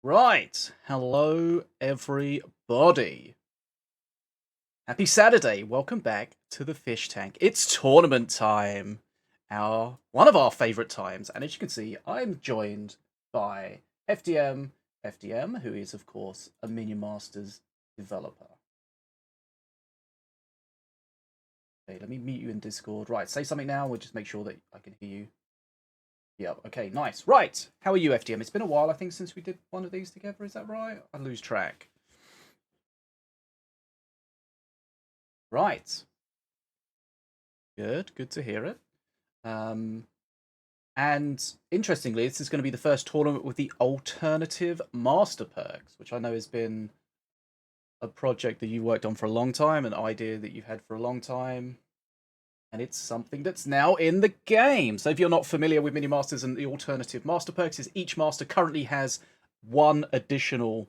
Right. Hello, everybody. Happy Saturday. Welcome back to the Fish Tank. It's tournament time. One of our favorite times. And as you can see, I'm joined by FDM, who is, of course, a Minion Masters developer. Okay, let me mute you in Discord. Right, say something now. We'll just make sure that I can hear you. Yep, okay, nice. Right, how are you, FDM? It's been a while, I think, since we did one of these together. Is that right? I lose track. Right. Good to hear it. And interestingly, this is going to be the first tournament with the alternative master perks, which I know has been a project that you worked on for a long time, an idea that you've had for a long time. And it's something that's now in the game. So if you're not familiar with Mini Masters and the alternative master perks, is each master currently has one additional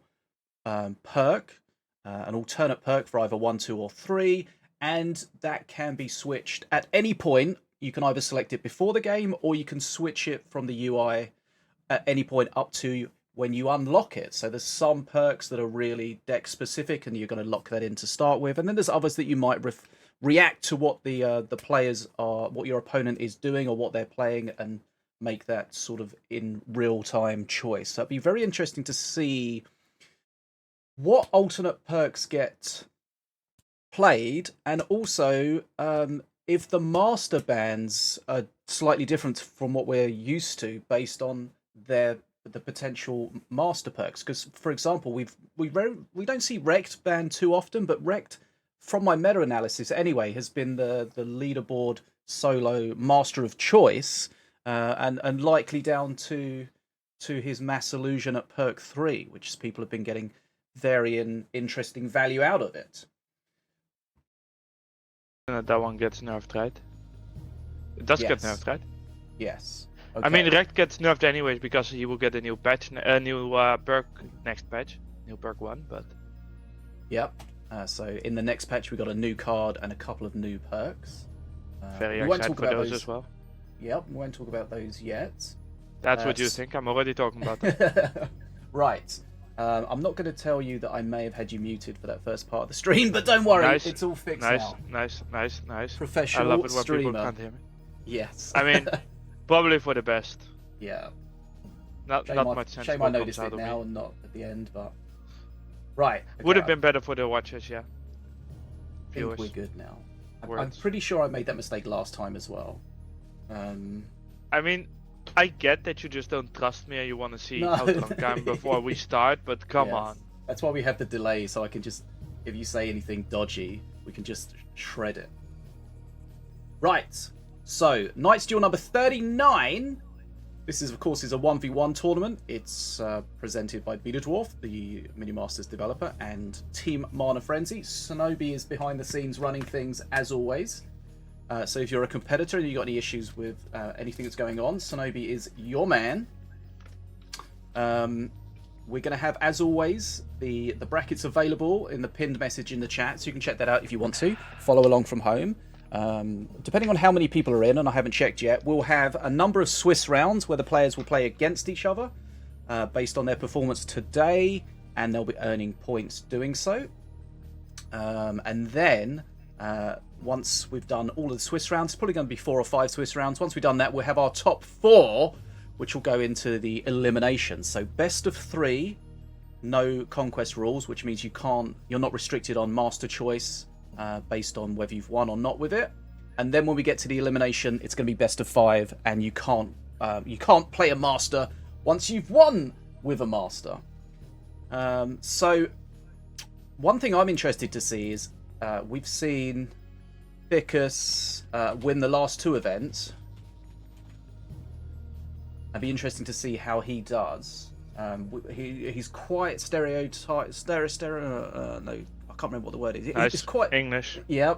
perk, an alternate perk for either 1, 2, or 3, and that can be switched at any point. You can either select it before the game, or you can switch it from the UI at any point up to when you unlock it. So there's some perks that are really deck specific, and you're going to lock that in to start with, and then there's others that you might react to what the players are, what your opponent is doing or what they're playing, and make that sort of in real time choice. So it'd be very interesting to see what alternate perks get played, and also if the master bans are slightly different from what we're used to based on the potential master perks. Because, for example, we don't see Wrecked banned too often, but Wrecked, from my meta analysis anyway, has been the leaderboard solo master of choice, and likely down to his mass illusion at perk 3, which people have been getting very interesting value out of it. That one gets nerfed, right? It does get nerfed, right? Yes. Okay. I mean, Rect gets nerfed anyways because he will get a new patch, a new perk next patch, new perk 1. But yep. So in the next patch, we got a new card and a couple of new perks. Very excited for those as well. Yep, we won't talk about those yet. That's what you think. I'm already talking about that. Right. I'm not going to tell you that I may have had you muted for that first part of the stream, but don't worry, it's all fixed now. Nice. Professional I love it when streamer. people can't hear me. Yes. I mean, probably for the best. Yeah. Not much sense. Shame I noticed it now and not at the end, but right. Okay, would have been better for the watchers, yeah. I think we're good now. I'm pretty sure I made that mistake last time as well. I mean, I get that you just don't trust me and you want to see how long time before we start, but come on. That's why we have the delay, so I can just, if you say anything dodgy, we can just shred it. Right, so Knight's Duel number 39. This is, of course, a 1v1 tournament. It's presented by Beta Dwarf, the Mini Masters developer, and Team Mana Frenzy. Sonobi is behind the scenes running things as always. So if you're a competitor and you've got any issues with anything that's going on, Sonobi is your man. We're going to have, as always, the brackets available in the pinned message in the chat, so you can check that out if you want to. Follow along from home. Depending on how many people are in, and I haven't checked yet, we'll have a number of Swiss rounds where the players will play against each other based on their performance today, and they'll be earning points doing so. And then once we've done all of the Swiss rounds, it's probably going to be 4 or 5 Swiss rounds. Once we've done that, we'll have our top 4, which will go into the elimination. So best of 3, no conquest rules, which means you're not restricted on master choice based on whether you've won or not with it. And then when we get to the elimination, it's going to be best of 5, and you can't play a master once you've won with a master. So one thing I'm interested to see is we've seen Ficus win the last 2 events. It'd be interesting to see how he does. He's quite stereotype. No, I can't remember what the word is. Nice. It's quite English. Yeah.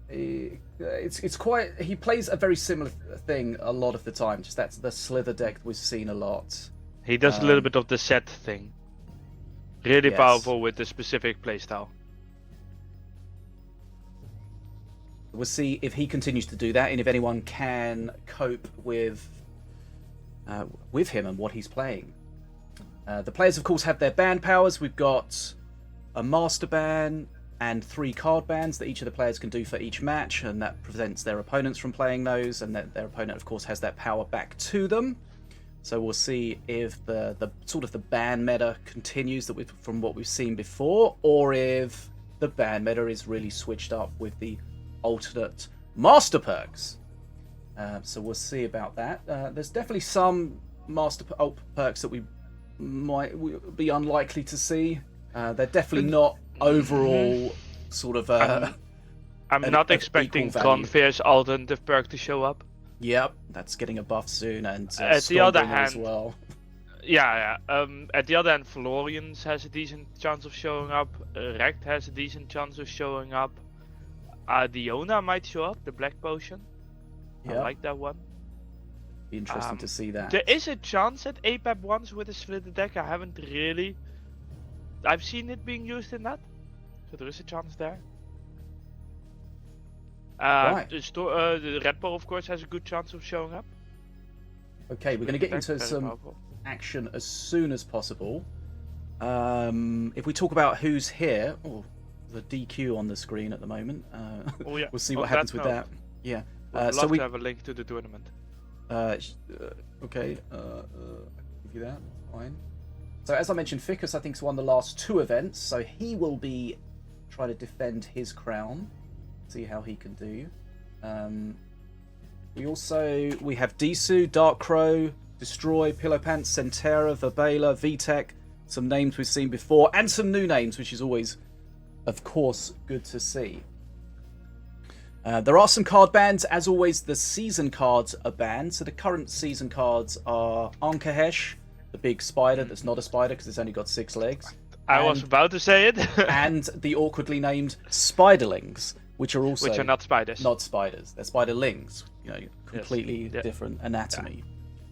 It's quite. He plays a very similar thing a lot of the time. Just that's the slither deck we've seen a lot. He does a little bit of the set thing. Really powerful with the specific playstyle. We'll see if he continues to do that, and if anyone can cope with him and what he's playing. The players, of course, have their ban powers. We've got a master ban and 3 card bans that each of the players can do for each match, and that prevents their opponents from playing those, and their opponent, of course, has that power back to them. So we'll see if the sort of the ban meta continues from what we've seen before, or if the ban meta is really switched up with the alternate master perks. So we'll see about that. There's definitely some master perks that we might be unlikely to see. They're definitely not overall sort of. I'm not expecting Tronfear's alternative perk to show up. Yep, that's getting a buff soon, and at the other hand, as well. Yeah. At the other hand, Florian's has a decent chance of showing up. Rekt has a decent chance of showing up. Diona might show up, the black potion. Yep. I like that one. Be interesting to see that. There is a chance at APAP ones with a split deck. I've seen it being used in that, so there is a chance there. Right. The Red Bull, of course, has a good chance of showing up. Okay, we're going to get into some action as soon as possible. If we talk about who's here, the DQ on the screen at the moment. Yeah. We'll see what happens with that. Yeah. So we have a link to the tournament. Okay. I'll give you that. Fine. So as I mentioned, Ficus I think has won the last 2 events, so he will be trying to defend his crown. See how he can do. We have Disu, Dark Crow, Destroy, Pillowpants, Centera, Verbala, VTech, some names we've seen before, and some new names, which is always, of course, good to see. There are some card bans. As always, the season cards are banned. So the current season cards are Ankahesh, the big spider that's not a spider because it's only got 6 legs. I was about to say it. And the awkwardly named Spiderlings, which are not spiders. Not spiders. They're spiderlings. Completely different anatomy.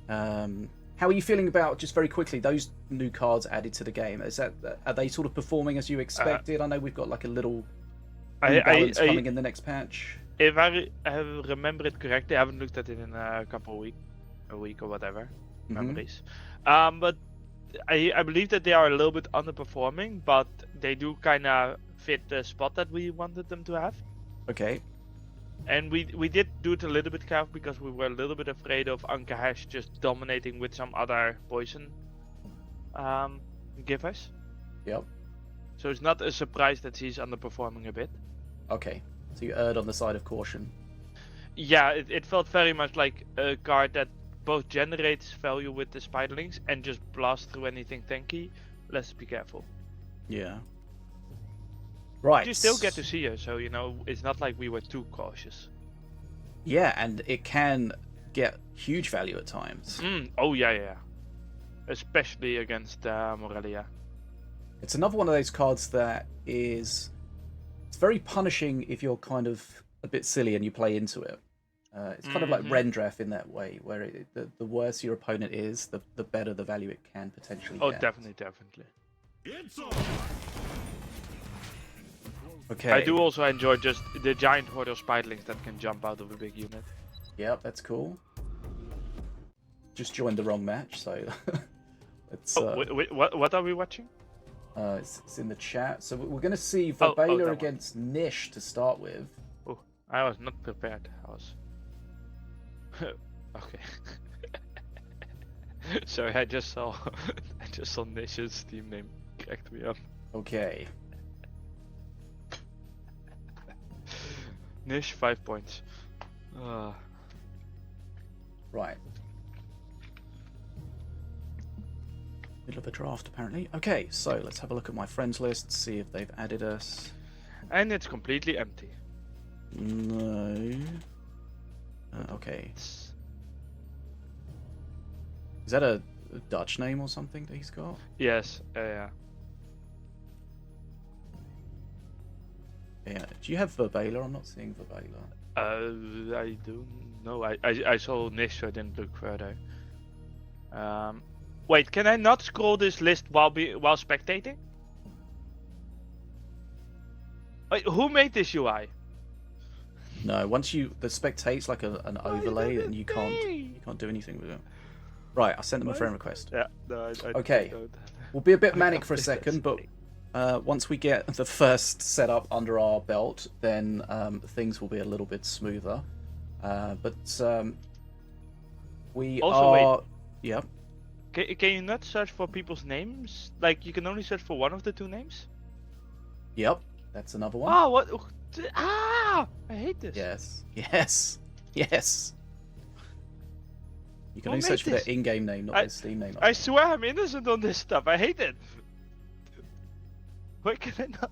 Yeah. How are you feeling about, just very quickly, those new cards added to the game? Are they sort of performing as you expected? I know we've got like a little balance coming in the next patch. If I remember it correctly, I haven't looked at it in a week or whatever. Memories. But I believe that they are a little bit underperforming, but they do kind of fit the spot that we wanted them to have. Okay. And we did do it a little bit careful because we were a little bit afraid of Ankahesh just dominating with some other poison givers. Yep. So it's not a surprise that he's underperforming a bit. Okay. So you erred on the side of caution. Yeah, it felt very much like a card that both generates value with the spiderlings and just blasts through anything tanky. Let's be careful. Yeah. Right. You still get to see her, so it's not like we were too cautious. Yeah, and it can get huge value at times. Oh yeah. Especially against Morelia. It's another one of those cards that it's very punishing if you're kind of a bit silly and you play into it. It's kind of like Rendrath in that way, where the worse your opponent is, the better the value it can potentially get. Oh, definitely. It's on. Okay. I do also enjoy just the giant horde of spiderlings that can jump out of a big unit. Yep, that's cool. Just joined the wrong match, so let's. What are we watching? It's in the chat. So we're going to see Verbala against Nish to start with. Oh, I was not prepared. Okay. Sorry, I just saw Nish's Steam name cracked me up. Okay. Nish 5 points. Right. Middle of a draft, apparently. Okay, so let's have a look at my friends list, see if they've added us. And it's completely empty. No. Okay. Is that a Dutch name or something that he's got? Yes, yeah. Yeah. Do you have Verbala? I'm not seeing Verbala. I don't know. I saw Nish, so I didn't look further. Wait, can I not scroll this list while spectating? Wait, who made this UI? No, once the spectate's like an overlay, and you can't do anything with it. Right, I sent them a friend request. Yeah, no, I okay. don't have. We'll be a bit I manic for a missed that second, but today. once we get the first setup under our belt, then things will be a little bit smoother. We Also, are... wait. Yeah. Can you not search for people's names? Like, you can only search for one of the two names? Yep. That's another one. Oh, what? Ah! I hate this. Yes. Yes. Yes. You can Who only made search for their this? in-game name, not their Steam name. I swear I'm innocent on this stuff. I hate it. Why can I not?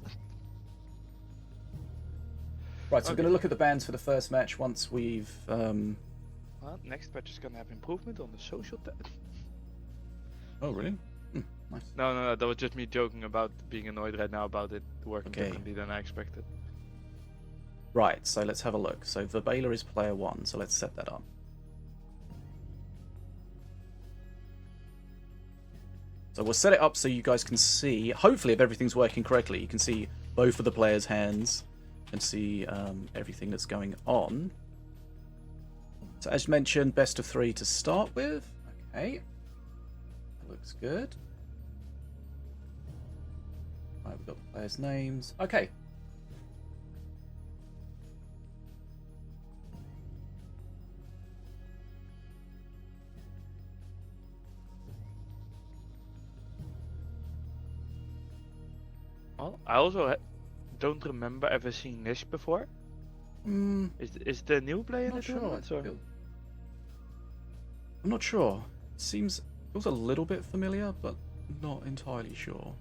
Right, so we're Okay. going to look at the bans for the first match once we've... Well, next patch is gonna have improvement on the social tab. Oh, really? Nice. No, that was just me joking about being annoyed right now about it working Okay. differently than I expected. Right, so let's have a look. So Verbala is player 1, so let's set that up. So we'll set it up so you guys can see, hopefully if everything's working correctly, you can see both of the players' hands and see everything that's going on. So as mentioned, best of 3 to start with. Okay. That looks good. Right, we've got the players' names. Okay. Well, I also don't remember ever seeing Nish before. Is the new player in Not the sure. tournament? Or? I'm not sure. Feels a little bit familiar, but not entirely sure.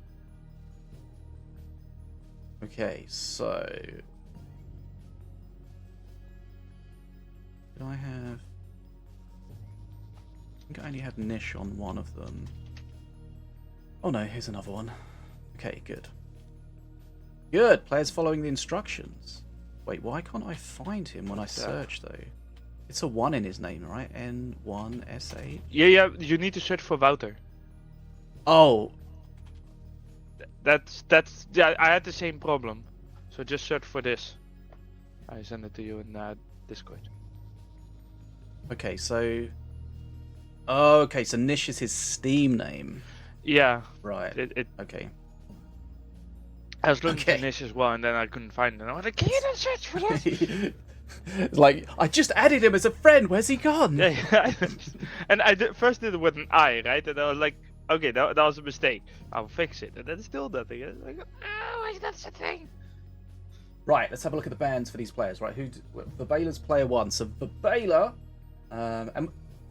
Okay, so did I have? I think I only had Nish on one of them. Oh no, here's another one. Okay, good. Good. Players following the instructions. Wait, why can't I find him when I search though? It's a 1 in his name, right? N1SH. Yeah, you need to search for Wouter. Oh, That's yeah. I had the same problem, so just search for this. I send it to you in Discord. okay. So, okay. So Nish is his Steam name, Yeah, right? it Okay. I was looking Okay. for Nish as well, and then I couldn't find it. And I was like, can you not search for this? It's like I just added him as a friend. Where's he gone? Yeah, and I first did it with an I, right? And I was like, okay, that was a mistake. I'll fix it. And then still nothing. And like, oh, that's the thing. Right. Let's have a look at the bands for these players. Right. Verbala's player 1. So Verbala, and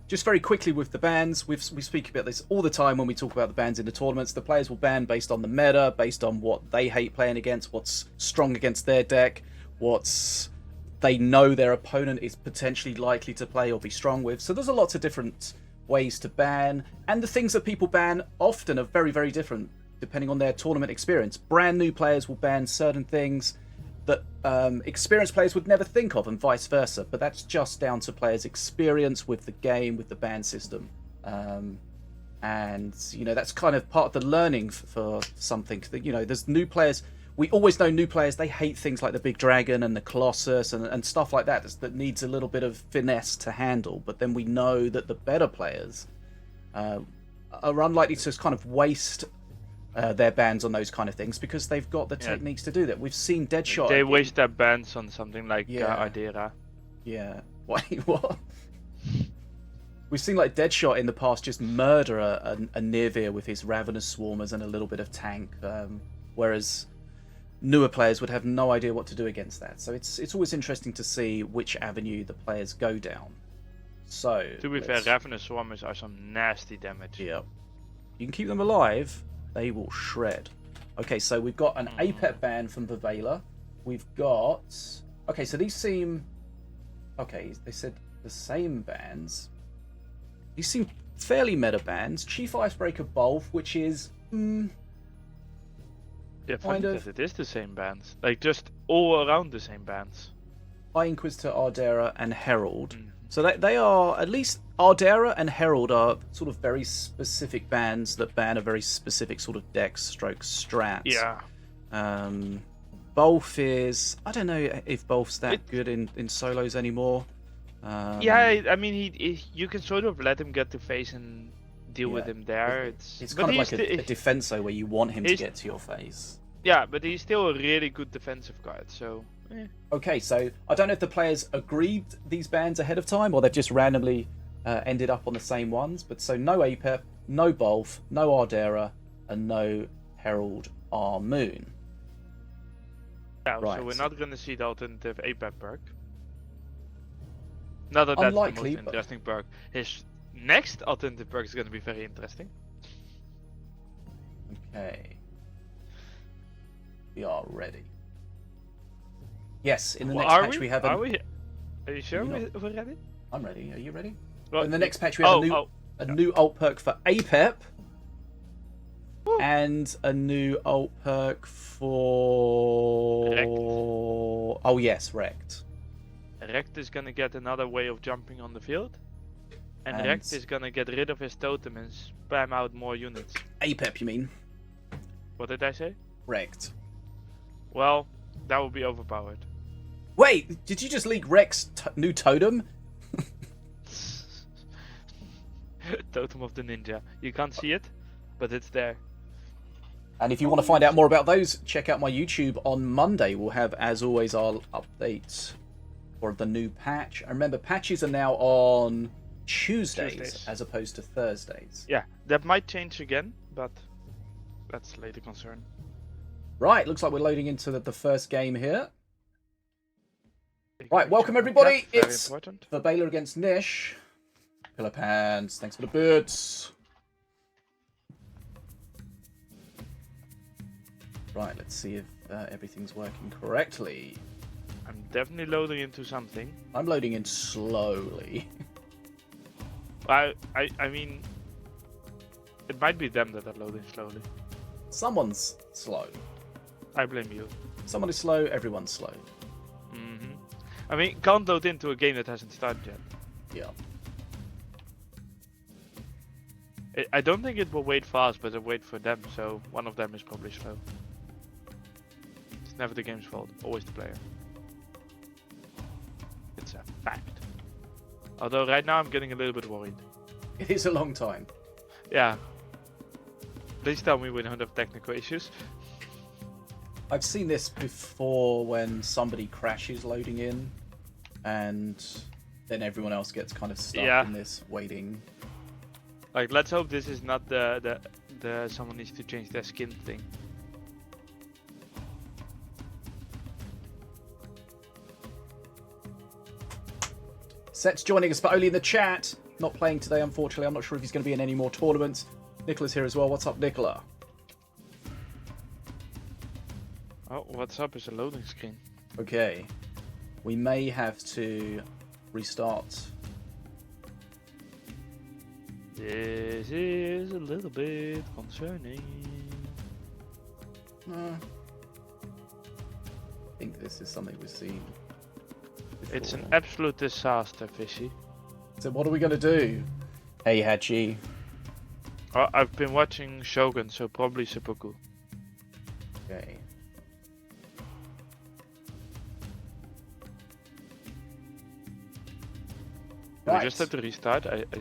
just very quickly with the bans, we speak about this all the time when we talk about the bans in the tournaments. The players will ban based on the meta, based on what they hate playing against, what's strong against their deck, what's they know their opponent is potentially likely to play or be strong with. So there's a lots of different ways to ban, and the things that people ban often are very, very different depending on their tournament experience. Brand new players will ban certain things that experienced players would never think of, and vice versa. But that's just down to players' experience with the game, with the ban system. And, you know, that's kind of part of the learning for something. You know, there's new players. We always know new players, they hate things like the Big Dragon and the Colossus and stuff like that that needs a little bit of finesse to handle. But then we know that the better players are unlikely to kind of waste their bans on those kind of things because they've got the techniques to do that. We've seen Deadshot. They waste their bans on something like Yeah. Ardera. Yeah. Wait, what? We've seen like Deadshot in the past just murder a Nirvir with his Ravenous Swarmers and a little bit of tank, whereas newer players would have no idea what to do against that. So it's always interesting to see which avenue the players go down. So To be fair, Ravenous Swarmers are some nasty damage. yeah, you can keep them alive, they will shred. Okay, so we've got an APET ban from Verbala. We've got okay, so these seem okay. They said the same bans. These seem fairly meta bans. Chief Icebreaker both, which is Yeah, funny kind of. that it is the same bands. Like, just all around the same bands. High Inquisitor, Ardera, and Herald. So they are, at least Ardera and Herald are sort of very specific bans that ban a very specific sort of deck stroke strats. Yeah. Bolf is, I don't know if Bolf's that good in solos anymore. Yeah, I mean, you can sort of let him get to face in deal with him there. It's but kind of like he's a defenso where you want him to he's- get to your face. Yeah, but he's still a really good defensive card. So. Okay, so I don't know if the players agreed these bans ahead of time or they've just randomly ended up on the same ones. But so no Apep, no Bolf, no Ardera, and no Herald Armoon. Yeah, Right. so we're not going to see the alternative APAP perk. Not that that's Unlikely, the most but- interesting perk. His next alternative perk is going to be very interesting. Okay. We are ready. Yes, in the next patch we have Are you sure You're we're ready? I'm ready. Are you ready? Well, in the next patch we have a new alt perk for Apep. And a new alt perk for... Rekt. Oh yes, Rekt. Rekt is going to get another way of jumping on the field. And Rekt is going to get rid of his totem and spam out more units. Apep, you mean? What did I say? Rekt. Well, that would be overpowered. Wait, did you just leak Rekt's new totem? Totem of the Ninja. You can't see it, but it's there. And if you want to find out more about those, check out my YouTube on Monday. We'll have, as always, our updates for the new patch. And remember, patches are now on Tuesdays as opposed to Thursdays. Yeah, that might change again, but that's later concern. Right, looks like we're loading into the first game here. Right, welcome everybody. It's Verbala against Nish. Pillar Pants, thanks for the boots. Right, let's see if everything's working correctly. I'm definitely loading into something. I'm loading in slowly. I mean, it might be them that are loading slowly. Someone's slow. I blame you. Someone is slow, everyone's slow. I mean, can't load into a game that hasn't started yet. Yeah. I don't think it will wait fast, but it'll wait for them, so one of them is probably slow. It's never the game's fault, always the player. It's a fact. Although right now I'm getting a little bit worried. It is a long time. Yeah. Please tell me we don't have technical issues. I've seen this before when somebody crashes loading in and then everyone else gets kind of stuck in this waiting. Like, let's hope this is not the someone needs to change their skin thing. Set's joining us, but only in the chat. Not playing today, unfortunately. I'm not sure if he's going to be in any more tournaments. Nicola's here as well. What's up, Nicola? Oh, what's up is a loading screen. Okay. We may have to restart. This is a little bit concerning. I think this is something we've seen before. It's an absolute disaster, Fishy. So what are we going to do? Hey, Hachi. I've been watching Shogun, so probably seppuku. Okay. We just have to restart. Can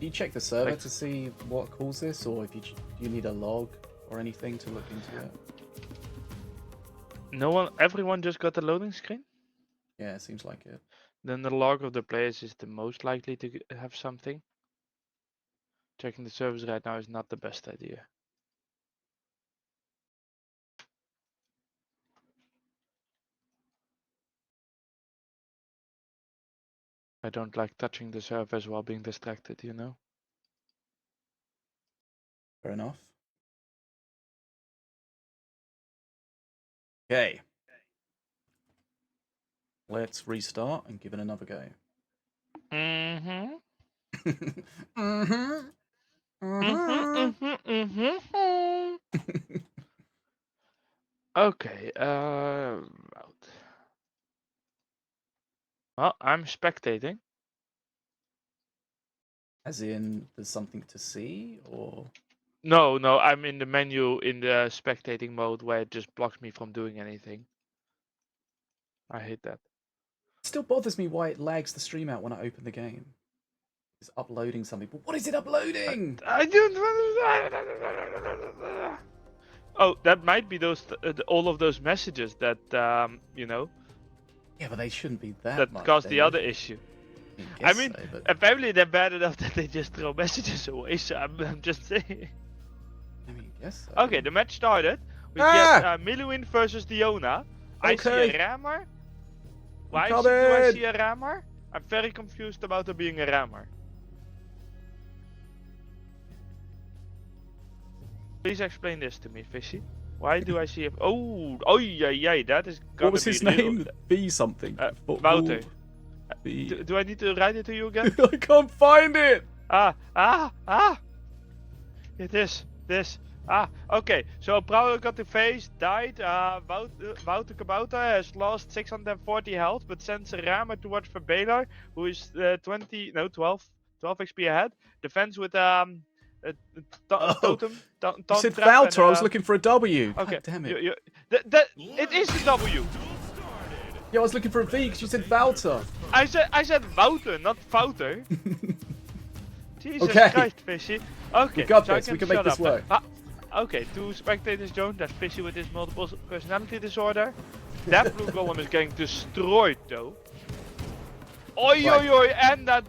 you check the server to see what caused this, or if do you need a log or anything to look into it? Everyone just got the loading screen? Yeah, it seems like it. Then the log of the players is the most likely to have something. Checking the servers right now is not the best idea. I don't like touching the servers while being distracted, you know? Fair enough. Okay. Let's restart and give it another go. Mm-hmm. mm-hmm. Okay, well, I'm spectating. As in, there's something to see, or? No, I'm in the menu in the spectating mode where it just blocks me from doing anything. I hate that. It still bothers me why it lags the stream out when I open the game. It's uploading something. But what is it uploading? I don't. Oh, that might be those all of those messages that you know. Yeah, but they shouldn't be that That much. caused the other issue. I mean, so, but... apparently they're bad enough that they just throw messages away. So I'm just saying. I mean, yes. So. Okay, the match started. We get Miluin versus Diona. I see a rammer. Why do I see a rammer? I'm very confused about there being a rammer. Please explain this to me, Fishy. Why do I see a... Oh, yeah, that is gonna be What was his name? B something. Wouter. B. Do I need to write it to you again? I can't find it! It is this. Okay. So Prowler got the face, died. Wouter Kabouter has lost 640 health, but sends a rammer towards Verbela, who is 12 XP ahead. Defends with totem. You said Wouter, I was looking for a W. Okay. God damn it. It is a W. Yeah, I was looking for a V because you said Wouter. I said Wouter, not Wouter. Jesus Christ, Fishy. Okay, we got so this. We can make this work. Okay, 2 spectators joined. That's Fishy with his multiple personality disorder. That blue golem is getting destroyed though. Oi, and that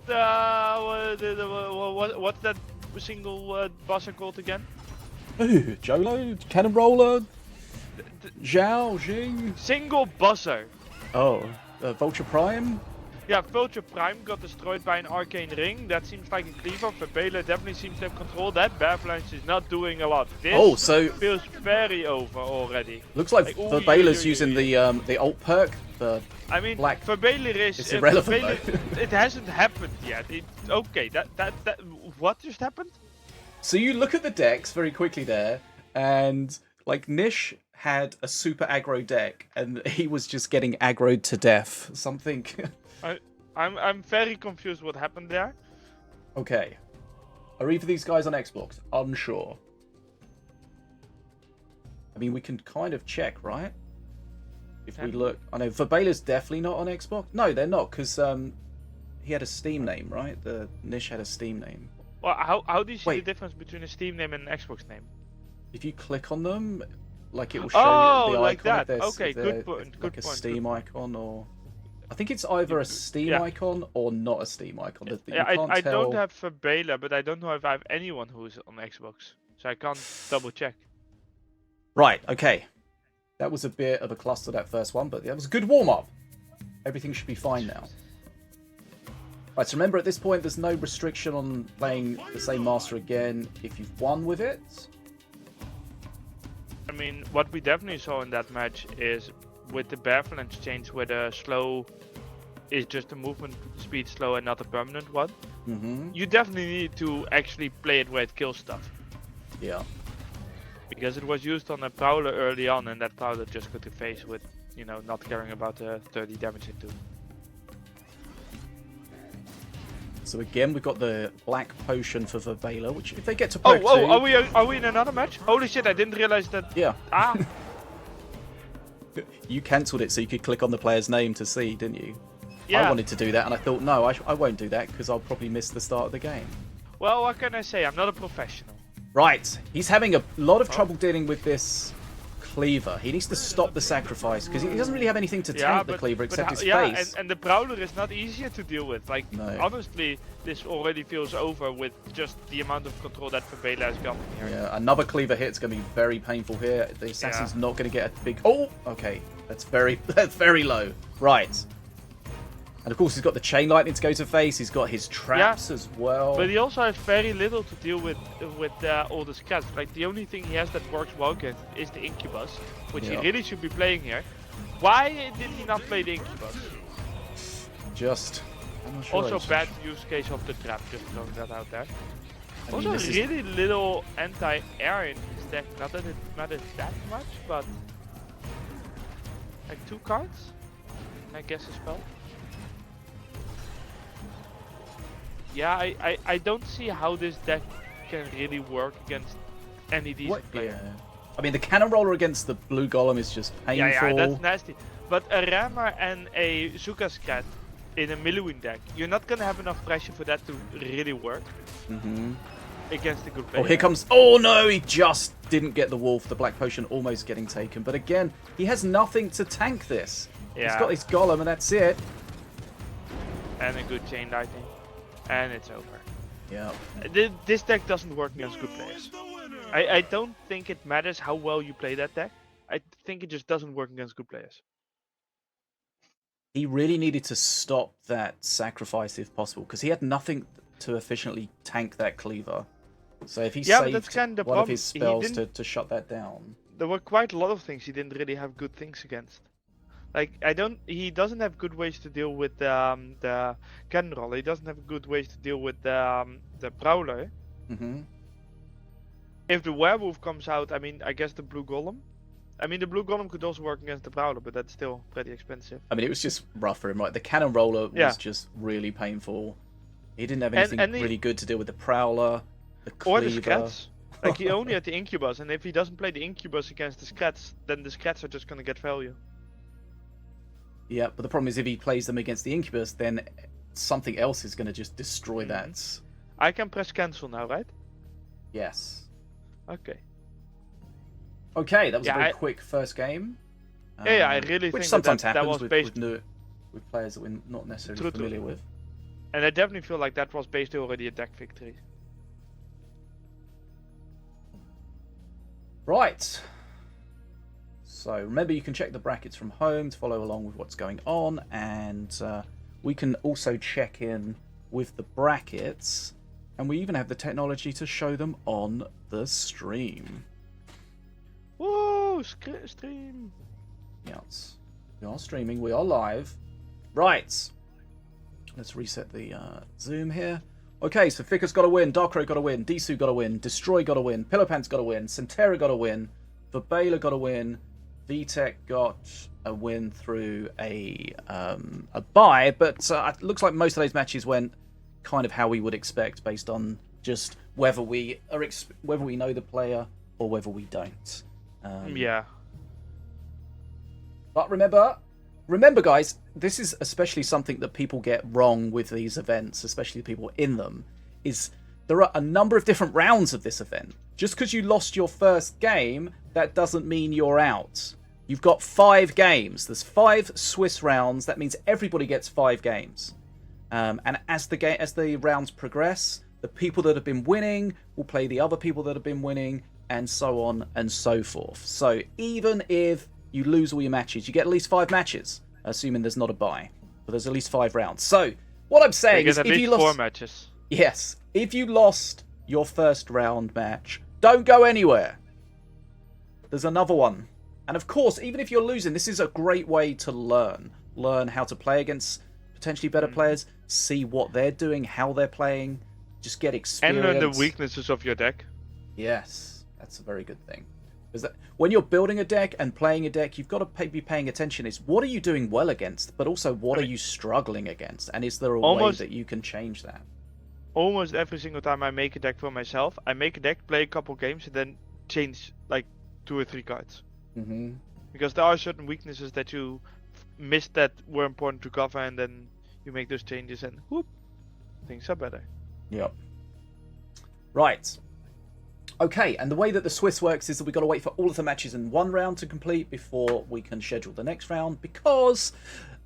what's that single buzzer called again? Ooh, Jolo, Cannon Roller, Zhao, Jing. Single buzzer. Oh, Vulture Prime. Yeah, Vulture Prime got destroyed by an arcane ring. That seems like a cleaver. Verbela definitely seems to have control. That Bearflange is not doing a lot. This feels very over already. Looks like Verbela's using the alt perk. I mean, black. Verbela is it's irrelevant. It hasn't happened yet. Okay, that what just happened? So you look at the decks very quickly there, and like Nish had a super aggro deck, and he was just getting aggroed to death. Something. I'm very confused what happened there. Okay. Are either of these guys on Xbox? Unsure. I mean, we can kind of check, right? If we look... I know Verbela's definitely not on Xbox. No, they're not, because he had a Steam name, right? The Nish had a Steam name. Well, how do you see the difference between a Steam name and an Xbox name? If you click on them, like it will show you the like icon. That. Okay, good point. Like a Steam icon, or I think it's either a Steam icon or not a Steam icon. I don't have Verbela, but I don't know if I have anyone who's on Xbox, so I can't double check. Right. Okay. That was a bit of a cluster, that first one, but that was a good warm up. Everything should be fine now. Right, so remember at this point there's no restriction on playing the same master again if you've won with it. I mean, what we definitely saw in that match is with the Bearflange change where the slow is just a movement speed slow and not a permanent one. You definitely need to actually play it where it kills stuff. Yeah. Because it was used on a Prowler early on, and that Prowler just got to face with, not caring about the 30 damage it took. So again, we've got the black potion for Verbela, which if they get to perk are we in another match? Holy shit, I didn't realize that. Yeah. You cancelled it so you could click on the player's name to see, didn't you? Yeah. I wanted to do that, and I thought, no, I won't do that because I'll probably miss the start of the game. Well, what can I say? I'm not a professional. Right, he's having a lot of trouble dealing with this cleaver. He needs to stop the sacrifice because he doesn't really have anything to tank the cleaver except his face. And the Prowler is not easier to deal with. Like, no. Honestly, this already feels over with just the amount of control that Verbela has gotten here. Yeah, another cleaver hit's going to be very painful here. The assassin's not going to get a big... Oh, okay. That's very low. Right. And of course he's got the chain lightning to go to face. He's got his traps as well. But he also has very little to deal with all the scats. Like the only thing he has that works well against is the Incubus, which he really should be playing here. Why did he not play the Incubus? I'm not sure. Also bad use case of the trap. Just throwing that out there. I mean, also really little anti-air in his deck. Not that it matters that much, but like 2 cards. And I guess a spell. Yeah, I don't see how this deck can really work against any decent player. Yeah. I mean, the cannon roller against the blue golem is just painful. Yeah, that's nasty. But a rammer and a Zuka Scat in a Miliwin deck, you're not gonna have enough pressure for that to really work against a good player. Oh, here comes... Oh, no! He just didn't get the wolf. The black potion almost getting taken. But again, he has nothing to tank this. Yeah. He's got his golem, and that's it. And a good chain lightning. And it's over. Yeah. This deck doesn't work against good players. I don't think it matters how well you play that deck. I think it just doesn't work against good players. He really needed to stop that sacrifice if possible, because he had nothing to efficiently tank that cleaver. So if he saved that's kind of the one of problem. his spells to shut that down... There were quite a lot of things he didn't really have good things against. Like, he doesn't have good ways to deal with the cannon roller. He doesn't have good ways to deal with the prowler. If the werewolf comes out, I mean, I guess the blue golem. I mean, the blue golem could also work against the prowler, but that's still pretty expensive. I mean, it was just rough for him, right? The cannon roller was just really painful. He didn't have anything really good to deal with the prowler, the cleaver. Or the scrats. Like, he only had the incubus, and if he doesn't play the incubus against the scrats, then the scrats are just gonna get value. Yeah, but the problem is if he plays them against the incubus, then something else is going to just destroy that. I can press cancel now, right? Yes. Okay. Okay, that was a very quick first game. Yeah, I really which think sometimes that happens was based with players that we're not necessarily familiar with. And I definitely feel like that was basically already a deck victory. Right. So remember, you can check the brackets from home to follow along with what's going on, and we can also check in with the brackets, and we even have the technology to show them on the stream. Whoa, stream! Yes, we are streaming, we are live. Right. Let's reset the Zoom here. Okay, so Ficker's got to win, Darkrow got to win, Disu got to win, Destroy got to win, Pillowpants got to win, Centera got to win, Verbala got to win, VTech got a win through a bye, but it looks like most of those matches went kind of how we would expect, based on just whether we know the player or whether we don't. Yeah. But remember, guys, this is especially something that people get wrong with these events, especially people in them, is there are a number of different rounds of this event. Just because you lost your first game, that doesn't mean you're out. You've got 5 games. There's 5 Swiss rounds. That means everybody gets 5 games. And as the rounds progress, the people that have been winning will play the other people that have been winning, and so on and so forth. So even if you lose all your matches, you get at least 5 matches, assuming there's not a bye. But there's at least 5 rounds. So what I'm saying is, if you lost 4 matches. Yes, if you lost your first round match, don't go anywhere. There's another one. And of course, even if you're losing, this is a great way to learn. Learn how to play against potentially better players, see what they're doing, how they're playing, just get experience. And learn the weaknesses of your deck. Yes, that's a very good thing. Because that, when you're building a deck and playing a deck, you've got to be paying attention. Is what are you doing well against, but also what are you struggling against? And is there a way that you can change that? Almost every single time I make a deck for myself, I make a deck, play a couple games, and then change like 2 or 3 cards. Because there are certain weaknesses that you missed that were important to cover, and then you make those changes, and whoop, things are better. Yep. Right. Okay, and the way that the Swiss works is that we've got to wait for all of the matches in one round to complete before we can schedule the next round, because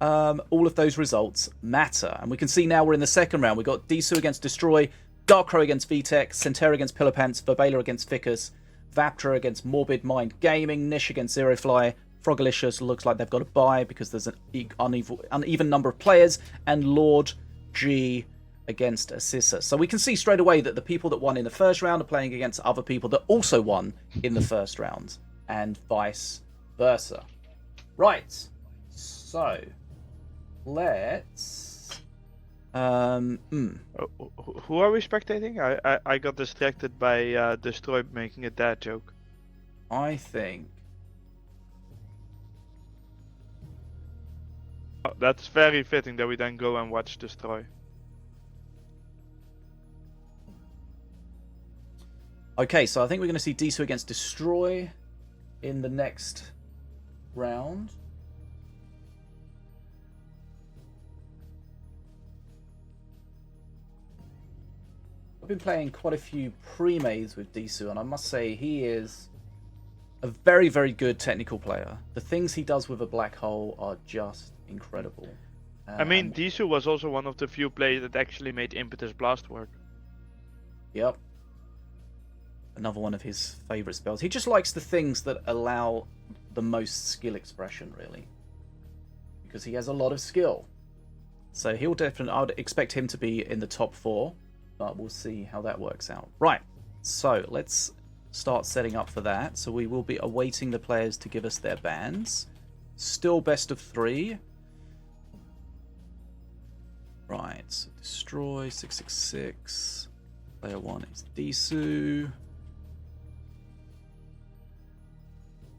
all of those results matter. And we can see now we're in the second round. We've got Disu against Destroy, Darkrow against VTech, Centera against Pillowpants, Verbala against Ficus, Vaptra against Morbid Mind Gaming, Nish against Zerofly, Frogalicious looks like they've got a bye because there's an uneven number of players, and Lord G against Assissa. So we can see straight away that the people that won in the first round are playing against other people that also won in the first round, and vice versa. Right, so let's... Who are we spectating? I got distracted by Destroy making a dad joke. I think... Oh, that's very fitting that we then go and watch Destroy. Okay, so I think we're going to see Disu against Destroy in the next round. I've been playing quite a few pre-mades with Disu, and I must say he is a very, very good technical player. The things he does with a black hole are just incredible. I mean, Disu was also one of the few players that actually made Impetus Blast work. Yep. Another one of his favourite spells. He just likes the things that allow the most skill expression, really. Because he has a lot of skill. So he'll definitely, I would expect him to be in the top 4. But we'll see how that works out. Right, so let's start setting up for that. So we will be awaiting the players to give us their bans. Still best of 3. Right, so destroy 666. Player 1 is Disu.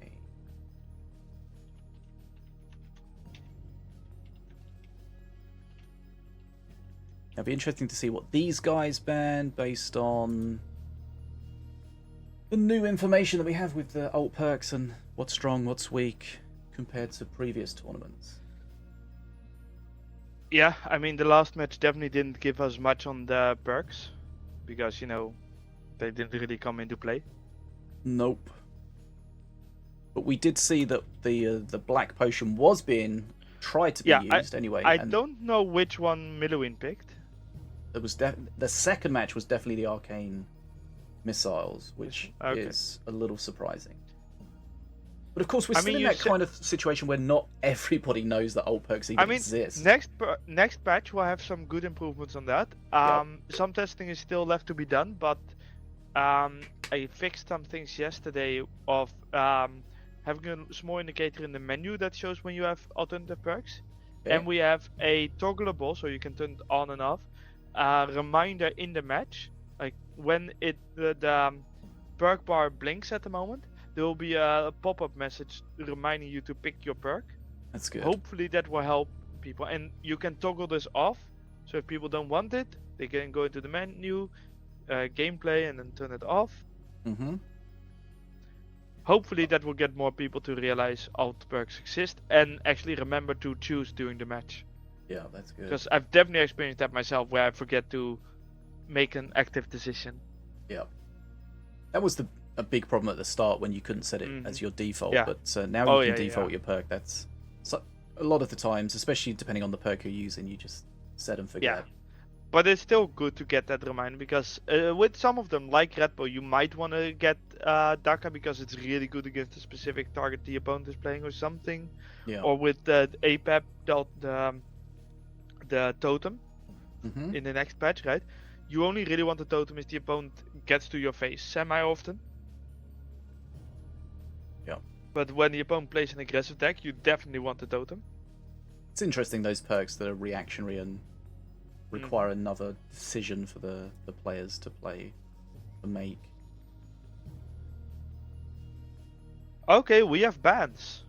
Okay. It'll be interesting to see what these guys ban based on the new information that we have with the alt perks and what's strong, what's weak compared to previous tournaments. Yeah, I mean, the last match definitely didn't give us much on the perks. Because, you know, they didn't really come into play. Nope. But we did see that the black potion was being tried to be used anyway. I don't know which one Miluin picked. It was the second match was definitely the arcane missiles, which is a little surprising. But of course, we're still in that kind of situation where not everybody knows that alt perks even exist. Next patch will have some good improvements on that. Some testing is still left to be done, but I fixed some things yesterday of having a small indicator in the menu that shows when you have alternative perks. Okay. And we have a toggleable, so you can turn it on and off. Reminder in the match, like when the perk bar blinks at the moment, there will be a pop-up message reminding you to pick your perk. That's good. Hopefully that will help people. And you can toggle this off. So if people don't want it, they can go into the menu, gameplay, and then turn it off. Mm-hmm. Hopefully that will get more people to realize alt perks exist and actually remember to choose during the match. Yeah, that's good. Because I've definitely experienced that myself where I forget to make an active decision. Yeah. That was a big problem at the start when you couldn't set it as your default, but now you can default your perk. That's a lot of the times, especially depending on the perk you're using, you just set and forget. Yeah, but it's still good to get that reminder because with some of them, like Red Bull, you might want to get Daka because it's really good against a specific target the opponent is playing or something. Yeah. Or with the APAP, the totem in the next patch, right? You only really want the totem if the opponent gets to your face semi-often. Yeah. But when the opponent plays an aggressive deck, you definitely want the totem. It's interesting, those perks that are reactionary and require another decision for the players to play or make. Okay, we have bans.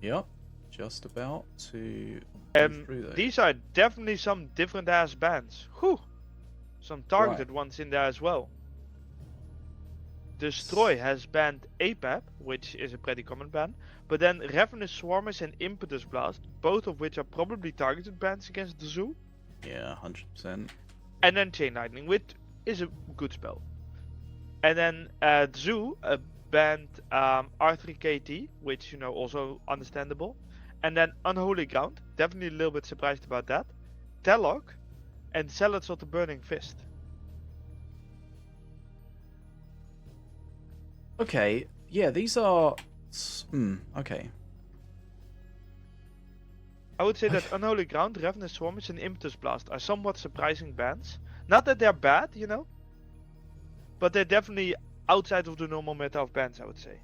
Yep, just about to go through those. These are definitely some different ass bans. Whew! Some targeted ones in there as well. Destroy has banned APAP, which is a pretty common ban, but then Ravenous Swarmers and Impetus Blast, both of which are probably targeted bans against the Zoo. Yeah, 100%. And then Chain Lightning, which is a good spell. And then Zoo banned R3KT, which, you know, also understandable. And then Unholy Ground, definitely a little bit surprised about that. Telok, and Zealots of the Burning Fist. Okay, yeah, these are... okay. I would say that Unholy Ground, Ravenous Swarmers, and Impetus Blast are somewhat surprising bans. Not that they're bad, you know, but they're definitely outside of the normal meta of bans, I would say.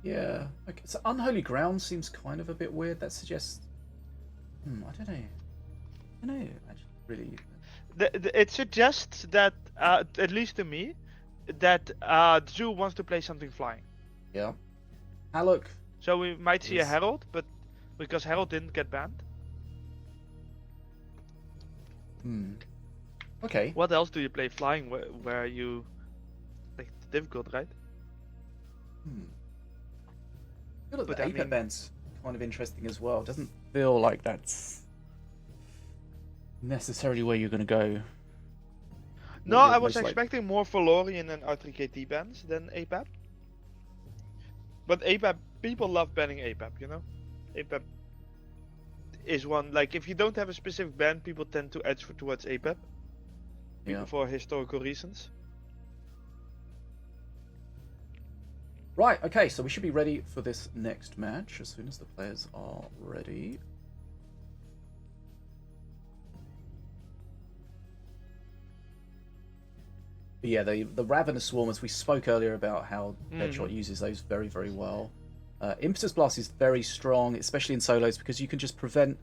Yeah, okay. So Unholy Ground seems kind of a bit weird. That suggests... I don't know, actually, really. It suggests that, at least to me, that Zoo wants to play something flying. Yeah. Haluk. So we might see a Herald, but because Herald didn't get banned. Okay. What else do you play flying where you... like, difficult, right? I feel like the APAP band's kind of interesting as well. It doesn't feel like that's necessarily where you're going to go No, what you're I was most like- expecting more Valorian and R3KT bans than APAP. But APAP, people love banning APAP, you know? APAP is one, like, if you don't have a specific ban, people tend to edge towards APAP. Yeah. For historical reasons. Right, okay, so we should be ready for this next match as soon as the players are ready. But yeah, the Ravenous Swarmers, we spoke earlier about how Deadshot uses those very, very well. Impetus Blast is very strong, especially in solos, because you can just prevent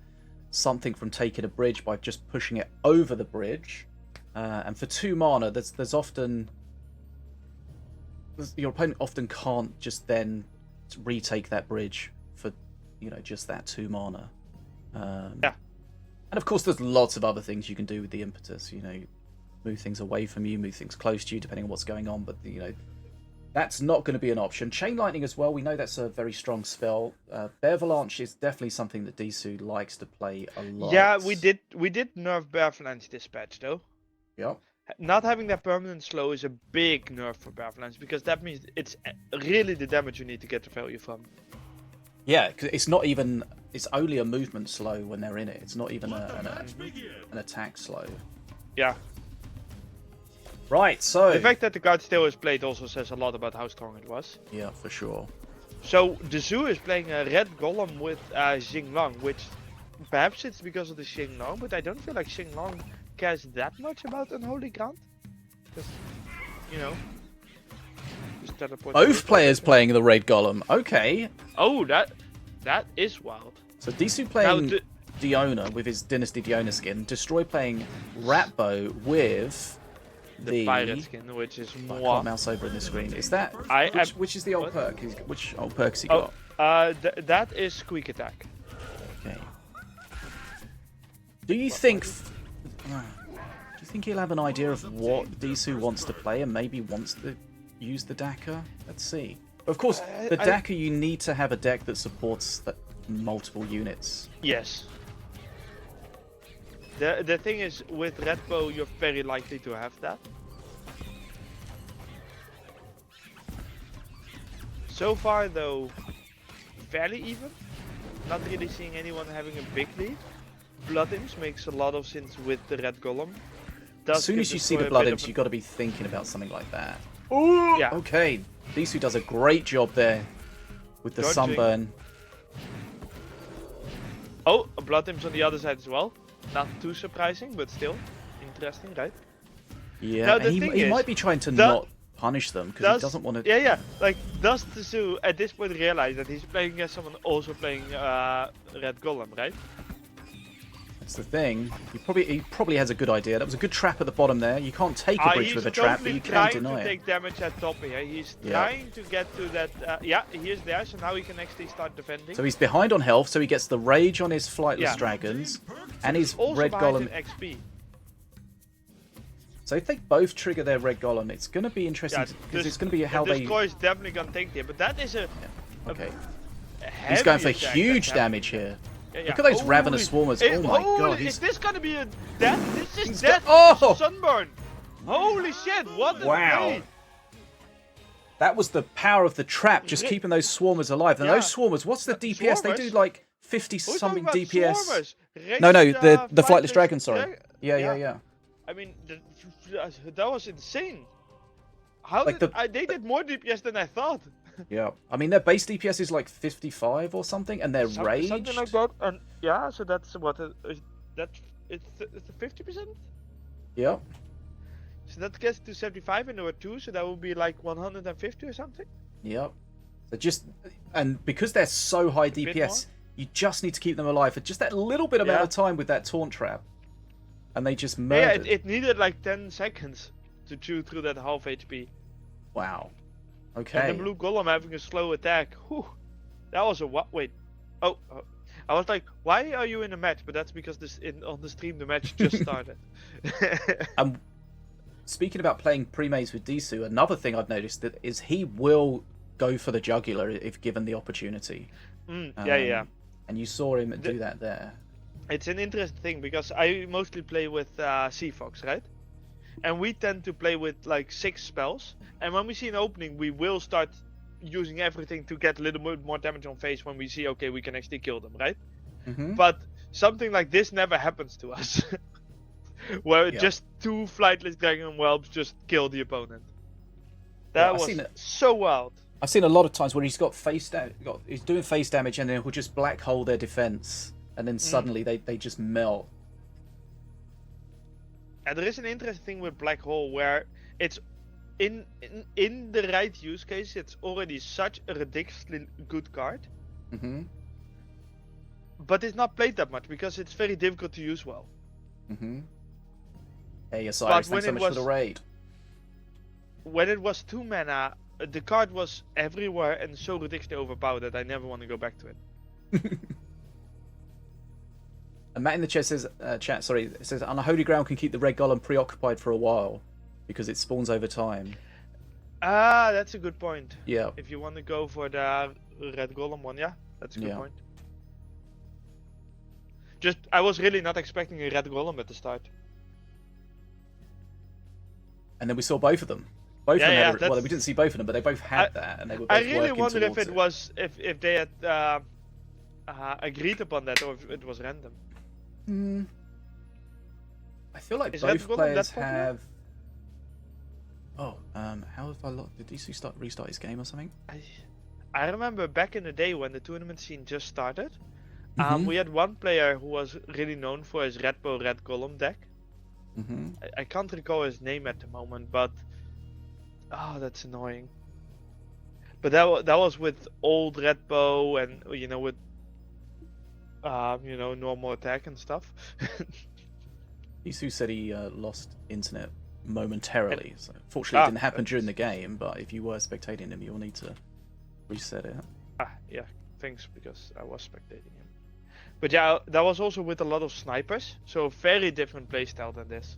something from taking a bridge by just pushing it over the bridge. And for 2 mana, there's often... Your opponent often can't just then retake that bridge for, just that 2 mana. Yeah. And of course, there's lots of other things you can do with the Impetus. Move things away from you, move things close to you, depending on what's going on. But that's not going to be an option. Chain Lightning as well. We know that's a very strong spell. Bear Avalanche is definitely something that Disu likes to play a lot. Yeah, we did nerf Bear Avalanche this patch though. Yep. Not having that permanent slow is a big nerf for Bear Avalanche because that means it's really the damage you need to get the value from. Yeah, because it's not even... It's only a movement slow when they're in it. It's not even an attack slow. Yeah. Right, so... The fact that the card still is played also says a lot about how strong it was. Yeah, for sure. So, the Zoo is playing a red golem with Xinglang, which perhaps it's because of the Xinglang, but I don't feel like Xinglang cares that much about Unholy Ground. Just, just teleport. Both players playing the red golem. Okay. Oh, that is wild. So Disu playing Diona with his Dynasty Diona skin. Destroy playing Ratbo with the pirate skin, which is I can't mouse over in the screen. Is that which is the old perk? Which old perks he got? That is Squeak Attack. Okay. Do you think he'll have an idea of what Disu wants to play and maybe wants to use the Daka? Let's see. Of course, the Daka, you need to have a deck that supports multiple units. Yes. The thing is, with Redbow, you're very likely to have that. So far, though, fairly even. Not really seeing anyone having a big lead. Blood Imps makes a lot of sense with the Red Golem. As soon as you see the Blood Imps, you've got to be thinking about something like that. Ooh! Yeah. Okay, Disu does a great job there with the Sunburn. Oh, a Blood Imps on the other side as well. Not too surprising, but still interesting, right? Yeah, now, he might be trying to not punish them because he doesn't want to... Yeah. Like, does the Zoo at this point realize that he's playing against someone also playing Red Golem, right? That's the thing. He probably has a good idea. That was a good trap at the bottom there. You can't take a bridge with a trap, but you can deny it. He's trying to take damage at top here. He's trying to get to that... yeah, he is there, so now he can actually start defending. So he's behind on health, so he gets the Rage on his Flightless Dragons, and his also Red Golem... XP. So if they both trigger their Red Golem, it's going to be interesting, because it's going to be how they... The score is definitely going to take there, but that is a... Yeah. Okay. He's going for huge damage here. Yeah. Look at those Ravenous Swarmers. Oh my god. Is this gonna be a death? This is death. Sunburn. Holy shit, what a play. That was the power of the trap, just keeping those Swarmers alive. And those Swarmers, what's the DPS? They do like 50-something DPS. No, the Flightless Dragon, sorry. Yeah. I mean, that was insane. How like they did more DPS than I thought. Yeah, I mean their base DPS is like 55 or something, and they're raged. Something like that, and yeah, so that's what it's 50%. Yeah. So that gets to 75, and there were 2, so that would be like 150 or something. Yeah. So and because they're so high DPS, you just need to keep them alive for just that little bit amount of time with that taunt trap, and they just murdered. Yeah, it needed like 10 seconds to chew through that half HP. Wow. Okay. And the blue golem having a slow attack. Whew. That was a what? Wait. Oh, I was like, why are you in a match? But that's because on the stream the match just started. Speaking about playing pre-maze with Disu, another thing I've noticed is he will go for the jugular if given the opportunity. Yeah. And you saw him do that there. It's an interesting thing because I mostly play with Sea Fox, right? and we tend to play with like 6 spells. And when we see an opening, we will start using everything to get a little bit more damage on face when we see, okay, we can actually kill them, right? But something like this never happens to us. Where just 2 flightless dragon whelps just kill the opponent. That was so wild. I've seen a lot of times where he's got he's doing face damage, and then he'll just black hole their defense, and then suddenly they just melt. And there is an interesting thing with black hole where it's in the right use case, it's already such a ridiculously good card. But it's not played that much because it's very difficult to use well. Hey, Osiris, thanks so much for the raid. When it was 2 mana, the card was everywhere and so ridiculously overpowered that I never want to go back to it. And Matt in the chat says, it says, on a holy ground can keep the red golem preoccupied for a while because it spawns over time. Ah, that's a good point. Yeah. If you want to go for the red golem one, yeah, that's a good point. Just, I was really not expecting a red golem at the start. And then we saw both of them. Both of them had, well, we didn't see both of them, but they both had that, and they were both I really wonder if it it. was if they had agreed upon that or if it was random. I feel like both players have. Oh, how have I lost? Did DC restart his game or something? I remember back in the day when the tournament scene just started. We had one player who was really known for his red bow red golem deck. I can't recall his name at the moment, but oh, that's annoying. But that was with old red bow and with normal attack and stuff. Isu said he lost internet momentarily. So fortunately, it didn't happen during the game. But if you were spectating him, you'll need to reset it. Yeah, thanks, because I was spectating him. But yeah, that was also with a lot of snipers, so a very different playstyle than this.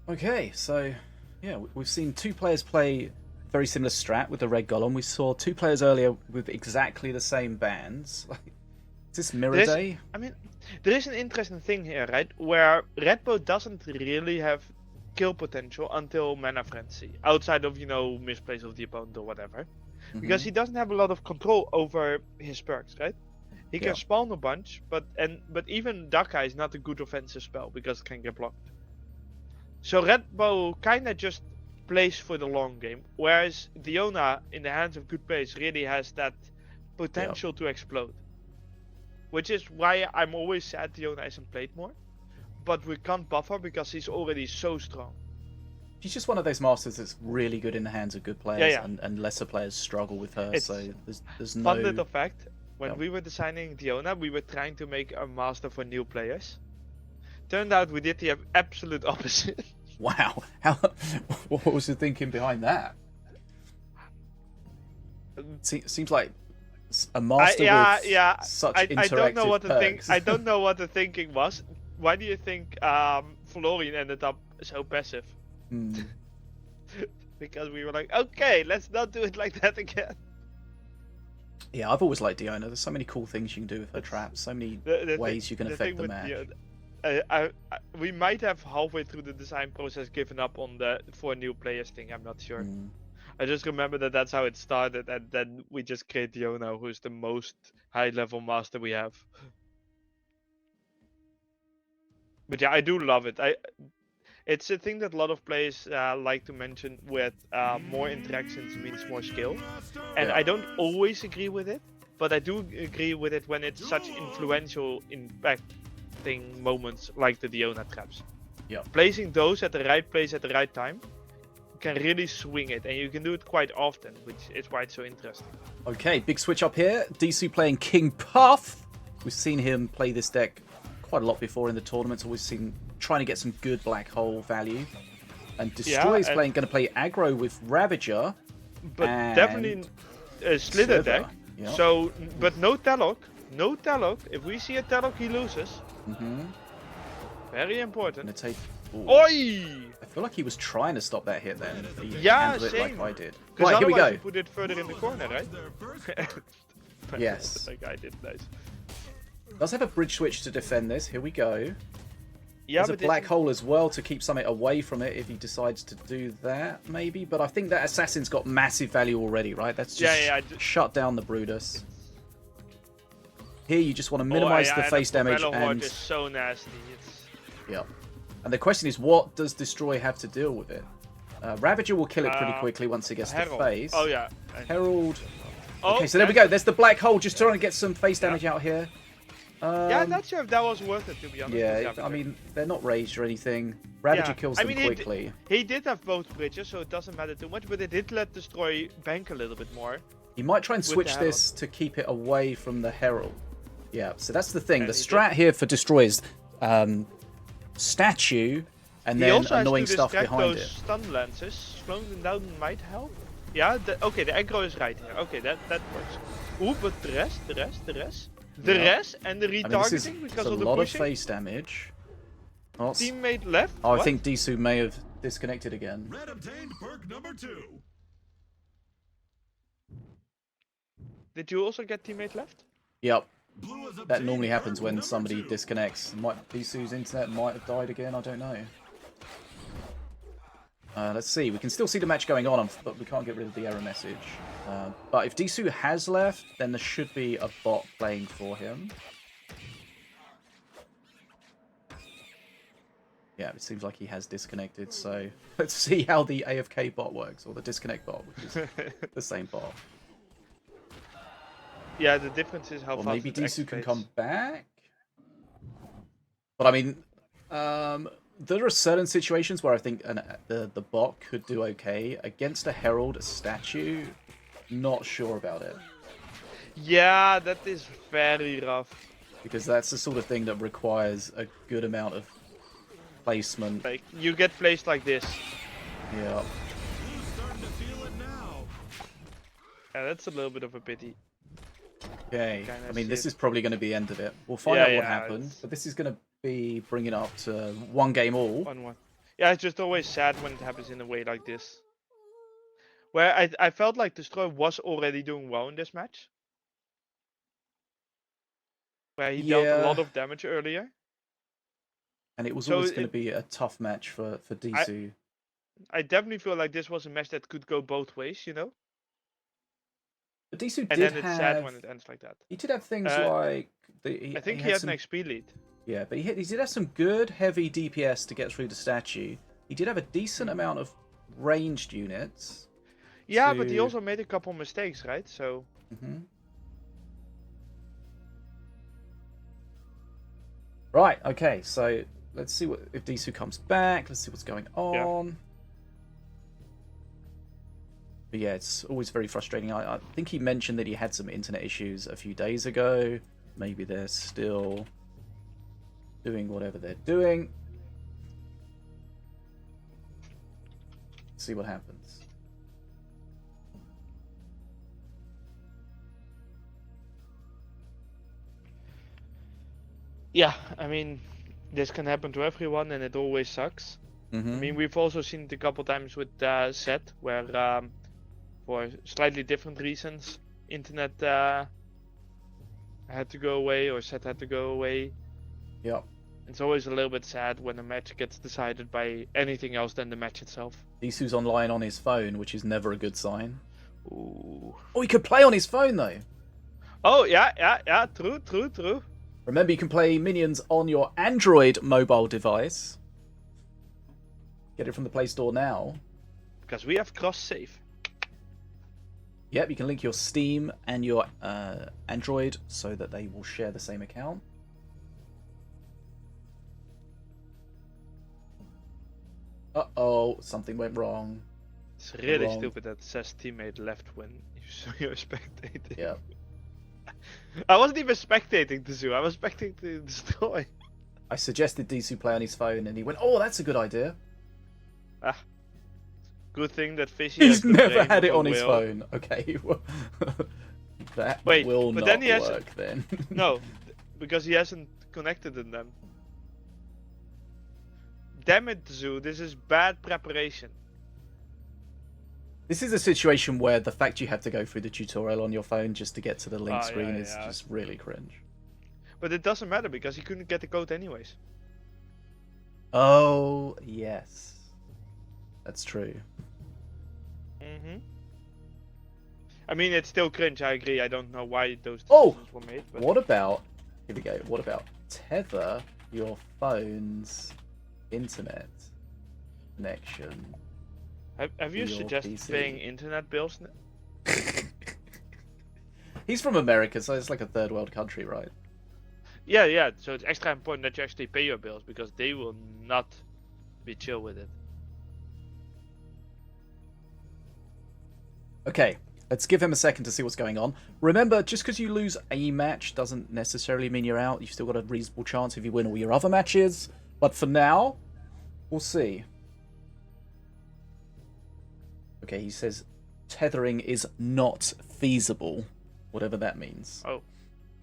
Okay, so yeah, we've seen 2 players play very similar strat with the red golem. We saw 2 players earlier with exactly the same bands. Is this mirror day? I mean, there is an interesting thing here, right? Where red bow doesn't really have kill potential until Mana Frenzy, outside of misplace of the opponent or whatever, because he doesn't have a lot of control over his perks, right? He can spawn a bunch, but even Daka is not a good offensive spell because it can get blocked. So red bow kinda just plays for the long game, whereas Diona in the hands of good players really has that potential to explode, which is why I'm always sad Diona isn't played more. But we can't buffer because he's already so strong. She's just one of those masters that's really good in the hands of good players, and lesser players struggle with her. So there's no. Fun little fact: when we were designing Diona, we were trying to make a master for new players. Turned out we did the absolute opposite. Wow! What was the thinking behind that? Seems like a master with such interactive I don't know what perks. I don't know what the thinking was. Why do you think Florian ended up so passive? Because we were like, okay, let's not do it like that again. Yeah, I've always liked Diona. There's so many cool things you can do with her traps. So many ways you can affect the match. We might have halfway through the design process given up on the for new players thing. I'm not sure. I just remember that's how it started, and then we just create Diona, who's the most high-level master we have. But yeah, I do love it. It's a thing that a lot of players like to mention with more interactions means more skill. And I don't always agree with it, but I do agree with it when it's such influential impacting moments like the Diona traps. Yeah. Placing those at the right place at the right time can really swing it, and you can do it quite often, which is why it's so interesting. Okay, big switch up here. Disu playing King Puff. We've seen him play this deck quite a lot before in the tournaments. Always seen trying to get some good black hole value. And Destroy is going to play aggro with Ravager, but definitely a Slither deck. Yep. So, but no Talok. No Talok. If we see a Talok, he loses. Very important. Gonna take Ooh. Oi! I feel like he was trying to stop that hit then. He Yeah, handled it same. like I did. Because Right, here we otherwise go. you put it further in the corner, right? Yes. Like I did, nice. Does have a bridge switch to defend this. Here we go. Yeah, There's a black hole as well to keep something away from it if he decides to do that, maybe. But I think that assassin's got massive value already, right? That's just shut down the Brutus. Here you just want to minimize the face damage and... is so nasty. It's... Yeah. And the question is, what does Destroy have to deal with it? Ravager will kill it pretty quickly once it gets to face. Oh, yeah. Herald... Oh, okay, so there we go. There's the black hole just trying to get some face damage out here. Yeah, I'm not sure if that was worth it, to be honest. Yeah, I mean, they're not raged or anything. Ravager kills them quickly. He did have both bridges, so it doesn't matter too much, but it did let Destroy bank a little bit more. You might try and switch this to keep it away from the Herald. Yeah, so that's the thing. The strat here for Destroy is statue and then annoying stuff behind it. Stun lances. Slowing them down might help. Yeah, okay, the aggro is right here. Okay, that works. Ooh, but the rest, and the retargeting because of the pushing. A lot of face damage. Oh, teammate left? Oh, I think Disu may have disconnected again. Red obtained perk number 2. Did you also get teammate left? Yep. That normally happens when somebody disconnects. Disu's internet might have died again, I don't know. Let's see, we can still see the match going on, but we can't get rid of the error message. But if Disu has left, then there should be a bot playing for him. Yeah, it seems like he has disconnected, so let's see how the AFK bot works, or the disconnect bot, which is the same bot. Yeah, the difference is how fast maybe Disu can come back? But I mean, there are certain situations where I think the bot could do okay. Against a Herald, a statue, not sure about it. Yeah, that is very rough. Because that's the sort of thing that requires a good amount of placement. Like, you get placed like this. Yeah. Yeah, that's a little bit of a pity. Okay, I mean, this is probably going to be the end of it. We'll find out what happened, but this is going to be bringing up to 1 game all. 1-1. Yeah, it's just always sad when it happens in a way like this. Where I felt like Destroy was already doing well in this match. Where he dealt a lot of damage earlier. And it was always going to be a tough match for Disu. I definitely feel like this was a match that could go both ways, you know? But Disu and did then it's sad when it ends like that. He did have things like... I think he had an XP lead. Yeah, but he did have some good heavy DPS to get through the statue. He did have a decent amount of ranged units. Yeah, but he also made a couple mistakes, right? So... Right, okay, so let's see if Disu comes back. Let's see what's going on. Yeah. But yeah, it's always very frustrating. I think he mentioned that he had some internet issues a few days ago. Maybe they're still doing whatever they're doing. Let's see what happens. Yeah, I mean, this can happen to everyone and it always sucks. I mean, we've also seen it a couple times with Zed, where for slightly different reasons, internet had to go away or Zed had to go away. Yeah. It's always a little bit sad when a match gets decided by anything else than the match itself. Disu's online on his phone, which is never a good sign. Ooh. Oh, he could play on his phone though. Oh, yeah, true. Remember, you can play Minions on your Android mobile device. Get it from the Play Store now. Because we have cross-save. Yep, you can link your Steam and your Android so that they will share the same account. Uh-oh, something went wrong. It's really stupid that it says teammate left when you're spectating. Yeah. I wasn't even spectating the zoo, I was spectating to Destroy. I suggested Disu play on his phone and he went, oh, that's a good idea. Ah. Good thing that Fishy He's never had it on his phone. Okay. That will not then he work then. No, because he hasn't connected in them. damn it, Zoo. This is bad preparation. This is a situation where the fact you have to go through the tutorial on your phone just to get to the link screen is just really cringe. But it doesn't matter because he couldn't get the code anyways. Oh, yes. That's true. I mean, it's still cringe, I agree. I don't know why those decisions were made. But... What about... Here we go. What about tether your phone's internet connection? Have you suggested paying internet bills? He's from America, so it's like a third world country, right? Yeah. So it's extra important that you actually pay your bills because they will not be chill with it. Okay, let's give him a second to see what's going on. Remember, just because you lose a match doesn't necessarily mean you're out. You've still got a reasonable chance if you win all your other matches. But for now, we'll see. Okay, he says tethering is not feasible, whatever that means. Oh,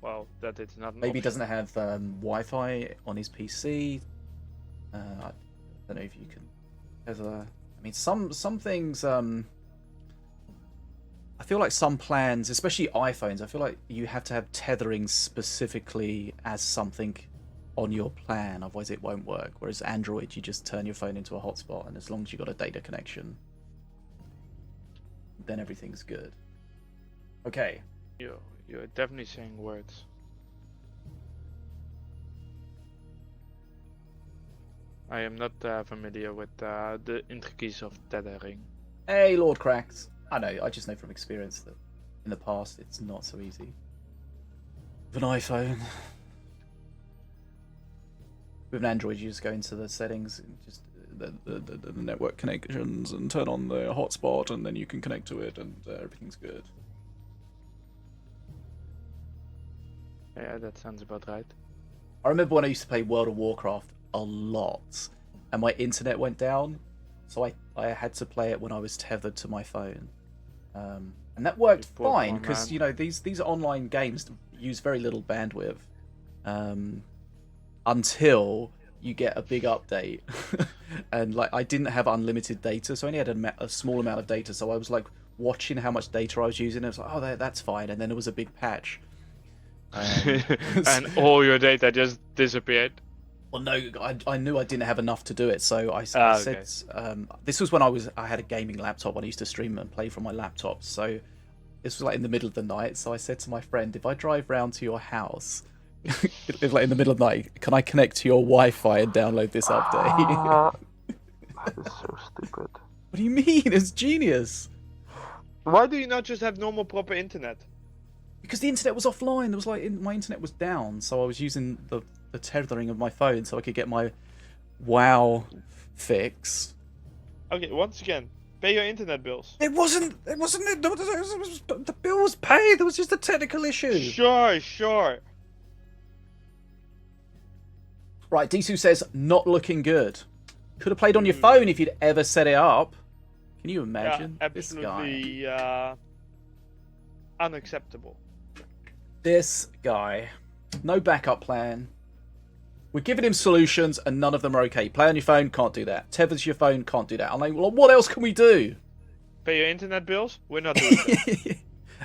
well, that it's not. Maybe he doesn't have Wi-Fi on his PC. I don't know if you can tether. I mean, some things. I feel like some plans, especially iPhones, I feel like you have to have tethering specifically as something on your plan, otherwise it won't work. Whereas Android, you just turn your phone into a hotspot, and as long as you've got a data connection, then everything's good. Okay. You're definitely saying words. I am not familiar with the intricacies of tethering. Hey, Lord Cracks. I know, I just know from experience that in the past it's not so easy. With an iPhone. With an Android, you just go into the settings, and just the network connections, and turn on the hotspot, and then you can connect to it, and everything's good. Yeah, that sounds about right. I remember when I used to play World of Warcraft a lot, and my internet went down, so I had to play it when I was tethered to my phone. And that worked fine, because, you know, these online games use very little bandwidth. Until you get a big update. And, like, I didn't have unlimited data, so I only had a small amount of data, so I was, like, watching how much data I was using, and I was like, oh, that's fine, and then there was a big patch. And all your data just disappeared. Well, no, I knew I didn't have enough to do it, so I said, this was when I had a gaming laptop. I used to stream and play from my laptop, so this was like in the middle of the night. So I said to my friend, if I drive round to your house, like in the middle of the night, can I connect to your Wi-Fi and download this update? That is so stupid. What do you mean? It's genius. Why do you not just have normal proper internet? Because the internet was offline. There was like my internet was down, so I was using the tethering of my phone so I could get my WoW fix. Okay, once again, pay your internet bills. It wasn't the bill was paid. There was just a technical issue. Sure. Right, Disu says not looking good. Could have played on your phone if you'd ever set it up. Can you imagine? Yeah, absolutely unacceptable. This guy, no backup plan. We're giving him solutions, and none of them are okay. Play on your phone, can't do that. Tethers your phone, can't do that. I'm like, well, what else can we do? Pay your internet bills? We're not doing that.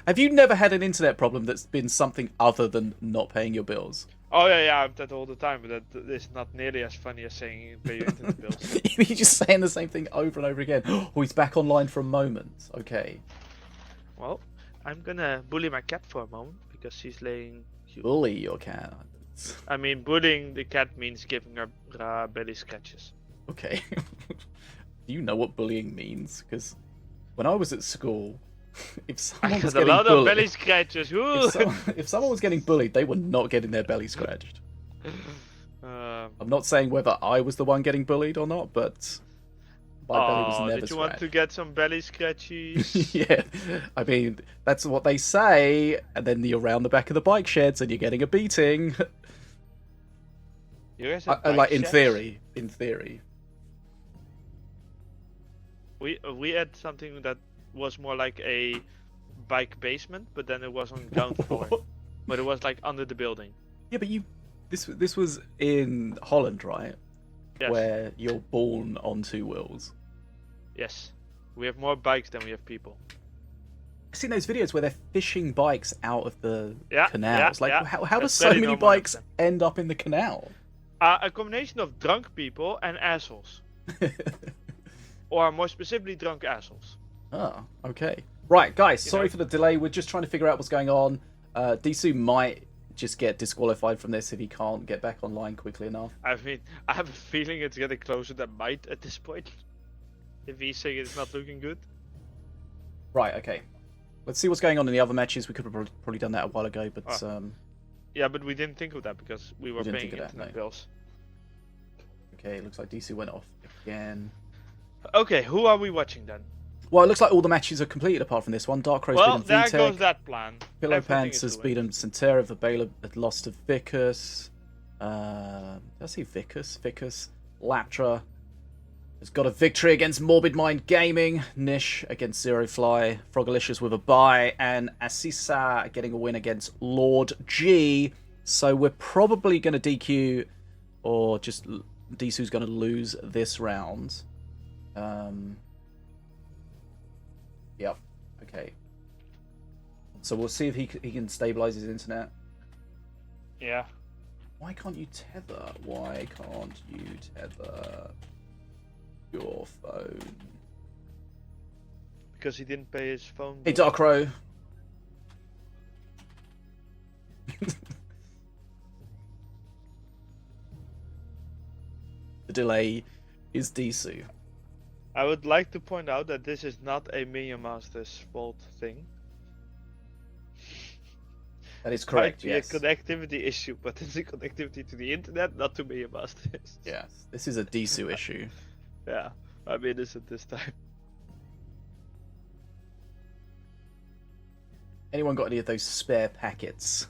Have you never had an internet problem that's been something other than not paying your bills? Oh yeah, I have that all the time, but that is not nearly as funny as saying pay your internet bills. You're just saying the same thing over and over again. Oh, he's back online for a moment. Okay. Well, I'm gonna bully my cat for a moment because she's laying. Bully your cat. I mean, bullying the cat means giving her belly scratches. Okay. Do you know what bullying means? Because when I was at school, if someone was getting a lot bullied, of belly scratches. If someone was getting bullied, they were not getting their belly scratched. I'm not saying whether I was the one getting bullied or not, but my belly was never did you scratched. Want to get some belly scratches? Yeah, I mean that's what they say, and then you're around the back of the bike sheds and you're getting a beating. Like in theory. We had something that was more like a bike basement, but then it was on ground floor, but it was like under the building. Yeah, but this was in Holland, right? Yes. where you're born on two wheels. Yes. We have more bikes than we have people. I've seen those videos where they're fishing bikes out of the Yeah, canals. yeah, How yeah. does That's so very many normal in bikes end up in the canal? A combination of drunk people and assholes. Or more specifically, drunk assholes. Oh, okay. Right, guys, You sorry know? for the delay. We're just trying to figure out what's going on. Disu might just get disqualified from this if he can't get back online quickly enough. I mean, I have a feeling it's getting closer than might at this point. If he's saying it's not looking good. Right, okay. Let's see what's going on in the other matches. We could have probably done that a while ago, but... Yeah, but we didn't think of that because we were paying internet bills. Okay, it looks like DC went off again. Okay, who are we watching then? Well, it looks like all the matches are completed apart from this one. Dark Crow's Well, beaten there VTech. goes that plan. Pillow Everything Pants is has doing. beaten Centera. Verbala had lost to Vicus. Did I see Vicus? Vicus. Latra has got a victory against Morbid Mind Gaming. Nish against Zero Fly. Frogalicious with a bye. And Asisa getting a win against Lord G. So we're probably going to DQ, or just Disu's going to lose this round. Yep. Okay. So we'll see if he can stabilize his internet. Yeah. Why can't you tether? Why can't you tether your phone? Because he didn't pay his phone Hey, bill. Darkrow. The delay is Disu. I would like to point out that this is not a Minion Masters fault thing. That is correct, Might be yes. a connectivity issue, but it's a connectivity to the internet, not to Minion Masters. Yes, this is a Disu issue. Yeah, I'm innocent this time. Anyone got any of those spare packets?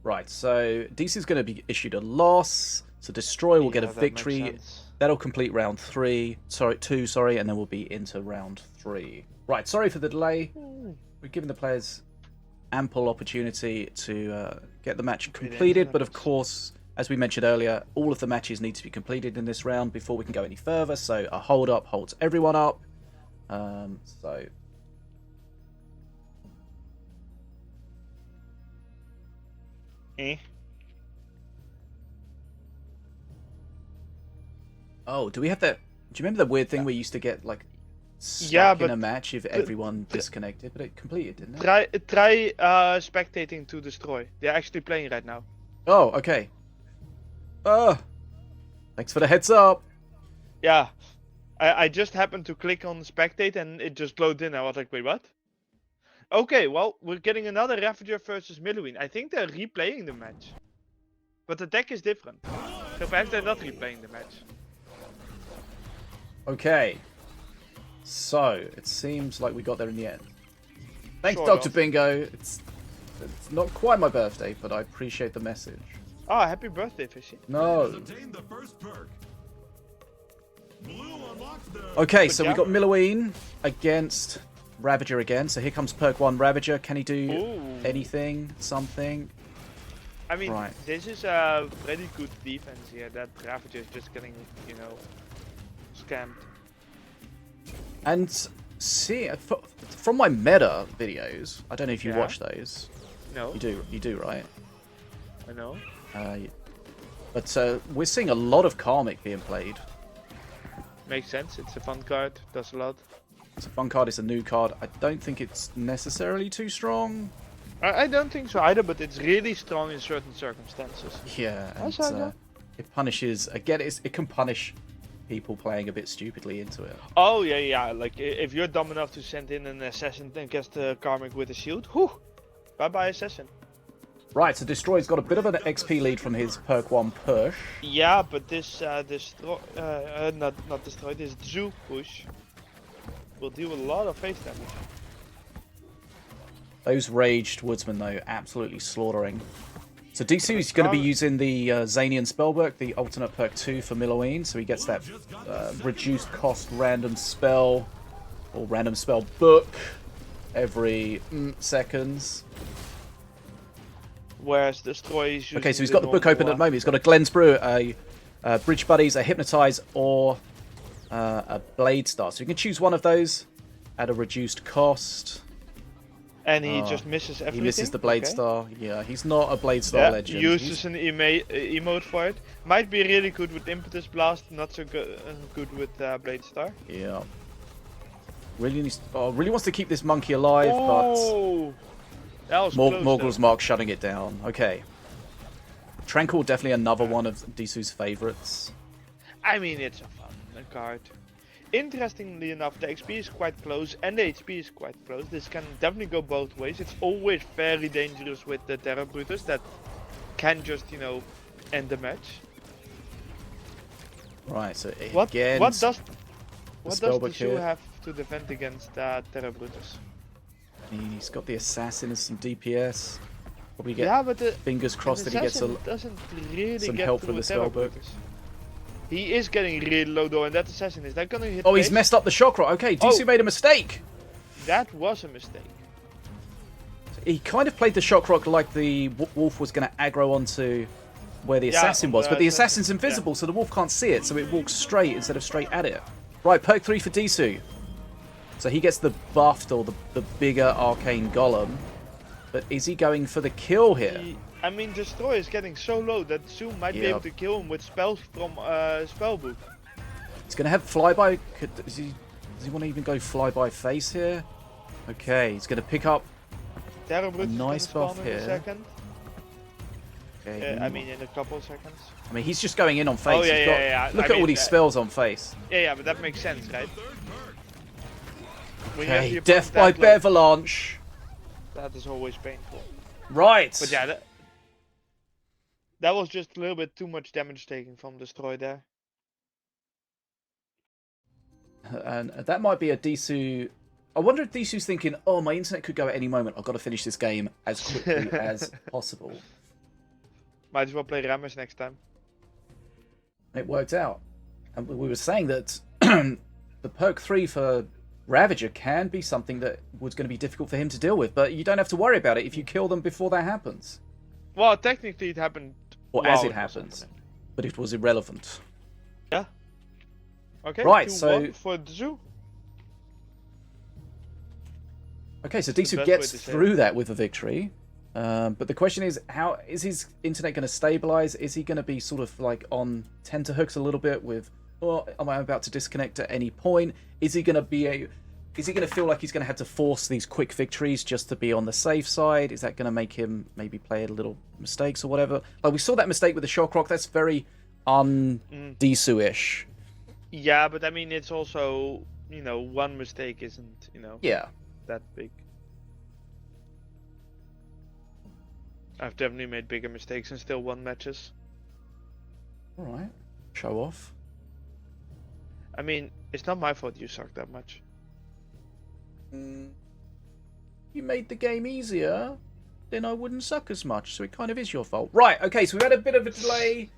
Right, so DC's going to be issued a loss. So Destroy will get a Yeah, that makes victory. sense. That'll complete round 2, and then we'll be into round 3. Right, sorry for the delay. We've given the players ample opportunity to get the match completed, but of course, as we mentioned earlier, all of the matches need to be completed in this round before we can go any further, so a hold up holds everyone up. So... Oh, do we have that? Do you remember the weird thing we used to get like stuck in a match if everyone disconnected? But it completed, didn't it? Try spectating to Destroy. They're actually playing right now. Oh, okay. Thanks for the heads up. Yeah, I just happened to click on spectate and it just loaded in. I was like, wait, what? Okay, well, we're getting another Ravager versus Milloween. I think they're replaying the match. But the deck is different. So perhaps they're not replaying the match. Okay. So, it seems like we got there in the end. Thanks, Sort Dr. of. Bingo. It's not quite my birthday, but I appreciate the message. Oh, happy birthday, Fishy. No. Obtain the first perk. Blue unlocks the... Okay, Good so we job. got Milloween against Ravager again. So here comes perk 1 Ravager. Can he do Ooh. anything? Something? I mean, Right. this is a pretty good defense here. That Ravager is just getting, you know, scammed. And see, from my meta videos, I don't know if you Yeah. watch those. No, You do, right? I know. But we're seeing a lot of Karmic being played. Makes sense. It's a fun card. Does a lot. It's a fun card, it's a new card. I don't think it's necessarily too strong. I don't think so either, but it's really strong in certain circumstances. Yeah, and That's okay. it punishes, again, it can punish people playing a bit stupidly into it. Oh yeah, yeah. Like if you're dumb enough to send in an assassin against the Karmic with a shield, whew, bye bye assassin. Right, so Destroy's got a bit of an XP lead from his perk 1 push. Yeah, but this destroy, not destroy. This zoo push will deal a lot of face damage. Those Raged Woodsmen, though, absolutely slaughtering. So DC is going to be using the Zanian Spellbook, the alternate perk 2 for Milloween, so he gets that reduced cost random spell, or random spell book. every seconds. Whereas Destroy is Okay, so using he's got the book open at the moment. He's got a Glenn's Brew, a Bridge Buddies, a Hypnotize, or a Blade Star. So you can choose one of those at a reduced cost. And he just misses everything. He misses the Blade Okay. Star. Yeah, he's not a Blade Star legend. Uses an emote for it. Might be really good with Impetus Blast, not so good with Blade Star. Yeah. Really wants to keep this monkey alive, Oh, that was but close, Morgul's though. Mark shutting it down. Okay. Tranquil, definitely another one of Disu's favorites. I mean, it's a fun card. Interestingly enough, the XP is quite close and the HP is quite close. This can definitely go both ways. It's always very dangerous with the Terra Brutus that can just, you know, end the match. Right, so What again, does spellbook Disu here. have to defend against Terra Brutus? He's got the assassin and some DPS. Probably get Yeah, but the fingers crossed that he gets doesn't really some get help to from a the Terra spellbook. Brutus. He is getting really low though, and that assassin is that gonna hit? Oh, he's base? messed up the shock rock. Okay, Disu made a mistake. That was a mistake. He kind of played the shock rock like the wolf was going to aggro onto where the assassin was, but the assassin's invisible, so the wolf can't see it, so it walks straight instead of straight at it. Right, perk 3 for Disu. So he gets the buffed or the bigger arcane golem, but is he going for the kill here? I mean, Destroy is getting so low that Zoom might be able to kill him with spells from Spellbook. He's going to have flyby. Does he want to even go flyby face here? Okay, he's going to pick up Terra Brutus nice is gonna buff spawn in here. a second. Okay, I mean, in a couple of seconds. I mean, he's just going in on face. Oh, yeah, He's got- yeah. Look I at all mean, these spells on face. Yeah, but that makes sense, right? When you have Okay, the death opponent by that low, Bevalanche. that is always painful. Right. But yeah, that was just a little bit too much damage taken from Destroy there. And that might be a Disu. I wonder if Disu's thinking, oh, my internet could go at any moment. I've got to finish this game as quickly as possible. Might as well play Rammus next time. It worked out. And we were saying that the perk 3 for Ravager can be something that was going to be difficult for him to deal with, but you don't have to worry about it if you kill them before that happens. Well, technically it happened. Or while as it was happens. happening. But it was irrelevant. Yeah. Okay. Right, 2-1 so- for the zoo. Okay, so That's the Disu best gets way to say through that with a victory. But the question is, how is his internet going to stabilize? Is he going to be sort of like on tenterhooks a little bit with, oh, am I about to disconnect at any point? Is he going to feel like he's going to have to force these quick victories just to be on the safe side? Is that going to make him maybe play a little mistakes or whatever? Like we saw that mistake with the shock rock. That's very un-Disu-ish. Yeah, but I mean, it's also, you know, one mistake isn't, you know, Yeah. that big. I've definitely made bigger mistakes and still won matches. All right. Show off. I mean, it's not my fault you suck that much. You made the game easier, then I wouldn't suck as much, so it kind of is your fault. Right, okay, so we've had a bit of a delay.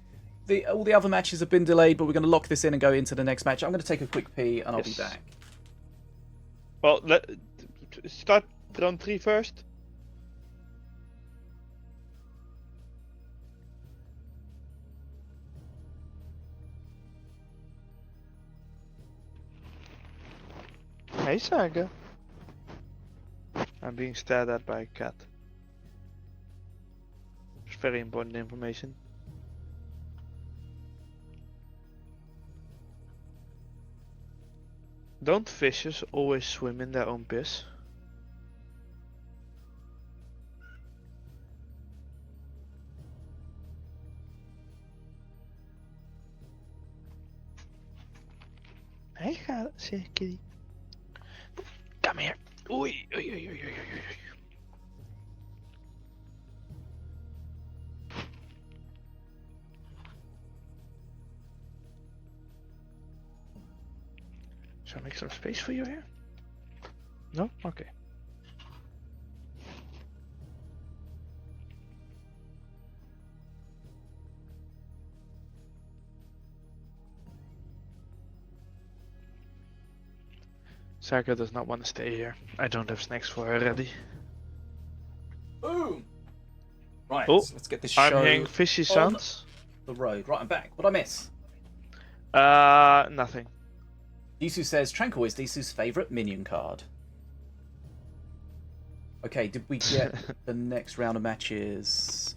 All the other matches have been delayed, but we're going to lock this in and go into the next match. I'm going to take a quick pee, and I'll be back. Well, start round 3 first. Hey, Saga. I'm being stared at by a cat. It's very important information. Don't fishes always swim in their own piss? Hey, say kitty. Come here. Oei, oei, oei, oei, oei, oei. Shall I make some space for you here? No? Okay. Saka does not want to stay here. I don't have snacks for her ready. Boom. Right, Oh, so let's get this I'm show hearing fishy on sounds. the road. Right, I'm back. What did I miss? Nothing. Disu says Tranquil is Disu's favourite minion card. Okay, did we get the next round of matches?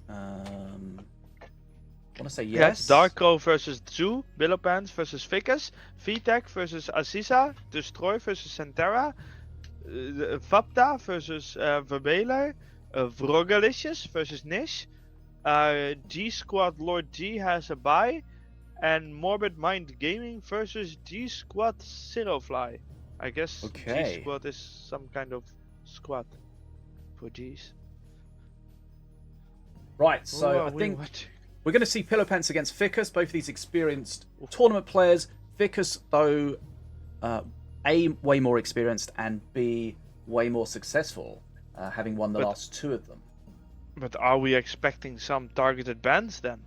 I want to say yes. Darko versus Zoo, Billopants versus Vicus, VTech versus Aziza, Destroy versus Centera, Vapda versus Verbeler, Vrogalicious versus Nish, G Squad Lord G has a bye, and Morbid Mind Gaming versus G Squad Zerofly. I guess Okay. G Squad is some kind of squad for G's. Right, so I think we're going to see Pillow Pants against Vicus, both of these experienced tournament players. Vicus, though, A, way more experienced, and B, way more successful, having won the last two of them. But are we expecting some targeted bans then?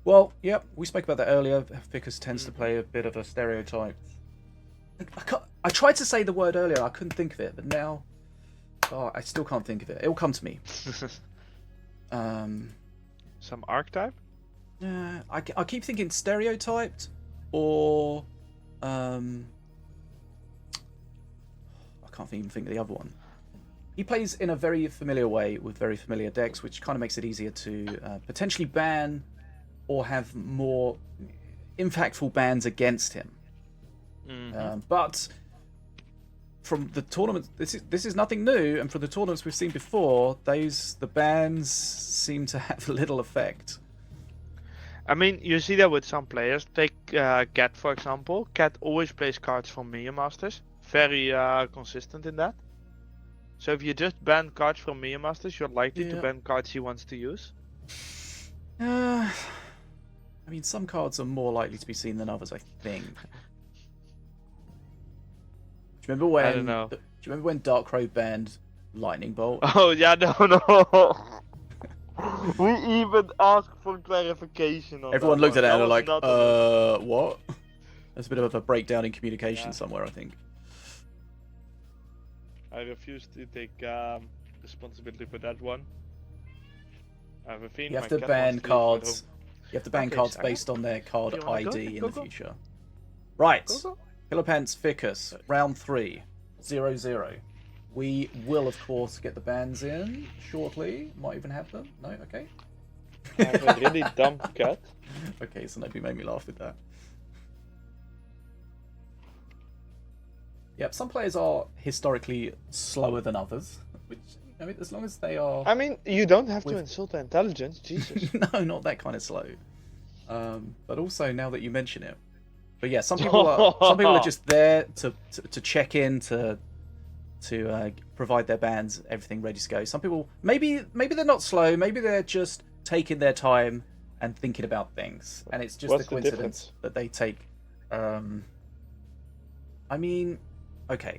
Well, yep, we spoke about that earlier. Vicus tends to play a bit of a stereotype. I tried to say the word earlier, I couldn't think of it, but now I still can't think of it. It'll come to me. Some archetype? Yeah, I keep thinking stereotyped, or I can't even think of the other one. He plays in a very familiar way with very familiar decks, which kind of makes it easier to potentially ban or have more impactful bans against him. But from the tournaments, this is nothing new, and from the tournaments we've seen before, the bans seem to have little effect. I mean, you see that with some players. Take Cat, for example. Cat always plays cards from Minion Masters. Very consistent in that. So if you just ban cards from Minion Masters, you're likely to ban cards he wants to use. I mean, some cards are more likely to be seen than others, I think. Do you remember when? I don't know. Do you remember when Darkrow banned Lightning Bolt? Oh yeah, no. We even asked for clarification on Everyone that looked one. at it and That they're was like, what? There's a bit of a breakdown in communication somewhere, I think. I refuse to take responsibility for that one. I have a feeling You have my to cat ban wants to leave for cards. home. You have to ban Okay, cards Saga. based on their card Do you wanna go? ID in Go, the go. future. Right. Go. Pillowpants Vicus, round 3, 0-0. We will, of course, get the bans in shortly. Might even have them. No? Okay. I have a really dumb cat. Okay, so nobody made me laugh with that. Yep, some players are historically slower than others, which, I mean, as long as they are... I mean, you don't have to With- insult their intelligence, Jesus. No, not that kind of slow. But also, now that you mention it. But yeah, some people are just there to check in, to provide their bans, everything ready to go. Some people, maybe they're not slow, maybe they're just taking their time and thinking about things, and it's just What's a the coincidence difference? that they take. I mean, okay.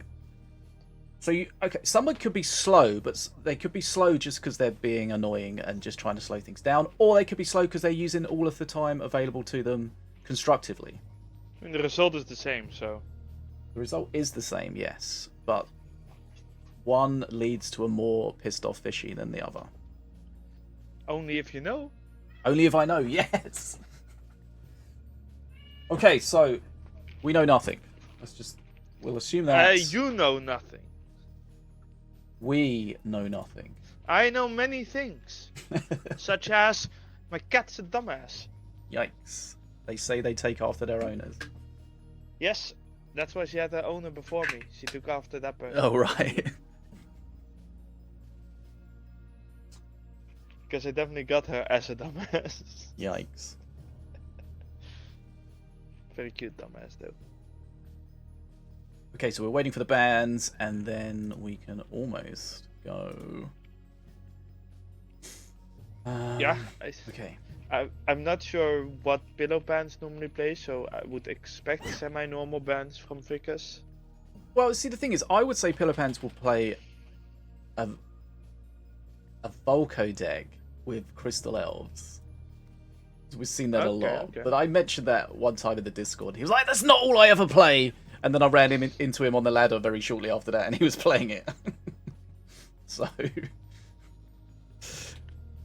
So someone could be slow, but they could be slow just because they're being annoying and just trying to slow things down, or they could be slow because they're using all of the time available to them constructively. I mean, the result is the same, so... The result is the same, yes, but one leads to a more pissed off fishy than the other. Only if you know. Only if I know, yes. Okay, so we know nothing. We'll assume that You know nothing. we know nothing. I know many things. Such as, my cat's a dumbass. Yikes. They say they take after their owners. Yes, that's why she had her owner before me. She took after that person. Oh, right. Because I definitely got her as a dumbass. Yikes. Very cute dumbass, though. Okay, so we're waiting for the bans, and then we can almost go. Yeah, Okay. I'm not sure what pillow bands normally play, so I would expect semi-normal bands from Vicus. Well, see, the thing is, I would say Pillow Pants will play a Volco deck with Crystal Elves. We've seen that a lot. Okay. But I mentioned that one time in the Discord. He was like, that's not all I ever play! And then I ran into him on the ladder very shortly after that, and he was playing it. So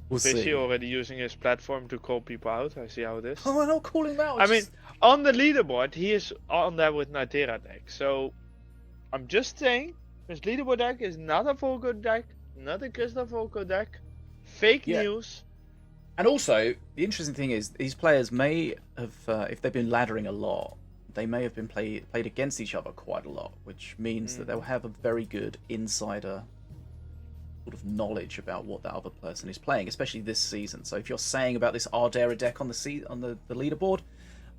we'll Fishy see. already using his platform to call people out. I see how it is. Oh, I'm not calling him out. I mean, on the leaderboard, he is on there with Nitera deck. So I'm just saying, his leaderboard deck is not a Volko deck, not a Crystal Volko deck. Fake news. And also, the interesting thing is, these players may have, if they've been laddering a lot, they may have been played against each other quite a lot, which means that they'll have a very good insider sort of knowledge about what that other person is playing, especially this season. So if you're saying about this Ardera deck on the leaderboard,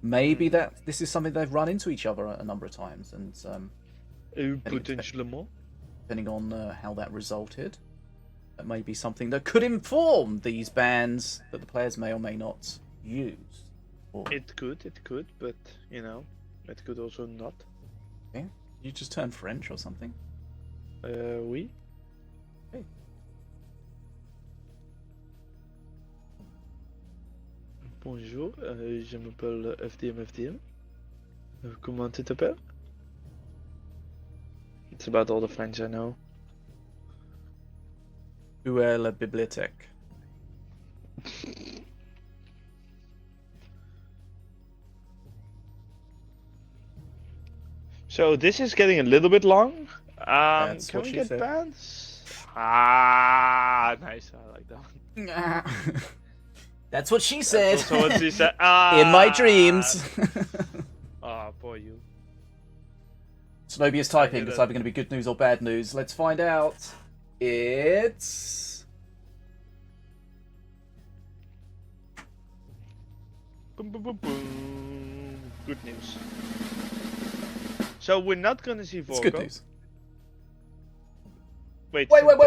maybe that this is something they've run into each other a number of times, and Potentially. depending on how that resulted, that may be something that could inform these bans that the players may or may not use. It could, but you know, it could also not. Okay. You just turn French or something? Oui. Okay. Bonjour, je m'appelle FDM. Comment tu t'appelles? It's about all the French I know. Où est la bibliothèque? So this is getting a little bit long. That's Can what we she get said. bans? Ah, nice. I like that one. That's what she said. That's also what she said. In my dreams. Ah, poor you. Snobia's typing. get It's it. either going to be good news or bad news. Let's find out. It's... Boom, boom, boom, boom. Good news. So we're not gonna see Volko. It's good news. Wait, Wait. Wait.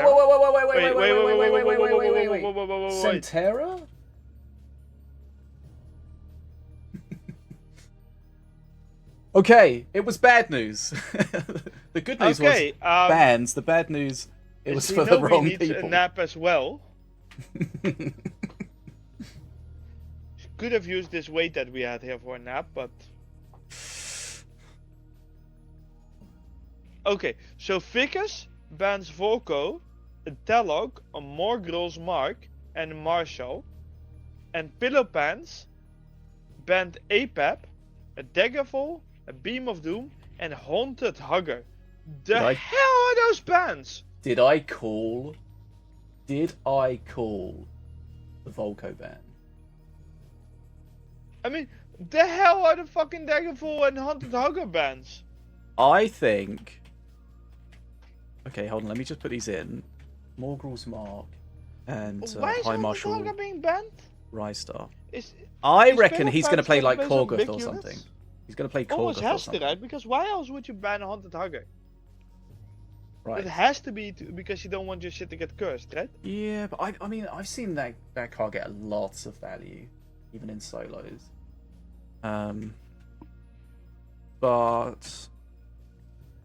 Centera? Okay, it was bad news. The good news was bans. The bad news, it was for the wrong needs people. a nap as well. Could have used this wait that we had here for a nap, but okay. So Ficus bans Volko, a Telog, a Morgrol's Mark, and Marshall, and Pillow Pants banned Apep, a Daggerfall, a Beam of Doom, and Haunted Hugger. The hell are those bans? Did I call the Volko ban? I mean, the hell are the fucking Daggerfall and Haunted Hugger bans? I think... Okay, hold on, let me just put these in. Morgrel's Mark and Why is High Haunted Marshal Hugger being banned? Rystar. Is I is reckon Pillow he's going to Pants play gonna like some big Korgoth or units? something. He's going to play Almost Korgoth or has to, something. right? Because why else would you ban Haunted Hugger? Right. It has to be because you don't want your shit to get cursed, right? Yeah, but I mean, I've seen that card get lots of value, even in solos. But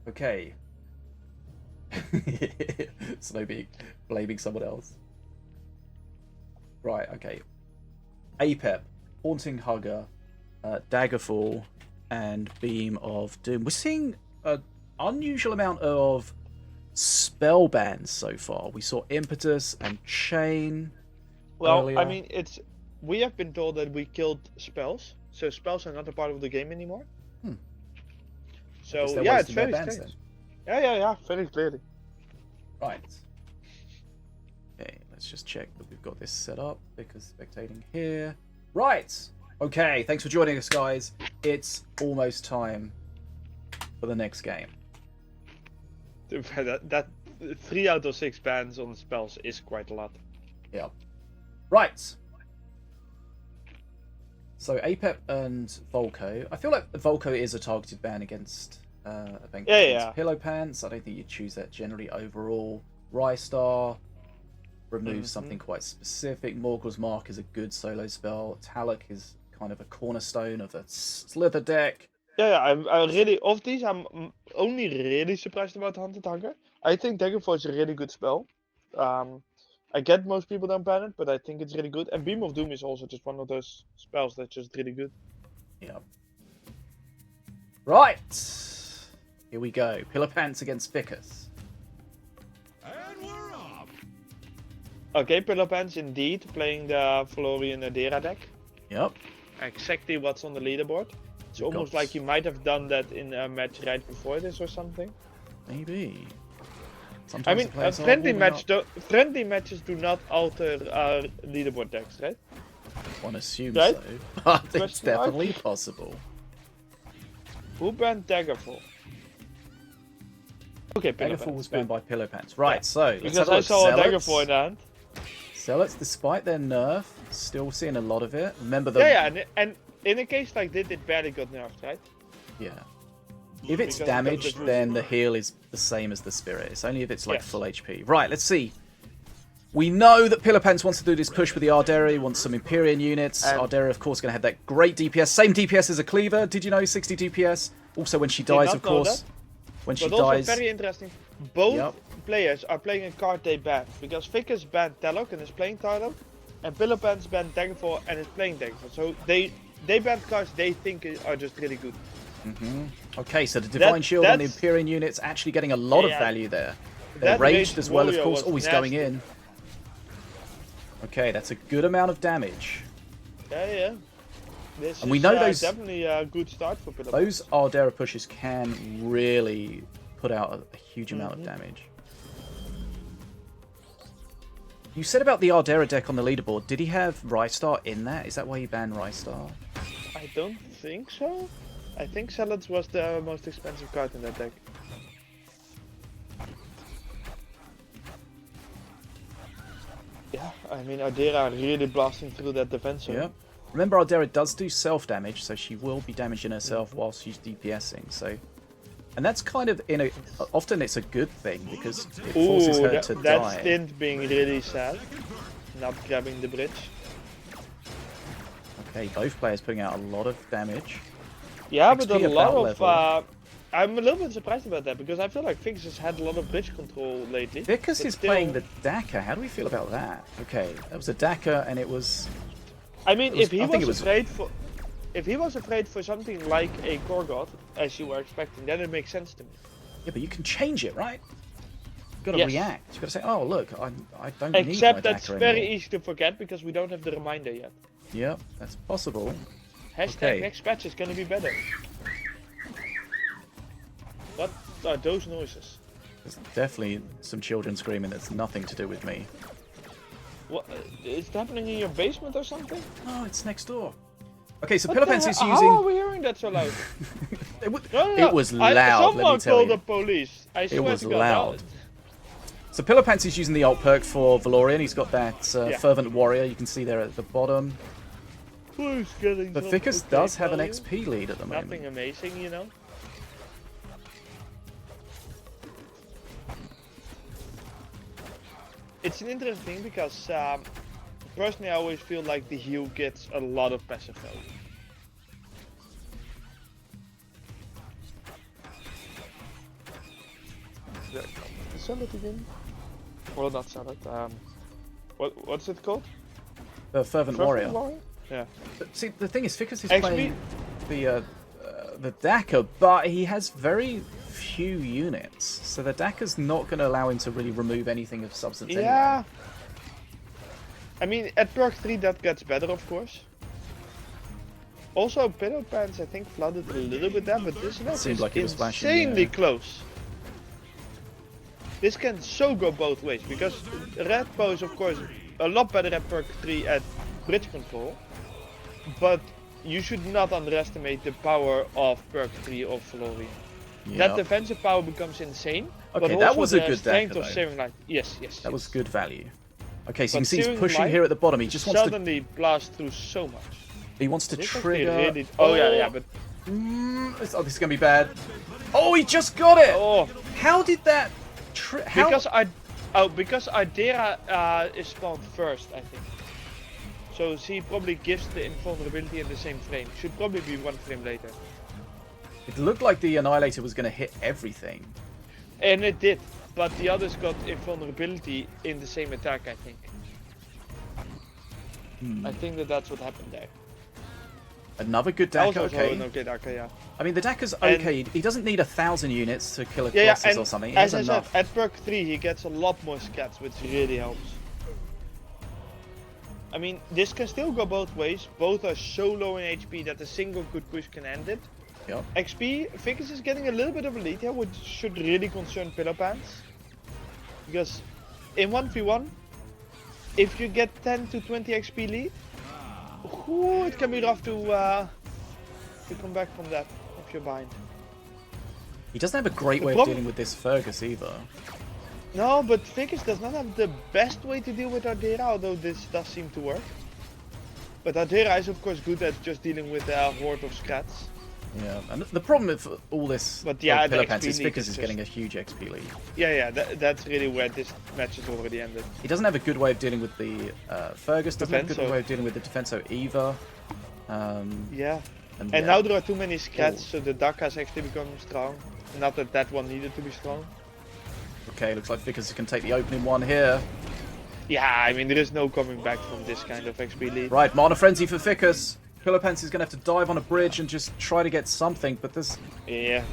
okay. Snowbeak blaming someone else. Right, okay. Apep, Haunting Hugger, Daggerfall, and Beam of Doom. We're seeing an unusual amount of spell bans so far. We saw Impetus and Chain. Well, earlier. I mean, we have been told that we killed spells, so spells are not a part of the game anymore. So yeah, it's very strange. Yeah, very clearly. Right. Okay, let's just check that we've got this set up because spectating here. Right. Okay, thanks for joining us, guys. It's almost time for the next game. That 3 out of 6 bans on spells is quite a lot. Yeah. Right. So Apep and Volko. I feel like Volko is a targeted ban against Pillow Pants. I don't think you choose that generally overall. Rystar removes something quite specific. Morgul's Mark is a good solo spell. Talak is kind of a cornerstone of a Slither deck. Yeah, I really of these I'm only really surprised about Haunted Hugger. I think Daggerfall is a really good spell. I get most people don't ban it, but I think it's really good. And Beam of Doom is also just one of those spells that's just really good. Yeah. Right. Here we go. Pillar Pants against Ficus. And we're off. Okay, Pillar Pants indeed playing the Florian Adera deck. Yep. Exactly what's on the leaderboard. It's We've almost got- like he might have done that in a match right before this or something. Maybe. I Sometimes mean, the players are friendly warming up. friendly matches do not alter leaderboard decks, right? One assumes Right? so, but it's Question mark? definitely possible. Who banned Daggerfall? Okay, Pillar Daggerfall Pants. was banned by Pillow Pants. Right, so let's Because have a I look. saw a Zealots. Daggerfall in the hand. Zealots, despite their nerf, still seeing a lot of it. Remember the Yeah, and in a case like this, it barely got nerfed, right? yeah. If it's Because of damaged, the- then the heal is the same as the spirit. It's only if it's like Yes. full HP. Right, let's see. We know that Pillar Pants wants to do this push with the Ardera. He wants some Empyrean units. And- Ardera, of course, going to have that great DPS. Same DPS as a Cleaver. Did you know? 60 DPS. Also, when she dies, not of know course. that. When she But also dies. very interesting. Both Yep. players are playing a card they banned because Ficus banned Talok and is playing Talok, and Pillar Pants banned Daggerfall and is playing Daggerfall. So they banned cards they think are just really good. Okay, so the Divine Shield and the that's- Empyrean units actually getting a lot of Yeah. value there. They're That raged Raged as well, of Warrior course. was Oh, he's going nasty. in. Okay, that's a good amount of damage. Yeah. This And we is know those- definitely a good start for Pillar Pants. Those Ardera pushes can really put out a huge amount of damage. You said about the Ardera deck on the leaderboard, did he have Rystar in that? Is that why he banned Rystar? I don't think so. I think Salads was the most expensive card in that deck. Yeah, I mean Ardera really blasting through that defense zone. Yeah. Remember, Ardera does do self-damage, so she will be damaging herself while she's DPSing, so... And that's kind of, often it's a good thing, because it forces her to that die. stint being really sad. Not grabbing the bridge. Okay, both players putting out a lot of damage. Yeah, but XP a lot about of... level. I'm a little bit surprised about that, because I feel like Fix has had a lot of bridge control lately. Vicus but is still- playing the Daka. How do we feel about that? Okay, that was a Daka, and it was... I mean, It was- if he I think was it was- afraid for... If he was afraid for something like a core god, as you were expecting, then it makes sense to me. Yeah, but you can change it, right? You've got to Yes. react. You've got to say, oh, look, I don't need my Except that's Daka very anymore. easy to forget because we don't have the reminder yet. Yep, that's possible. Hashtag Okay. next patch is gonna be better. What are those noises? There's definitely some children screaming that's nothing to do with me. What is it happening in your basement or something? Oh, it's next door. Okay, so What Pillar the Pants is hell- using... How are we hearing that so loud? It, No. it was loud, let Someone me tell called you. the police. I swear was to God, loud. that- So Pillar Pants is using the alt perk for Valorian. He's got that Yeah. Fervent Warrior, you can see there at the bottom. Who's getting But some Ficus okay does have an value? XP lead at the moment. Nothing amazing, you know. It's an interesting thing because personally I always feel like the heal gets a lot of passive value. Sell it again? Well, not sell it. What's it called? The Fervent Fervent Warrior. Yeah. But see, the thing is, Ficus is XP playing the Daka, but he has very few units. So the Daka's not going to allow him to really remove anything of substance anyway. Yeah. I mean, at perk 3 that gets better, of course. Also, Pillow Pants I think flooded a little bit there, but this match seemed is like it was flashing, insanely yeah. close. This can so go both ways, because Red Bow is of course a lot better at perk 3 at bridge control, but you should not underestimate the power of perk 3 of Florian. That Yeah. defensive power becomes insane, but Okay, also that was a the good strength Daka, of though. Searing Light. Yes. That was good value. Okay, so you But can see he's Searing pushing Light here at the bottom. He just wants to Suddenly blast through so much. he wants to This actually trigger. really- Oh yeah, but This is gonna be bad. Oh, he just got it. oh, How did that? How? because Ardera is spawned first, I think. So she probably gives the invulnerability in the same frame. Should probably be one frame later. It looked like the Annihilator was gonna hit everything. And it did, but the others got invulnerability in the same attack, I think. I think that's what happened there. Another good Daka, Also okay. an okay Daka, yeah. I mean, the Daka's And- okay. He doesn't need 1,000 units to kill a Yeah, Colossus and or something. He as has I enough. said, at perk 3 he gets a lot more scats, which really helps. I mean, this can still go both ways. Both are so low in HP that a single good push can end it. Yep. XP, Vicus is getting a little bit of a lead here, which should really concern Pillow Pants. Because in 1v1, if you get 10 to 20 XP lead, ooh, it can be rough to come back from that if you're behind. He doesn't have a great The way of problem- dealing with this Fergus either. No, but Vicus does not have the best way to deal with Ardera, although this does seem to work. But Ardera is of course good at just dealing with a horde of scrats. Yeah, and the problem with all this But yeah, the Pillar Pants XP is lead Vicus is is just- getting a huge XP lead. Yeah, that's really where this match is already ended. He doesn't have a good way of dealing with the Fergus, doesn't have a good Defenso. way of dealing with the Defenso either. Yeah. And And yeah. now there are too many scrats, so the duck has actually become strong. Not that that one needed to be strong. Okay, looks like Vicus can take the opening one here. Yeah, I mean there is no coming back from this kind of XP lead. Right, Mana Frenzy for Vicus. Pillar Pants is going to have to dive on a bridge and just try to get something, but there's... Yeah.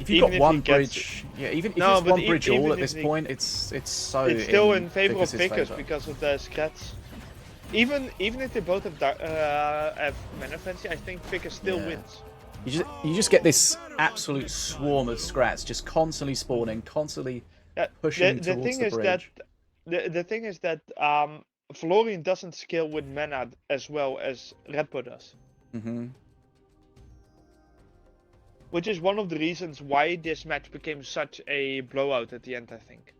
If you've Even got if one he gets- bridge... Yeah, even if No, it's but one bridge all even at if this he- point, it's so It's still in favor of Vicus's Vicus favour. because of the scrats. Even if they both have Mana Frenzy, I think Vicus still Yeah. wins. You just get this absolute swarm of scrats just constantly spawning, constantly Yeah, pushing the towards thing the is bridge. that the thing is that Florian doesn't scale with mana as well as Redpo does. Hmm. Which is one of the reasons why this match became such a blowout at the end, I think.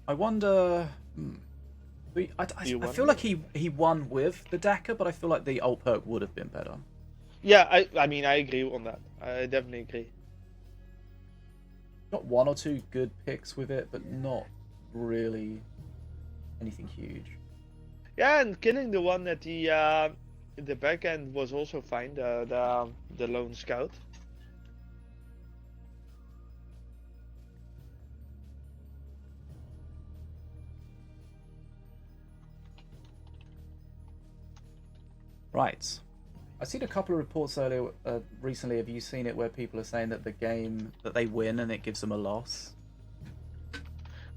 I wonder... I You feel wonder? like he won with the Daka, but I feel like the ult perk would have been better. Yeah, I mean, I agree on that. I definitely agree. Got one or two good picks with it, but not really anything huge. Yeah, and killing the one at the back end was also fine. The lone scout. Right. I've seen a couple of reports earlier, recently. Have you seen it where people are saying that the game that they win and it gives them a loss?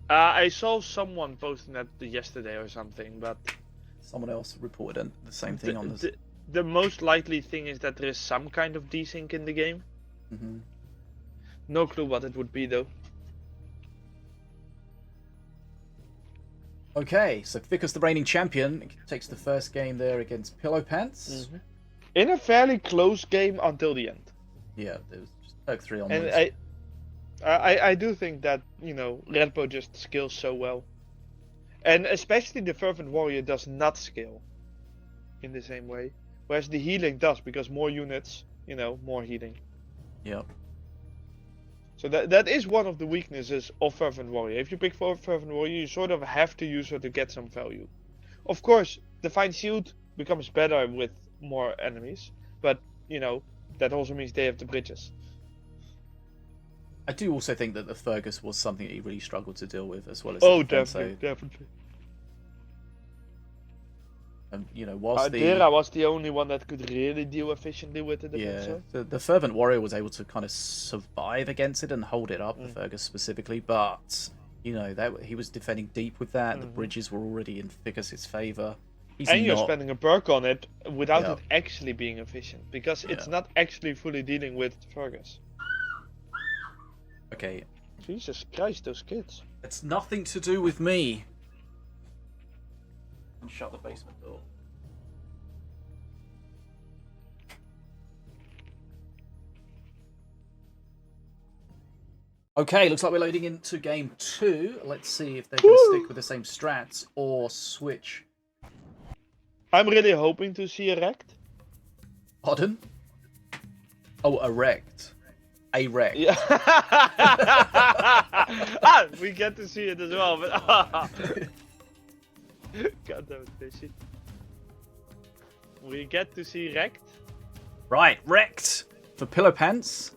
I saw someone posting that yesterday or something, but Someone else reported the same thing on this. the most likely thing is that there is some kind of desync in the game. Hmm. No clue what it would be though. Okay, so Vicus, the reigning champion, takes the first game there against Pillow Pants. In a fairly close game until the end. Yeah, there was just perk 3 on And those. I do think that, you know, Redpo just scales so well. And especially the Fervent Warrior does not scale in the same way. Whereas the healing does, because more units, you know, more healing. Yep. So that is one of the weaknesses of Fervent Warrior. If you pick for Fervent Warrior, you sort of have to use her to get some value. Of course, Divine Shield becomes better with more enemies, but, you know, that also means they have the bridges. I do also think that the Fergus was something that he really struggled to deal with, as well as Oh, the Defenso. definitely. And, you know, whilst Ardera was the only one that could really deal efficiently with the Defenso. the Fervent Warrior was able to kind of survive against it and hold it up, Mm. the Fergus specifically, but, you know, that he was defending deep with that, the Mhm. bridges were already in Vicus's favour. He's And you're not... spending a perk on it without Yeah. it actually being efficient, because it's Yeah. not actually fully dealing with Fergus. Okay, Jesus Christ, those kids. it's nothing to do with me. And shut the basement door. Okay, looks like we're loading into game 2. Let's see if they're going to stick with the same strats or switch. I'm really hoping to see Erect. Pardon? Oh, erect. Erect. Yeah. We get to see it as well, but God damn it, Fishy. We get to see Rect. Right, wrecked for Pillow Pants.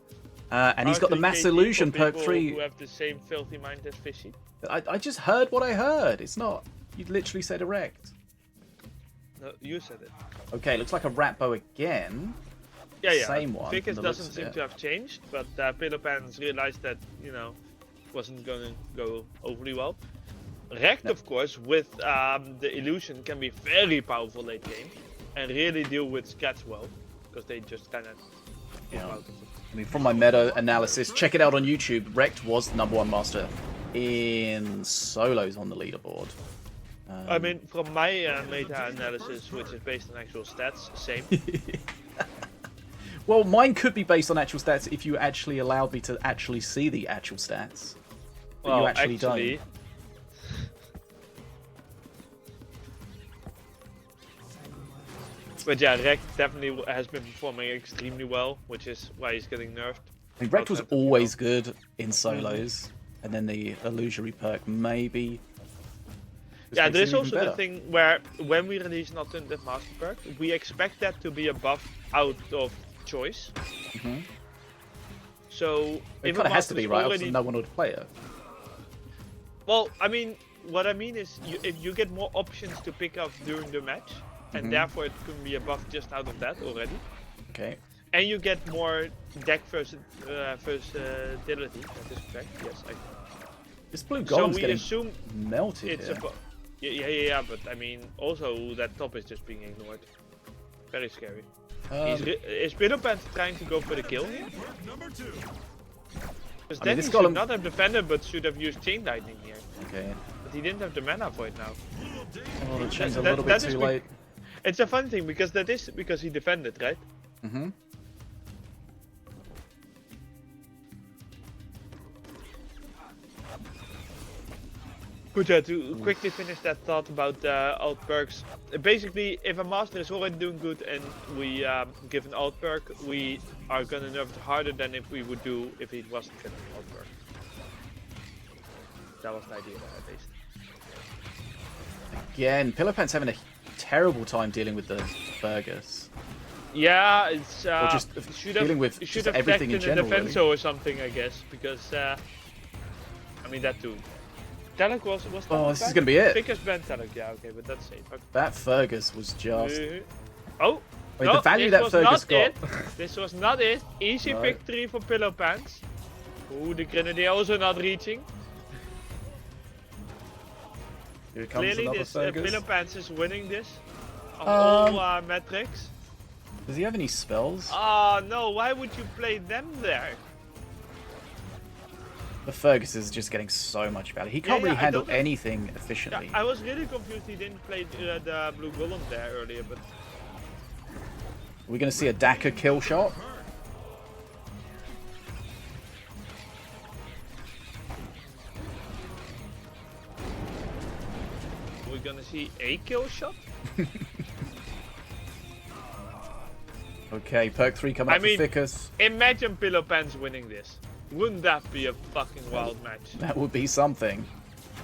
And he's got the Mass RTKT Illusion for perk people 3. Who have the same filthy mind as Fishy. I just heard what I heard. It's not. You literally said erect. No, you said it. Okay, looks like a rat bow again. Yeah. Same one. Vickers from the looks doesn't of seem it. to have changed, but Pillowpants realized that, wasn't going to go overly well. Rekt, No. of course, with the illusion can be very powerful late game and really deal with Scats well, because they just kind of Yeah. out of it. I mean, from my meta analysis, check it out on YouTube. Rekt was the #1 master in solos on the leaderboard. I mean, from my meta analysis, which is based on actual stats, same. Well, mine could be based on actual stats if you actually allowed me to actually see the actual stats. But Well, you actually don't. But yeah, Rekt definitely has been performing extremely well, which is why he's getting nerfed. I mean, Rekt was Outside of, always good in solos, and then the illusory perk maybe. just Yeah, makes there's him even also the better. thing where when we release an alternative master perk, we expect that to be a buff out of choice. Mhm. So It if kind a of has to master be, is right? Else already... no one would play it. Well, I mean, what I mean is, if you get more options to pick up during the match, and Mhm. therefore it can be a buff just out of that already. Okay. And you get more deck versatility. That is correct. Yes. This blue So golem's we getting assume melted it's here. a buff. Yeah. But I mean, also that top is just being ignored. Very scary. Is Pillowpants trying to go for the kill here? Perk number 2. Because I mean, then this he should golem- not have defended, but should have used Chain Lightning here. Okay. But he didn't have the mana for it now. Well, the chain's a that- little bit that is too be- late. It's a fun thing because that is because he defended, right? Mm-hmm. But yeah, to quickly finish that thought about alt perks. Basically, if a master is already doing good and we give an alt perk, we are gonna nerf it harder than if we would do if he wasn't getting an alt perk. That was the idea there, at least. Again, Pillowpants having a terrible time dealing with the Fergus. Yeah, it's Or just you should dealing have, with you should just have everything in tacked in a general, defenso or something, I guess, because I mean that too. Talek was Oh, this is gonna be it. Biggest band Talek, yeah, okay, but that's safe. Okay. That Fergus was just... Oh! I mean, no, the value this that was Fergus not got... it. This was not it. Easy No. victory for Pillowpants. Ooh, the Grenadier also not reaching. Here comes Clearly, another this Fergus. Pillowpants is winning this. On Um, all metrics. Does he have any spells? Oh no, why would you play them there? The Fergus is just getting so much value. He can't Yeah, really I handle don't know. anything efficiently. Yeah, I was really confused he didn't play the Blue Golem there earlier, but We're going to see a Daka kill shot. we're gonna see a kill shot? Okay, perk 3 coming I up mean- for Ficus. Imagine Pillowpants winning this. Wouldn't that be a fucking wild match? That would be something.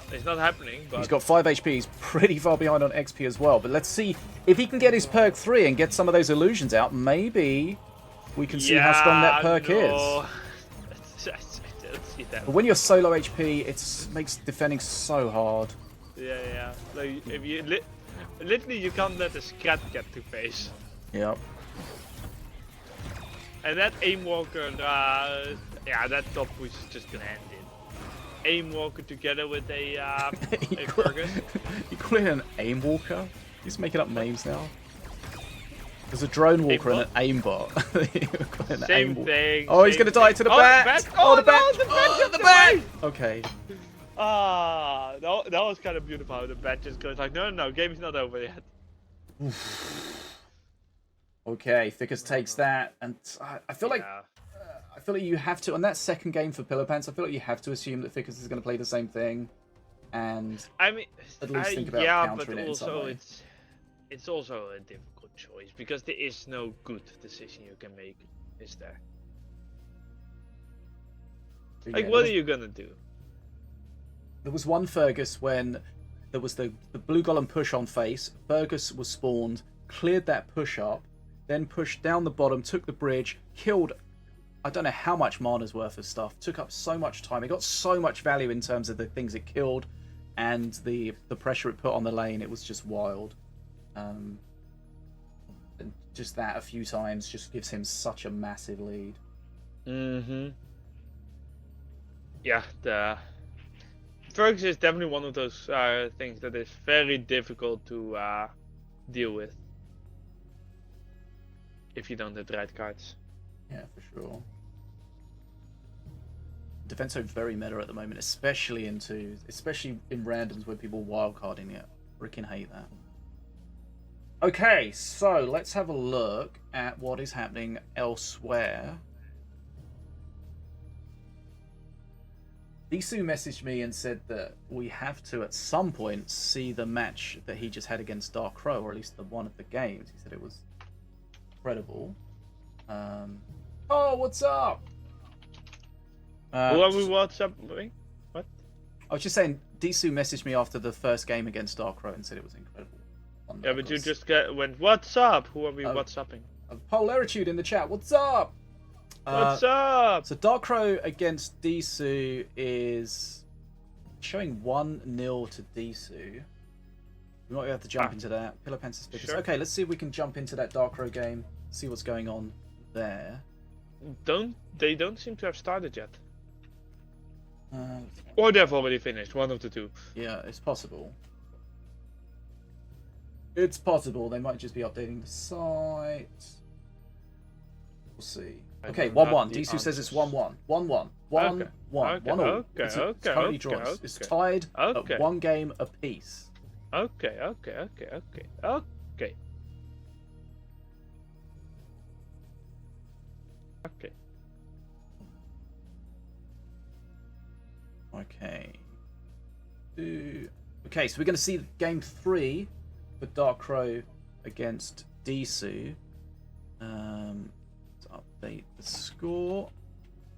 It's not happening, but He's got 5 HP. He's pretty far behind on XP as well. But let's see if he can get his perk 3 and get some of those illusions out. Maybe we can see how strong that perk is. I don't see that. But when you're solo HP, it makes defending so hard. Yeah. Like, if you literally you can't let a Scrat get to face. Yep. And that aim walker, yeah, that top push is just gonna end it. Aim walker together with a you, call, Fergus. you call it an aim walker? He's making up names now. There's a drone walker and an aimbot. You call it an Same aim walker. thing. Oh, he's same gonna die to the thing. bat! Oh, the no, bat! the bat Oh, just the away! bat! Okay. Ah, that was kind of beautiful how the bat just goes like, no, game's not over yet. Okay, Ficus takes that, and I feel like Yeah. I feel like you have to on that second game for Pillowpants. I feel like you have to assume that Ficus is going to play the same thing, and I mean, At least think about yeah, countering but it in some also way. it's also a difficult choice because there is no good decision you can make, is there? Like, yeah, what are you gonna do? There was one Fergus when there was the blue golem push on face. Fergus was spawned, cleared that push up, then pushed down the bottom, took the bridge, killed I don't know how much mana's worth of stuff. Took up so much time. It got so much value in terms of the things it killed and the pressure it put on the lane. It was just wild. And just that a few times just gives him such a massive lead. Yeah, the Fergus is definitely one of those things that is very difficult to deal with if you don't have the right cards. Yeah, for sure. Defenso very meta at the moment, especially in randoms where people wildcarding it. Freaking hate that. Okay, so let's have a look at what is happening elsewhere. Disu messaged me and said that we have to at some point see the match that he just had against Dark Crow, or at least the one of the games. He said it was incredible. Oh, what's up? Who are we WhatsApping? What? I was just saying, Disu messaged me after the first game against Dark Crow and said it was incredible. Yeah, but you just went, what's up? Who are we WhatsApping? Polaritude in the chat, what's up? What's up? So Dark Crow against Disu is showing 1-0 to Disu. We might have to jump into that. Pillar Pen Suspicious. Sure. Okay, let's see if we can jump into that Dark Crow game, see what's going on there. They don't seem to have started yet. Or they've already finished, one of the two. Yeah, it's possible. It's possible. They might just be updating the site. We'll see. Okay, 1-1. Disu says it's 1-1. 1-1. 1-1. 1-1. It's currently drawn. It's tied at 1 game apiece. Okay. Okay, so we're going to see game 3 for Dark Crow against Disu. Let's update the score.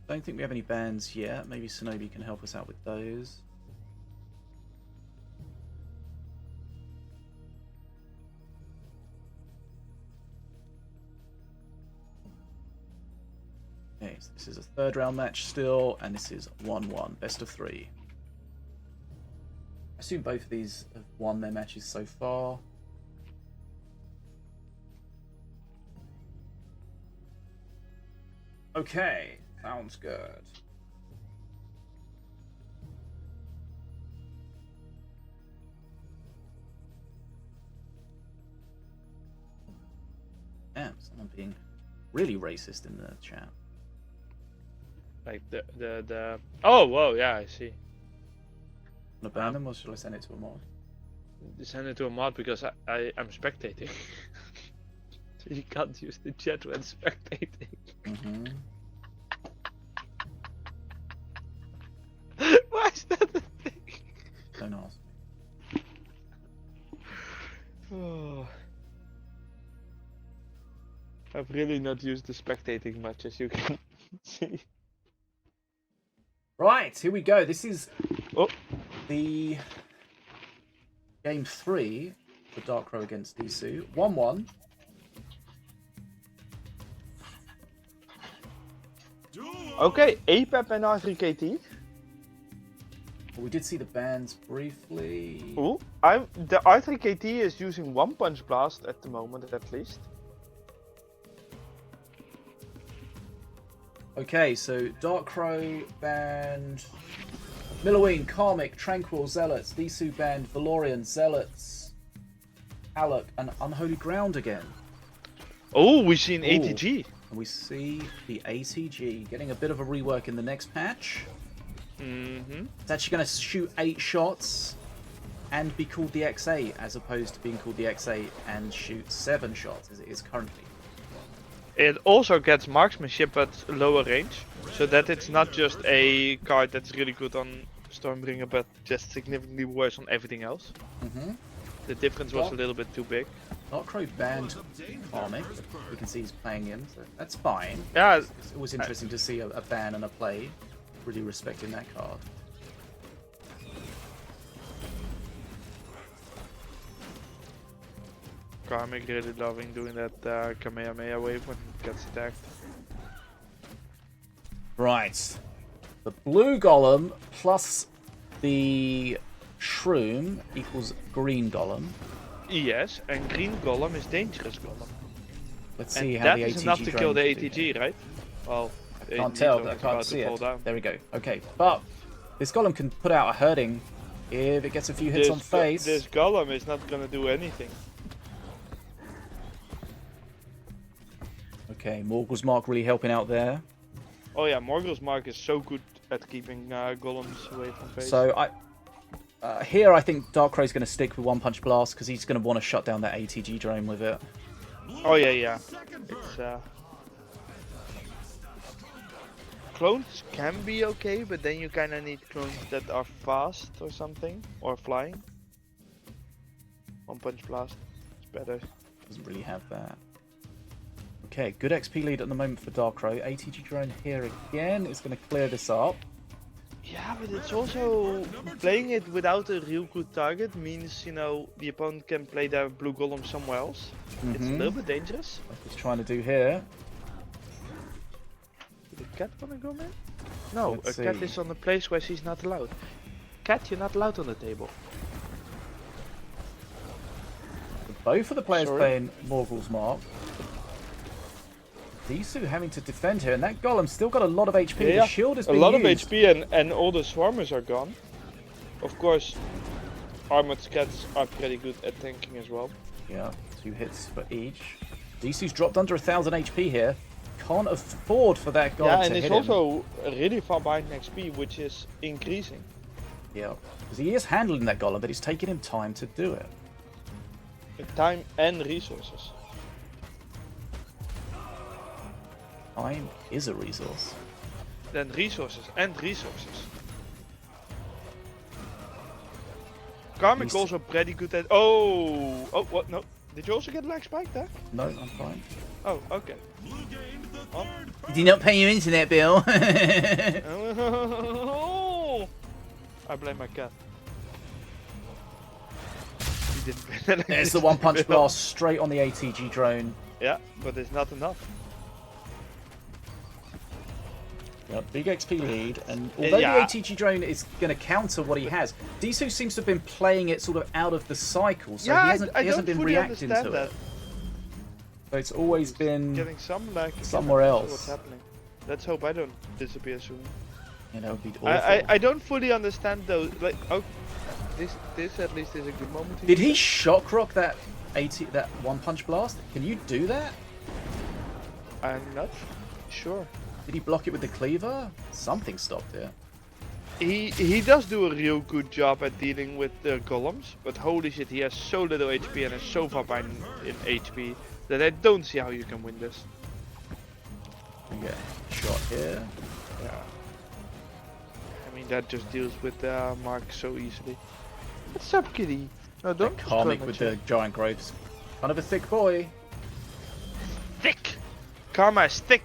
Don't think we have any bans yet. Maybe Sonobi can help us out with those. Okay, so this is a 3rd round match still, and this is 1-1, best of 3. I assume both of these have won their matches so far. Okay, sounds good. Damn, someone being really racist in the chat. Like the oh, whoa, yeah, I see. Want to ban them, or should I send it to a mod? Send it to a mod because I'm spectating. So you can't use the chat when spectating. Why is that a thing? Don't ask me. Oh. I've really not used the spectating much, as you can see. Right, here we go. This is the game 3 for Dark Crow against Disu. 1-1. Okay, APEP and R3KT. We did see the bans briefly. Ooh, the R3KT is using 1 Punch Blast at the moment, at least. Okay, so Dark Crow banned Milloween, Karmic, Tranquil, Zealots, Disu banned Valorian, Zealots, Alec, and Unholy Ground again. Oh, we see an ATG. And we see the ATG getting a bit of a rework in the next patch. It's actually going to shoot 8 shots and be called the X8, as opposed to being called the X8 and shoot 7 shots as it is currently. It also gets marksmanship at lower range, so that it's not just a card that's really good on Stormbringer, but just significantly worse on everything else. The difference was a little bit too big. Dark Crow banned Karmic. You can see he's playing him, so that's fine. Yeah, It's always interesting to see a ban and a play. Really respecting that card. Karmic really loving doing that Kamehameha wave when it gets attacked. Right. The blue golem plus the shroom equals green golem. Yes, and green golem is dangerous golem. Let's And see how that the is ATG enough to kill the drone can do ATG, here. right? Well, the Can't ATG tell. drone I is can't about see to fall it. down. There we go. Okay, but this golem can put out a hurting if it gets a few hits on face. This golem is not gonna do anything. Okay, Morgul's Mark really helping out there. Oh yeah, Morgul's Mark is so good at keeping golems away from face. So here I think Darkray's going to stick with One Punch Blast because he's going to want to shut down that ATG drone with it. Oh yeah. It's clones can be okay, but then you kind of need clones that are fast or something, or flying. One Punch Blast is better. Doesn't really have that. Okay, good XP lead at the moment for Darkrai. ATG drone here again is going to clear this up. Yeah, but it's also playing it without a real good target means, you know, the opponent can play their blue golem somewhere else. It's a little bit dangerous. Like he's trying to do here. Did the cat wanna go, man? No, Let's a cat see. is on a place where she's not allowed. Cat, you're not allowed on the table. Both of the players Sorry? playing Morgul's Mark. Disu having to defend here, and that golem's still got a lot of HP. The shield has a been lot used. of HP and all the swarmers are gone. Of course, armored cats are pretty good at tanking as well. Yeah, 2 hits for each. Disu's dropped under 1000 HP here. Can't afford for that golem Yeah, to and hit it's him. also really far behind XP, which is increasing. Yeah, because he is handling that golem, but it's taking him time to do it. Time and resources. Time is a resource. Then resources and resources. Karmic Least- also pretty good at. Oh, what? No, did you also get lag spike there? No, I'm fine. Oh, okay. Blue gained the third. Did you not pay your internet bill? I blame my cat. He didn't pay that There's the One Punch bill. Blast straight on the ATG drone. Yeah, but it's not enough. Yep, big XP lead, and although Yeah. the ATG drone is going to counter what he has, Disu seems to have been playing it sort of out of the cycle, so Yeah, he hasn't, I he hasn't don't been fully reacting understand to that. it. So it's always been, Getting some lag. again, somewhere I don't know else. What's happening? Let's hope I don't disappear soon. you know, be awful. I don't fully understand those. Like, oh, this at least is a good moment. to Did use he it. shock rock that that One Punch Blast? Can you do that? I'm not sure. Did he block it with the cleaver? Something stopped it. He does do a real good job at dealing with the golems, but holy shit, he has so little HP and is so far behind in HP that I don't see how you can win this. We get shot here. Yeah. I mean, that just deals with Mark so easily. What's up, kitty? No, don't. Karmic with the giant growths. Kind of a thick boy. thick. Karma is thick.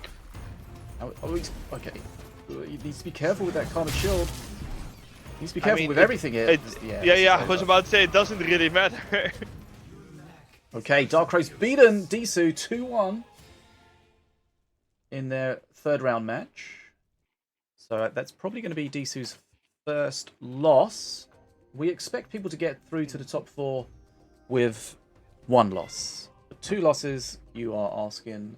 Okay. He needs to be careful with that Karmic shield. He needs to be I careful mean, with everything here. Yeah. I was about to say it doesn't really matter. Okay, Darkray's beaten Disu 2-1 in their third round match. So that's probably going to be Disu's first loss. We expect people to get through to the top 4 with 1 loss. But 2 losses, you are asking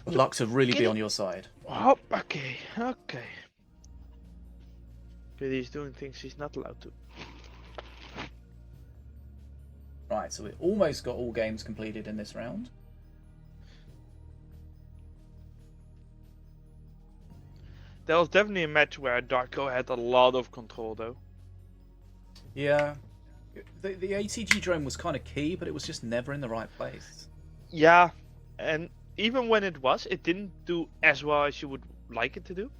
for luck to really be on your side. Oh, okay. But he's doing things he's not allowed to. Right, so we almost got all games completed in this round. There was definitely a match where Darko had a lot of control, though. Yeah. The ATG drone was kind of key, but it was just never in the right place. Yeah, and even when it was, it didn't do as well as you would like it to do.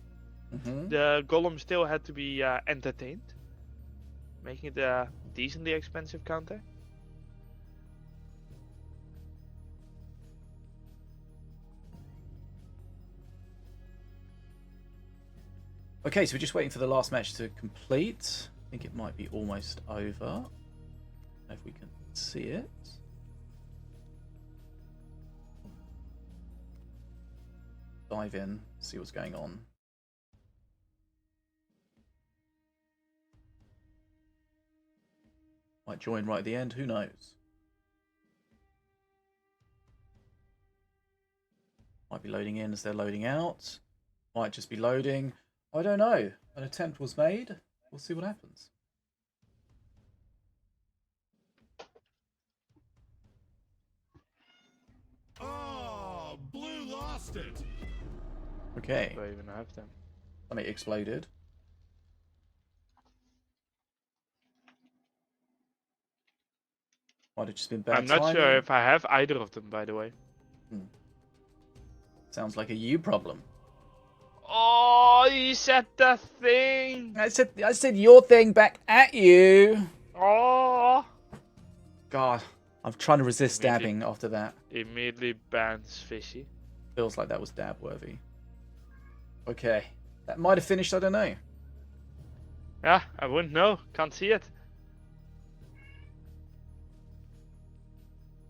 Mm-hmm. The golem still had to be entertained, making it a decently expensive counter. Okay, so we're just waiting for the last match to complete. I think it might be almost over. If we can see it. dive in, see what's going on. Might join right at the end, who knows? Might be loading in as they're loading out. Might just be loading. I don't know. An attempt was made. We'll see what happens. Oh, Blue lost it. Okay. Do I even have them? Something exploded. Might have just been bad I'm not timing. sure if I have either of them, by the way. Sounds like a you problem. Oh, you said the thing. I said your thing back at you. Oh. God, I'm trying to resist Immediately- dabbing after that. Immediately bans fishy. Feels like that was dab worthy. Okay, that might have finished. I don't know. Yeah, I wouldn't know. Can't see it.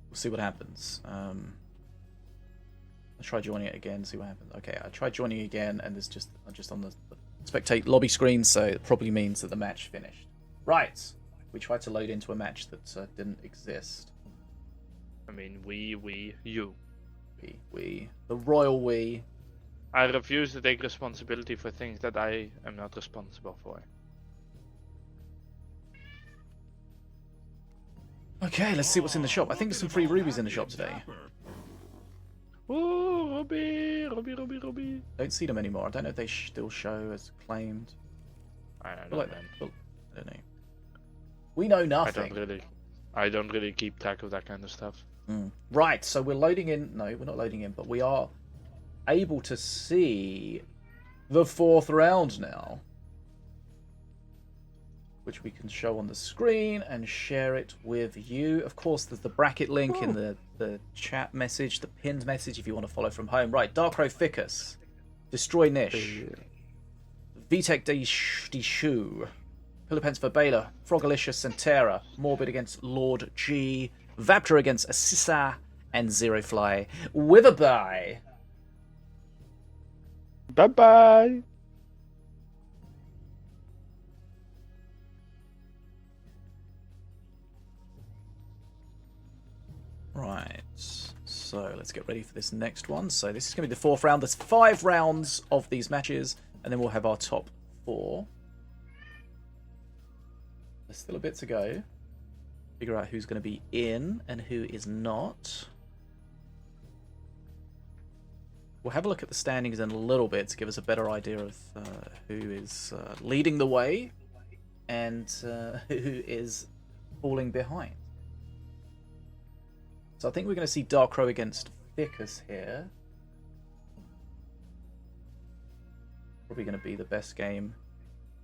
We'll see what happens. I'll try joining it again. See what happens. Okay, I tried joining again, and there's just I'm just on the spectate lobby screen, so it probably means that the match finished. Right, we tried to load into a match that didn't exist. I mean, you. We, the royal we. I refuse to take responsibility for things that I am not responsible for. Okay, let's see what's in the shop. I think there's some free rubies in the shop today. Ooh, Ruby. Don't see them anymore. I don't know if they still show as claimed. I don't Feel know, like man. I don't know. We know nothing. I don't really keep track of that kind of stuff. Right, so we're loading in. No, we're not loading in, but we are able to see the 4th round now, which we can show on the screen and share it with you. Of course, there's the bracket link in the chat message, the pinned message if you want to follow from home. Right, Darkrow Ficus, Destroy Nish, Vitek Dishu, Pillipence for Baylor, Frogalicious Centera, Morbid against Lord G, Vaptor against Assissa, and Zero Fly with a bye. Bye-bye. Right, so let's get ready for this next one. So this is going to be the 4th round. There's 5 rounds of these matches, and then we'll have our top 4. There's still a bit to go. Figure out who's going to be in and who is not. We'll have a look at the standings in a little bit to give us a better idea of who is leading the way and who is falling behind. So I think we're going to see Darkrow against Ficus here. Probably going to be the best game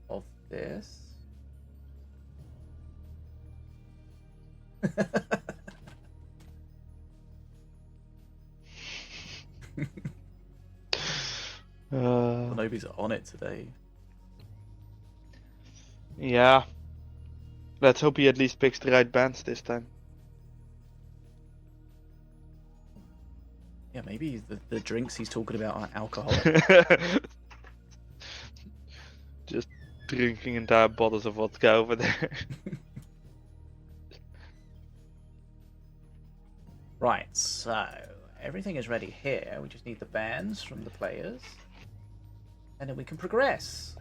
of this. Nobody's on it today. Yeah. Let's hope he at least picks the right bands this time. Yeah, maybe the drinks he's talking about are alcohol. Just drinking entire bottles of vodka over there. Right, so everything is ready here. We just need the bans from the players, and then we can progress.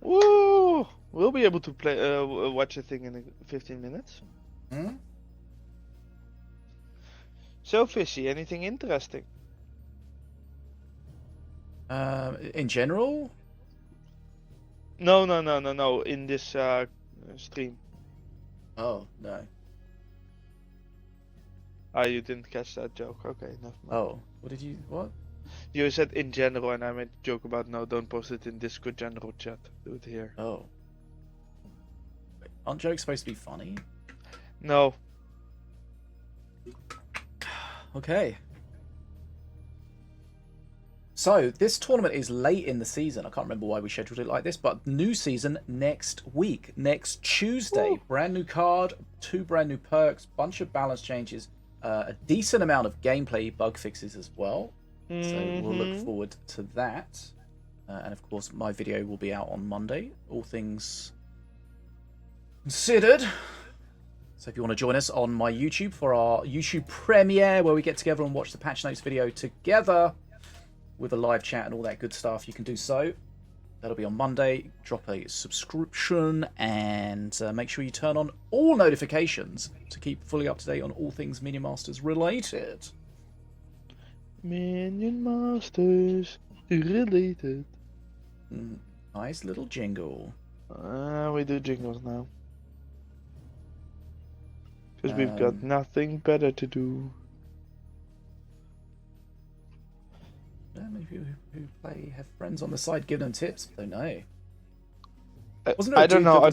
Woo! We'll be able to play, watch a thing in 15 minutes. So, Fishy, anything interesting? In general? No. In this stream. Oh, no. Ah, you didn't catch that joke. Okay, no. Oh, what? You said in general, and I made a joke about no, don't post it in Discord general chat. Do it here. Oh. Wait, aren't jokes supposed to be funny? No. Okay. So, this tournament is late in the season. I can't remember why we scheduled it like this, but new season next week. Next Tuesday. Woo. Brand new card, 2 brand new perks, bunch of balance changes, a decent amount of gameplay bug fixes as well. So we'll look forward to that. And of course, my video will be out on Monday, all things considered. So if you want to join us on my YouTube for our YouTube premiere, where we get together and watch the patch notes video together with a live chat and all that good stuff, you can do so. That'll be on Monday. Drop a subscription and make sure you turn on all notifications to keep fully up to date on all things Minion Masters related. Minion Masters related. Nice little jingle. We do jingles now. Because we've got nothing better to do. Maybe people who play have friends on the side give them tips. I don't know. I don't know.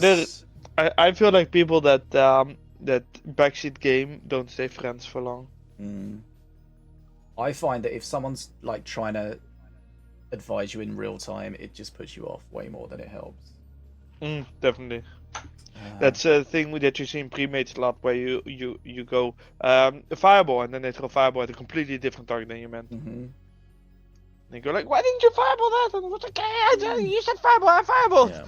I feel like people that that backseat game don't stay friends for long. I find that if someone's like trying to advise you in real time, it just puts you off way more than it helps. Definitely. That's a thing that you see in pre-mates a lot, where you go fireball, and then they throw fireball at a completely different target than you meant. And you go like, why didn't you fireball that? And what's okay? You said fireball, I fireball. Yeah.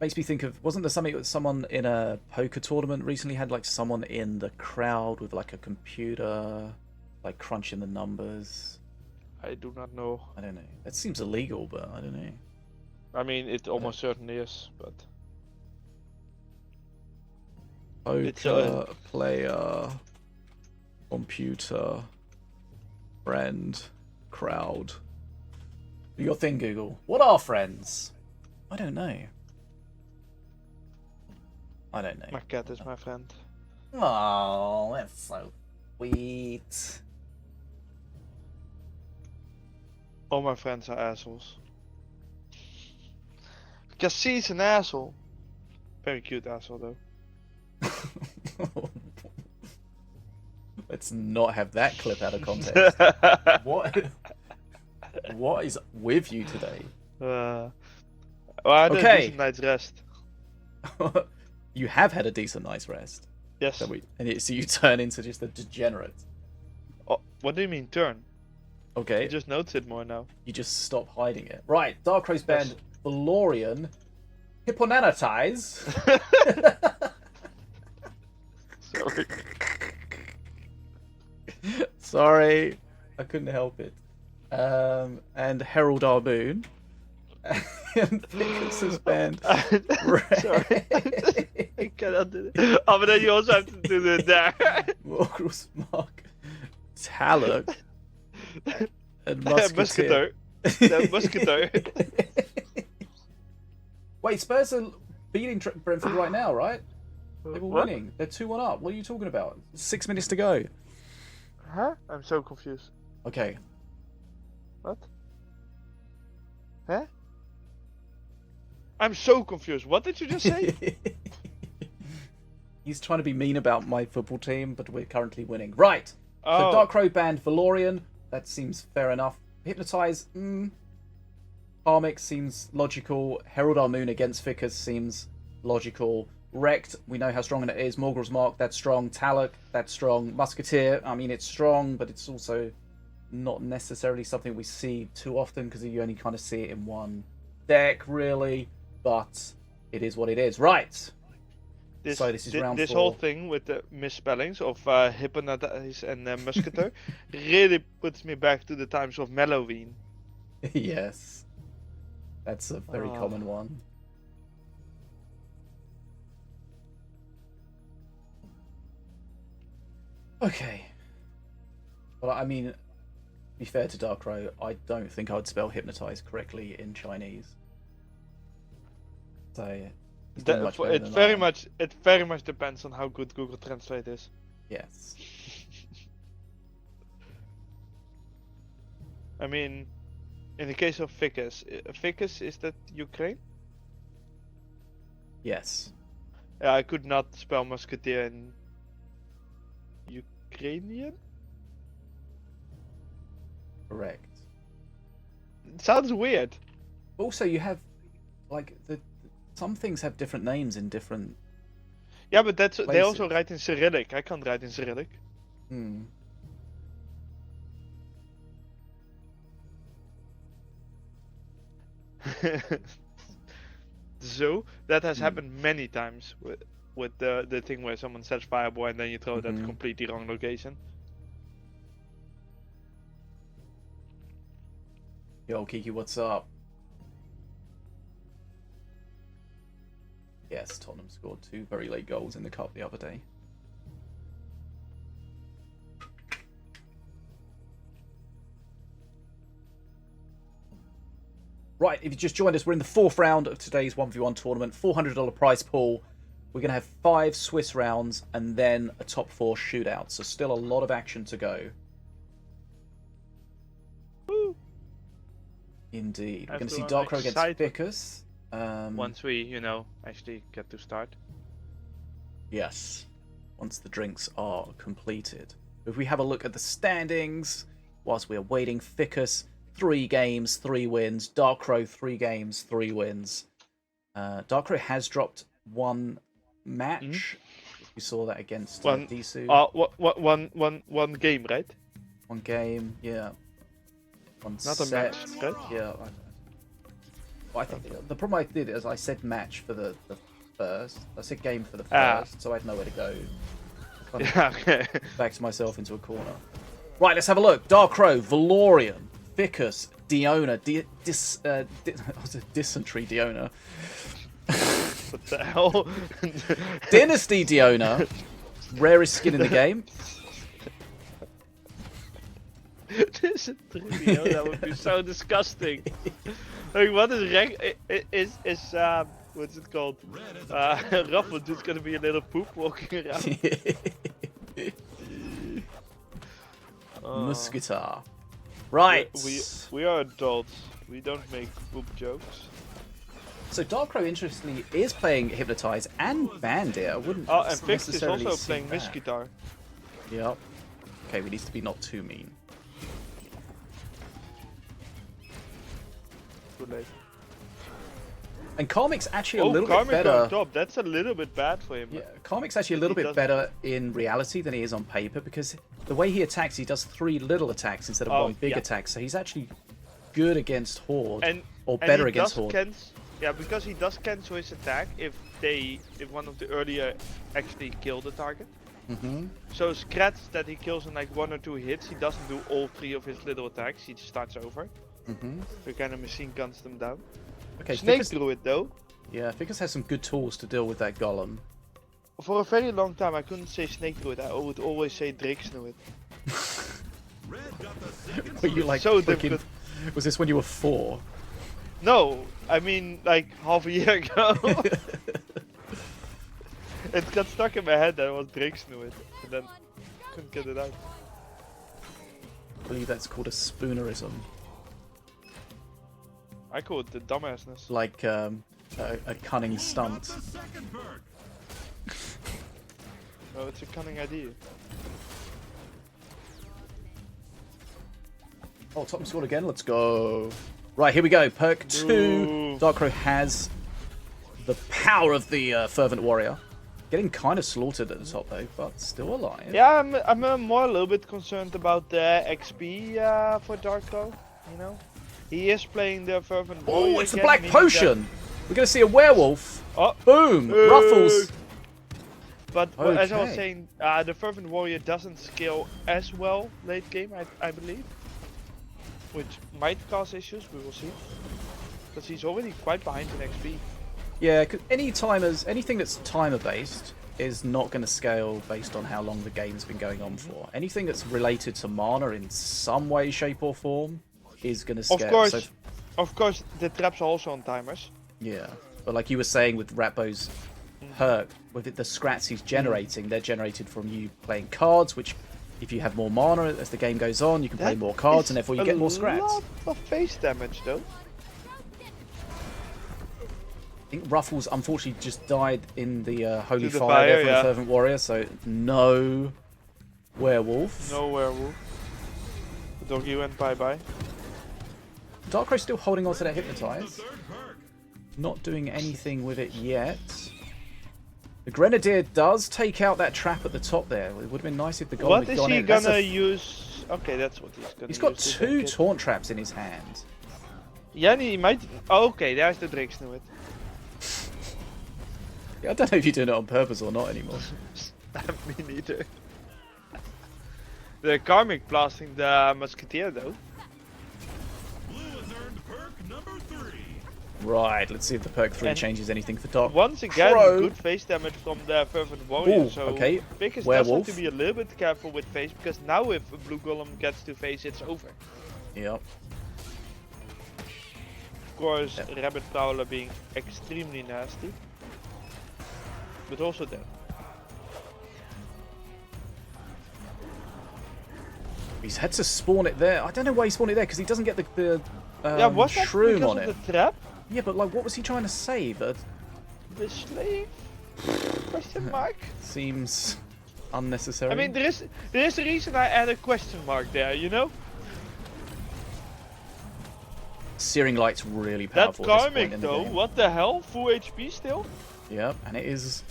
Makes me think of, wasn't there something that someone in a poker tournament recently had like someone in the crowd with like a computer, like crunching the numbers? I do not know. I don't know. That seems illegal, but I don't know. I mean, it almost certainly is, but... Poker, player, computer, friend, crowd. Do your thing, Google. What are friends? I don't know. I don't know. My cat is my friend. Oh, that's so sweet. All my friends are assholes. Because she's an asshole. Very cute asshole, though. Let's not have that clip out of context. What is with you today? Well, I had a decent night's rest. You have had a decent night's rest. Yes. So you turn into just a degenerate. Oh, what do you mean, turn? Okay. You just notice it more now. You just stop hiding it. Right, Dark Rose band Valorian Hipponanatize. Sorry. Sorry, I couldn't help it. And Herald Arboon. And Ficus's band. Sorry. I cannot do it. Oh, but then you also have to do it there. Morgul's Mark. Taluk. And Musketeer. The Musketeer. Wait, Spurs are beating Brentford right now, right? They were What? winning. They're 2-1 up. What are you talking about? 6 minutes to go. Huh? I'm so confused. Okay. What? Huh? I'm so confused. What did you just say? He's trying to be mean about my football team, but we're currently winning. Right. Oh. So Dark Crow banned Valorian. That seems fair enough. Hypnotize. Karmic seems logical. Herald Our Moon against Ficus seems logical. Wrecked, we know how strong it is. Morgul's Mark, that's strong. Taluk, that's strong. Musketeer, I mean, it's strong, but it's also not necessarily something we see too often because you only kind of see it in one deck, really. But it is what it is. Right. So this is round 4. This whole thing with the misspellings of Hypnotize and Musketeer really puts me back to the times of Melloween. Yes. That's a very common one. Okay. Well, I mean, to be fair to Darkrow, I don't think I would spell hypnotize correctly in Chinese. So it very much depends on how good Google Translate is. Yes. I mean, in the case of Ficus, is that Ukraine? Yes. Yeah, I could not spell Musketeer in Ukrainian? Correct. It sounds weird. Also, you have, like, some things have different names in different... Yeah, but they places. also write in Cyrillic. I can't write in Cyrillic. So that has happened many times with the thing where someone sets fireball and then you throw it at the completely wrong location. Yo, Kiki, what's up? Yes, Tottenham scored 2 very late goals in the cup the other day. Right, if you just joined us, we're in the 4th round of today's 1v1 tournament. $400 prize pool. We're going to have 5 Swiss rounds and then a top 4 shootout. So still a lot of action to go. Woo. Indeed. We're going to see Darkro against Vicus. Once we, actually get to start. Yes. Once the drinks are completed. If we have a look at the standings, whilst we're waiting, Vicus, 3 games, 3 wins. Darkro, 3 games, 3 wins. Darkro has dropped 1 match. We saw that against Disu. One game, right? 1 game, yeah. 1 Not set. a match, right? Yeah. I think the problem I did is I said match for the first. I said game for the first, so I had nowhere to go. Yeah, okay. Backed myself into a corner. Right, let's have a look. Darkro, Valorian, Vicus, Diona, Dysentery Diona. What the hell? Dynasty Diona, rarest skin in the game. Dysentery Diona, that would be so disgusting. Like, what is what's it called? Ruffle just gonna be a little poop walking around. Musketar. Right. We are adults. We don't make poop jokes. So Darkro, interestingly, is playing Hypnotize and Bandit. I wouldn't. Oh, and Vix is necessarily also see playing that. Musketar. Yep. Okay, we need to be not too mean. Too late. And Karmic's actually a little Karmic bit better. on top. That's a little bit bad for him. Yeah, Karmic's actually a little bit better in reality than he is on paper because the way he attacks, he does 3 little attacks instead of 1 big attack. So he's actually good against Horde, or better against Horde. Yeah, because he does cancel his attack if one of the earlier actually kill the target. So Scratch that he kills in like 1 or 2 hits, he doesn't do all 3 of his little attacks. He just starts over. So kind of machine guns them down. Okay, Snake Druid though. Yeah, Vicus has some good tools to deal with that golem. For a very long time I couldn't say Snake Druid, I would always say Drake Snuit. Were you like so freaking... Was this when you were 4? No, I mean like half a year ago. It got stuck in my head that it was Drake Snuit, and then couldn't get it out. I believe that's called a spoonerism. I call it the dumbassness. Like a cunning stunt. No, it's a cunning idea. Oh, Tottenham scored again. Let's go. Right, here we go. Perk 2. Ooh. Darkro has the power of the Fervent Warrior. Getting kind of slaughtered at the top though, but still alive. Yeah, I'm more a little bit concerned about the XP for Darkro, you know? He is playing the Fervent Warrior. Oh, it's the Black Potion! We're going to see a werewolf. Oh. Boom! Ruffles! But Okay. as I was saying, the Fervent Warrior doesn't scale as well late game, I believe. Which might cause issues, we will see. Because he's already quite behind in XP. Yeah, cause anything that's timer based is not going to scale based on how long the game's been going on for. Anything that's related to mana in some way, shape or form is going to scale. Of course, the traps are also on timers. Yeah, but like you were saying with Ratbo's perk, with the scrats he's generating, they're generated from you playing cards, which if you have more mana as the game goes on, you can play more cards and therefore you get more scrats. A lot of face damage though. I think Ruffles unfortunately just died in the Holy the Fire there fire, from the Fervent Warrior, so no werewolf. No werewolf. The doggy went bye-bye. Darkro's still holding on to that Hypnotize. Not doing anything with it yet. The Grenadier does take out that trap at the top there. It would have been nice if the golem had gone in. What is he gonna use? Okay, that's what he's gonna use. He's got 2 taunt traps in his hand. Ja, he might. Oh, okay, there's the Drake Snoot. Yeah, I don't know if you're doing it on purpose or not anymore. Me neither. The Karmic blasting the Musketeer though. Blue has earned perk number 3. Right, let's see if the perk 3 And changes anything for Doc. Once again, Pro. good face damage from the Fervent Warrior. Ooh, So okay. Pickers does have Werewolf. to be a little bit careful with face because now if a Blue Golem gets to face, it's over. Yep. Of course, Rabbit Prowler being extremely nasty, but also dead. He's had to spawn it there. I don't know why he spawned it there because he doesn't get the Yeah, was that shroom because on of it. the trap? Yeah, but like, what was he trying to save? That The slave? Question mark? seems unnecessary. I mean, there is a reason I add a question mark there, you know? Searing Light's really That powerful. at this point Karmic in the though, game. what the hell? Full HP still? Yep, and it is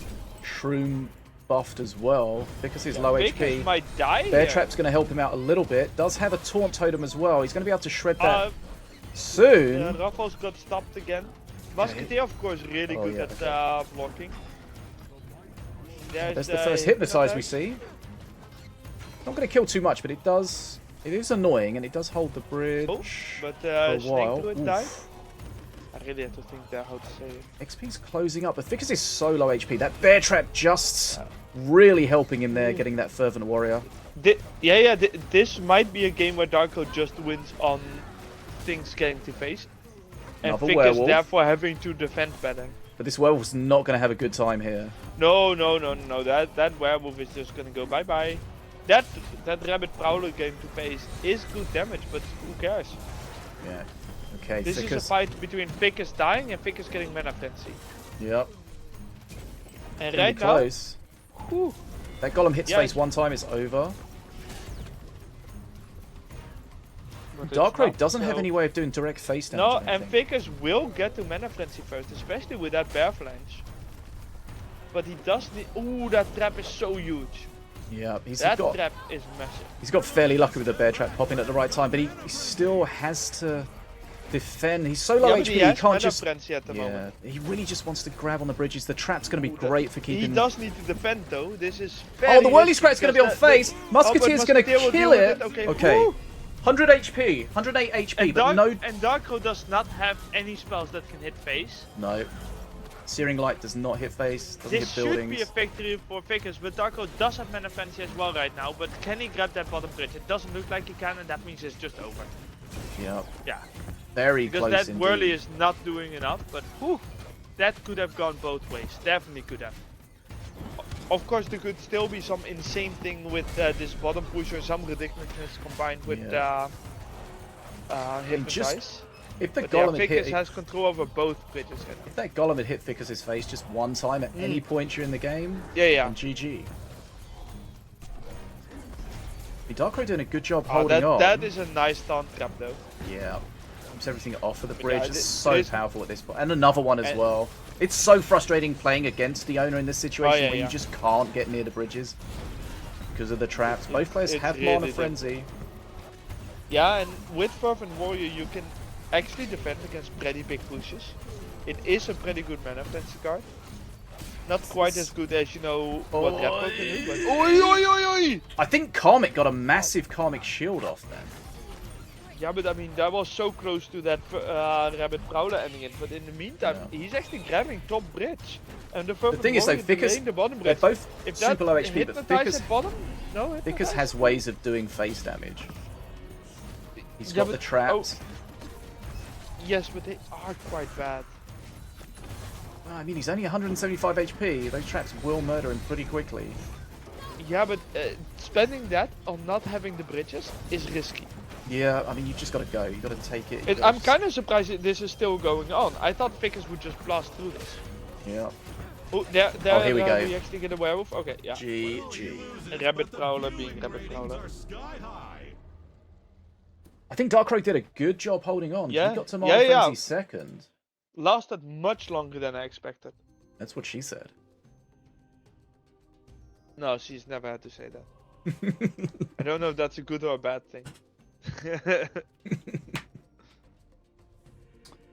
shroom buffed as well because he's low Vickers HP. might die Bear here. Trap's going to help him out a little bit. Does have a taunt totem as well. He's going to be able to shred that Uh, soon. Raffles got stopped again. Musketeer, of course, really Oh, good yeah, at okay. Blocking. There's the first hypnotize we see. Not going to kill too much, but it does. It is annoying, and it does hold the bridge Oh, but for a while. Snake Druid died. Oof. I really have to think there how to say it. XP's closing up, but Vickers is so low HP. That Bear Trap just really helping him there, getting that Fervent Warrior. This might be a game where Darko just wins on things getting to face. And Another Vickers werewolf. therefore having to defend better. But this werewolf's not going to have a good time here. No. That werewolf is just gonna go bye bye. That Rabbit Prowler game to face is good damage, but who cares? Yeah. Okay, This is a Vickers. fight between Vickers dying and Vickers getting Mana Frenzy. Yep. And Really right now, close. whew, That golem hits Yeah, face it's- one time, it's over. but it's Dark Road not, doesn't have so- any way of doing direct face damage. No, I don't and think. Vickers will get to Mana Frenzy first, especially with that Bear Flange. But he does need. Ooh, that trap is so huge. Yeah, he's That got trap is massive. he's got fairly lucky with the Bear Trap popping at the right time, but he still has to defend. He's so low Yeah, but HP, he he has can't Mana just. Frenzy at the Yeah, moment. he really just wants to grab on the bridges. The trap's going to be Ooh, that- great for He keeping. does need to defend though. This is. Oh, very the Whirly risky Scrat's going to be on because that- face. that- Musketeer's going to Musketeer will kill deal with it. Okay. Okay. Woo! 100 HP, 108 HP, And, but no. and Darko does not have any spells that can hit face. No. Searing Light does not hit face, doesn't This hit should buildings. be a victory for Vickers, but Darko does have Mana Frenzy as well right now. But can he grab that bottom bridge? It doesn't look like he can, and that means it's just over. Yeah, Yeah, very because close that indeed. Whirly is not doing enough. But whew, that could have gone both ways. Definitely could have. Of course, there could still be some insane thing with this bottom push or some ridiculousness combined with Hypnotize. If the But yeah, golem had Vickers hit, has control over both bridges. if that golem had hit Vickers' face just one time at any point during the game, Yeah. then GG. Darkrai doing a good job holding on. That is a nice taunt trap though. Yeah, keeps everything off of the Yeah, bridge. It's so there's- powerful at this point, and another one as And- well. It's so frustrating playing against the owner in this situation yeah, where yeah. you just can't get near the bridges because of the traps. Both players it's have really Mana difficult. Frenzy. Yeah, and with Fervent Warrior you can actually defend against pretty big pushes. It is a pretty good Mana Frenzy card. Not quite as good as, you know, what Repco can do, but... Oi! I think Karmic got a massive Karmic shield off then. Yeah, but I mean, that was so close to that Rabbit Prowler ending it, but in the meantime, he's actually grabbing top bridge. And the Fervent thing is, though, Warrior Vickers, delaying the bottom they're bridge. both If that super low HP, but hypnotize Vickers, at bottom? No, Vickers hypnotize? has ways of doing face damage. He's Yeah, got the but- traps. Yes, but they are quite bad. Well, I mean, he's only 175 HP. Those traps will murder him pretty quickly. Yeah, but spending that on not having the bridges is risky. Yeah, I mean, you just got to go. You got to take it. I'm kind of surprised that this is still going on. I thought Vickers would just blast through this. Yeah. Oh, there here we go. we actually get a werewolf. Okay, yeah. GG. Rabbit Prowler being Rabbit Prowler. Are sky high. I think Darkrai did a good job holding on. Yeah. He got to Mana Yeah, yeah. Frenzy second. Lasted much longer than I expected. That's what she said. No, she's never had to say that. I don't know if that's a good or a bad thing.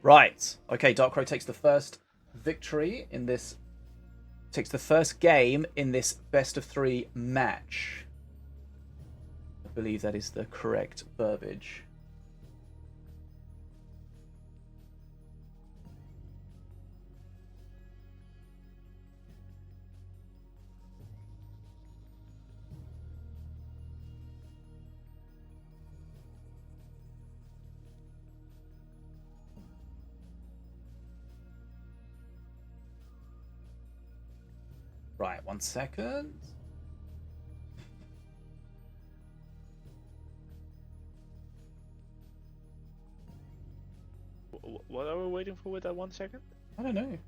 Right. Okay, Darkrow takes the first victory in this. Takes the first game in this best of 3 match. I believe that is the correct verbiage. Right, 1 second. What are we waiting for with that 1 second? I don't know.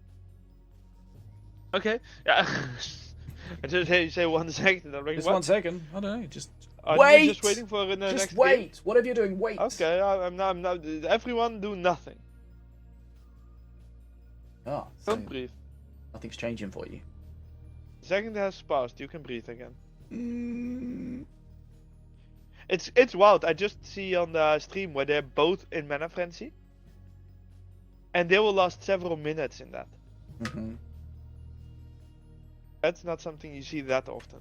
Okay. Yeah. I just hear you say 1 second. I'm like, Just what? 1 second. I don't know. Just Are wait. we just waiting for the Just next wait. game? Whatever you're doing, wait. Okay, I'm not. Everyone do nothing. Ah, so Don't breathe. nothing's changing for you. Second has passed. You can breathe again. Mm. It's wild. I just see on the stream where they're both in mana frenzy, and they will last several minutes in that. Mm-hmm. That's not something you see that often.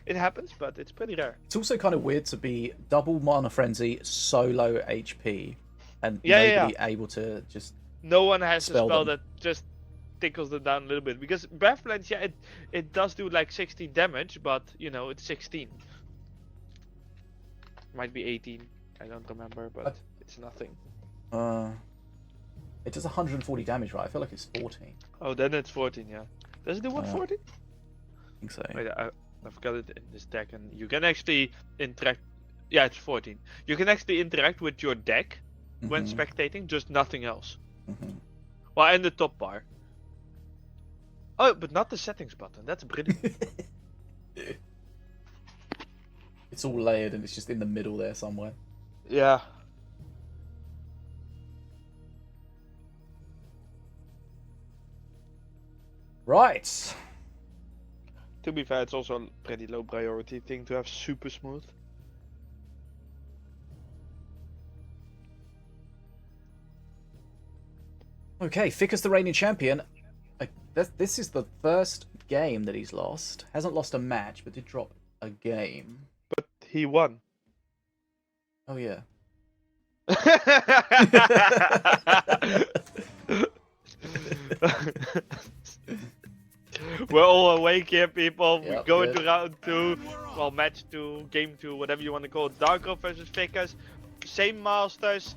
It happens, but it's pretty rare. It's also kind of weird to be double mana frenzy, so low HP, and Yeah, nobody able to just. No one has a Spell spell them. that just tickles them down a little bit, because breath lens, yeah, it does do like 16 damage, but you know it's 16. Might be 18. I don't remember, but it's nothing. It does 140 damage, right? I feel like it's 14. Oh, then it's 14. Yeah. Does it do 140? I think so. Wait, I've got it in this deck, and you can actually interact. Yeah, it's 14. You can actually interact with your deck when Mhm. spectating, just nothing else. Mhm. Well, and the top bar. Oh, but not the settings button. That's brilliant. It's all layered and it's just in the middle there somewhere. Yeah. Right. To be fair, it's also a pretty low priority thing to have super smooth. Okay, Ficus the reigning champion. This is the first game that he's lost. Hasn't lost a match, but did drop a game. But he won. Oh yeah. We're all awake here, people. Yep, we go good. into round 2. Well, match 2, game 2, whatever you want to call it. Darko versus Ficus. Same masters.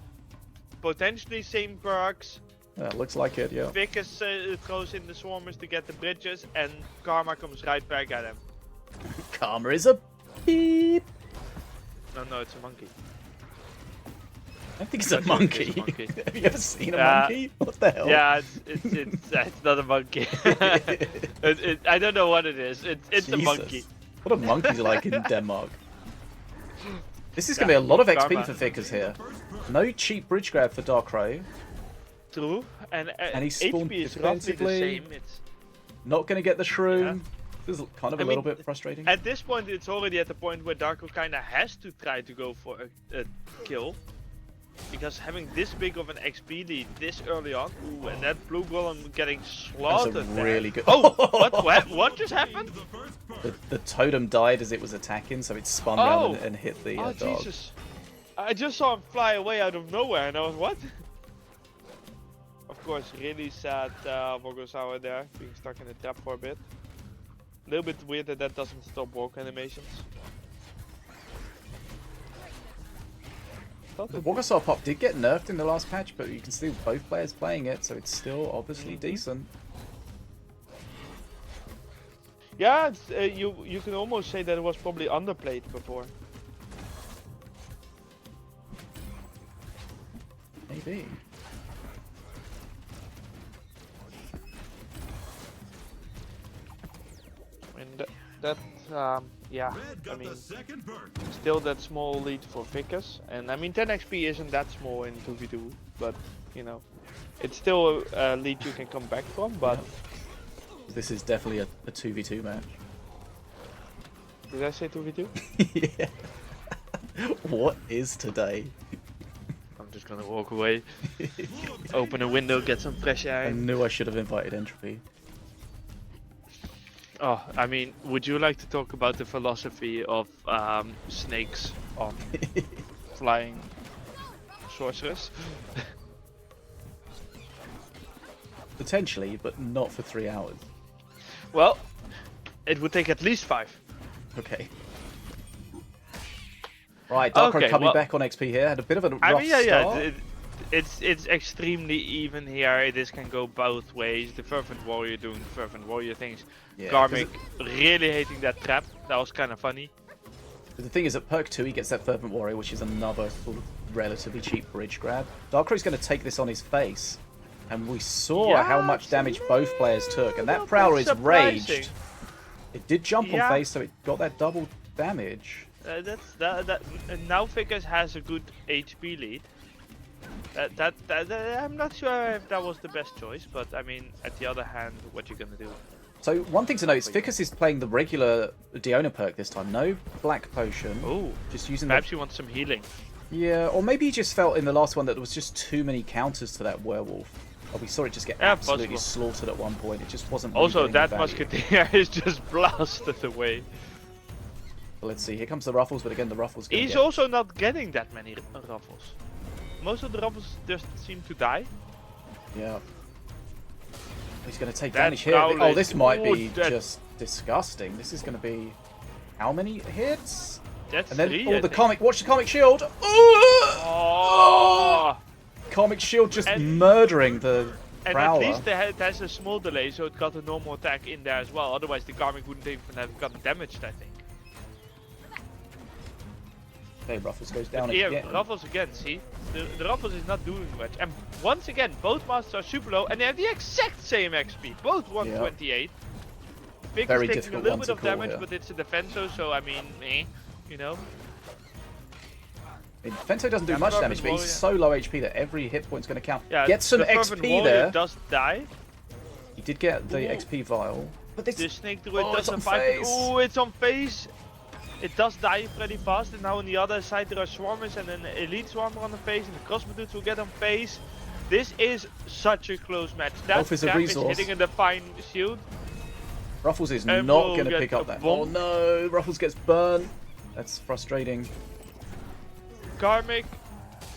Potentially same perks. Yeah, looks like it, yeah. Ficus throws in the swarmers to get the bridges, and Karma comes right back at him. Karma is a beep. No, it's a monkey. I think it's a monkey. It's a monkey. Have you ever seen a monkey? What the hell? Yeah, it's not a monkey. I don't know what it is. It's a Jesus. monkey. What are monkeys like in Denmark? This is going to be a lot of XP Karma. for Ficus here. No cheap bridge grab for Darkrow. True, and he spawned HP is roughly the defensively. same. It's Not going to get the shroom. This is kind of a I little mean, bit frustrating. at this point, it's already at the point where Darko kind of has to try to go for a kill, because having this big of an XP lead this early on, ooh, and that blue golem getting That's slaughtered. a there. really good. Oh, what just happened? The totem died as it was attacking, so it spun Oh! around and hit the Oh dog. Jesus! I just saw him fly away out of nowhere, and I was what? Of course, really sad Vogosawa there, being stuck in the trap for a bit. A little bit weird that that doesn't stop walk animations. The Wogasaw pop did get nerfed in the last patch, but you can see both players playing it, so it's still obviously decent. Yeah, it's, you can almost say that it was probably underplayed before. Maybe. And yeah, I mean, still that small lead for Ficus. And I mean, 10 XP isn't that small in 2v2, but you know, it's still a lead you can come back from, but... This is definitely a 2v2 match. Did I say 2v2? Yeah. What is today? I'm just gonna walk away, open a window, get some fresh I air. knew I should have invited Entropy. Oh, I mean, would you like to talk about the philosophy of snakes on flying sorcerers? Potentially, but not for 3 hours. Well, it would take at least 5. Okay. Right, Darkrai Okay, coming well- back on XP here. Had a bit of a rough I mean, yeah, start. it's extremely even here. This can go both ways. The Fervent Warrior doing Fervent Warrior things. Yeah, Karmic really hating that trap. That was kind of funny. But the thing is, at perk 2, he gets that Fervent Warrior, which is another sort of relatively cheap bridge grab. Darkrai's going to take this on his face. And we saw Yeah, how much it's damage a both players took. And that little Prowler bit is raged. surprising. It did jump Yeah. on face, so it got that double damage. Now Vickers has a good HP lead. I'm not sure if that was the best choice, but I mean, at the other hand, what you gonna do? So one thing to note is Ficus is playing the regular Diona perk this time. No Black Potion. Oh, Just using perhaps you want some healing. Yeah, or maybe he just felt in the last one that there was just too many counters to that werewolf. Oh, we saw it just get Yeah, absolutely possible. slaughtered at one point. It just wasn't really Also, getting that the value. Musketeer is just blasted away. Well, let's see. Here comes the Ruffles, but again, the Ruffles gonna He's get... also not getting that many Ruffles. Most of the Ruffles just seem to die. Yeah. He's going to take That damage here. Prowler Oh, is- this might be Ooh, that- just disgusting. This is going to be... How many hits? That's And then, 3, oh, I the think. Karmic... Watch the Karmic Shield! Oh! Karmic Shield just And- murdering the And Prowler. at least it has a small delay, so it got a normal attack in there as well. Otherwise, the Karmic wouldn't even have gotten damaged, I think. Okay, Ruffles goes down Yeah, again. Ruffles again, see? The Ruffles is not doing much. And once again, both masters are super low, and they have the exact same XP. Both 128. Vic Very is taking a difficult little one bit to of call damage, here. but it's a defenso, so I mean, you know? I mean, Fento doesn't do Yeah, much Fervent damage, but he's so low HP that every hit point's going to count. Yeah, Get some the Fervent XP Warrior there. does die. He did get the Ooh. XP vial. But this... The Snake Druid Oh, it's doesn't on fight. face. Oh, it's on face. It does die pretty fast, and now on the other side there are Swarmers and an Elite Swarmer on the face, and the Crossbow Dudes will get on face. This is such a close match. That Health is a trap is resource. hitting a Divine Shield. Ruffles is And not we'll going to get pick up a that. bomb. Oh no, Ruffles gets burned. That's frustrating. Karmic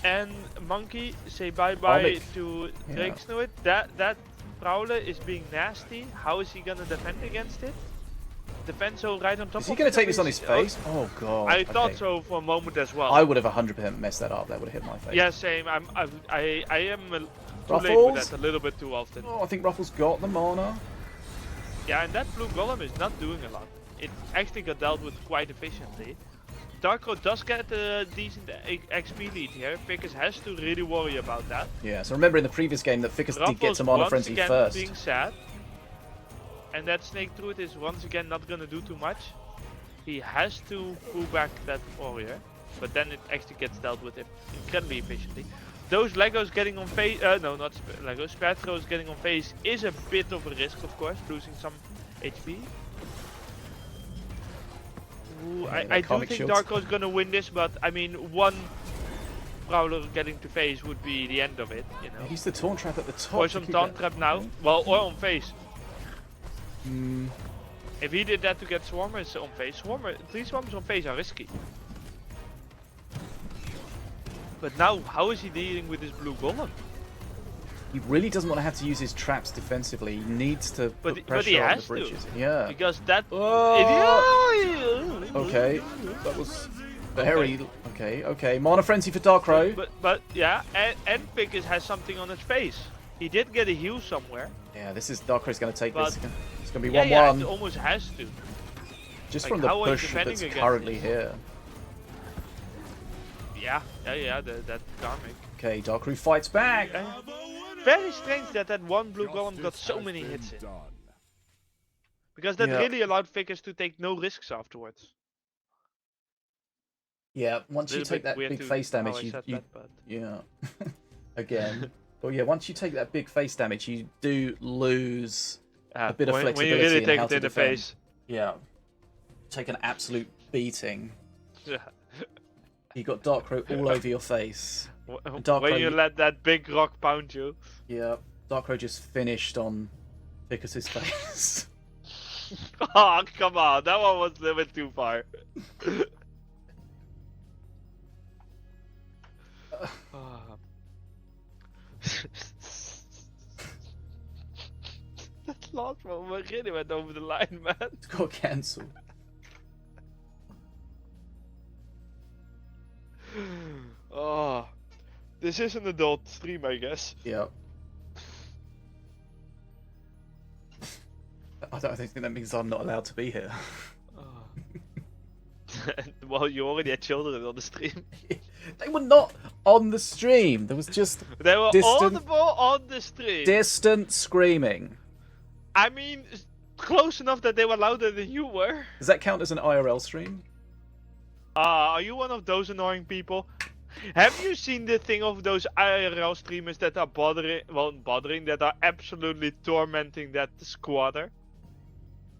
and Monkey say bye-bye Karmic. to Yeah. Drake Snuit. That Prowler is being nasty. How is he gonna defend against it? Defenso right on top Is he of going it, to take this on is- his face? Oh god. I thought okay. so for a moment as well. I would have 100% messed that up. That would have hit my face. Yeah, same. I am too late with Ruffles? that a little bit too often. Oh, I think Ruffles got the mana. Yeah, and that blue golem is not doing a lot. It actually got dealt with quite efficiently. Darko does get a decent XP lead here. Vickers has to really worry about that. Yeah, so remember in the previous game that Ficus did get Ruffles to Mana once Frenzy again first. being sad. And that Snake Druid is once again not gonna do too much. He has to pull back that warrior, but then it actually gets dealt with incredibly efficiently. Those Legos getting on face, no, not Legos, Spare Throws getting on face is a bit of a risk, of course, losing some HP. Ooh, Yeah, I the do Karmic think Shields. Darko's gonna win this, but I mean, one Prowler getting to face would be the end of it, you know. He's the Taunt Trap at the top. Or to some keep Taunt that- Trap now, well, or on face. Hmm. If he did that to get Swarmers on face, 3 Swarmers on face are risky. But now, how is he dealing with his blue golem? He really doesn't want to have to use his traps defensively. He needs to put But he pressure on the has to. bridges. Yeah. Because that... Oh! Okay, that was very... Okay. Mana Frenzy for Darkrai. But yeah, and Vickers has something on his face. He did get a heal somewhere. Yeah, this is... Darkrai's going to take But- this. It's going to be 1-1. Yeah, it almost has to. Just like, from the how are you push defending that's against currently this? here. Yeah, that Karmic. Okay, Darkrai fights back. Very strange that one blue golem got so many hits in. Because that Yeah. really allowed Vickers to take no risks afterwards. Yeah, once you Little take bit that weird big to face how damage, I you said that, but- yeah. Again. But yeah, once you take that big face damage, you do lose a bit of when you flexibility really in take how it to in the defend. face. Yeah. Take an absolute beating. Yeah. You got Darkrai all over your face. Dark When Crow, you let that big rock pound you. yeah, Dark Crow just finished on Ficus's face. Oh, come on. That one was a little bit too far. Ah. That last one really went over the line, man. It's got cancelled. Oh, this is an adult stream, I guess. Yep. I don't think that means I'm not allowed to be here. Well, you already had children on the stream. They were not on the stream. There was just They were distant, audible on the stream. distant screaming. I mean, close enough that they were louder than you were. Does that count as an IRL stream? Are you one of those annoying people? Have you seen the thing of those IRL streamers that are bothering, that are absolutely tormenting that squatter?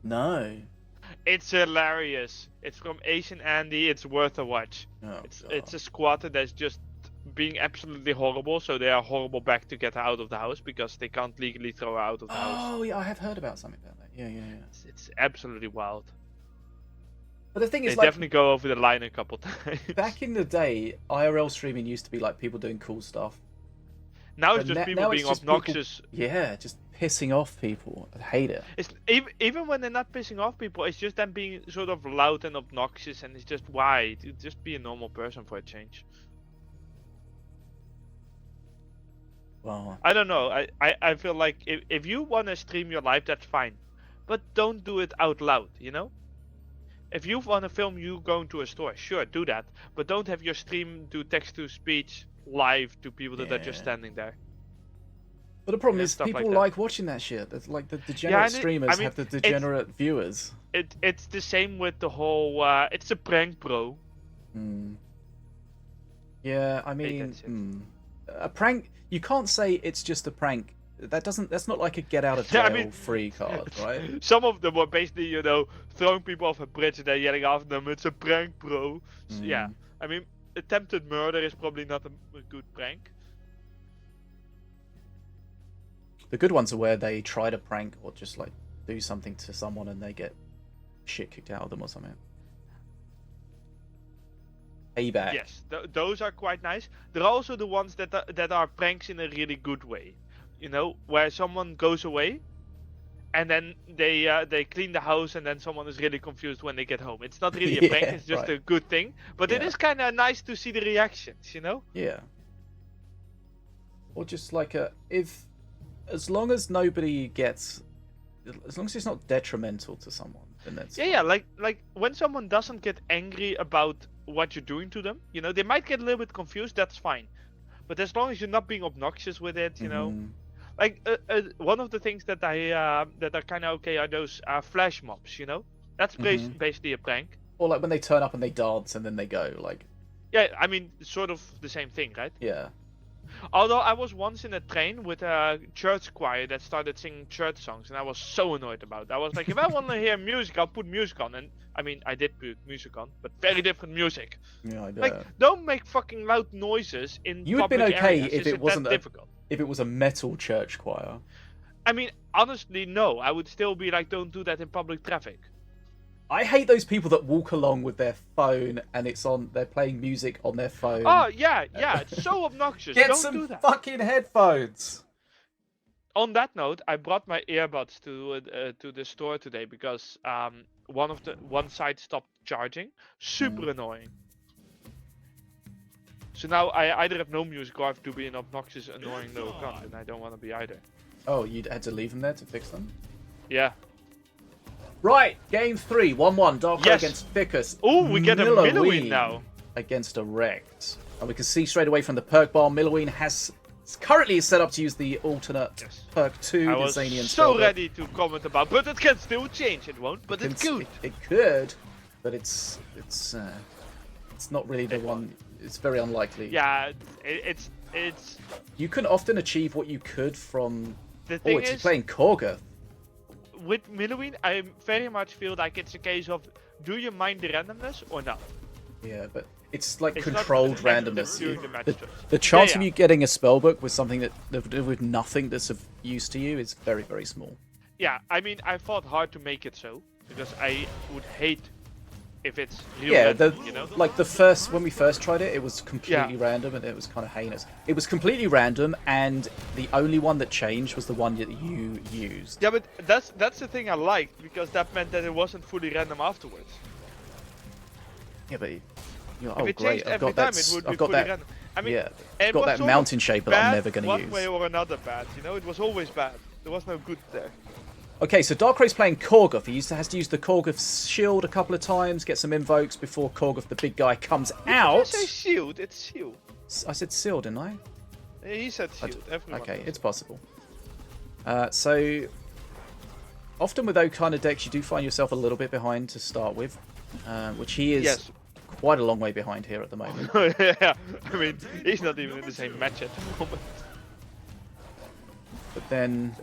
No. It's hilarious. It's from Asian Andy. It's worth a watch. Oh, It's a squatter that's just being absolutely horrible. So they are horrible back to get her out of the house because they can't legally throw her out of the house. Oh yeah, I have heard about something about that. Yeah. It's absolutely wild. But the thing is, They like, definitely go over the line a couple times. back in the day, IRL streaming used to be like people doing cool stuff. Now it's But just people now being it's just people- obnoxious. Yeah, just pissing off people. I hate it. It's even when they're not pissing off people, it's just them being sort of loud and obnoxious, and it's just why? Just be a normal person for a change. Well, I don't know. I feel like if you want to stream your life, that's fine, but don't do it out loud. You know. If you want to film you going to a store, sure, do that, but don't have your stream do text to speech live to people that are just Yeah. standing there. but the problem Yeah, is stuff like people that. like watching that shit. It's like the degenerate and streamers I mean, have the degenerate viewers. It's the same with the whole. It's a prank, bro. Hmm. Yeah, I mean, that's it. a prank. You can't say it's just a prank. That's not like a get out of Yeah, jail I mean- free card, right? Some of them were basically, throwing people off a bridge and then yelling after them, "It's a prank, bro." Yeah, I mean, attempted murder is probably not a good prank. The good ones are where they try to prank or just like do something to someone and they get shit kicked out of them or something. Payback. Yes, those are quite nice. There are also the ones that are pranks in a really good way. Where someone goes away, and then they clean the house, and then someone is really confused when they get home. It's not really a prank; Yeah, it's just right. a good thing. But it Yeah. is kind of nice to see the reactions. Yeah. Or just like as long as nobody gets, as long as it's not detrimental to someone, then that's Yeah, like when someone doesn't get angry about what you're doing to them, they might get a little bit confused. That's fine, but as long as you're not being obnoxious with it, Mhm. like one of the things that that are kind of okay are those flash mobs. That's Mhm. basically a prank. Or like when they turn up and they dance and then they go, like, Yeah, I mean, sort of the same thing, right? yeah. Although I was once in a train with a church choir that started singing church songs, and I was so annoyed about it. I was like, if I want to hear music, I'll put music on. And I mean, I did put music on, but very different music. Yeah, I bet. Like, don't make fucking loud noises in You would have been public okay areas. if Isn't it wasn't that difficult. if it was a metal church choir. I mean, honestly, no. I would still be like, don't do that in public traffic. I hate those people that walk along with their phone and they're playing music on their phone. Oh yeah, it's so obnoxious. Get Don't some do that. fucking headphones. On that note, I brought my earbuds to the store today because one side stopped charging. Super annoying. So now I either have no music or I have to be an obnoxious, annoying little cunt, and I don't want to be either. Oh, you had to leave them there to fix them? Yeah. Right, game 3, 1-1, Dark Crow Yes. against Ficus. Oh, we get a Milloween now. Against a Rect. And we can see straight away from the perk bar, Milloween currently is set up to use the alternate Yes. perk 2, I the was Zanian so spell. ready to comment about, but it can still change. It won't, but it's good. It could, but it's not really the one. It's very unlikely. Yeah, it's You can often achieve what you could from. the Oh, thing it's is playing Korgoth. with Milloween. I very much feel like it's a case of do you mind the randomness or not? Yeah, but It's like It's not controlled active randomness. during the match. The chance Yeah, of yeah. you getting a spellbook with something with nothing that's of use to you is very, very small. Yeah, I mean, I fought hard to make it so because I would hate if it's real Yeah, random, you know. like when we first tried it, it was completely random and it was kind of heinous. It was completely random, and the only one that changed was the one that you used. Yeah, but that's the thing I liked because that meant that it wasn't fully random afterwards. Yeah, but If it changed every time, it would be fully random. I mean, yeah, it I've got was that sort of mountain shaper that I'm bad never going to one use. way or another bad, you know. It was always bad. There was no good there. Okay, so Darkray's playing Korgoth. He has to use the Korgoth shield a couple of times, get some invokes before Korgoth, the big guy, comes out. You say shield, it's shield. I said shield, didn't I? He said shield. Everyone Okay, knows. it's possible. So, often with those kind of decks, you do find yourself a little bit behind to start with, which he is quite a long way behind here at the moment. Yeah, I mean, he's not even in the same match at the moment. But then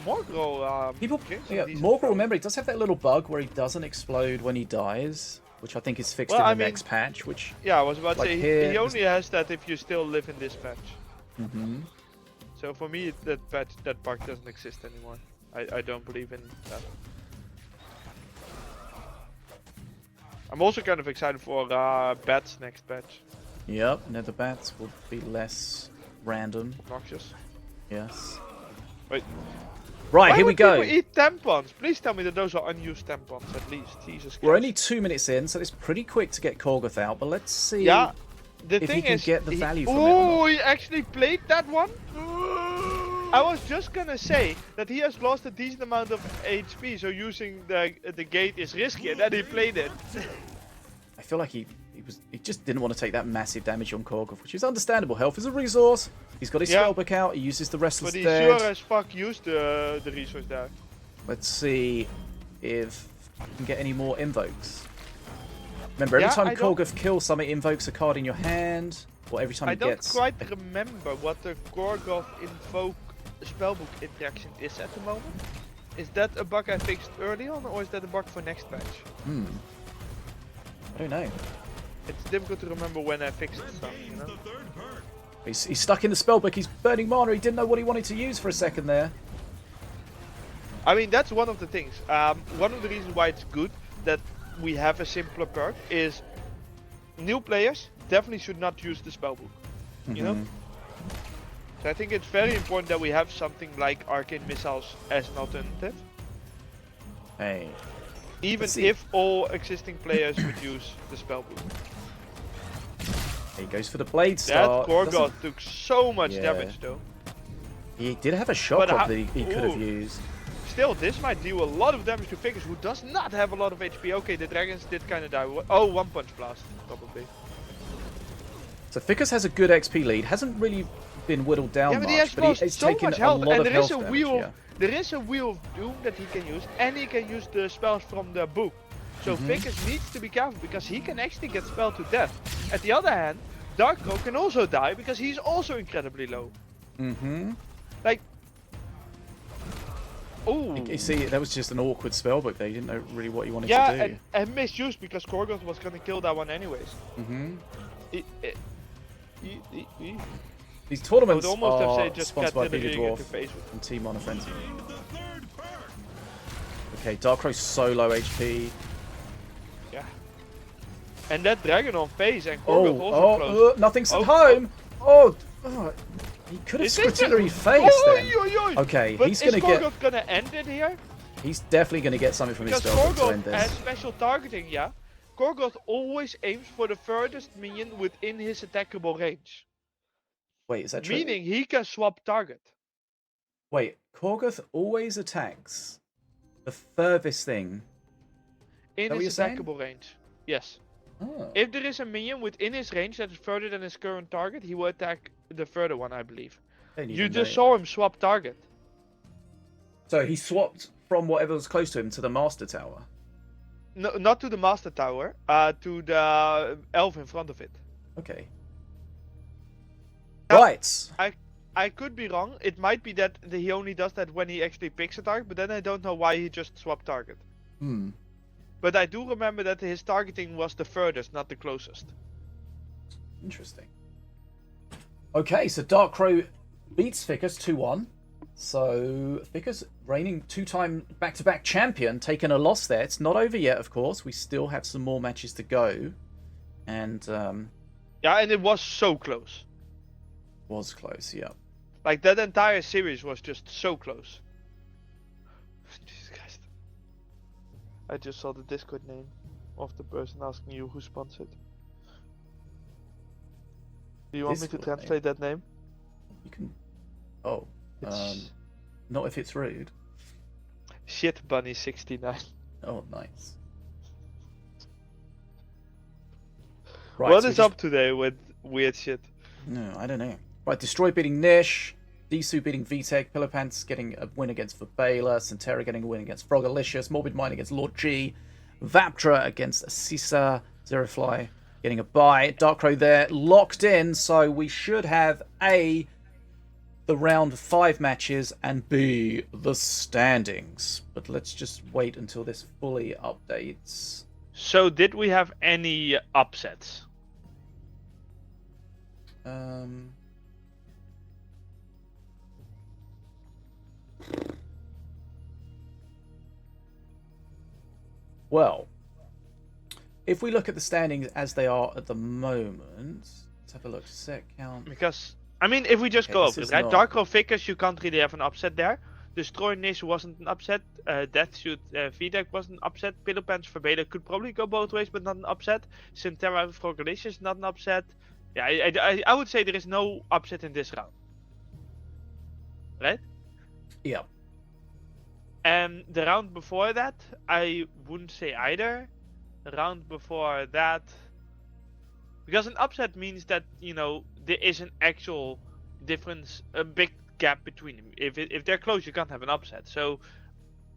Morgul, Morgul, remember, he does have that little bug where he doesn't explode when he dies, which I think is fixed in the next patch. Which I was about to say he only there's- has that if you still live in this patch. Mhm. So for me, that bug doesn't exist anymore. I don't believe in that. I'm also kind of excited for Bats next patch. Yep, nether bats will be less random. Noxious. Yes. Wait. Right, Why here we would people go. eat tampons? Please tell me that those are unused tampons at least. Jesus Christ. We're only 2 minutes in, so it's pretty quick to get Korgoth out. But let's see. Yeah. The if thing he can is, get the value from it. Oh, he actually played that one? I was just gonna say that he has lost a decent amount of HP, so using the gate is risky, and then he played it. I feel like he just didn't want to take that massive damage on Korgoth, which is understandable. Health is a resource. He's got his spellbook out. He uses the Restless But he Dead. sure as fuck used the resource there. Let's see if you can get any more invokes. Remember, every time Korgoth kills something, it invokes a card in your hand, or every time I he don't gets... quite remember what the Korgoth invoke spellbook interaction is at the moment. Is that a bug I fixed early on, or is that a bug for next patch? I don't know. It's difficult to remember when I fixed stuff, you know? He's stuck in the spellbook. He's burning mana. He didn't know what he wanted to use for a second there. I mean, that's one of the things. One of the reasons why it's good that we have a simpler perk is new players definitely should not use the spellbook. You know? So I think it's very important that we have something like Arcane Missiles as an alternative. Hey. Even if all existing players would use the spellbook. He goes for the blade That star. Korgoth took so much damage though. He did have a shock off that he could have used. Still, this might deal a lot of damage to Vickers, who does not have a lot of HP. Okay, the dragons did kind of die. Oh, one punch blast, probably. So Vickers has a good XP lead. Hasn't really been whittled down But he has much, but lost he's so taken much a health, lot and of there is health a damage. wheel. Yeah. There is a wheel of doom that he can use, and he can use the spells from the book. So Vickers needs to be careful because he can actually get spelled to death. At the other hand, Darkrow can also die because he's also incredibly low. Like, oh. You see, that was just an awkward spellbook there. You didn't know really what you wanted to do. Yeah, and misused because Korgoth was gonna kill that one anyways. These tournaments I would almost have are said just sponsored by cat Bigger delivery Dwarf into face with. and Team Honor Frenzy. Okay, Darkrow's so low HP. Yeah. And that dragon on face and Korgoth also close. Nothing's at home. He could have Scrutinery face then. Okay, but he's gonna is Korgoth gonna end it here? He's definitely gonna get something from his Because spellbook to end Korgoth has this. special targeting, yeah. Korgoth always aims for the furthest minion within his attackable range. Wait, is that true? Meaning he can swap target. Wait, Korgoth always attacks the furthest thing. In what his you're saying? attackable range. Yes. Oh. If there is a minion within his range that is further than his current target, he will attack the further one, I believe. You just saw him swap target. So he swapped from whatever was close to him to the Master Tower. No, not to the Master Tower, to the elf in front of it. Okay. Now, Right. I could be wrong. It might be that he only does that when he actually picks a target, but then I don't know why he just swapped target. But I do remember that his targeting was the furthest, not the closest. Interesting. Okay, so Dark Crow beats Ficus 2-1. So Ficus, reigning 2-time back-to-back champion, taking a loss there. It's not over yet, of course. We still have some more matches to go. And yeah, and it was so close. was close, yeah. Like, that entire series was just so close. Jesus Christ. I just saw the Discord name of the person asking you who sponsored. Do you want me to Discord translate that name? You can... Oh. It's Not if it's rude. Shitbunny69. Oh, nice. Right, What so is up today with weird shit? No, I don't know. Right, Destroy beating Nish, Disu beating VTech, Pillowpants getting a win against Verbala, Centera getting a win against Frogalicious, Morbid Mind against Lord G, Vaptra against Sisa, Zerofly getting a bye. Dark Crow there, locked in, so we should have A, the round 5 matches, and B, the standings. But let's just wait until this fully updates. So, did we have any upsets? Well, if we look at the standings as they are at the moment, let's have a look. Set count. Because, I mean, if we just go this over is it, right? not- Dark Crow Ficus, you can't really have an upset there. Destroy Nish wasn't an upset. Deathshoot VDEC wasn't an upset. Pillowpants Verbala could probably go both ways, but not an upset. Centera Frogalicious, not an upset. Yeah, I would say there is no upset in this round. Right? Yeah. And the round before that, I wouldn't say either. The round before that, because an upset means that, you know, there is an actual difference, a big gap between them. If they're close, you can't have an upset. So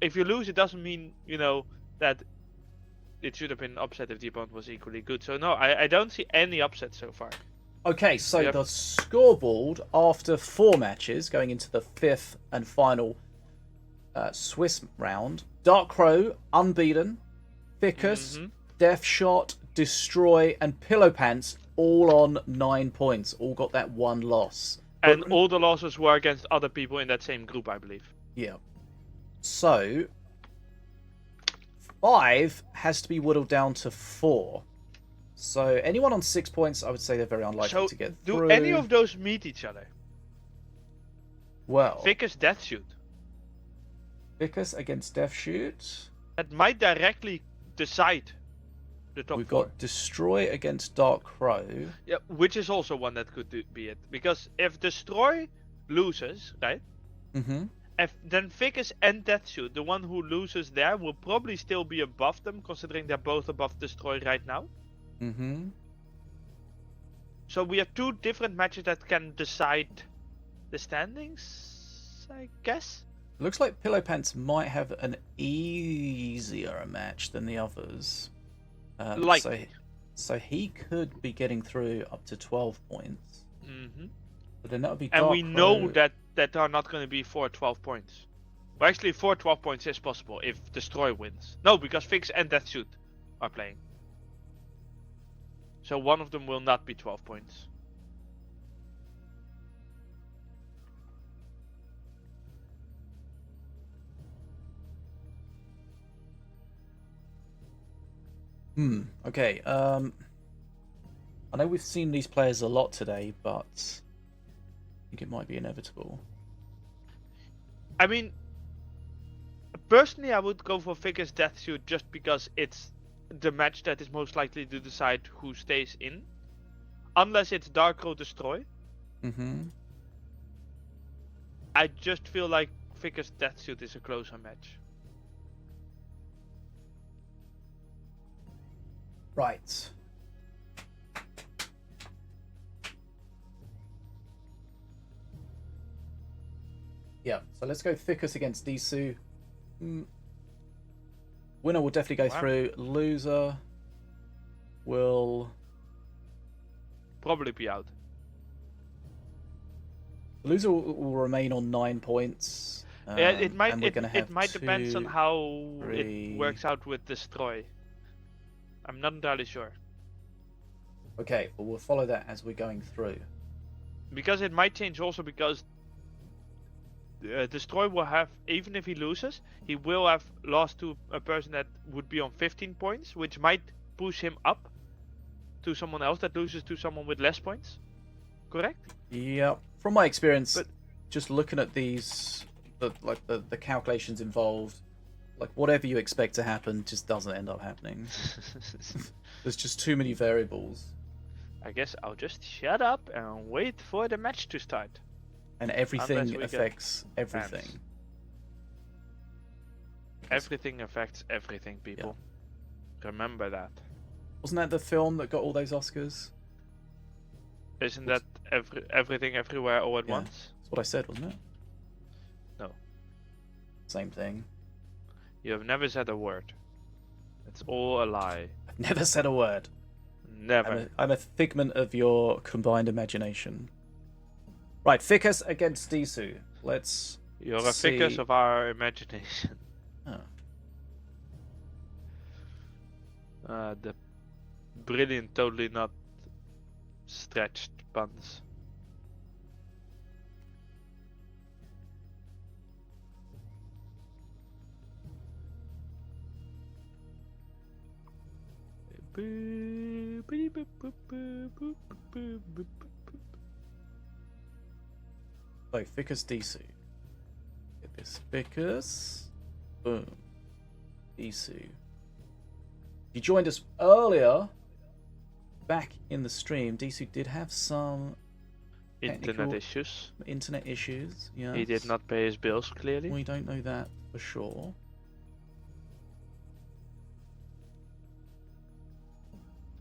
if you lose, it doesn't mean, you know, that it should have been an upset if the opponent was equally good. So no, I don't see any upset so far. Okay, so Yep. the scoreboard after 4 matches, going into the 5th and final Swiss round. Dark Crow, unbeaten. Ficus, Deathshot, Destroy, and Pillowpants, all on 9 points. All got that 1 loss. And all the losses were against other people in that same group, I believe. Yeah. So 5 has to be whittled down to 4. So anyone on 6 points, I would say they're very unlikely So to get do through. any of those meet each other? Well, Ficus Deathshoot. Ficus against Deathshoot. That might directly decide the top We've 4. got Destroy against Dark Crow. Yeah, which is also one that could be it. Because if Destroy loses, right? Mm-hmm. Then Ficus and Deathshoot, the one who loses there, will probably still be above them, considering they're both above Destroy right now. Mm-hmm. So we have 2 different matches that can decide the standings, I guess. Looks like Pillowpants might have an easier match than the others. Likely. So he could be getting through up to 12 points. Mm-hmm. But then that would be And Dark we know Crow. that are not going to be 4 12 points. Well, actually, 4 12 points is possible if Destroy wins. No, because Fix and Deathshoot are playing. So one of them will not be 12 points. Okay. I know we've seen these players a lot today, but I think it might be inevitable. I mean, personally, I would go for Ficus Deathshoot just because it's the match that is most likely to decide who stays in. Unless it's Dark Crow Destroy. Mm-hmm. I just feel like Ficus Deathshoot is a closer match. Right. Yeah, so let's go Ficus against Disu. Winner will definitely go Wow. through. Loser will... Probably be out. Loser will remain on 9 points. Yeah, it might. and we're gonna have It might depend on 2, how 3. it works out with Destroy. I'm not entirely sure. Okay, well we'll follow that as we're going through. Because it might change also because Destroy will have, even if he loses, he will have lost to a person that would be on 15 points, which might push him up to someone else that loses to someone with less points. Correct? Yep. From my experience, But- just looking at these, the calculations involved, like whatever you expect to happen just doesn't end up happening. There's just too many variables, I guess I'll just shut up and wait for the match to start. and Unless everything we get affects everything. bans. Everything affects everything, people. Remember that. Wasn't that the film that got all those Oscars? Isn't that everything everywhere all at Yeah. once? That's what I said, wasn't it? No. Same thing. You have never said a word. It's all a lie. I've never said a word. Never. I'm a figment of your combined imagination. Right, Ficus against Disu. Let's. You're a ficus see. of our imagination. Oh. The brilliant, totally not stretched puns. So, Ficus Disu. Get this. Ficus. Boom. Disu. You joined us earlier. Back in the stream, Disu did have some Internet technical issues. internet issues. Yeah. He did not pay his bills, clearly. We don't know that for sure.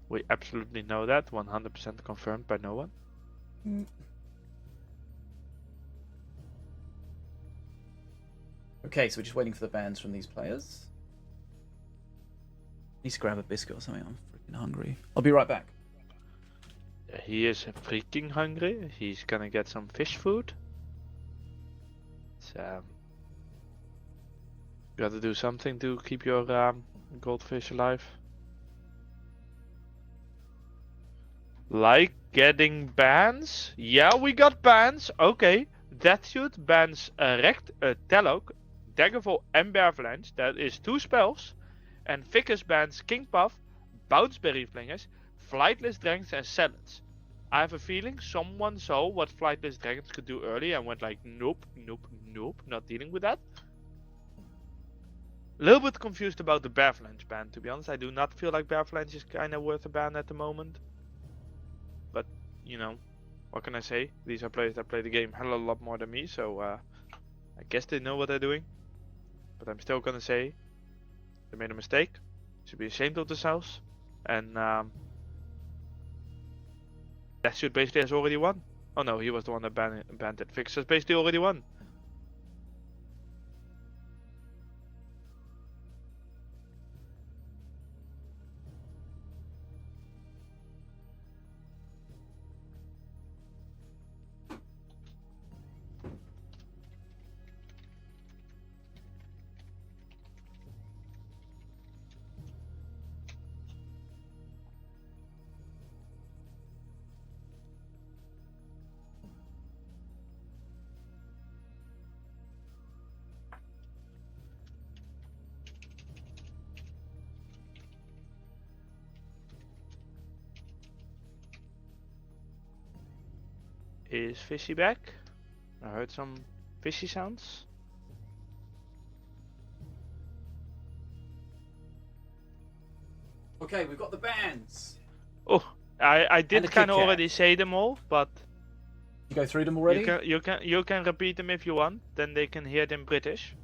We absolutely know that, 100% confirmed by no one. Okay, so we're just waiting for the bans from these players. Need to grab a biscuit or something. I'm freaking hungry. I'll be right back. He is freaking hungry. He's gonna get some fish food. So, gotta do something to keep your goldfish alive. Like getting bans? Yeah, we got bans. Okay. Deathshoot bans Telok, Daggerfall, and Bearflange. That is 2 spells. And Ficus bans King Puff, Bounceberry Flingers, Flightless Dragons, and Salads. I have a feeling someone saw what Flightless Dragons could do earlier and went like, nope, nope, nope, not dealing with that. A little bit confused about the Bearflange ban, to be honest. I do not feel like Bearflange is kind of worth a ban at the moment. But, you know, what can I say? These are players that play the game hell of a lot more than me, so I guess they know what they're doing. But I'm still gonna say they made a mistake. Should be ashamed of themselves. And Deathshoot basically has already won. Oh no, he was the one that banned it. Fix has basically already won. Is Fishy back? I heard some fishy sounds. Okay, we've got the bans. Oh, I the did Kit kind of Kat. already say them all, but You go through them already? you can repeat them if you want. Then they can hear them British.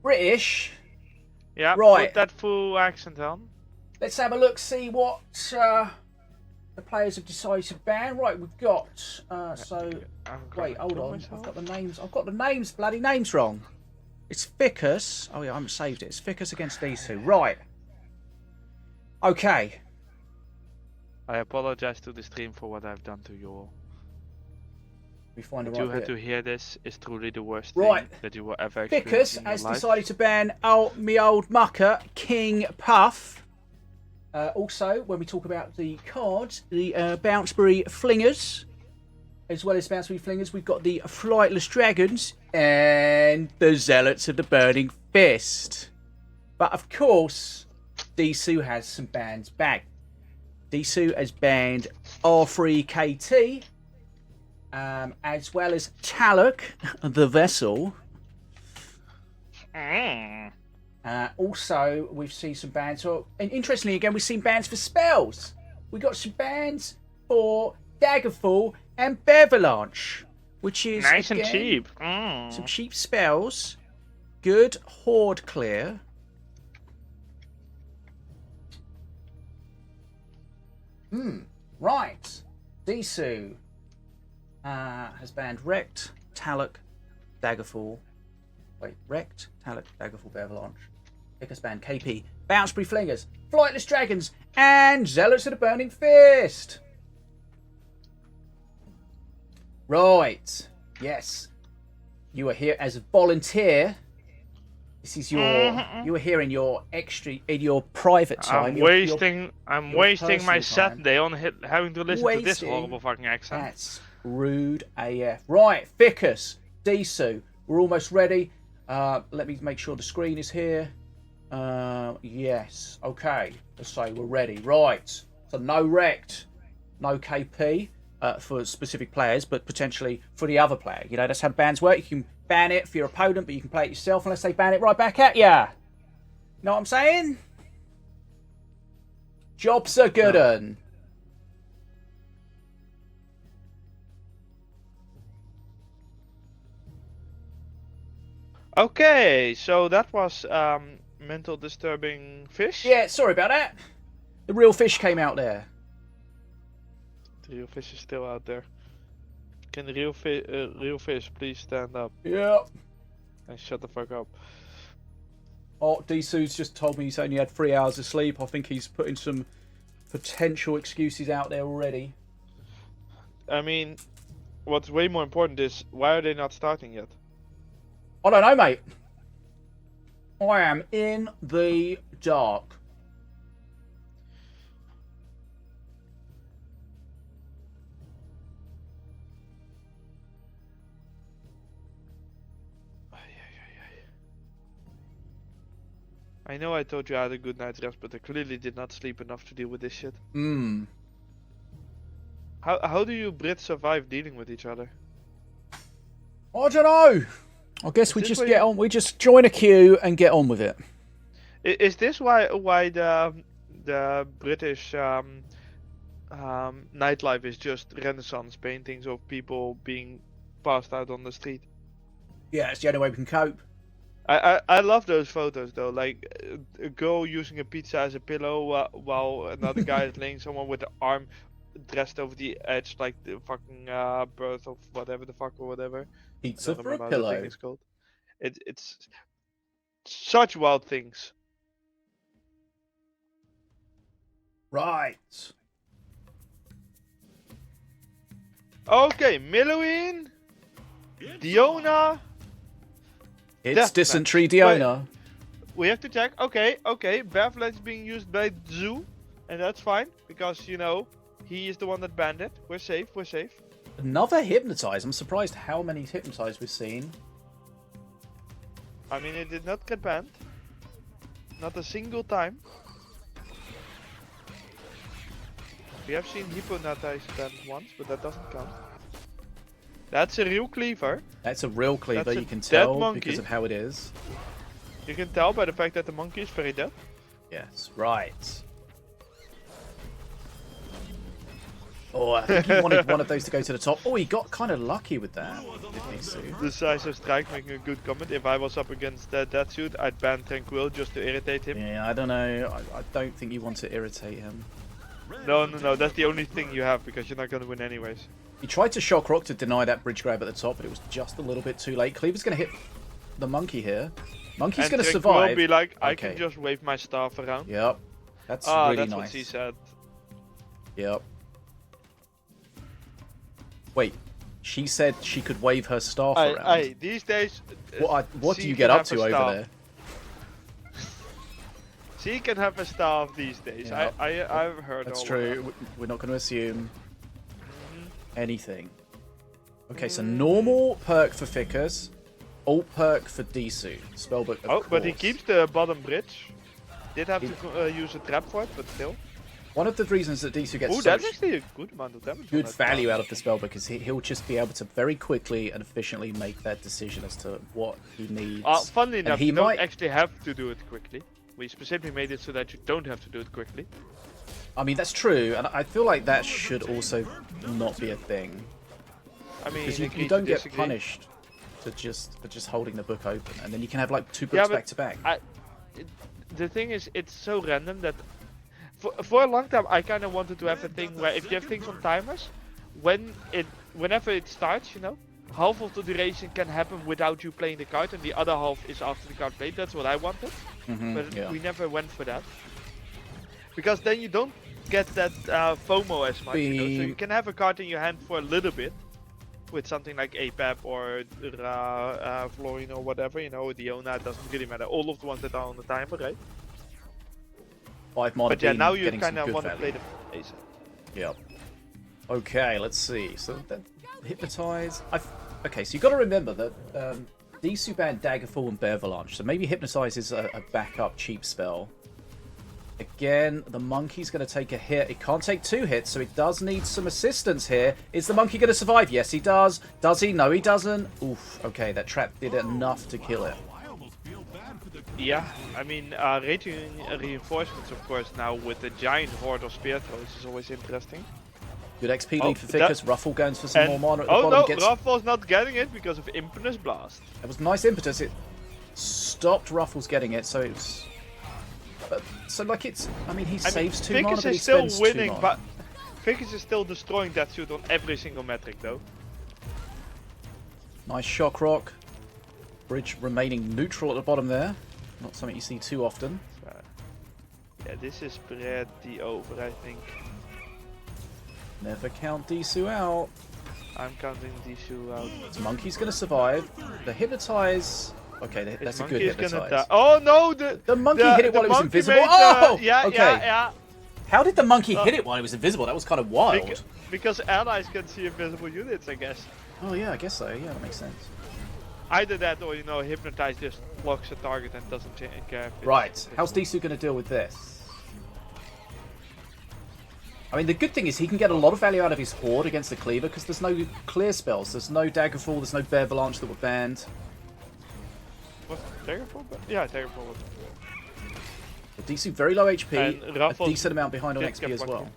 British. Yeah, Right. put that full accent on. Let's have a look, see what the players have decided to ban. Right, we've got so. I'm Wait, gonna hold kill on. myself. I've got the names. I've got the names. Bloody names wrong. It's Ficus. Oh yeah, I haven't saved it. It's Ficus against these two. Right. Okay. I apologize to the stream for what I've done to you all. We find a That you right had bit. to hear this is truly the worst Right. thing that you will ever experience Ficus in your has life. decided to ban me old mucker King Puff. Also, when we talk about the cards, the Bounceberry Flingers, as well as Bounceberry Flingers, we've got the Flightless Dragons and the Zealots of the Burning Fist. But of course, Disu has some bans back. Disu has banned R3KT, as well as Taluk, the Vessel. Also, we've seen some bans. And interestingly, again, we've seen bans for spells. We got some bans for Daggerfall and Bevalanche, which is nice again, and cheap. Some cheap spells. Good horde clear. Right. Disu has banned Rect, Taluk, Daggerfall. Wait, Rect, Taluk, Daggerfall, Bevalanche. Pickers banned KP, Bounceberry Flingers, Flightless Dragons, and Zealots of the Burning Fist. Right. Yes. You are here as a volunteer. This is your. You are here in your private time. I'm wasting my personal time. Saturday on having to listen to this horrible fucking accent. That's rude AF. Right, Ficus, Disu, we're almost ready. Let me make sure the screen is here. Yes. Okay. Let's say we're ready. Right. So no Rect, no KP for specific players, but potentially for the other player. You know, that's how bans work. You can ban it for your opponent, but you can play it yourself unless they ban it right back at ya. Know what I'm saying? Jobs are good un. Okay, so that was mental disturbing fish. Yeah, sorry about that. The real fish came out there. The real fish is still out there. Can the real fish please stand up Yeah. and shut the fuck up? Oh, Disu's just told me he's only had 3 hours of sleep. I think he's putting some potential excuses out there already. I mean, what's way more important is why are they not starting yet? I don't know, mate. I am in the dark. I know I told you I had a good night's rest, but I clearly did not sleep enough to deal with this shit. How do you Brits survive dealing with each other? I don't know. I guess we just get on. We just join a queue and get on with it. Is this why the British nightlife is just Renaissance paintings of people being passed out on the street? Yeah, it's the only way we can cope. I love those photos though, like a girl using a pizza as a pillow while another guy is laying someone with the arm dressed over the edge like the fucking birth of whatever the fuck or whatever. Pizza for a pillow. It's called. It's such wild things. Right. Okay, Milloween, Diona. It's Dysentery Diona. We have to check. Okay. Bearflat is being used by Zoo, and that's fine because you know he is the one that banned it. We're safe. Another Hypnotize. I'm surprised how many Hypnotize we've seen. I mean, it did not get banned. Not a single time. We have seen Hypnotize banned once, but that doesn't count. That's a real cleaver. That's a real cleaver, That's a you can dead tell monkey. because of how it is. You can tell by the fact that the monkey is very dead. Yes, right. Oh, I think he wanted one of those to go to the top. Oh, he got kind of lucky with that, didn't he, Sue? The size of Strike making a good comment. If I was up against that suit, I'd ban Tranquil just to irritate him. Yeah, I don't know. I don't think you want to irritate him. No. That's the only thing you have because you're not going to win anyways. He tried to Shock Rock to deny that bridge grab at the top, but it was just a little bit too late. Cleaver's going to hit the monkey here. Monkey's going to survive. Will be like, I can just wave my staff around. Yep. That's really that's nice. what she said. Yep. Wait, she said she could wave her staff around. These days... What do you get up to over there? She can have a staff these days. Yeah. I've heard That's all true. Of that. We're not going to assume Mhm. anything. Okay, so normal perk for Ficus, alt perk for Disu. Spellbook, of Oh, but he course. keeps the bottom bridge. Did have to use a trap for it, but still. One of the reasons that Disu gets Oh, so that's much actually a good amount of damage. good value out of the spellbook is he'll just be able to very quickly and efficiently make that decision as to what he needs. Funnily And enough, he you might- don't actually have to do it quickly. We specifically made it so that you don't have to do it quickly. I mean, that's true, and I feel like that should also not be a thing. I mean, Because you agree to don't get disagree. punished for just holding the book open, and then you can have like 2 Yeah, books but back to back. The thing is, it's so random that for a long time I kind of wanted to have a thing where if you have things on timers, whenever it starts, you know, half of the duration can happen without you playing the card, and the other half is after the card played. That's what I wanted, but yeah. we never went for that because then you don't get that FOMO as much. You know? So you can have a card in your hand for a little bit. With something like APAP or Florian or whatever, you know, Diona, it doesn't really matter. All of the ones that are on the timer, right? 5 mana But yeah, beam now you getting some kind of good want to value. play the ace. Yep. Okay, let's see. So that hypnotize. Okay, so you got to remember that Disu banned Daggerfall and Bearavalanche, so maybe hypnotize is a backup cheap spell. Again, the monkey's going to take a hit. It can't take 2 hits, so it does need some assistance here. Is the monkey going to survive? Yes, he does. Does he? No, he doesn't. Oof. Okay, that trap did enough to kill it. I almost feel bad for the Yeah, I mean, rating reinforcements, of course, now with the giant horde of spear throws is always interesting. Good XP lead for that- Ficus. Ruffle going for some more mana at the oh bottom. no, Gets... Ruffle's not getting it because of Impetus Blast. That was nice impetus. It stopped Ruffles getting it, so it was... so, like, it's... I mean, he saves 2 mana, Ficus but he is still spends 2 winning, mana. but Ficus is still destroying that suit on every single metric, though. Nice shock rock. Bridge remaining neutral at the bottom there. Not something you see too often. So, yeah, this is pretty over, I think. Never count Disu out. I'm counting Disu out. This monkey's going to survive. The hypnotize... Okay, His that's a good monkey is gonna hypnotize. die. Oh no! The monkey hit it while it was monkey invisible. made, Oh! yeah, okay. yeah. How did the monkey hit it while it was invisible? That was kind of wild. Because allies can see invisible units, I guess. Oh yeah, I guess so. Yeah, that makes sense. Either that or, you know, hypnotize just blocks a target and doesn't care if it's Right, how's visible. Disu going to deal with this? I mean, the good thing is he can get a lot of value out of his Horde against the Cleaver because there's no clear spells. There's no Daggerfall, there's no Bearavalanche that were banned. Was Daggerfall? Yeah, Daggerfall was. But Disu very low HP, And a Ruffles decent amount behind on just XP kept as one well.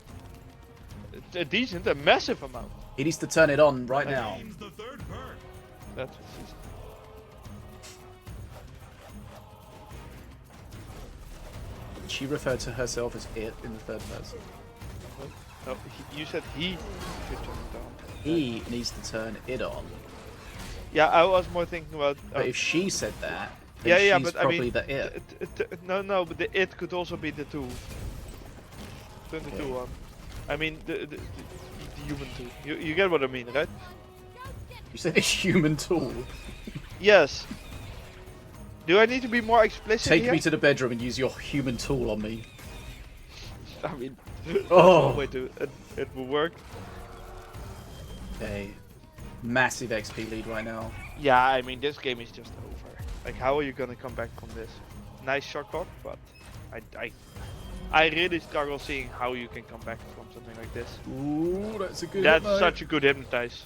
A decent, a massive amount. He needs to turn it on right now. game's the 3rd perk. That's what she said. She referred to herself as it in the 3rd person. No, you said he should turn it on. He needs to turn it on. Yeah, I was more thinking about. But if she said that, then yeah, she's but I probably mean, the it. no, but the it could also be the 2. Turn the 2 on. I mean, the human 2. You get what I mean, right? You said a human tool. Yes. Do I need to be more explicit Take here? me to the bedroom and use your human tool on me. I mean, Oh. wait, it will work. Okay. Massive XP lead right now. Yeah, I mean, this game is just over. Like, how are you gonna come back from this? Nice shock rock, but I really struggle seeing how you can come back from something like this. Ooh, that's a good That's hit, such a good hypnotize.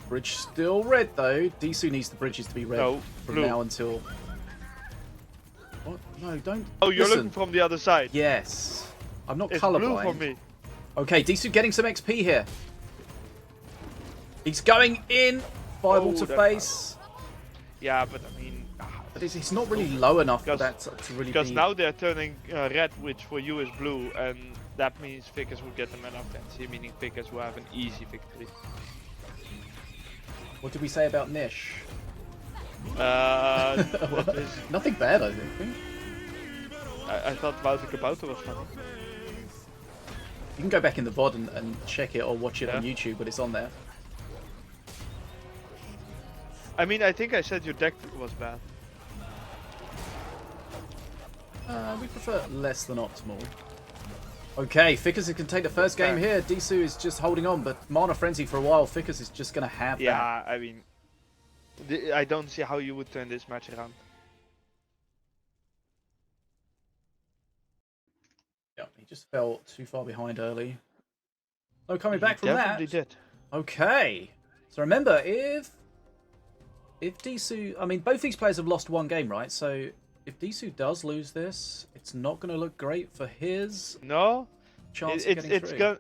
Bridge still red though. Disu needs the bridges to be red No, from blue. now until... What? No, don't... Oh, you're Listen. looking from the other side. Yes. I'm not It's blue colorblind. for me. Okay, Disu getting some XP here. He's going in. Fireball Oh, to that's face. Yeah, but I mean, But it's not really low enough for Because- that to really because be... now they're turning red, which for you is blue, and that means Ficus will get the man of fantasy, meaning Ficus will have an easy victory. What did we say about Nish? What is? Nothing bad, I think. I thought Wouter Kabouter was funny. You can go back in the VOD and check it or watch it on Yeah. YouTube, but it's on there. I mean, I think I said your deck was bad. We prefer less than optimal. Okay, Fickus can take the first game here. Disu is just holding on, but Mana Frenzy for a while. Fickus is just going to have Yeah, that. I mean, I don't see how you would turn this match around. Yeah, he just fell too far behind early. No coming back from definitely that. did. Okay. So remember, if Disu... I mean, both these players have lost one game, right? So if Disu does lose this, it's not going to look great for his chance of getting through.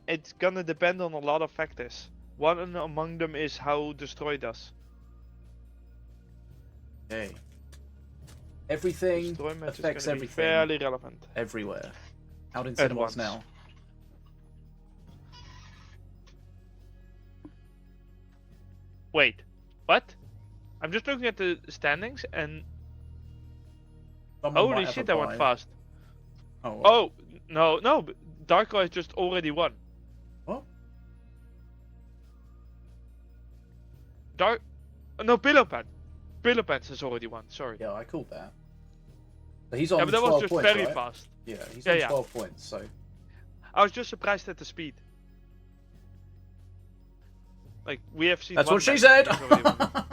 It's gonna depend on a lot of factors. One among them is how Destroy does. Okay. Everything Destroy match affects is gonna be everything. fairly relevant. Everywhere. Out in At cinemas once. now. Wait, what? I'm just looking at the standings and Someone might holy have shit, a that went bye. fast. Oh, well. Oh no, but Dark Eyes just already won. What? Pillow Pants has already won. Sorry. Yeah, I called that. But he's on Yeah, but that 12 was just points, very right? fast. Yeah, he's Yeah, on yeah. 12 points, so... I was just surprised at the speed. Like we have seen. That's one what she match said! and he's already won.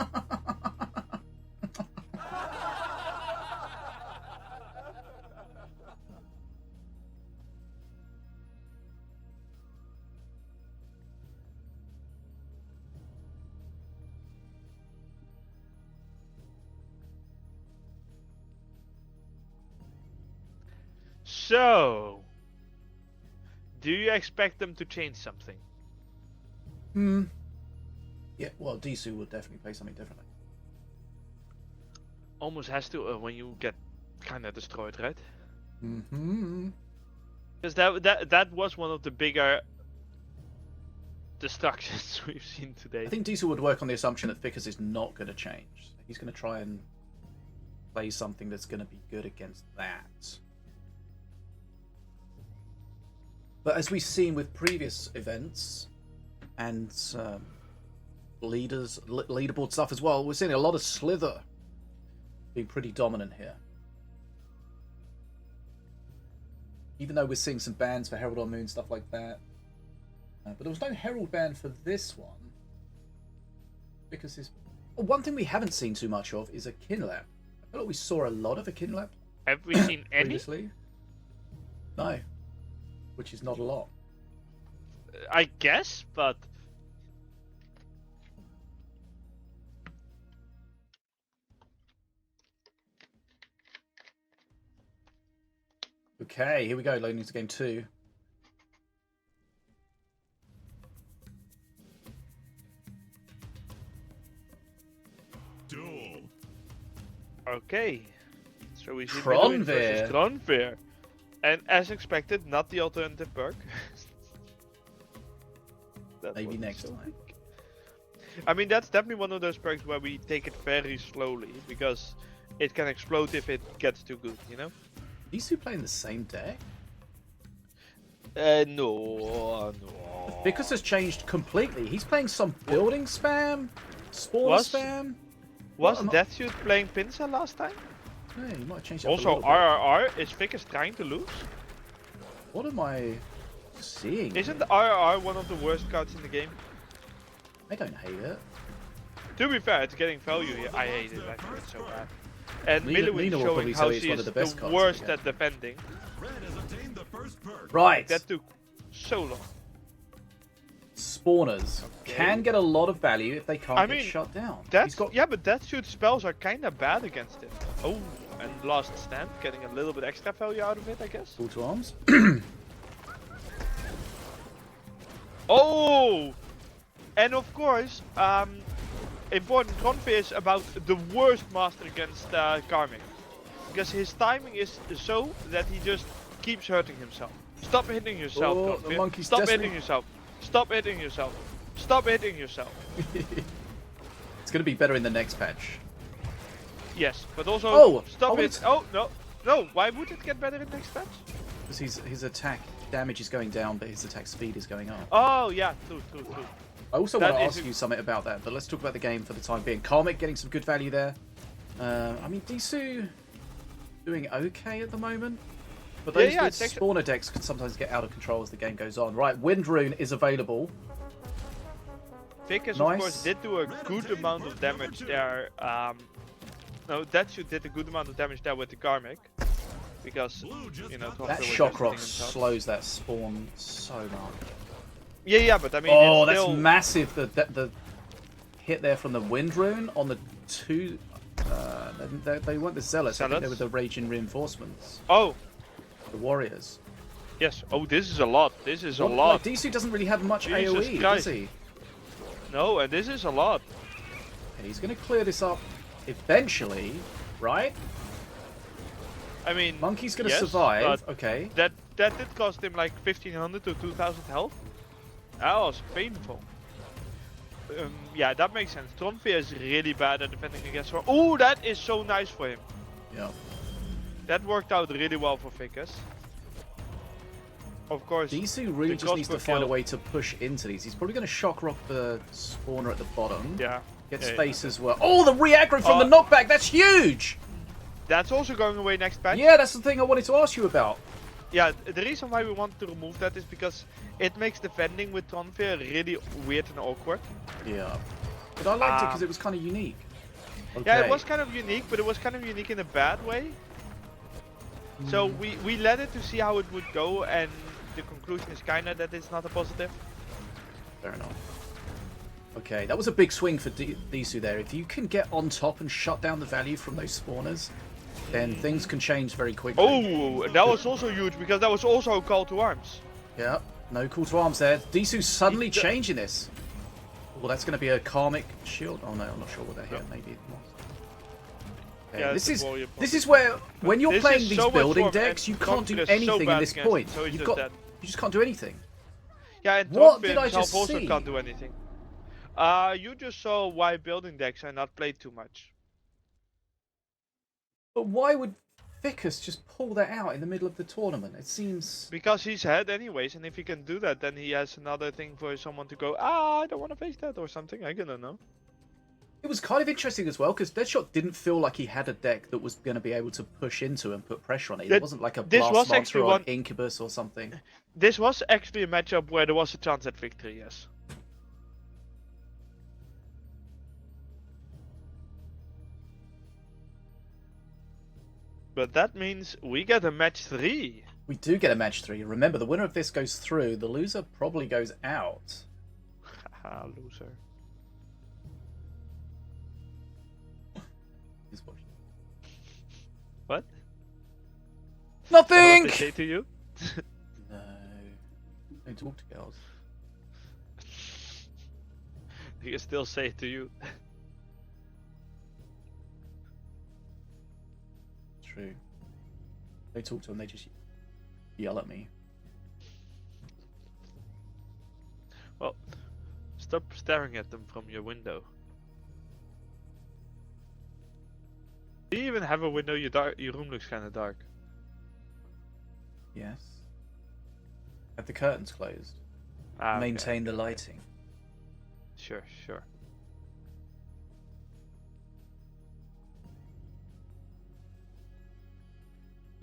So, do you expect them to change something? Yeah, well, Disu will definitely play something differently. Almost has to when you get kind of destroyed, right? Mm-hmm. Because that was one of the bigger destructions we've seen today. I think Disu would work on the assumption that Fickus is not going to change. He's going to try and play something that's going to be good against that. But as we've seen with previous events and leaderboard stuff as well, we're seeing a lot of Slither being pretty dominant here. Even though we're seeing some bans for Herald on Moon, stuff like that. But there was no Herald ban for this one. Because one thing we haven't seen too much of is a Kinlap. I feel like we saw a lot of a Kinlap Have we seen any? previously. No. Which is not a lot. I guess, but Okay, here we go, loading into game 2. Duel. okay. So we see Kronvir. Midwin versus Kronvir. And as expected, not the alternative perk. That Maybe was next so time. weak. I mean, that's definitely one of those perks where we take it very slowly, because it can explode if it gets too good, you know? These two playing the same deck? No. Fickus has changed completely. He's playing some building spam, spawner spam. Was What am I- Deathsuit playing Pinza last time? Yeah, you might change it up a Also, little bit. RRR, is Fickus trying to lose? What am I seeing? Isn't RRR one of the worst cards in the game? I don't hate it. To be fair, it's getting value here. I hate it, actually, it's so bad. And Lena Miliwin will showing probably how say it's she one is of the best the cards in the worst game. at defending. Red has obtained the first perk. Right. That took so long. Spawners can get a lot of value if they can't I get mean, shut down. Yeah, but Deathsuit spells are kind of bad against it. Oh, and Last Stand, getting a little bit extra value out of it, I guess. Call to arms. Oh! And of course, important Kronvir is about the worst master against Karmic. Because his timing is so that he just keeps hurting himself. Stop hitting yourself, Oh, the Kronvir. monkey's Stop destiny. hitting yourself. Stop hitting yourself. Stop hitting yourself. It's going to be better in the next patch. Yes, but also Oh, stop I it. Oh, no. Why would it get better in next patch? Because his attack damage is going down, but his attack speed is going up. Oh, yeah, true. I also That want to is ask you something about that, but let's talk about the game for the time being. Karmic getting some good value there. I mean, Disu doing okay at the moment. But Yeah, those yeah, these spawner decks can sometimes get out of control as the game goes on. Right, Wind Rune is available. Vicus, Nice. of course, did do a good amount of damage there. No, that should did a good amount of damage there with the Karmic. Because, you know, That Tronfear was Shock just Rock hitting himself. slows that spawn so much. Yeah, yeah, but I mean, Oh, it's that's still... massive. The hit there from the Wind Rune on the two... they weren't the Zealots, I think they were the Raging Reinforcements. Oh, The Warriors. yes. Oh, this is a lot. This is a Well, lot. like, Disu doesn't really have much Jesus AoE, Christ. does he? No, and this is a lot. Okay, he's going to clear this up eventually, right? I mean, Monkey's going to yes, survive. but Okay. that did cost him like 1500 to 2000 health. That was painful. Yeah, that makes sense. Tronfear is really bad at defending against her. Oh, that is so nice for him. Yeah. That worked out really well for Vicus. Of course. Disu really the just cost needs per to find a kill- way to push into these. He's probably going to Shock Rock the spawner at the bottom. Yeah. Get Yeah, space as well. Oh, the re-aggro from the knockback! That's huge! That's also going away next patch. Yeah, that's the thing I wanted to ask you about. Yeah, the reason why we wanted to remove that is because it makes defending with Tronfear really weird and awkward. Yeah. But I liked it because it was kind of unique. Okay. Yeah, it was kind of unique, but it was kind of unique in a bad way. So we let it to see how it would go, and the conclusion is kind of that it's not a positive. Fair enough. Okay, that was a big swing for Disu there. If you can get on top and shut down the value from those spawners, then things can change very quickly. Oh, that was also huge because that was also a call to arms. Yeah, no call to arms there. Disu suddenly changing this. Well, that's going to be a Karmic shield. Oh no, I'm not sure what that hit. Maybe it was. Okay, Yeah, this it's a warrior is where when you're This playing is these so much building more- decks, you and can't do Tronfear is so anything bad at this against point. it, so he's You've just got dead. you just can't do anything. Yeah, and What Tronfear did I himself just also see? can't do anything. You just saw why building decks are not played too much. But why would Vicus just pull that out in the middle of the tournament? It seems... Because he's ahead anyways, and if he can do that, then he has another thing for someone to go, I don't want to face that or something, I don't know. It was kind of interesting as well, because Deadshot didn't feel like he had a deck that was going to be able to push into and put pressure on it. It wasn't like a this Blast was Monster actually or one- an Incubus or something. This was actually a matchup where there was a chance at victory, yes. But that means we get a match 3. We do get a match 3. Remember, the winner of this goes through. The loser probably goes out. Haha, loser. He's watching. What? Nothing! What they say to you? No. Don't talk to girls. You can still say it to you. True. They talk to them, they just yell at me. Well, stop staring at them from your window. Do you even have a window? Your room looks kind of dark. Yes. Have the curtains closed. Ah, okay, Maintain the okay. lighting. Sure, sure.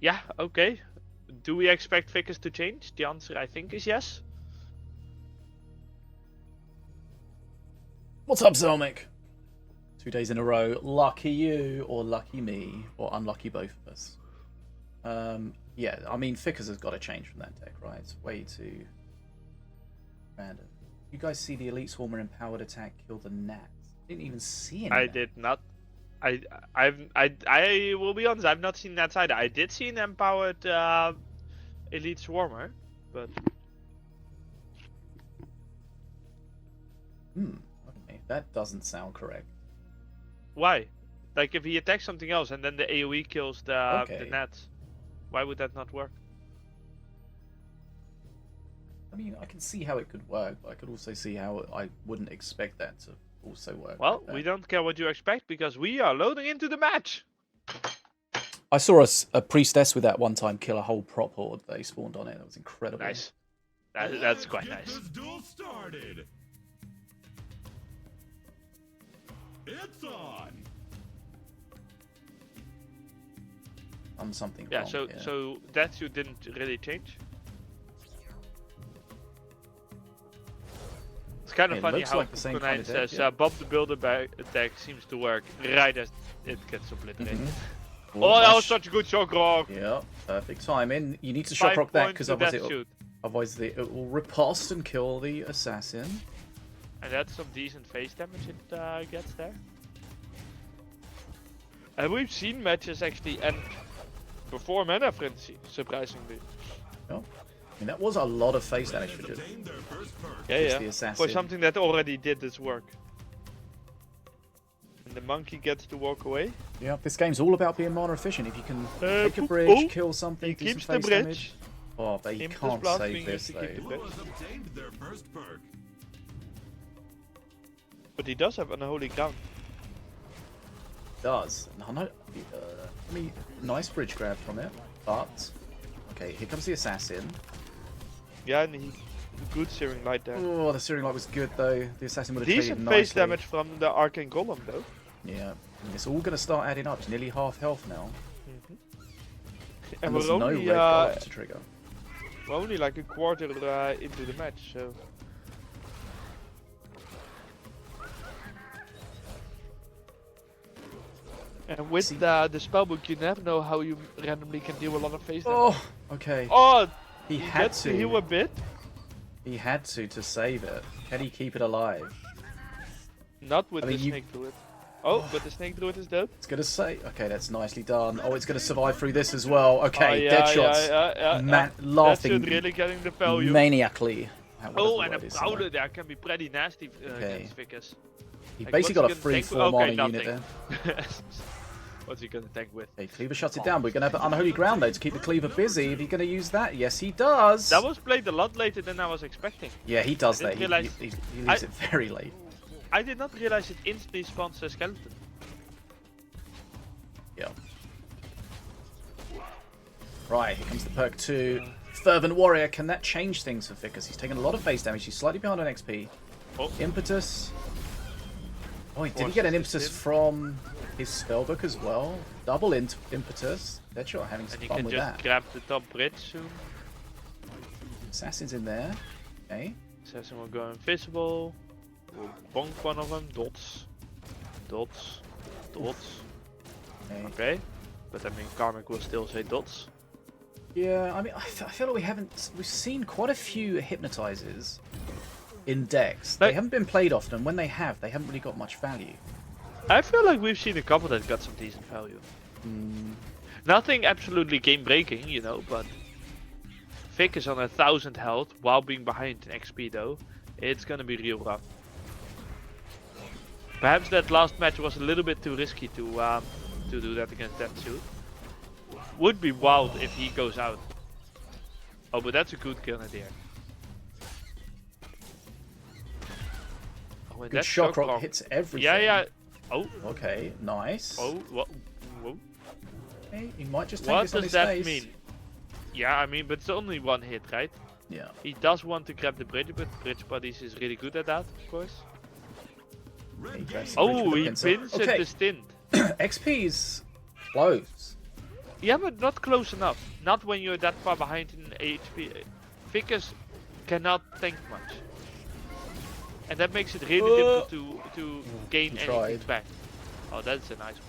Yeah, okay. Do we expect Vicus to change? The answer, I think, is yes. What's up, Zelmic? 2 days in a row. Lucky you, or lucky me, or unlucky both of us. Yeah, I mean, Ficus has got to change from that deck, right? It's way too random. You guys see the Elite Swarmer empowered attack kill the gnats? Didn't even see any. I did not. I will be honest. I've not seen that side. I did see an empowered elite swarmer, but Okay, that doesn't sound correct. why? Like if he attacks something else and then the AOE kills the Okay. nats, why would that not work? I mean, I can see how it could work, but I could also see how I wouldn't expect that to also work. Well, like that. we don't care what you expect because we are loading into the match. I saw a priestess with that one time kill a whole prop horde that he spawned on it. That was incredible. Nice. That's quite Let's nice. get this duel started. It's on. done something Yeah, wrong so here. so that you didn't really change. It's kind of It funny looks how like the same kind Konijn of deck, says yeah. Bob the Builder deck seems to work right as it gets obliterated. Oh, Oh, that nice was such a good shock rock. Yeah, perfect timing. You need to shock 5 rock that points because to otherwise death shoot. it will riposte and kill the assassin. And that's some decent face damage it gets there. And we've seen matches actually end before Mana Frenzy, surprisingly. Oh, I mean that was a lot of face damage for just Obtained their first perk. Yeah, the For assassin. something that already did its work. And the monkey gets to walk away. Yeah, this game's all about being mana efficient. If you can take a boop, bridge, oh, kill something, He do some keeps the face bridge. damage. Oh, but you Impetus can't Blast save being this used to keep the though. bridge. Blue has obtained their first perk. But he does have Unholy Ground. Does. No, I mean, nice bridge grab from it, but okay, here comes the assassin. Yeah, and he good Searing Light there. Oh, the Searing Light was good though. The assassin would have traded Decent nicely. face damage from the Arcane Golem though. Yeah, and it's all going to start adding up. It's nearly half health now, And and there's we're no only, red guard to trigger. we're only like a quarter into the match, so. And with See- the spellbook, you never know how you randomly can deal a lot of face damage. Oh, okay. Oh, He he had gets to heal to. a bit. He had to save it. Can he keep it alive? Not with I mean, the you- snake druid. Oh, but the snake druid is dead. It's gonna say. Okay, that's nicely done. Oh, it's gonna survive through this as well. Okay, Oh, yeah, dead shots. That's Laughing really getting the value. maniacally. at Oh, whatever and a the word is, Prowler there can be pretty nasty Okay. against Vickers. He Like, basically got a what's he free gonna form tank? on a Okay, unit there. What's he gonna tank with? Okay, Cleaver shuts it down. We're gonna have an unholy ground though to keep the Cleaver busy. Is he gonna use that? Yes, he does. That was played a lot later than I was expecting. Yeah, he does I that. didn't He realize- leaves it very late. I did not realize it instantly spawns a skeleton. Yeah. Right, here comes the perk 2. Fervent Warrior. Can that change things for Vickers? He's taken a lot of face damage. He's slightly behind on XP. Oh. Impetus. Oh, did he Forces get an to impetus spin. from his spellbook as well? Double impetus. Deadshot having some And you fun can with just that. grab the top bridge soon. Assassin's in there. Okay. Assassin will go invisible. We'll bonk one of them. Dots. Dots. Dots. Okay. Okay. But I mean, Karmic will still say dots. Yeah, I mean, I feel like we've seen quite a few hypnotizers in decks. They Like- haven't been played often. When they have, they haven't really got much value. I feel like we've seen a couple that got some decent value. Nothing absolutely game breaking, you know, but Vic is on 1000 health while being behind in XP though. It's gonna be real rough. Perhaps that last match was a little bit too risky to do that against that suit. Would be wild if he goes out. Oh, but that's a good grenadier. Oh, and Good that shock rock hits everything. Yeah, yeah. Oh, Okay, nice. oh, what? Whoa. Okay, he might just take What this on does his that face. mean? Yeah, I mean, but it's only one hit, right? Yeah. He does want to grab the bridge, but Bridge Buddies is really good at that, of course. He grabs the bridge Oh, with the he pincer. pins at Okay, the stint. XP's close. Yeah, but not close enough. Not when you're that far behind in HP. Vickers cannot tank much. And that makes it really difficult to gain he anything tried. back. Oh, that's a nice one.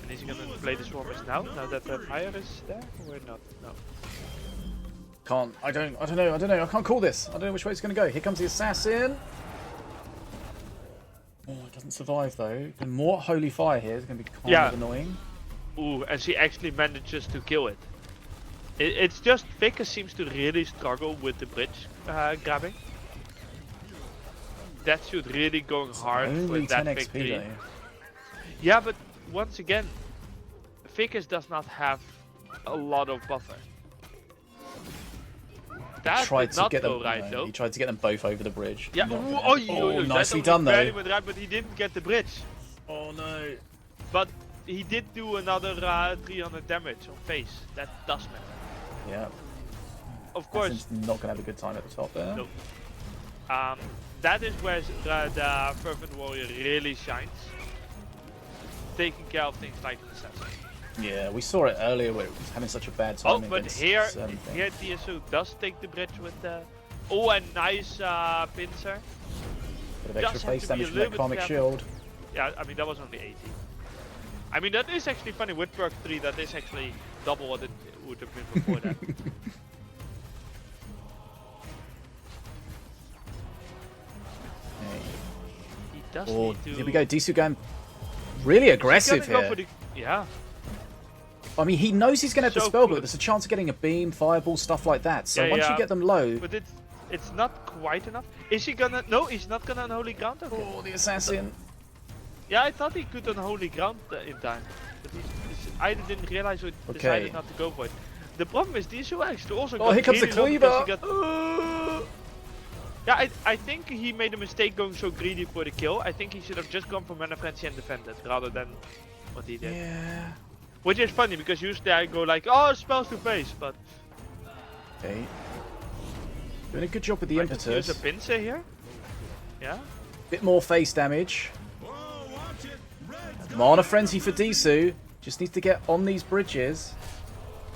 And is he gonna play the Swarmers now that the fire is there? Or not? No. Can't. I don't know. I can't call this. I don't know which way it's going to go. Here comes the assassin. Oh, it doesn't survive though. And more holy fire here is going to be kind Yeah. of annoying. Ooh, and she actually manages to kill it. It's just Vickers seems to really struggle with the bridge grabbing. That should really going hard Only for that 10 victory. XP though. Yeah, but once again, Vickers does not have a lot of buffer. That Tried did to not get them. go right no, though. he tried to get them both over the bridge. Yeah, Not gonna oh, happen. Oh, that nicely only done barely though. went right, but he didn't get the bridge. Oh no. But he did do another 300 damage on face. That does matter. Yeah. Of course, Assassin's not going to have a good time at the top there. Nope. That is where the Fervent Warrior really shines. taking care of things like an assassin. Yeah, we saw it earlier where it was having such a bad Oh, time but against here certain things. TSU does take the bridge with the... Oh, a nice pincer. Bit of Just extra have face to be a damage from little that bit karmic careful. shield. Yeah, I mean, that was only 80. I mean, that is actually funny. With perk 3, that is actually double what it would have been before that. He does Oh, need to... here we go. Disu going really aggressive Go here. for the... Yeah. I mean, he knows he's going to have the So spell, but good. there's a chance of getting a beam, fireball, stuff like that. So Yeah, once you yeah. get them low... But it's not quite enough. Is he gonna... No, he's not gonna unholy ground. Okay. Oh, the assassin. Yeah, I thought he could unholy ground in time. But he either didn't realize or Okay. decided not to go for it. The problem is these two actually also Oh, got here comes the really low because cleaver. he got... Yeah, I think he made a mistake going so greedy for the kill. I think he should have just gone for Mana Frenzy and defended rather than what he did. Yeah. Which is funny because usually I go like, oh, spells to face, but... Okay. Doing a good job with the I just use impetus. a pincer here. Yeah. Bit more face damage. Oh, watch it. Red, Mana Frenzy for Disu. Just needs to get on these bridges.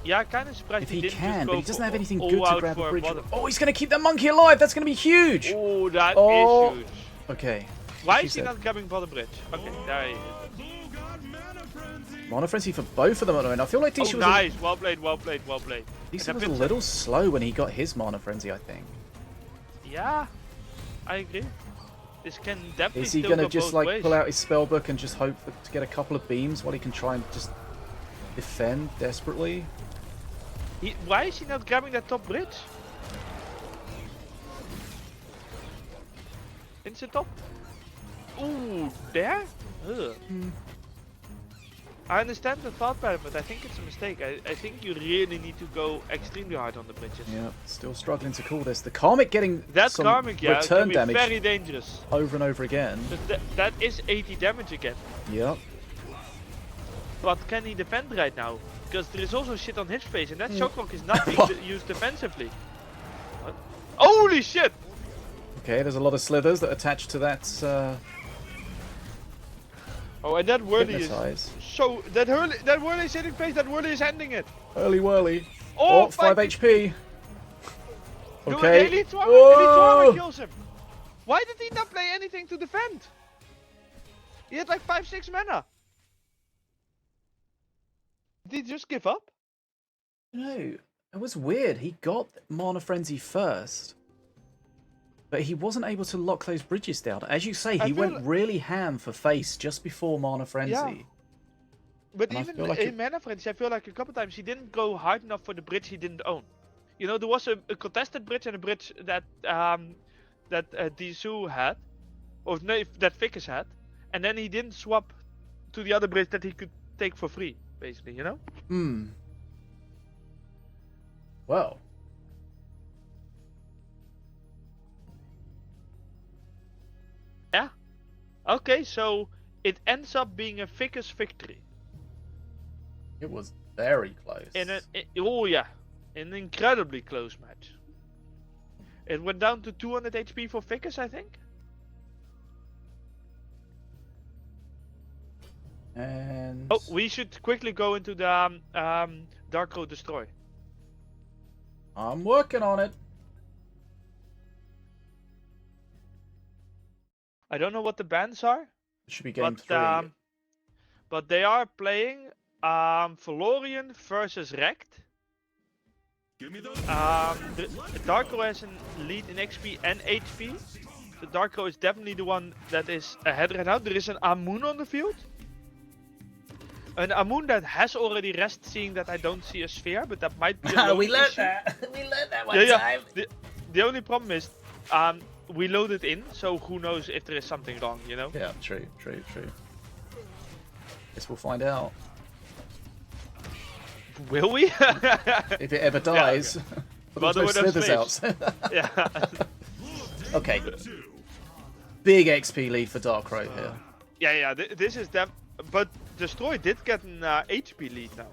Yeah, kind of surprised If he didn't just can, go but he doesn't for have anything all good to out grab for a bridge. bottom. Oh, he's going to keep that monkey alive. That's going to be huge. Oh, that Oh. is huge. Okay. Why She is he said. not grabbing bottom bridge? Okay, there he is. Blue got mana frenzy. Mana Frenzy for both of them at the moment. I feel like Disu Oh, was, nice. Well played, well played, well played. Disu And was that a pincer- little slow when he got his Mana Frenzy, I think. Yeah, I agree. This can definitely Is he still going to go just both like ways. pull out his spellbook and just hope to get a couple of beams while he can try and just defend desperately? Why is he not grabbing that top bridge? Into top? Ooh, there? Ugh. I understand the thought pattern, but I think it's a mistake. I think you really need to go extremely hard on the bridges. Yeah, still struggling to call this. The Karmic getting That some karmic, yeah, return can be damage very dangerous. over and over again. But that is 80 damage again. Yep. But can he defend right now? Because there is also shit on his face, and that Hmm. shock rock is not being used defensively. What? Holy shit! Okay, there's a lot of slithers that attach to that Oh, and that whirly is hypnotize. so... That whirly is hitting face, that whirly is ending it! Early whirly. Oh, 5 HP. No, Okay. Elite Warhammer Whoa! kills him! Why did he not play anything to defend? He had like 5-6 mana. Did he just give up? No, it was weird. He got Mana Frenzy first, but he wasn't able to lock those bridges down. As you say, I he feel went like- really ham for face just before Mana Frenzy. Yeah. But And I even feel like in it- Mana Frenzy, I feel like a couple times he didn't go hard enough for the bridge he didn't own. You know, there was a contested bridge and a bridge that Disu had, or no, that Ficus had, and then he didn't swap to the other bridge that he could take for free, basically. You know? Hmm. Well. Yeah. Okay, so it ends up being a Ficus victory. It was very close. Oh yeah, an incredibly close match. It went down to 200 HP for Ficus, I think. And Oh, we should quickly go into the Darko Destroy. I'm working on it. I don't know what the bans are, It should be game but 3. but they are playing Valorian versus Rekt. Give me those. The Darko has a lead in XP and HP. The Darko is definitely the one that is ahead right now. There is an Amun on the field. An Amun that has already rest, seeing that I don't see a sphere, but that might be a we load learned issue. that. We learned that one Yeah, time. yeah. The only problem is, we loaded in, so who knows if there is something wrong, you know? Yeah, true. Guess we'll find out. Will we? If it ever dies. But Well, there's no there were slithers those out. yeah. Okay. Two. Big XP lead for Dark Road here. Yeah. This is them, but Destroy did get an HP lead now.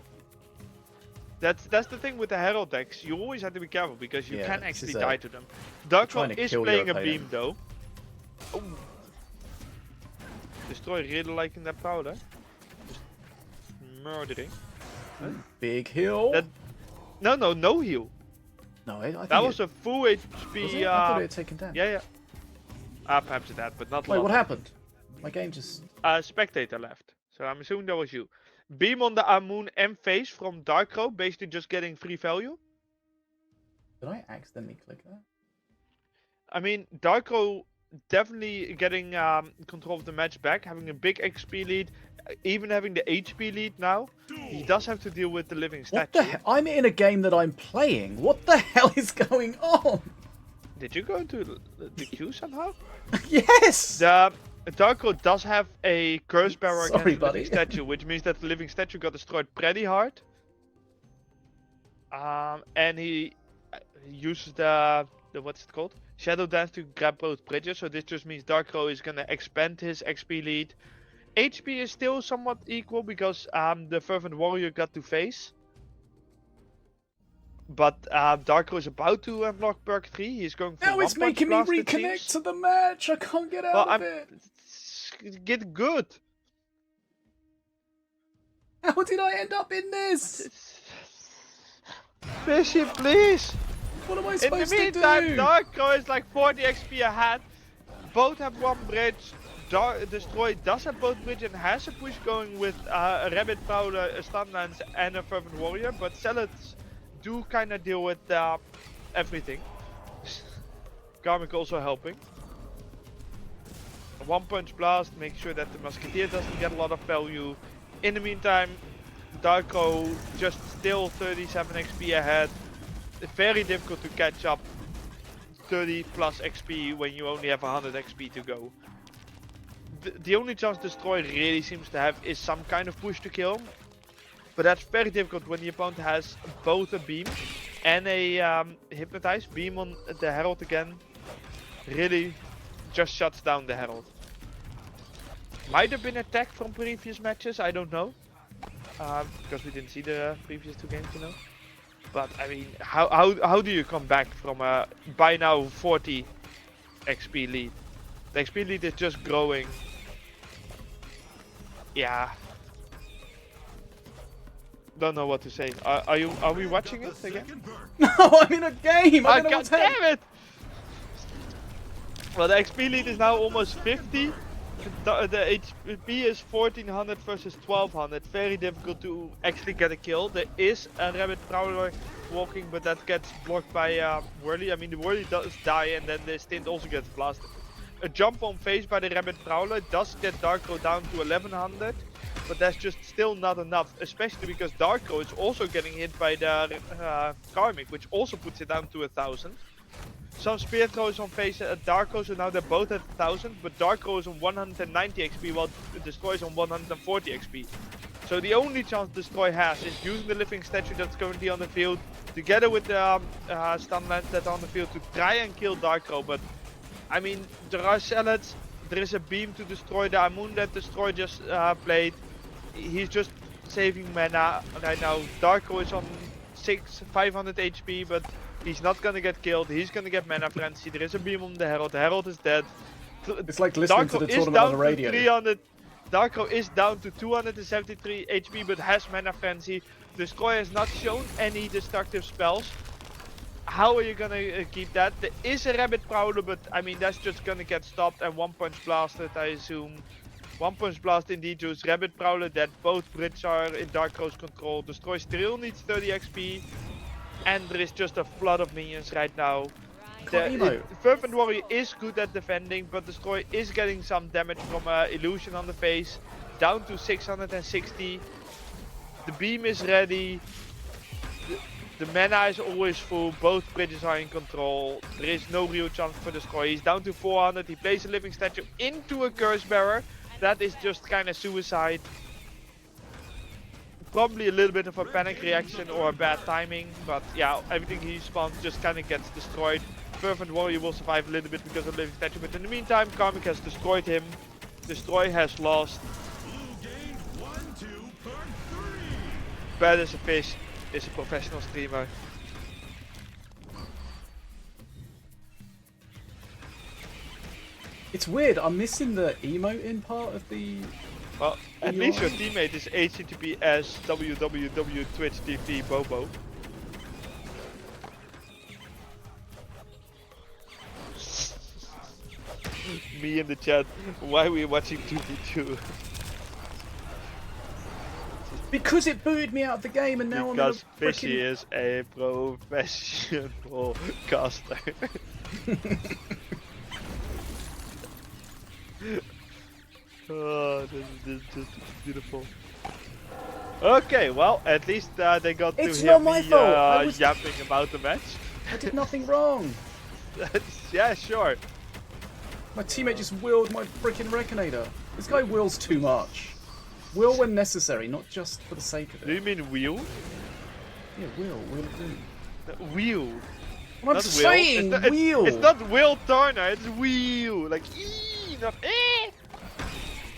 That's the thing with the Herald decks. You always have to be careful because you Yeah, can this actually is a- die to them. trying Darkon to is kill your playing a opponent. beam though. Oh. Destroy really liking that Prowler. murdering. Big heal. That- No heal. No, I think That was it, a full HP. was it? I thought it had taken damage. Yeah. Perhaps that, but not. Wait, lot. what happened? My game just. Spectator left. So I'm assuming that was you. Beam on the Amun and face from Darkro, basically just getting free value. Did I accidentally click that? I mean, Darko definitely getting control of the match back, having a big XP lead, even having the HP lead now. He does have to deal with the living What statue. the hell? I'm in a game that I'm playing. What the hell is going on? Did you go into the queue somehow? Yes! The Darko does have a curse barrier against Sorry, the buddy. living statue, which means that the living statue got destroyed pretty hard. And he uses the what's it called? Shadow Dance to grab both bridges, so this just means Darkro is gonna expand his XP lead. HP is still somewhat equal because the Fervent Warrior got to face. But Darkro is about to unlock perk 3. He's going for Now it's one punch making me blast, it reconnect seems. to the match. I can't get out Well, of it. Get good. How did I end up in this? Fishy, please. What am I In the supposed to meantime, do? Darkro is like 40 XP ahead. Both have one bridge. Destroy does have both bridge and has a push going with a Rabbit Prowler, a Stun Lance, and a Fervent Warrior. But Zealots do kind of deal with everything. Karmic also helping. A one punch blast, make sure that the Musketeer doesn't get a lot of value. In the meantime, Darko just still 37 XP ahead. Very difficult to catch up 30 plus XP when you only have 100 XP to go. The only chance Destroy really seems to have is some kind of push to kill. But that's very difficult when the opponent has both a beam and a hypnotize. Beam on the Herald again really just shuts down the Herald. Might have been attack from previous matches, I don't know. Because we didn't see the previous two games, you know. But I mean, how do you come back from a by now 40 XP lead? The XP lead is just growing. Yeah. Don't know what to say. Are we watching it again? No, I'm in a game. I don't know God what's happening. damn it! Well, the XP lead is now almost 50. The HP is 1400 versus 1200. Very difficult to actually get a kill. There is a Rabbit Prowler walking, but that gets blocked by Whirly. I mean, the Whirly does die, and then the Stint also gets blasted. A jump on face by the Rabbit Prowler does get Darkro down to 1100, but that's just still not enough, especially because Darkro is also getting hit by the Karmic, which also puts it down to 1000. Some spear throws on face at Darkro, so now they're both at 1000, but Darkro is on 190 XP while Destroy is on 140 XP. So the only chance Destroy has is using the living statue that's currently on the field, together with the stun lance that's on the field, to try and kill Darkro. But I mean, there are Zealots, there is a beam to destroy the Amun that Destroy just played. He's just saving mana right now. Darkro is on 500 HP, but he's not gonna get killed. He's gonna get mana frenzy. There is a beam on the Herald. The Herald is dead. It's like listening to the tournament on the radio. Darkro is down to 273 HP, but has mana frenzy. Destroy has not shown any destructive spells. How are you gonna keep that? There is a Rabbit Prowler, but I mean that's just gonna get stopped and one punch blasted, I assume. One punch blast indeed used Rabbit Prowler that both bridges are in Darkro's control. Destroy still needs 30 XP. And there is just a flood of minions right now. Fervent Warrior is good at defending, but Destroy is getting some damage from Illusion on the face. Down to 660. The beam is ready. The mana is always full. Both bridges are in control. There is no real chance for Destroy. He's down to 400. He plays a living statue into a curse bearer. That is just kind of suicide. Probably a little bit of a panic reaction or a bad timing, but yeah, everything he spawns just kind of gets destroyed. Fervent Warrior will survive a little bit because of living statue, but in the meantime, Karmic has destroyed him. Destroy has lost. Bad as a fish is a professional streamer. It's weird, I'm missing the emote in part of the Well, at You least are. your teammate is HTTPS www Twitch TV Bobo. Me in the chat, why are we watching 2v2? Because it booted me out of the game, and now Because I'm in a Fishy freaking. is a professional caster. Oh, this is just beautiful. Okay, well, at least they got It's to hear not my me fault. I was. yapping about the match. I did nothing wrong. Yeah, sure. My teammate just willed my freaking Reconator. This guy wills too much. Will when necessary, not just for the sake of Do it. you mean wheel? Yeah, will do. Wheel. I'm Not saying Will. wheel. It's not Will Turner, it's wheel. Like ee, not eh.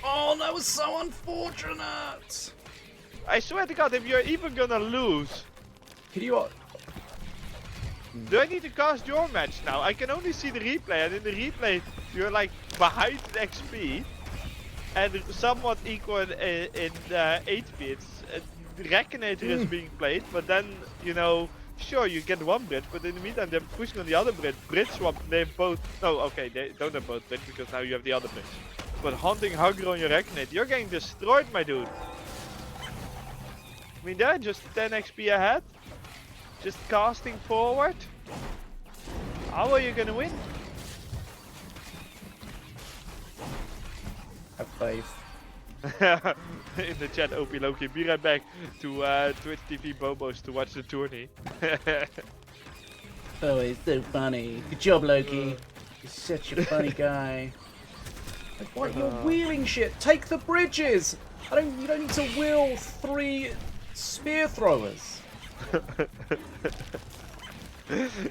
Oh, that was so unfortunate. I swear to God, if you're even gonna lose, Can you what? do I need to cast your match now? I can only see the replay, and in the replay, you're like behind XP and somewhat equal in HP. It's Reconator is being played, but then you know, sure you get one bridge, but in the meantime they're pushing on the other bridge. Bridge swap, they both. No, okay, they don't have both bridge because now you have the other bridge. But hunting Hugger on your Reconator, you're getting destroyed, my dude. I mean, they're just 10 XP ahead. Just casting forward. How are you gonna win? Have faith. In the chat, OP Loki, be right back to Twitch TV Bobos to watch the tourney. Oh, it's so funny. Good job, Loki. You're such a funny guy. Like, what? You're wheeling shit. Take the bridges. You don't need to wheel 3 spear throwers.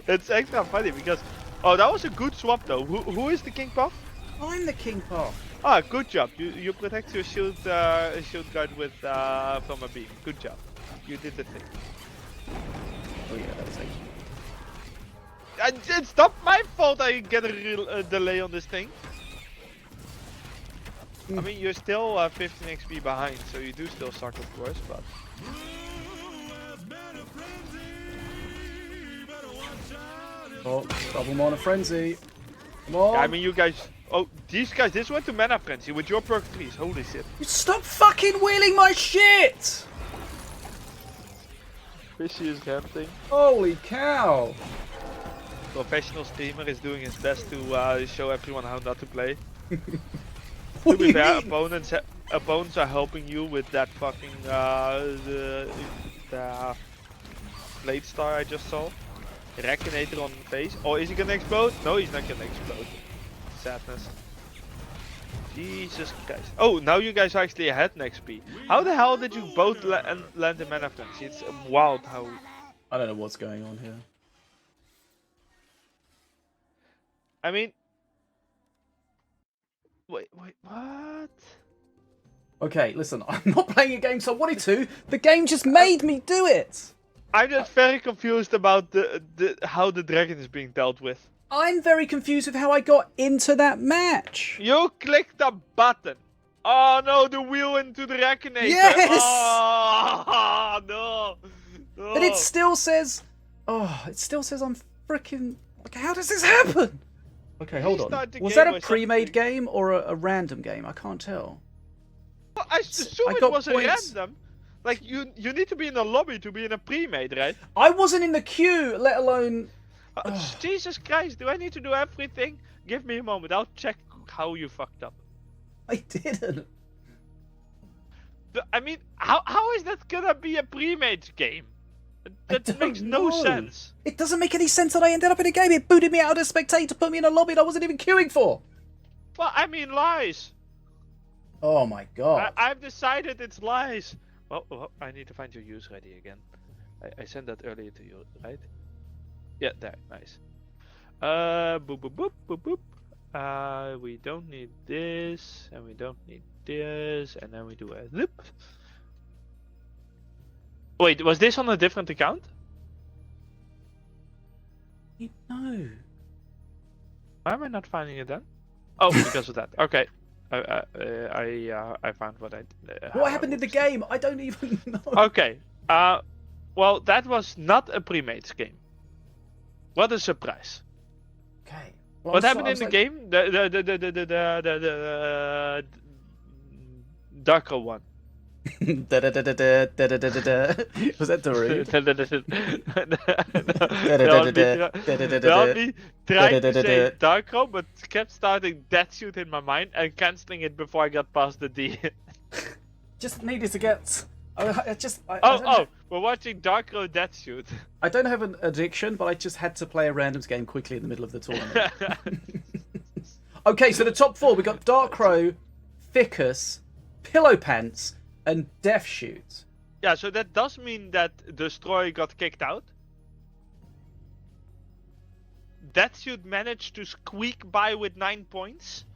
It's extra funny because, oh, that was a good swap though. Who is the King Puff? I'm the king path. Ah, good job. You protect your shield shield guard with from a beam. Good job. You did the thing. Oh yeah, that's it. It's not my fault I get a real delay on this thing. I mean, you're still 15 XP behind, so you do still suck, of course, but. Oh, double mana frenzy. Come on. Yeah, I mean, you guys. Oh, these guys. This went to mana frenzy with your perk 3s. Holy shit. You stop fucking wheeling my shit! Fishy is ranting. Holy cow! Professional streamer is doing his best to show everyone how not to play. What To do be you fair, mean? opponents are helping you with that fucking the blade star I just saw. Reconator on the face. Oh, is he gonna explode? No, he's not gonna explode. Sadness. Jesus Christ. Oh, now you guys are actually ahead in XP. How the hell did you both land in mana frenzy? It's wild how. I don't know what's going on here. I mean. Wait, what? Okay, listen, I'm not playing a game so I wanted to. The game just made me do it! I'm just very confused about how the dragon is being dealt with. I'm very confused with how I got into that match. You clicked a button. Oh no, the wheel into the Reconator. Yes! Oh no. No. But it still says... Oh, it still says I'm freaking... Like, how does this happen? Okay, hold on. Restart the Was game that a or pre-made something. game or a random game? I can't tell. Well, I assume I it got was points. a random. Like you need to be in a lobby to be in a pre-made, right? I wasn't in the queue, let alone... Jesus Christ, do I need to do everything? Give me a moment, I'll check how you fucked up. I didn't. I mean, how is that gonna be a pre-made game? That don't makes no know. sense. It doesn't make any sense that I ended up in a game. It booted me out of spectator, put me in a lobby that I wasn't even queuing for. Well, I mean lies. Oh my god. I've decided it's lies. Oh, I need to find your user ID again. I sent that earlier to you, right? Yeah, there, nice. Boop, boop, boop, boop, boop. We don't need this, and we don't need this, and then we do a loop. Wait, was this on a different account? No. Why am I not finding it then? Oh, because of that. Okay. I found what I. How What I happened in the would- game? I don't even know. Okay. Well, that was not a pre-made game. What a surprise! Okay. Well, What I happened in was the like, game? The darker one. Da-da-da-da-da-da-da-da-da. Was that Darude? Help me trying to say Da-da-da-da-da. Darkro, but kept starting that suit in my mind and cancelling it before I got past the D. Just needed to get. I just. We're watching Darkro Death Suit. I don't have an addiction, but I just had to play a randoms game quickly in the middle of the tournament. Okay, so the top four we got Darkro, Ficus, Pillow Pants, and Death Shoot. Yeah, so that does mean that Destroy got kicked out. Death Suit managed to squeak by with 9 points.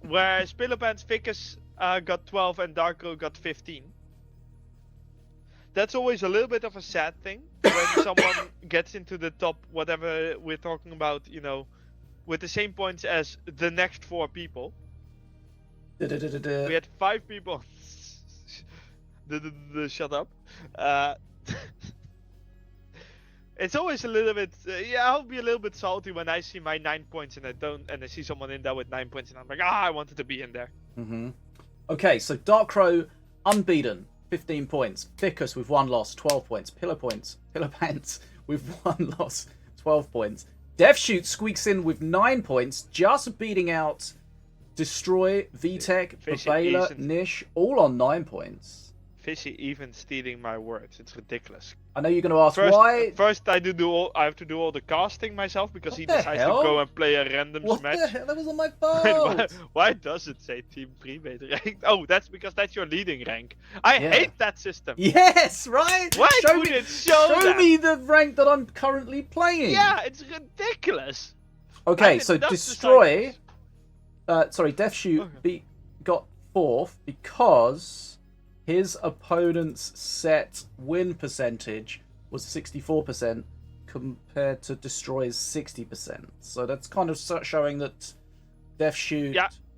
Whereas Pillowpants Ficus got 12 and Darkro got 15. That's always a little bit of a sad thing when someone gets into the top, whatever we're talking about, you know, with the same points as the next 4 people. We had 5 people. Shut up. It's always a little bit. I'll be a little bit salty when I see my 9 points and I see someone in there with 9 points, and I'm like, I wanted to be in there. Okay, so Darkro unbeaten, 15 points. Ficus with 1 loss, 12 points. Pillow Pants with 1 loss, 12 points. Death Shoot squeaks in with 9 points, just beating out Destroy, VTech, Babela, Nish, all on 9 points. Fishy even stealing my words. It's ridiculous. I know you're going to ask why. First, I have to do all the casting myself because he decides to go and play a random match. What the hell? That was on my phone. Why does it say Team Pre-made rank? Oh, that's because that's your leading rank. I hate that system. Yes, right? Why would it show me the rank that I'm currently playing. Yeah, it's ridiculous. Okay, so Destroy... Death Shoot got 4th because his opponent's set win percentage was 64% compared to Destroy's 60%. So that's kind of showing that Death Shoot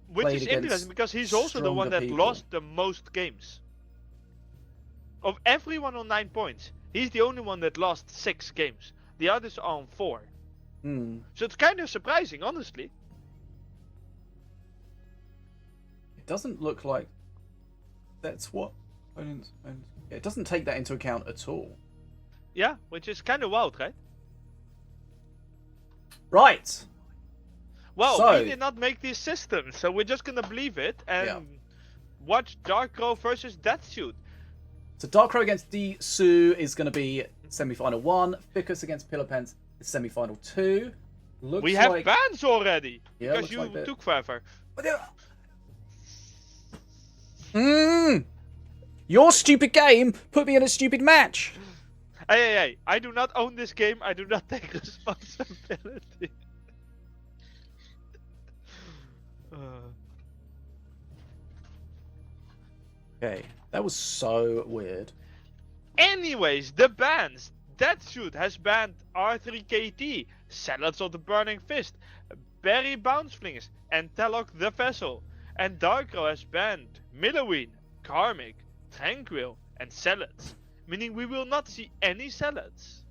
which is interesting because he's also the one that lost the most games. Of everyone on 9 points, he's the only one that lost 6 games. The others are on 4. So it's kind of surprising, honestly. It doesn't look like that's what opponents. It doesn't take that into account at all. Yeah, which is kind of wild, right? Right. Well, we did not make these systems, so we're just gonna believe it and watch Darkro versus Death Suit. So Darkro against D-Su is going to be semi-final 1. Ficus against Pillow Pants is semi-final 2. We have bans already Yeah, because you took forever. Your stupid game put me in a stupid match. Hey, I do not own this game. I do not take responsibility. Okay, that was so weird. Anyways, the bans. Death Suit has banned R3KT, Salads of the Burning Fist, Berry Bounce Flingers, and Telok the Vessel. And Darkro has banned Milloween, Karmic, Tranquil, and Salads. Meaning we will not see any Salads.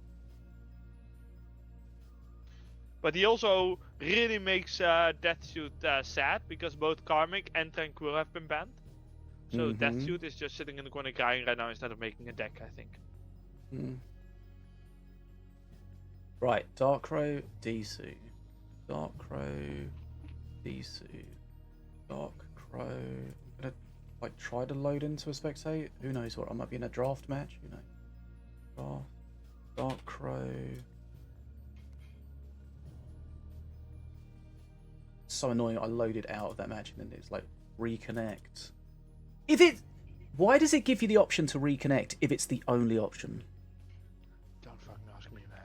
But he also really makes Death Suit sad because both Karmic and Tranquil have been banned. So Death Suit is just sitting in the corner crying right now instead of making a deck, I think. Right, Darkro, D-Su. Darkro, D-Su. Darkro. I'm gonna try to load into a spectate. Who knows what? I might be in a draft match. Who knows? Darkro. It's so annoying. I loaded out of that match and then it's like reconnect. Why does it give you the option to reconnect if it's the only option? Don't fucking ask me, man.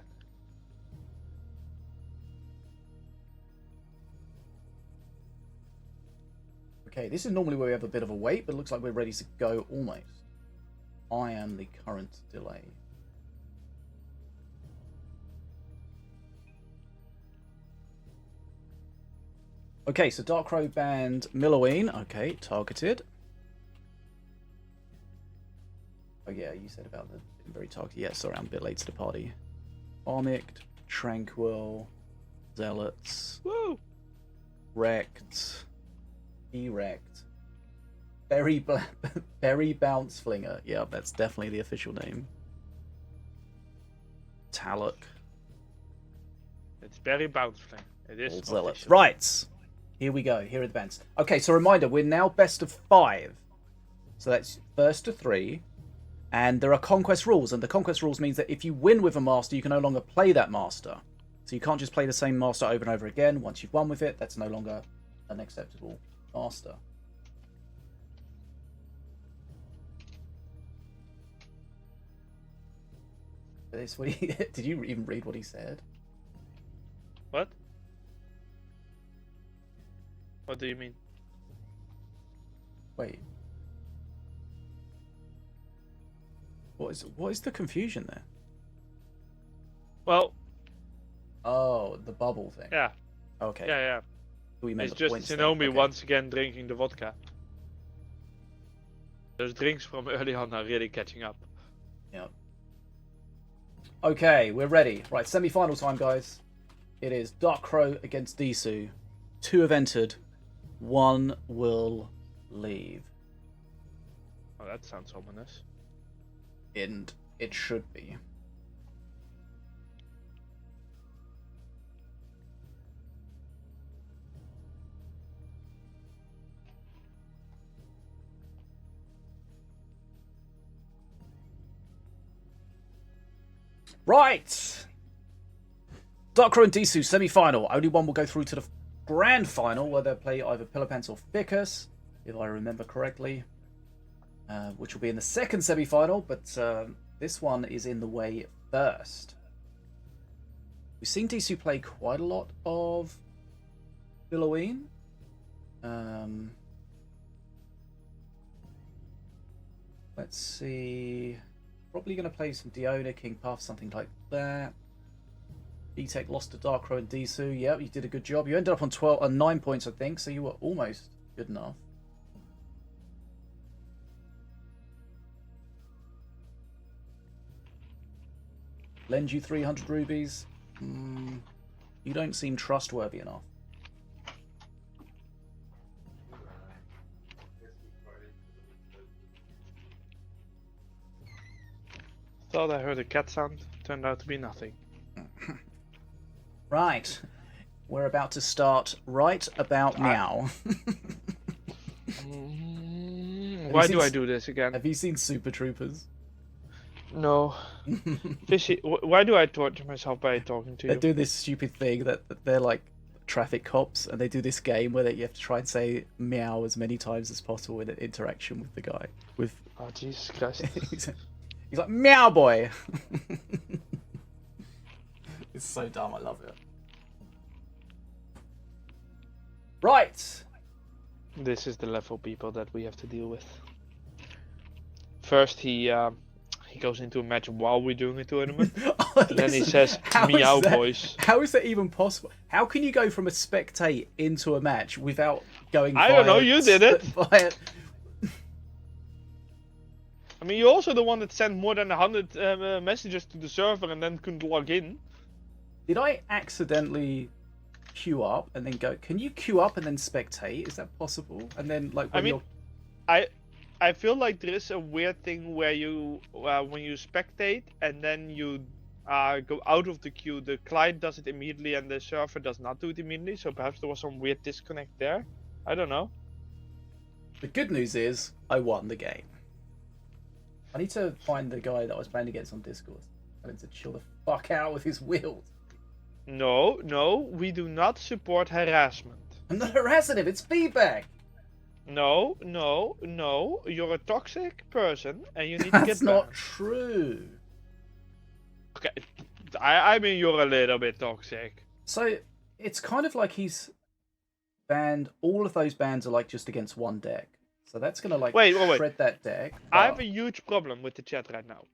Okay, this is normally where we have a bit of a wait, but it looks like we're ready to go almost. I am the current delay. Okay, so Dark Crow banned Milloween. Okay, targeted. Oh yeah, you said about the very targeted. Yeah, sorry, I'm a bit late to the party. Armict, Tranquil, Zealots, Woo! Wrecked, Erect, Berry Bounce Flinger. Yeah, that's definitely the official name. Taluk. It's very bouncing. It is. All Zealots. official. Right. Here we go. Here are the bands. Okay, so reminder, we're now best of 5. So that's first to 3. And there are conquest rules. And the conquest rules means that if you win with a master, you can no longer play that master. So you can't just play the same master over and over again. Once you've won with it, that's no longer an acceptable master. This what he, did you even read what he said? What? What do you mean? Wait. What is the confusion there? Well, Oh, the bubble thing. yeah, Okay. yeah. We meant It's the just points thing. Shinobi Okay. once again drinking the vodka. Those drinks from early on are really catching up. Yep. Okay, we're ready. Right, semi-final time, guys. It is Dark Crow against Disu. 2 have entered. 1 will leave. Oh, that sounds ominous. And it should be. Right! Dark Crow and Disu semi-final. Only one will go through to the grand final, where they'll play either Pillar Pants or Ficus, if I remember correctly. Which will be in the second semi-final, but this one is in the way first. We've seen Disu play quite a lot of Halloween. Let's see. Probably going to play some Diona, King Puff, something like that. E-Tech lost to Dark Crow and Disu. Yep, you did a good job. You ended up on 9 points, I think, so you were almost good enough. Lend you 300 rubies. You don't seem trustworthy enough. Thought I heard a cat sound. Turned out to be nothing. Right. We're about to start right about now. Why do I do this again? Have you seen Super Troopers? No. Fishy, why do I torture myself by talking to They you? do this stupid thing that they're like traffic cops, and they do this game where you have to try and say meow as many times as possible in an interaction with the guy. With Oh, Jesus Christ. he's like, meow boy! It's so dumb, I love it. Right! This is the level people that we have to deal with. First, he goes into a match while we're doing a tournament. And then he says, meow boys. How is that even possible? How can you go from a spectate into a match without going I don't know, you did it. Via... I mean, you're also the one that sent more than 100 messages to the server and then couldn't log in. Did I accidentally queue up and then go, can you queue up and then spectate? Is that possible? And then, like, when you're... I feel like there is a weird thing where you, when you spectate and then you go out of the queue, the client does it immediately and the server does not do it immediately. So perhaps there was some weird disconnect there. I don't know. The good news is, I won the game. I need to find the guy that I was playing against on Discord. I need to chill the fuck out with his wheels. No, we do not support harassment. I'm not harassing him, it's feedback! No, you're a toxic person and you need to That's get not banned. true. Okay, I mean you're a little bit toxic. So, it's kind of like he's banned, all of those bans are like just against one deck. So that's gonna like Wait. shred that deck. I have a huge problem with the chat right now.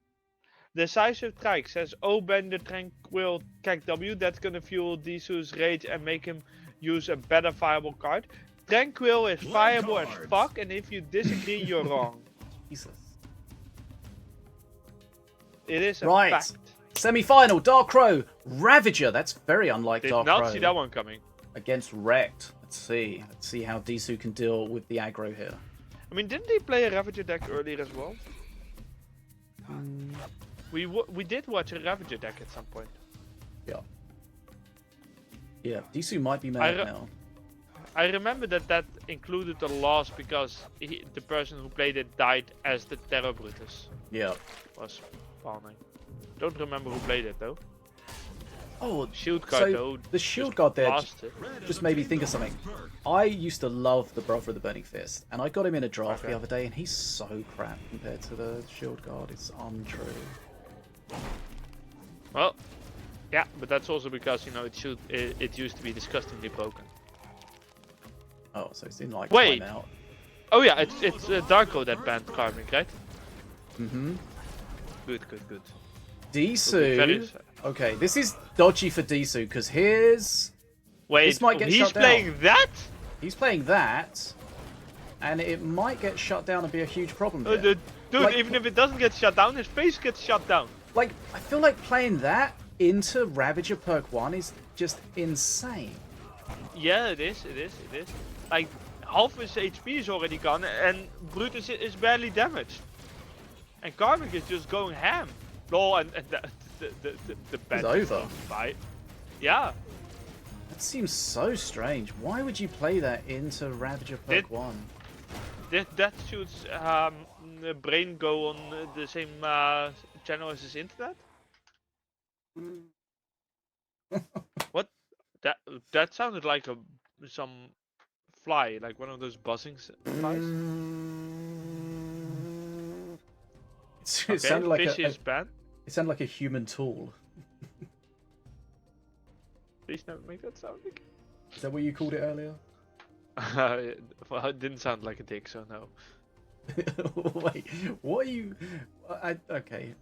Decisive Trike says, oh, ban the Tranquil CAC W, that's gonna fuel Disu's rage and make him use a better fireable card. Tranquil is Play fireable as cards. fuck, and if you disagree, you're wrong. Jesus. It is a Right. fact. Semi-final, Dark Crow, Ravager. That's very unlike Did Dark not Crow. see that one coming. Against Wrecked. Let's see how Disu can deal with the aggro here. I mean, didn't he play a Ravager deck earlier as well? We did watch a Ravager deck at some point. Yeah, Disu might be mad now. I remember that included the loss because the person who played it died as the Terror Brutus Yeah. was spawning. Don't remember who played it though. Oh, Shield card so though. the shield guard there Lost it. just made me think of something. I used to love the Brother of the Burning Fist, and I got him in a draft Okay. the other day, and he's so crap compared to the shield guard. It's untrue. Well, yeah, but that's also because it used to be disgustingly broken. Oh, so it's in like Wait. timeout. Oh yeah, it's Darko that banned carving, right? Mm-hmm. Good, good, good. Disu. Very- Okay, this is dodgy for Disu because Wait, This might get he's shut down. playing that? he's playing that, and it might get shut down and be a huge problem. Here. Dude, Like- even if it doesn't get shut down, his face gets shut down. Like, I feel like playing that into Ravager perk 1 is just insane. Yeah, it is. Like, half his HP is already gone, and Brutus is barely damaged. And Karmic is just going ham. Lol, and the bad over. fight. Yeah, That seems so strange. Why would you play that into Ravager perk 1? that shoots the brain go on the same channel as his internet. What? That sounded like some fly, like one of those buzzing flies. It Okay, sounded like fish is banned. it sounded like a human tool. Please never make that sound again. Is that what you called it earlier? Well, it didn't sound like a dick, so no. Wait, what are you? Okay.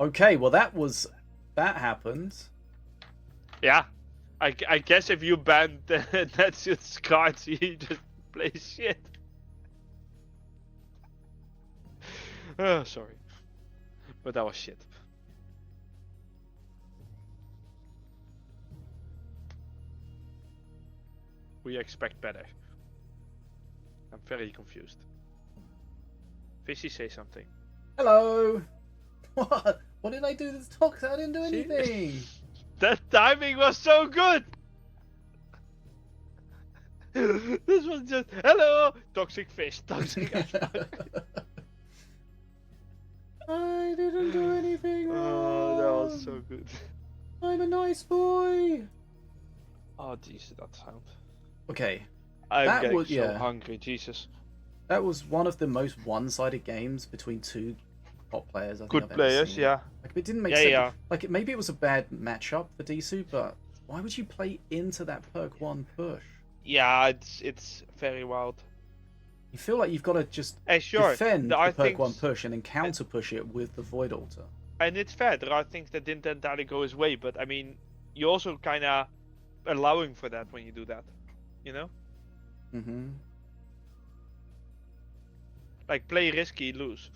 Okay, well that happened. Yeah, I guess if you banned that's just cards, you just play shit. Oh, sorry, but that was shit. We expect better. I'm very confused. Fishy, say something. Hello. What? What did I do that's toxic? I didn't do See? anything. That timing was so good! This was just, hello! Toxic fish, toxic I didn't do anything wrong. Oh, that was so good. I'm a nice boy. Oh, Jesus, that sound. Okay, I'm That getting was- so yeah. hungry, Jesus. that was one of the most one-sided games between two top players. I think Good I've ever players, seen. yeah. Like it didn't make Yeah, sense. yeah. Like maybe it was a bad matchup for Disu, but why would you play into that perk 1 push? Yeah, it's very wild. You feel like you've got to just Hey, sure, defend there are the perk things, 1 push and then counter push it with the Void Altar. and it's fair, there are things that didn't entirely go his way, but I mean, you're also kinda allowing for that when you do that, you know? Mm-hmm. Like, play risky, lose.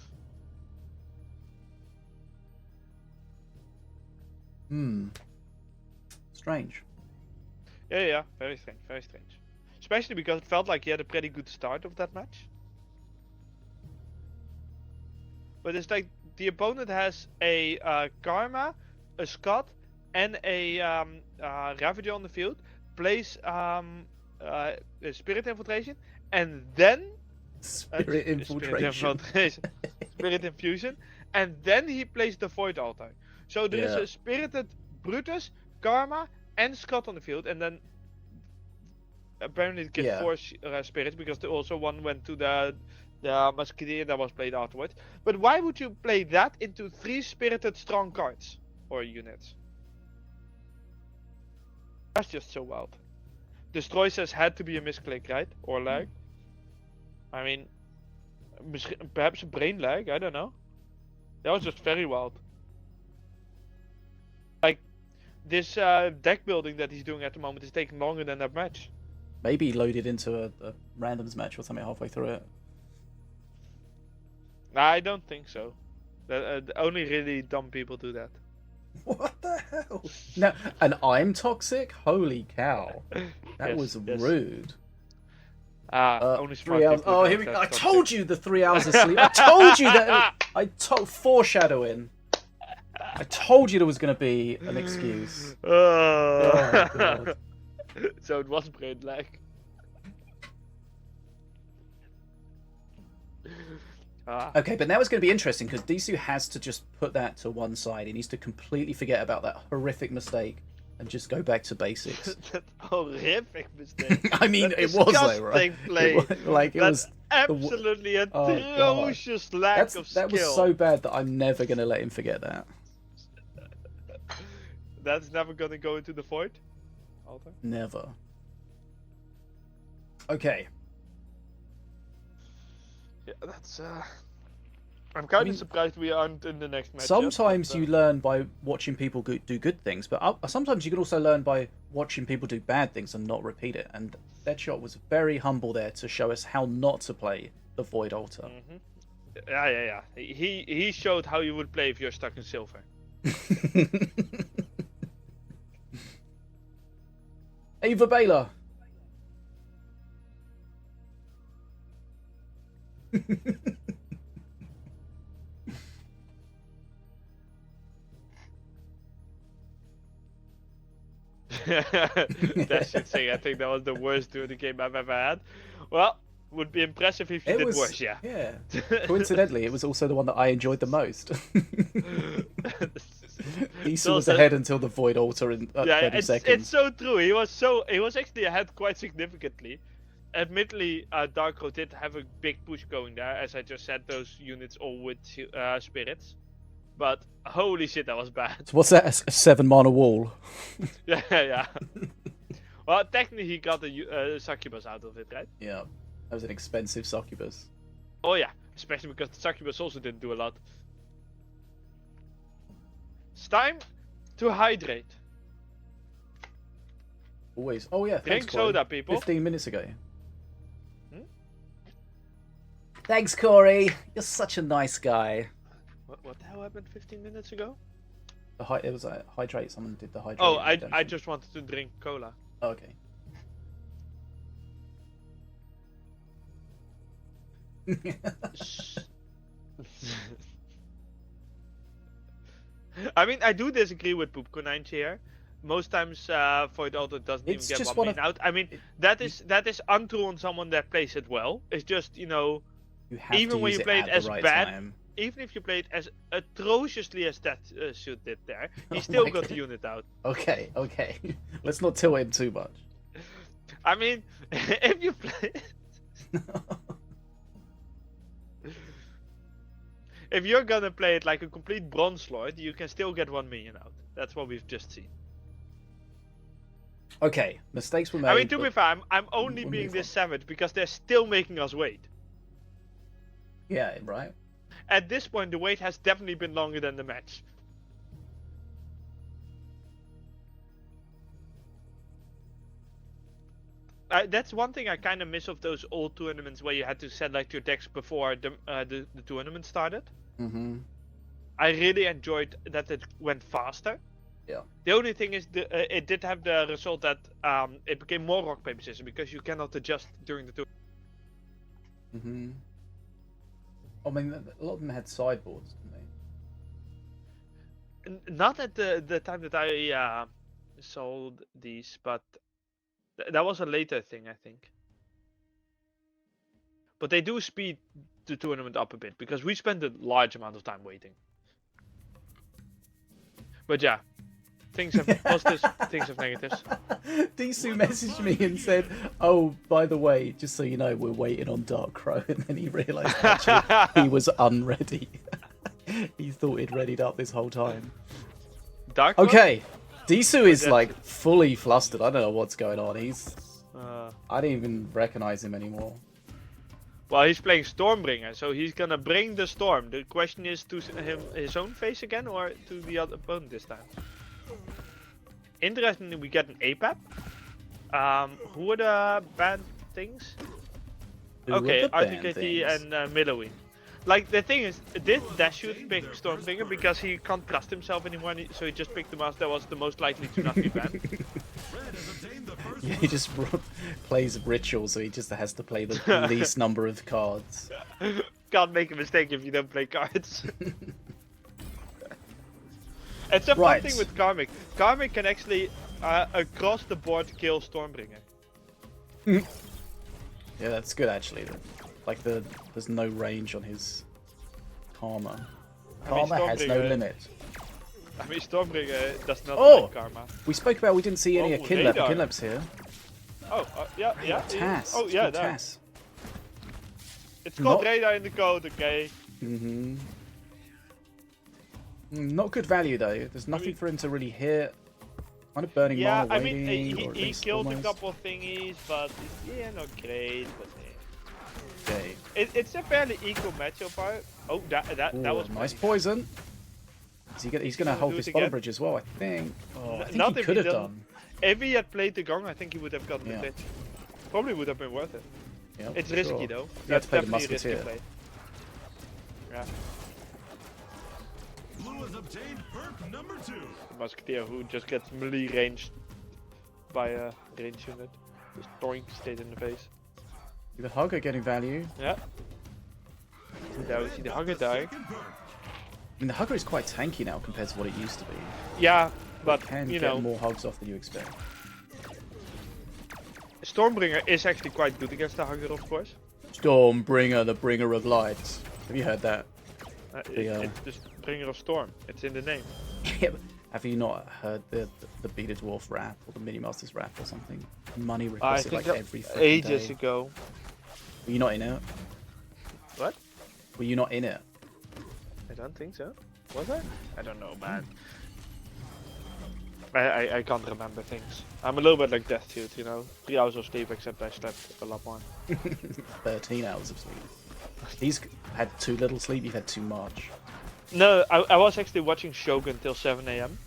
Strange. Yeah, very strange, very strange. Especially because it felt like he had a pretty good start of that match. But it's like the opponent has a Karma, a Scott, and a Ravager on the field, plays a Spirit Infiltration, and then Spirit infiltration. Spirit Infusion, and then he plays the Void Altar. So there is Yeah. a Spirited Brutus, Karma, and Scott on the field, and then apparently it gets Yeah. 4 spirits because also one went to the Musketeer that was played afterwards. But why would you play that into 3 spirited strong cards or units? That's just so wild. Destroy says had to be a misclick, right? Or lag. I mean, perhaps a brain lag. I don't know. That was just very wild. Like, this deck building that he's doing at the moment is taking longer than that match. Maybe he loaded into a randoms match or something halfway through it. I don't think so. Only really dumb people do that. What the hell? No, and I'm toxic? Holy cow. That Yes, was yes. rude. Only smart 3 hours. people Oh, do here we that go. I toxic. told you the 3 hours of sleep. I told you that. Foreshadowing. I told you there was going to be an excuse. Oh, God. So it was brain lag. Okay, but now it's going to be interesting because Disu has to just put that to one side. He needs to completely forget about that horrific mistake and just go back to basics. That horrific mistake. I mean, That it was though, right? disgusting play. It That's was absolutely atrocious lack of skill. that was so bad that I'm never going to let him forget that. That's never gonna go into the void. Alter. Never. Okay. Yeah, that's. I'm kind of surprised we aren't in the next match. Sometimes you learn by watching people do good things, but sometimes you can also learn by watching people do bad things and not repeat it. And Deadshot was very humble there to show us how not to play the Void Altar. Yeah. He showed how you would play if you're stuck in silver. Ava Baylor. That should say I think that was the worst during the game I've ever had. Well, would be impressive if you did worse, yeah. Yeah. Coincidentally, it was also the one that I enjoyed the most. Issa was ahead until the Void Altar in 30 seconds. It's so true. He was actually ahead quite significantly. Admittedly, Darkro did have a big push going there, as I just said. Those units all with spirits, but holy shit, that was bad. So what's that? A 7-mana wall? Yeah. Well, technically, he got the succubus out of it, right? Yeah, that was an expensive succubus. Oh yeah, especially because the succubus also didn't do a lot. It's time to hydrate. Always. Oh yeah. Drink Thanks, Corey. soda, people. 15 minutes ago. Thanks, Corey. You're such a nice guy. What the hell happened 15 minutes ago? It was a hydrate. Someone did the hydrate. Oh, I just wanted to drink cola. Oh, okay. I mean, I do disagree with Poopco9 here. Most times, Void Altar doesn't It's even get just one one main out. I mean, that is untrue on someone that plays it well. It's just, you know, You have even to when use you it play it at as the right bad, time. even if you play it as atrociously as that suit did there, he still my got the God. unit out. Okay. Let's not tilt him too much. I mean, if you play, if you're gonna play it like a complete bronze lord, you can still get 1 minion out. That's what we've just seen. Okay, mistakes were made. I mean, to be but fair, I'm only we'll being move this savage because they're still making us wait. yeah, right. At this point, the wait has definitely been longer than the match. That's one thing I kind of miss of those old tournaments where you had to select your decks before the tournament started. Mm-hmm. I really enjoyed that it went faster. Yeah. The only thing is, it did have the result that it became more rock paper scissors because you cannot adjust during the tournament. Mm-hmm. I mean, a lot of them had sideboards, didn't they? Not at the time that I sold these, but that was a later thing, I think. But they do speed the tournament up a bit because we spend a large amount of time waiting. But yeah, things have positives, things have negatives. Disu messaged me and said, "Oh, by the way, just so you know, we're waiting on Dark Crow," and then he realised actually he was unready. He thought he'd readied up this whole time. Dark. Okay, Disu is like fully flustered. I don't know what's going on. I don't even recognise him anymore. Well, he's playing Stormbringer, so he's gonna bring the storm. The question is to his own face again or to the other opponent this time? interestingly, we get an APAP. Who are the banned things? Who are Okay, the banned RTKT things? and Midoween. Like, the thing is, did Dashoot pick Stormbringer because he can't trust himself anymore, so he just picked the master that was the most likely to not be banned? Red has obtained the first Yeah, he just plays ritual, so he just has to play the least number of cards. Can't make a mistake if you don't play cards. It's a fun Right. thing with Karmic. Karmic can actually, across the board, kill Stormbringer. Yeah, that's good actually. Like there's no range on his karma. Karma has no Stormbringer- limit. I mean, Stormbringer does not Oh! like Karma. We spoke about we didn't see any Oh, of Kinlep. radar. Kinlep's here. Oh, yeah, yeah. Tass. Oh, yeah, there. Tass. It's called Not- radar in the code, okay? Not good value though. There's nothing for him to really hit. Kind of burning Yeah, mana I mean, waiting, or at he least killed almost. a couple thingies, but yeah, not great. But Okay. it's a fairly equal matchup. Oh, that Ooh, was nice funny. poison. He's going to hold do his it follow again? bridge as well, I think. Oh, I think Not he if could he have doesn't- done. If he had played the gong, I think he would have gotten Yeah. the glitch. Probably would have been worth it. Yeah, It's for risky sure. though. You have to play the definitely a risky musketeer. play. Yeah, Blue has obtained perk number 2. the musketeer who just gets melee ranged by a range unit. Just doink straight in the face. The Hugger getting value. Yeah. There we see the hugger die. Second perk. I mean, the Hugger is quite tanky now compared to what it used to be. Yeah, but Can you get know, more hugs off than you expect. Stormbringer is actually quite good against the hugger, of course. Stormbringer, the bringer of light. Have you heard that? Yeah. It's the bringer of storm. It's in the name. Have you not heard the Beta Dwarf rap or the Mini Masters rap or something? Money I requested think like that every freaking ages day. ago. Were you not in it? What? Were you not in it? I don't think so. Was I? I don't know, man. I can't remember things. I'm a little bit like Death Tooth, you know. 3 hours of sleep, except I slept a lot more. 13 hours of sleep. He's had too little sleep, you've had too much. No, I was actually watching Shogun till 7 AM.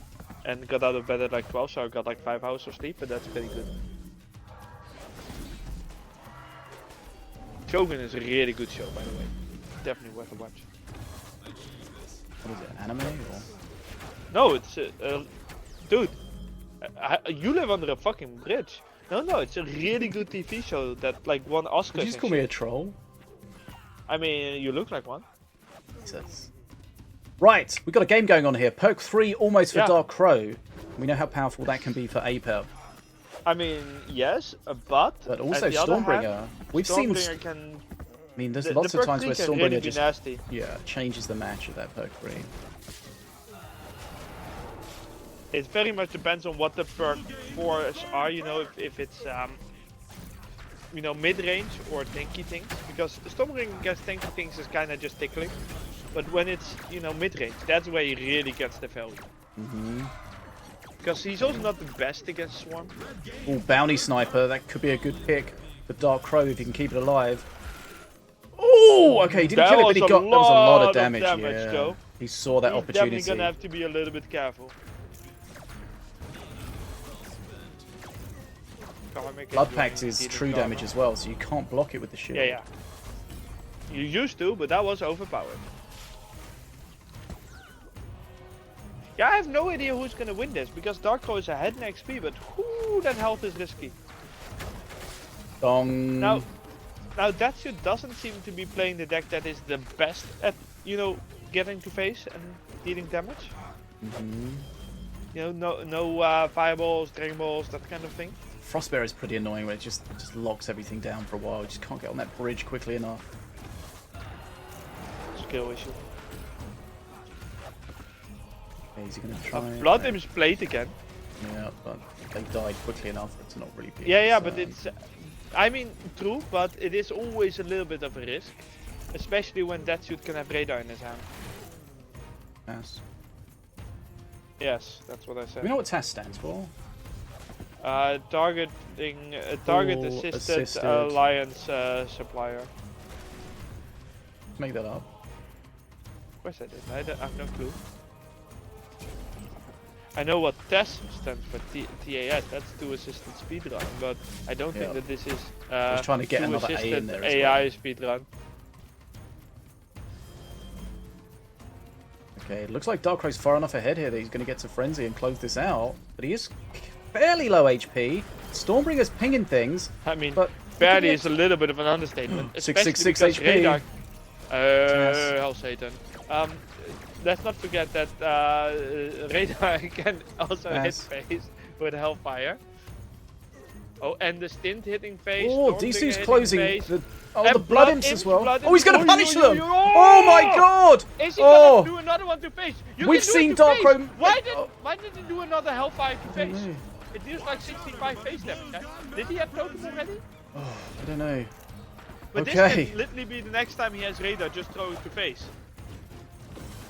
And got out of bed at like 12, so I got like 5 hours of sleep, but that's pretty good. Shogun is a really good show, by the way. Definitely worth a watch. What is it, anime or? No, it's dude. You live under a fucking bridge. No, it's a really good TV show that like won Oscars. Did you just call me a troll? I mean, you look like one. Jesus. Right, we've got a game going on here. Perk 3 almost for Yeah. Dark Crow. We know how powerful that can be for APEP. I mean, yes, but also at the other Stormbringer. hand, We've seen- Stormbringer can. I mean, there's The lots of perk times 3 where can Stormbringer really be just nasty. changes the match of that Perk 3. It very much depends on what the perk 4s are. You know, if it's you know, mid-range or tanky things, because Stormbringer against tanky things is kind of just tickling. But when it's, you know, mid-range, that's where he really gets the value. Because he's also not the best against Swarm. Oh, Bounty Sniper, that could be a good pick for Dark Crow if he can keep it alive. Oh, okay, he didn't That kill it, but was that was a lot lot of of damage. damage, Yeah. though. He saw that He's opportunity. definitely gonna have to be a little bit careful. Blood Pact is true damage as well, so you can't block it with the shield. Yeah. You used to, but that was overpowered. Yeah, I have no idea who's gonna win this, because Dark Crow is ahead in XP, but whoo, that health is risky. Dong. Now Datsu doesn't seem to be playing the deck that is the best at, you know, getting to face and dealing damage. You know, no fireballs, dragon balls, that kind of thing. Frostbearer is pretty annoying when it just locks everything down for a while. You just can't get on that bridge quickly enough. Skill issue. Okay, is he going to try? Blood Imps played again. Yeah, but they died quickly enough to not really be. Yeah, but it's. I mean, true, but it is always a little bit of a risk. Especially when that suit can have radar in his hand. TAS. Yes, that's what I We said. know what TAS stands for. Target Full assisted assisted. alliance supplier. Let's make that up. Of course I did. I have no clue. I know what TAS stands for, TAS, that's two assisted speedrun, but I don't think that this is I was trying to get two another A in assisted there as AI well. speedrun. Okay, it looks like Darkrow's far enough ahead here that he's going to get to Frenzy and close this out. But he is fairly low HP. Stormbringer's pinging things. I mean, but fairly is a little bit of an understatement. 666 especially because HP. Radar, hell Satan. Let's not forget that Radar can also hit phase with Hellfire. Oh, and the stint hitting phase. Oh, DC's closing the Blood Imps as well. Blood Oh, he's going to Imps. punish them! Oh my god! Is he gonna do another one to face? We've seen Darkrow. Why did he do another Hellfire to face? It deals like 65 face damage. Eh? Did he have totem already? Oh, I don't know. But this can literally be the next time he has Radar, just throw it to face.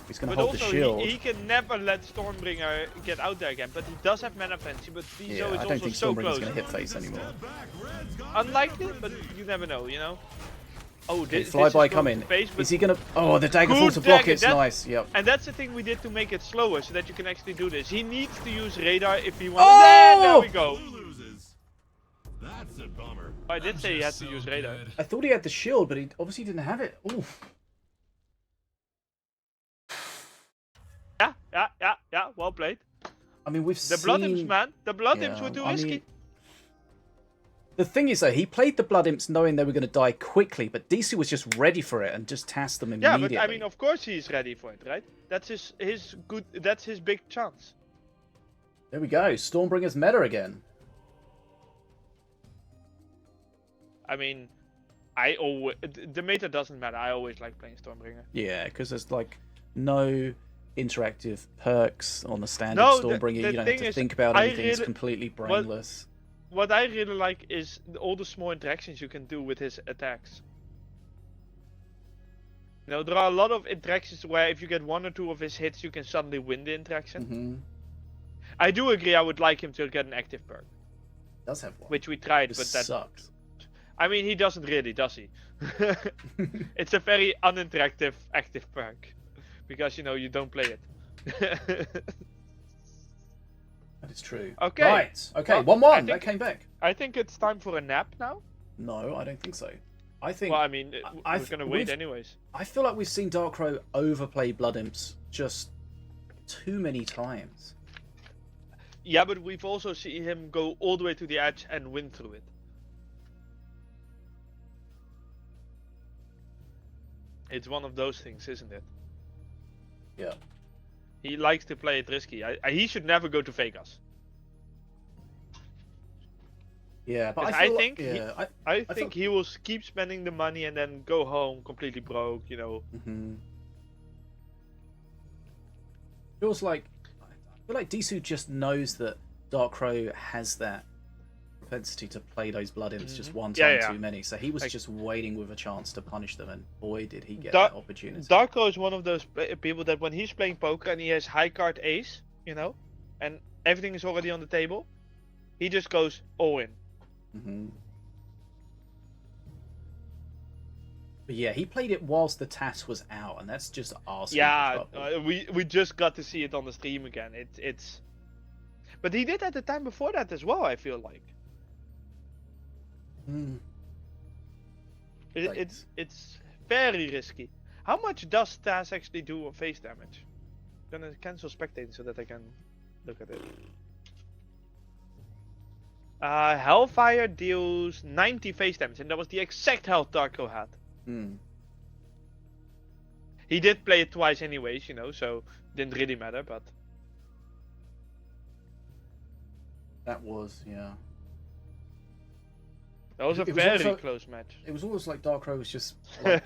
He's going to But hold the also, shield. he can never let Stormbringer get out there again. But he does have mana fancy, but Viso is I also don't think so Stormbringer's close. going to hit face anymore. Unlikely, but you never know, you know? Oh, Okay, this flyby is coming. Face, Is he going to... Oh, the dagger falls to block. It's nice. Yep. And that's the thing we did to make it slower, so that you can actually do this. He needs to use Radar if he wants... Oh! There we go. That's a bummer. I did say he had to use Radar. I thought he had the shield, but he obviously didn't have it. Ooh. Yeah, well played. I mean, we've The seen... Blood Imps, man. The Blood Imps were too risky. mean, the thing is, though, he played the Blood Imps knowing they were going to die quickly, but DC was just ready for it and just tasked them immediately. Yeah, but I mean, of course he's ready for it, right? That's his good. That's his big chance. There we go. Stormbringer's meta again. I mean, the meta doesn't matter. I always like playing Stormbringer. Yeah, because there's like no interactive perks on the standard Stormbringer. You don't have to think about anything. It's completely brainless. What I really like is all the small interactions you can do with his attacks. You know, there are a lot of interactions where if you get one or two of his hits, you can suddenly win the interaction. I do agree. I would like him to get an active perk. Does have one. Which we tried, It but that sucks. I mean, he doesn't really, does he? It's a very uninteractive active perk. Because, you know, you don't play it. That is true. Okay. Right. Okay, Well, 1-1. That came back. I think it's time for a nap now. No, I don't think so. I think... Well, I mean, we're going to wait anyways. I feel like we've seen Darkrow overplay Blood Imps just too many times. Yeah, but we've also seen him go all the way to the edge and win through it. It's one of those things, isn't it? Yeah. He likes to play it risky. He should never go to Vegas. Yeah, but I feel think I think he will keep spending the money and then go home completely broke, you know. Feels like I feel like Disu just knows that Darkrow has that propensity to play those Blood Imps just one time too many. So he was just waiting with a chance to punish them, and boy did he get that opportunity. Darkrow is one of those people that when he's playing poker and he has high card ace, you know, and everything is already on the table, he just goes all in. But yeah, he played it whilst the TAS was out, and that's just asking Yeah, for trouble. we just got to see it on the stream again. It's, but he did at the time before that as well. I feel like. It's very risky. How much does TAS actually do on face damage? I'm gonna cancel spectating so that I can look at it. Hellfire deals 90 face damage, and that was the exact health Darkrow had. He did play it twice anyways, you know, so didn't really matter, but... That was, yeah. That was a It was very also- close match. It was almost like Darkrow was just like,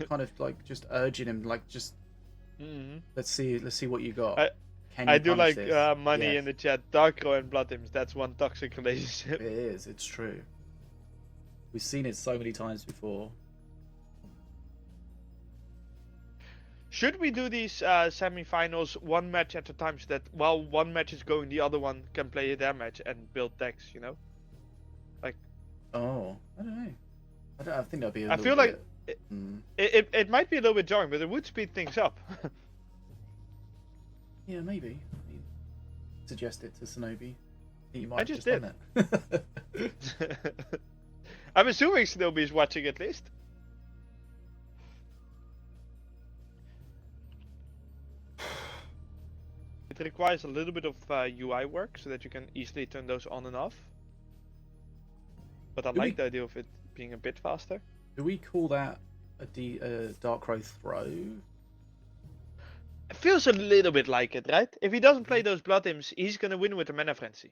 kind of like just urging him, like just let's see what you got. I do like money Yes. in the chat. Darkrow and Blood Imps, that's one toxic relationship. It is. It's true. We've seen it so many times before. Should we do these semi-finals one match at a time so that while one match is going, the other one can play their match and build decks, you know? Like. Oh, I don't know. I think that'd be. I feel like it might be a little bit jarring, but it would speed things up. Yeah, maybe. I mean, suggest it to Sonobi. You might I have just done it. I'm assuming Snowy is watching at least. It requires a little bit of UI work so that you can easily turn those on and off. But I like the idea of it being a bit faster. Do we call that a Dark Crow throw? It feels a little bit like it, right? If he doesn't play those Blood Imps, he's gonna win with the Mana Frenzy.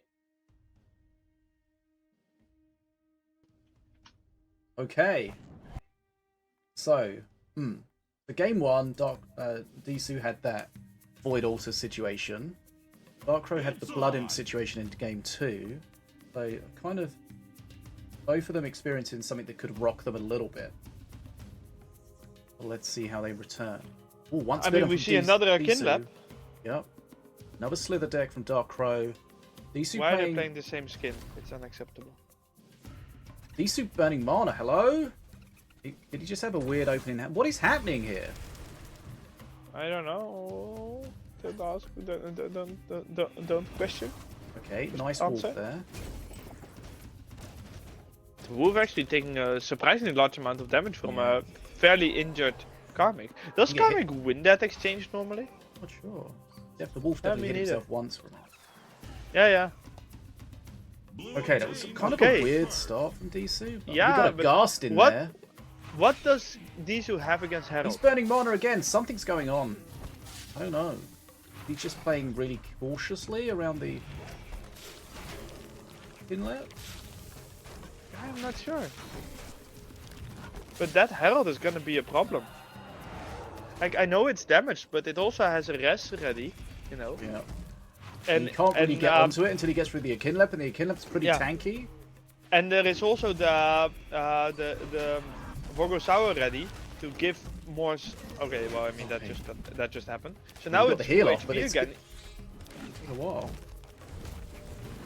Okay. So, the game one, Disu had that Void Altar situation. Dark Crow had the Blood Imp situation in game 2. So, kind of both of them experiencing something that could rock them a little bit. Well, let's see how they return. Ooh, once we see another Akinlap. Yep. Another Slither deck from Dark Crow. Disu Why are they playing the same skin? It's unacceptable. Disu burning mana, hello? Did he just have a weird opening? What is happening here? I don't know. Don't ask. Don't question. Okay, Just nice answer. wolf there. The wolf actually taking a surprisingly large amount of damage from a fairly injured Karmic. Does Yeah. Karmic win that exchange normally? Not sure. Yeah, the wolf Yeah, definitely me hit neither. himself once from it. Yeah. Okay, that was kind of Okay. a weird start from Disu. But Yeah, we got a but Ghast in what- there. What does Disu have against Herald? He's burning mana again. Something's going on. I don't know. He's just playing really cautiously around the inlet. I'm not sure. But that Herald is gonna be a problem. Like, I know it's damaged, but it also has a res ready, you know. Yeah. And you can't really get onto it until he gets through the Akinlep, and the Akinlep's pretty tanky. And there is also the Vorgosaur ready to give more. Okay, well, I mean that just happened. So now got it's the heal 2 off, but HP it's again. a while.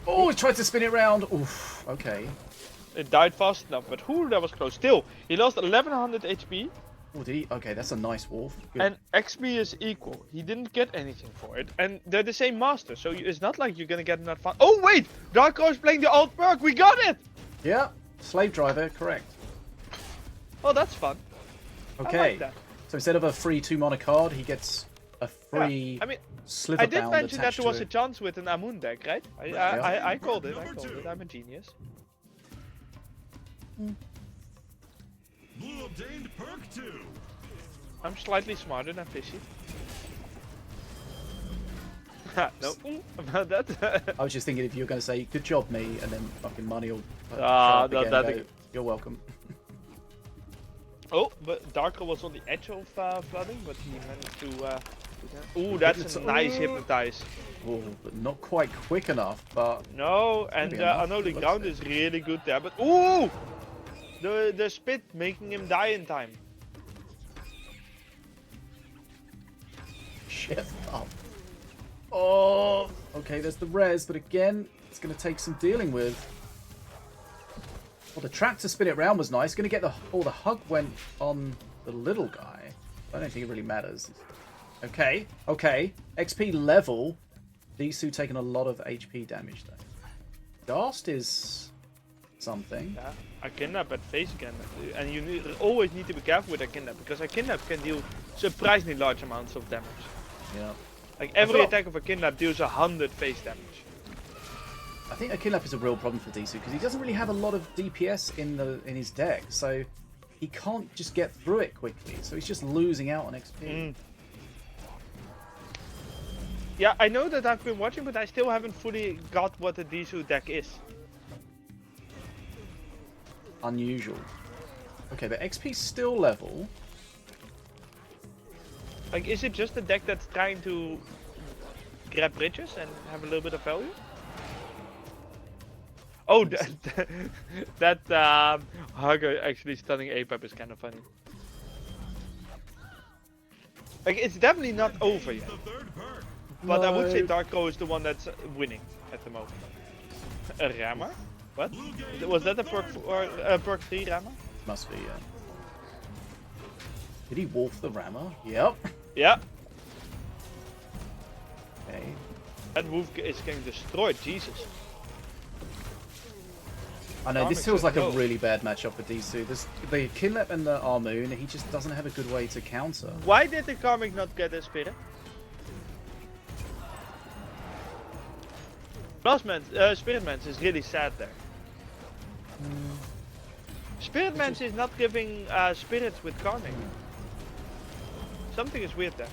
Oh, he tried to spin it round. Oof. Okay. It died fast enough, but whoo, that was close. Still, he lost 1100 HP, Oh, did he? Okay, that's a nice wolf. Good. and XP is equal. He didn't get anything for it, and they're the same master, so it's not like you're gonna get another fun. Oh wait, Dark Crow is playing the alt perk. We got it. Yeah, slave driver, correct. Oh, that's fun. I Okay, like that. so instead of a free 2 mana card, he gets a free I mean, sliver I did bound mention that attached there was to a chance with an Amun deck, right? I called it. I called it. I'm a genius. Blue obtained perk 2. I'm slightly smarter than Fishy. No, about that. I was just thinking if you were going to say, good job, me, and then fucking money will show Ah, up again that- and go, you're welcome. Oh, but Darker was on the edge of flooding, but he managed to. Ooh, that's a nice hypnotize. Oh, but not quite quick enough, but No, and Maybe enough, I know the it looks ground it. is really good there, but ooh, the spit making him die in time. shit up. Oh, okay, there's the res, but again, it's going to take some dealing with. Well, the trap to spin it round was nice. Going to get the hug went on the little guy. I don't think it really matters. Okay, XP level. Disu taking a lot of HP damage though. Ghast is something. Yeah, Akinlap at face again, and you always need to be careful with Akinlap because Akinlap can deal surprisingly large amounts of damage. Yeah. Like every thought- attack of Akinlap deals 100 face damage. I think Akinlap is a real problem for Disu because he doesn't really have a lot of DPS in his deck, so he can't just get through it quickly. So he's just losing out on XP. Yeah, I know that I've been watching, but I still haven't fully got what the Disu deck is. Unusual. Okay, but XP's still level. Like, is it just a deck that's trying to grab bridges and have a little bit of value? Oh, that Hugger actually stunning APAP is kind of funny. Like, it's definitely not over yet. The third perk. But I would say No. Dark Crow is the one that's winning at the moment. A Rama? What? Blue gained Was the that a perk third or perk 3 Rama? Must be, yeah. Did he wolf the rammer? Yep. Yeah. Okay. That wolf is getting destroyed, Jesus. I know, this Karmic's feels just like a low. really bad matchup for Disu. The Kinlep and the Armoon, he just doesn't have a good way to counter. Why did the Karmic not get a spirit? Spirit Mance is really sad there. Spirit Mance is not giving spirits with Karmic. Something is weird there.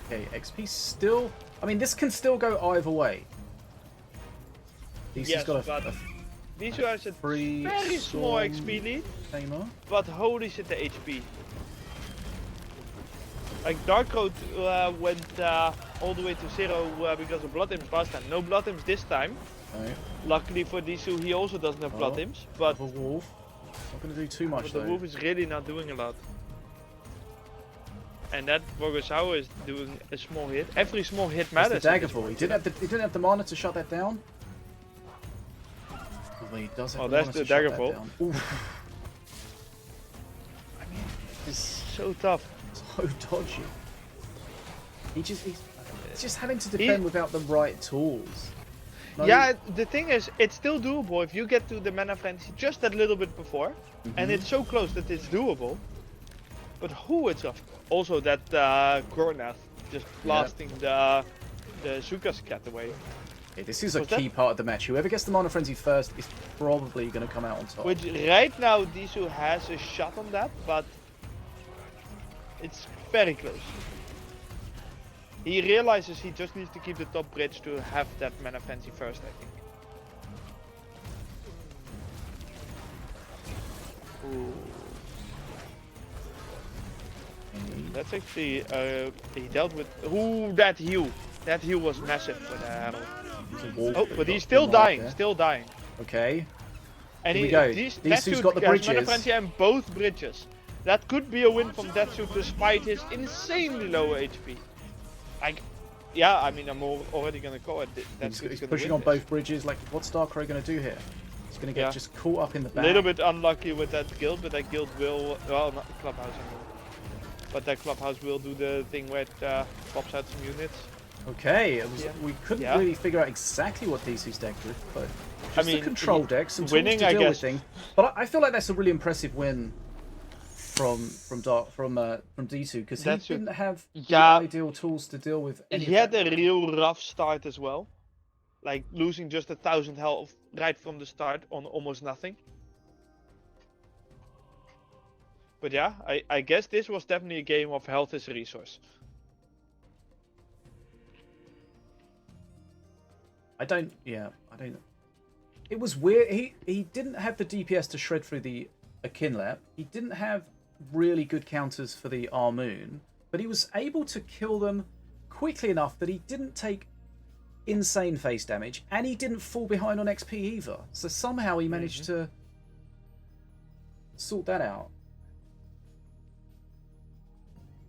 Okay, XP still... I mean, this can still go either way. Disu's Yes, got but a Disu has a free very small storm XP lead, tamer. but holy shit the HP. Like Dark Road went all the way to 0 because of Blood Imps last time. No Blood Imps this time. Right. Luckily for Disu, he also doesn't have Blood Imps, but The wolf. Not going to do too much the though. wolf is really not doing a lot. And that Bogosaur is doing a small hit. Every small hit That's matters. the at this Daggerfall. point. He didn't have the mana to shut that down. Well, he does have Oh, the that's mana the to shut that Daggerfall. down. Oof. I mean, it's So tough. so dodgy. He's just having to defend without the right tools. No- Yeah, the thing is, it's still doable if you get to the Mana Frenzy just that little bit before. And it's so close that it's doable. But who it's tough. Also that Gornath just blasting the Zuka's cat away. Okay, this is a Was that- key part of the match. Whoever gets the Mana Frenzy first is probably going to come out on top. Which right now Disu has a shot on that, but it's very close. He realizes he just needs to keep the top bridge to have that Mana Frenzy first, I think. Ooh. That's actually, he dealt with, ooh, that heal. That heal was massive for the Herald. It's a wolf Oh, that but got he's still the mark dying, there. still dying. Okay. And Here we go. Detsu's Disu's got the has Mana bridges. Frenzy and both bridges. That could be a win from Detsu despite his insanely low HP. Yeah, I mean, I'm already gonna call it. He's pushing on both bridges. Like, what's Darkrai going to do here? He's going to get Yeah. just caught up in the A back. little bit unlucky with that guild, but that guild will, well, not clubhouse anymore. But that clubhouse will do the thing where it pops out some units. Okay, Yeah. we couldn't Yeah. really figure out exactly what DC's deck did, but just mean, a control deck, some tools winning, to I deal guess. with things. But I feel like that's a really impressive win from D2 because he That's didn't have Yeah. the ideal tools to deal with any He of had that. a real rough start as well. Like losing just 1,000 health right from the start on almost nothing. But yeah, I guess this was definitely a game of health is a resource. I don't. It was weird. He didn't have the DPS to shred through the Akinlep. He didn't have really good counters for the Armoon, but he was able to kill them quickly enough that he didn't take insane face damage, and he didn't fall behind on XP either. So somehow he managed to sort that out.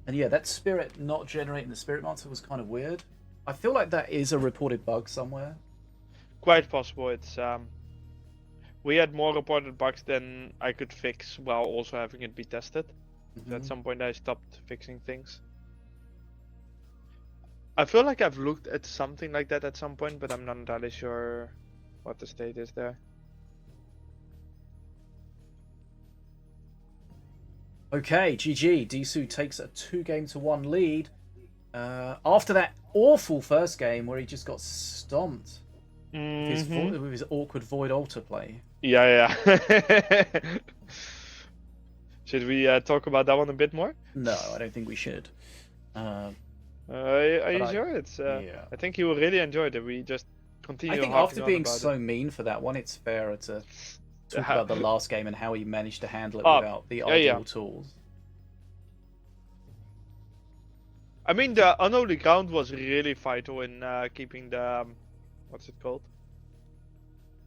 And yeah, that spirit not generating the spirit monster was kind of weird. I feel like that is a reported bug somewhere. Quite possible. It's we had more reported bugs than I could fix while also having it be tested. So at some point I stopped fixing things. I feel like I've looked at something like that at some point, but I'm not entirely sure what the state is there. Okay, GG. Disu takes a 2-1 lead. After that awful first game where he just got stomped with his awkward Void Altar play. Yeah. Should we talk about that one a bit more? No, I don't think we should. Are you I- sure? It's. yeah. I think you will really enjoy it if we just continue. I think harping after on being about so it. mean for that one, it's fairer to talk Yeah. about the last game and how he managed to handle it Oh, without the yeah, ideal yeah. tools. I mean, the unholy ground was really vital in keeping the what's it called?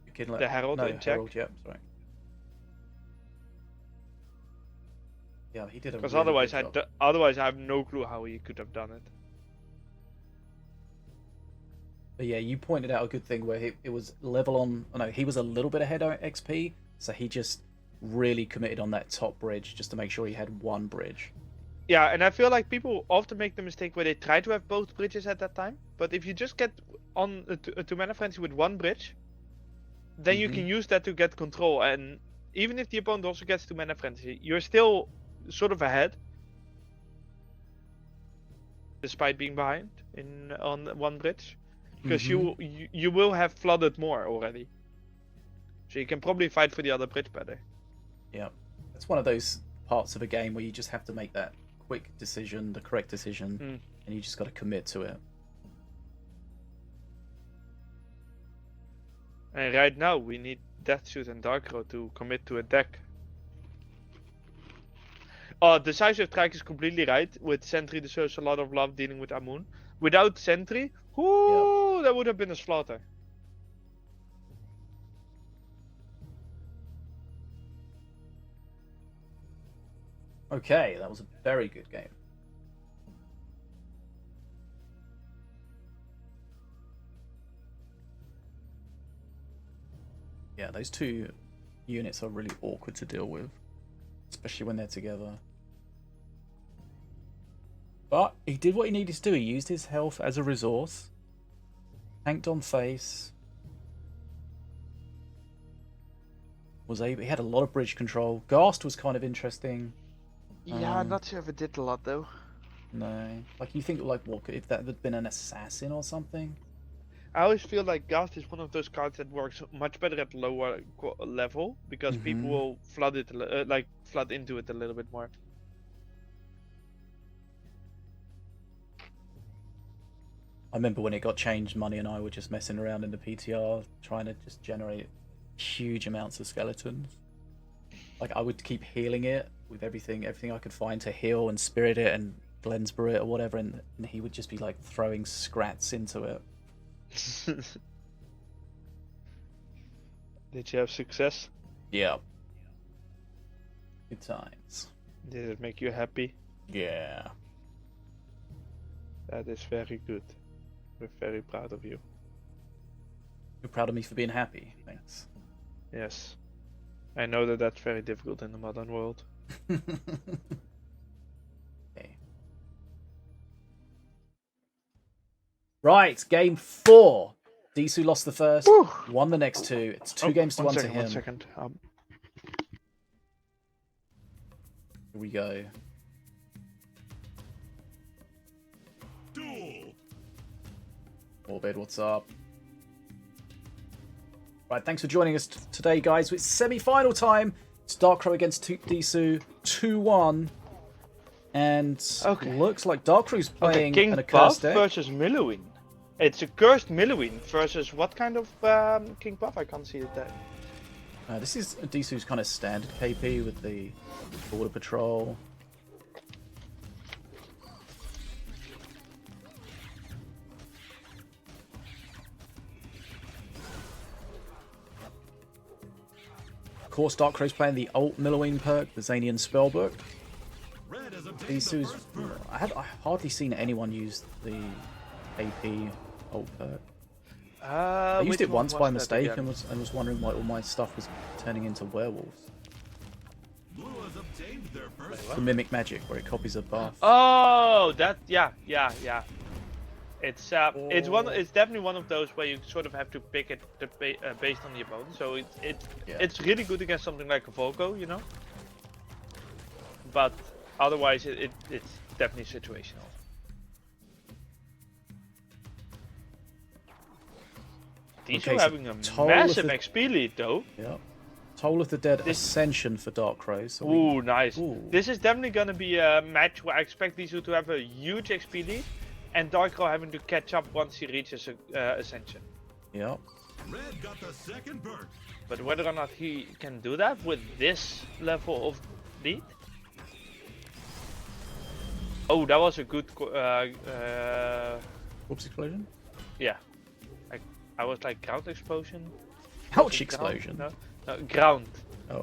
You can The Herald no, in check? Herald, yep, sorry. Yeah, he did a Because really otherwise, good job. otherwise I have no clue how he could have done it. But yeah, you pointed out a good thing where it was level on. Oh no, he was a little bit ahead on XP, so he just really committed on that top bridge just to make sure he had one bridge. Yeah, and I feel like people often make the mistake where they try to have both bridges at that time. But if you just get on to mana frenzy with one bridge, then you can use that to get control. And even if the opponent also gets to mana frenzy, you're still sort of ahead, despite being behind on one bridge, because you will have flooded more already. So you can probably fight for the other bridge better. Yeah, it's one of those parts of a game where you just have to make that quick decision, the correct decision, and you just got to commit to it. And right now we need Deathsuit and Darkrow to commit to a deck. Oh, Decisive Strike is completely right. With Sentry deserves a lot of love dealing with Amun. Without Sentry, whoo, that would have been a slaughter. Okay, that was a very good game. Yeah, those two units are really awkward to deal with, especially when they're together. But he did what he needed to do. He used his health as a resource. Tanked on face. He had a lot of bridge control. Ghast was kind of interesting. Yeah, I'm not sure if it did a lot though. No, like you think like what if that had been an assassin or something? I always feel like Ghast is one of those cards that works much better at lower level because people will flood it, flood into it a little bit more. I remember when it got changed, Money and I were just messing around in the PTR, trying to just generate huge amounts of skeletons. Like I would keep healing it with everything I could find to heal and spirit it and Glensbur it or whatever, and he would just be like throwing scrats into it. Did you have success? Yeah. Good times. Did it make you happy? Yeah. That is very good. We're very proud of you. You're proud of me for being happy. Thanks. Yes. I know that that's very difficult in the modern world. Okay. Right, game 4. Disu lost the first, won the next two. It's 2 games to 1 to him. 1 second. Here we go. Duel. Orbid, what's up? Right, thanks for joining us today, guys. It's semi-final time. It's Darkrow against Disu, 2-1. And looks like Darkrow's playing King an accursed Buff deck. versus Milloween. It's a cursed Milloween versus what kind of King Buff? I can't see it there. This is Disu's kind of standard KP with the Border Patrol. Of course, Darkrow's playing the Alt Milloween perk, the Zanian Spellbook. Disu's... I hardly seen anyone use the AP Alt perk. I used it once by mistake and was wondering why all my stuff was turning into werewolves. Blue has obtained their first. The Mimic Magic, where it copies a buff. Oh, that yeah. It's definitely one of those where you sort of have to pick it based on the opponent. So it's really good against something like a Volko, you know. But otherwise, it's definitely situational. These are having a massive XP lead though. Yeah. Toll of the Dead Ascension for Darkrow. So ooh, nice. This is definitely going to be a match where I expect these two to have a huge XP lead, and Darkrow having to catch up once he reaches Ascension. Yep. Red got the second perk. But whether or not he can do that with this level of lead? Oh, that was a good... Whoops, explosion? Yeah. I was like ground explosion. Ouch explosion. No, ground. Oh.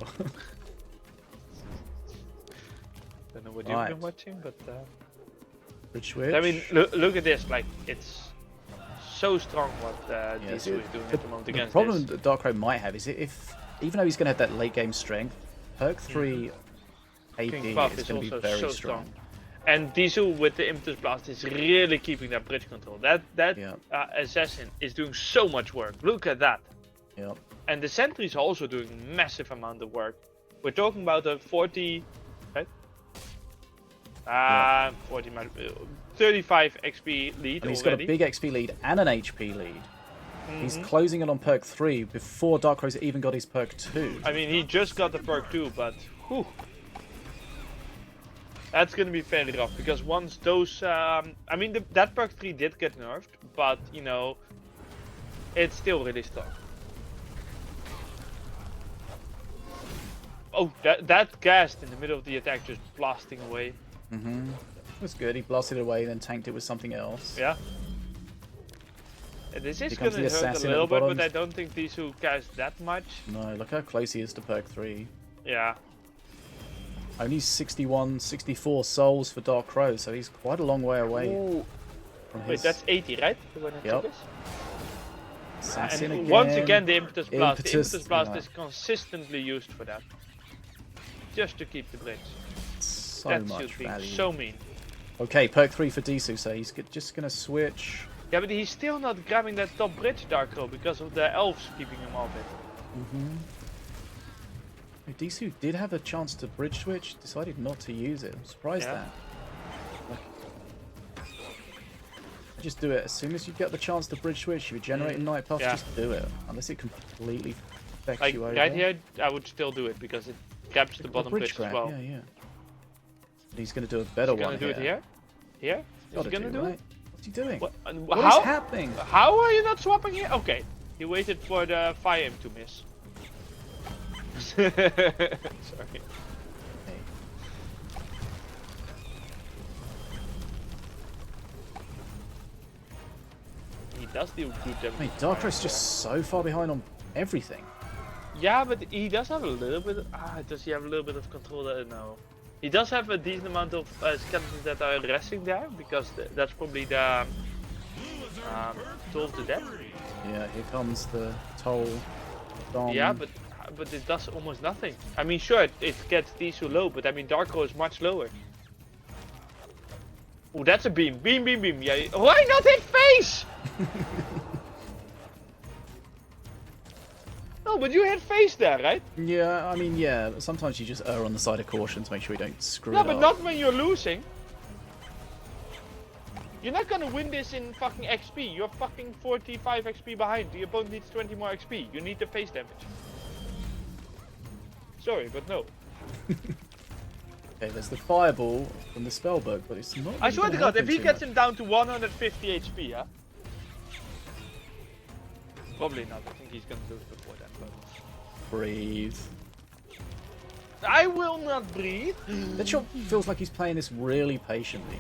Don't know what you've been watching, but Bridge switch. I mean, look at this. Like, it's so strong what Disu is doing at the moment against the problem this. that Darkrow might have is if, even though he's going to have that late game strength, perk 3 AP is going to be very strong. And Disu with the Impetus Blast is really keeping that bridge control. That Yeah. assassin is doing so much work. Look at that. Yep. And the sentries are also doing massive amount of work. We're talking about a 40, right? 35 XP lead And he's already. got a big XP lead and an HP lead. He's closing it on perk 3 before Dark Rose even got his perk 2. I mean, he just got the perk 2, but whew. That's gonna be fairly rough because once those, I mean, that perk 3 did get nerfed, but you know, it's still really strong. Oh, that ghast in the middle of the attack just blasting away. That's good. He blasted it away, then tanked it with something else. Yeah. This is Becomes gonna the hurt a assassin at little the bit, bottom. but I don't think these who cast that much. No, look how close he is to perk 3. Yeah. Only 61, 64 souls for Dark Crow, so he's quite a long way away Ooh. from his Wait, that's 80, right? When I Yep. took this? assassin And again. once again, the Impetus Blast. The Impetus, Impetus Blast yeah. is consistently used for that. Just to keep the bridge. So That much should be value. so mean. Okay, perk 3 for Disu, so he's just going to switch. Yeah, but he's still not grabbing that top bridge, Darko, because of the elves keeping him off it. Disu did have a chance to bridge switch, decided not to use it. I'm surprised Yeah. that. Just do it. As soon as you get the chance to bridge switch, you regenerate a night puff, Yeah. just do it. Unless it completely affects Like, you over. right here, I would still do it, because it grabs the bottom bridge grab, as well. yeah, yeah. But he's going to do a better He's gonna one do it here? Here? He's Gotta gonna do right? it? What's he doing? What? What is How? happening? How are you not swapping here? Okay. He waited for the fire aim to miss. Sorry. Hey. He does deal good damage. I mean, Darkro's just so far behind on everything. Yeah, but he does have a little bit. Does he have a little bit of control? No. He does have a decent amount of skeletons that are resting there because that's probably the toll of the dead. Yeah, here comes the toll. Dom. Yeah, but it does almost nothing. I mean, sure, it gets Tisu low, but I mean, Darko is much lower. Oh, that's a beam. Beam, beam, beam. Yeah. Why not hit face? No, but you hit face there, right? Yeah, I mean, yeah. But sometimes you just err on the side of caution to make sure you don't screw No, it but up. not when you're losing. You're not gonna win this in fucking XP. You're fucking 45 XP behind. The opponent needs 20 more XP. You need the face damage. Sorry, but no. Okay, there's the fireball from the spellbook, but it's not. I really swear gonna to God, help if he too gets much. him down to 150 HP, yeah? Probably not. I think he's gonna lose before that. But Breathe. I will not breathe. That shot feels like he's playing this really patiently.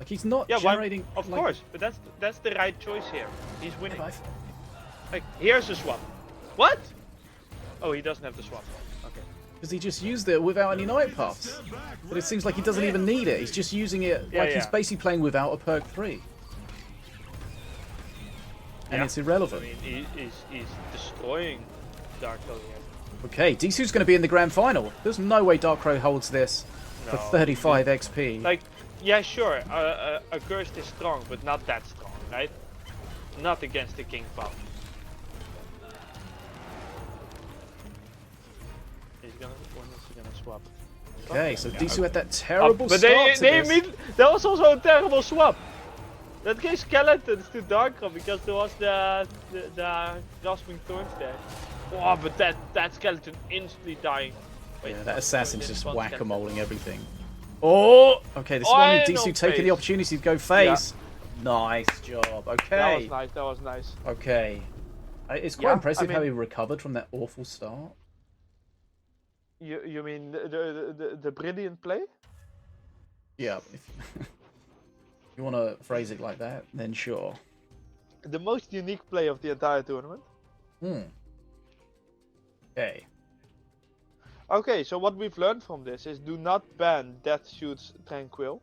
Like he's not Yeah, why- generating. of like, course, but that's the right choice here. He's Yeah, winning. but Like, here's the swap. What? Oh, he doesn't have the swap. Okay. because he just used it without any night puffs. But it seems like he doesn't even need it. He's just using it Yeah, like he's yeah. basically playing without a perk 3. And Yeah. it's I irrelevant. mean, he's destroying Darko here. Okay, Disu's going to be in the grand final. There's no way Dark Crow holds this for No, 35 XP. Like, yeah, sure, a Cursed is strong, but not that strong, right? Not against the King Puff. When is he gonna swap? Okay, so Disu had that terrible But start to they this. that was also a terrible swap. That gave skeletons to Darko because there was the grasping thorns there. Oh, but that skeleton instantly dying. Wait, Yeah, that assassin's there's just one skeleton. whack-a-moling everything. Oh! Okay, this is one with Oh, Disu no taking the face. opportunity to go face. Nice job. That Okay. was nice. That was nice. Okay. It's quite Yeah, impressive I how mean- he recovered from that awful start. You mean the brilliant play? Yeah. If you want to phrase it like that, then sure. The most unique play of the entire tournament. Okay. Okay, so what we've learned from this is do not ban Death Shoots Tranquil.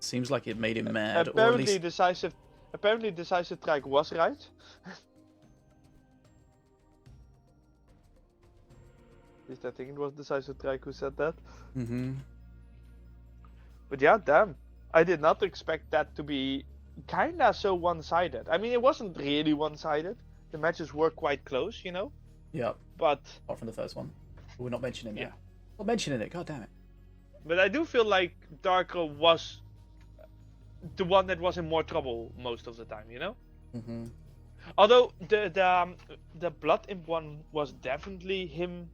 Seems like it made him mad, or at Apparently least decisive track was right. At least I think it was decisive track who said that. But yeah, damn. I did not expect that to be kinda so one-sided. I mean, it wasn't really one-sided. The matches were quite close, you know? Yep. But Apart from the first one. We're not mentioning that. yeah. Not mentioning it, god damn it. But I do feel like Darko was the one that was in more trouble most of the time, you know? Mm-hmm. Although the Blood Imp one was definitely him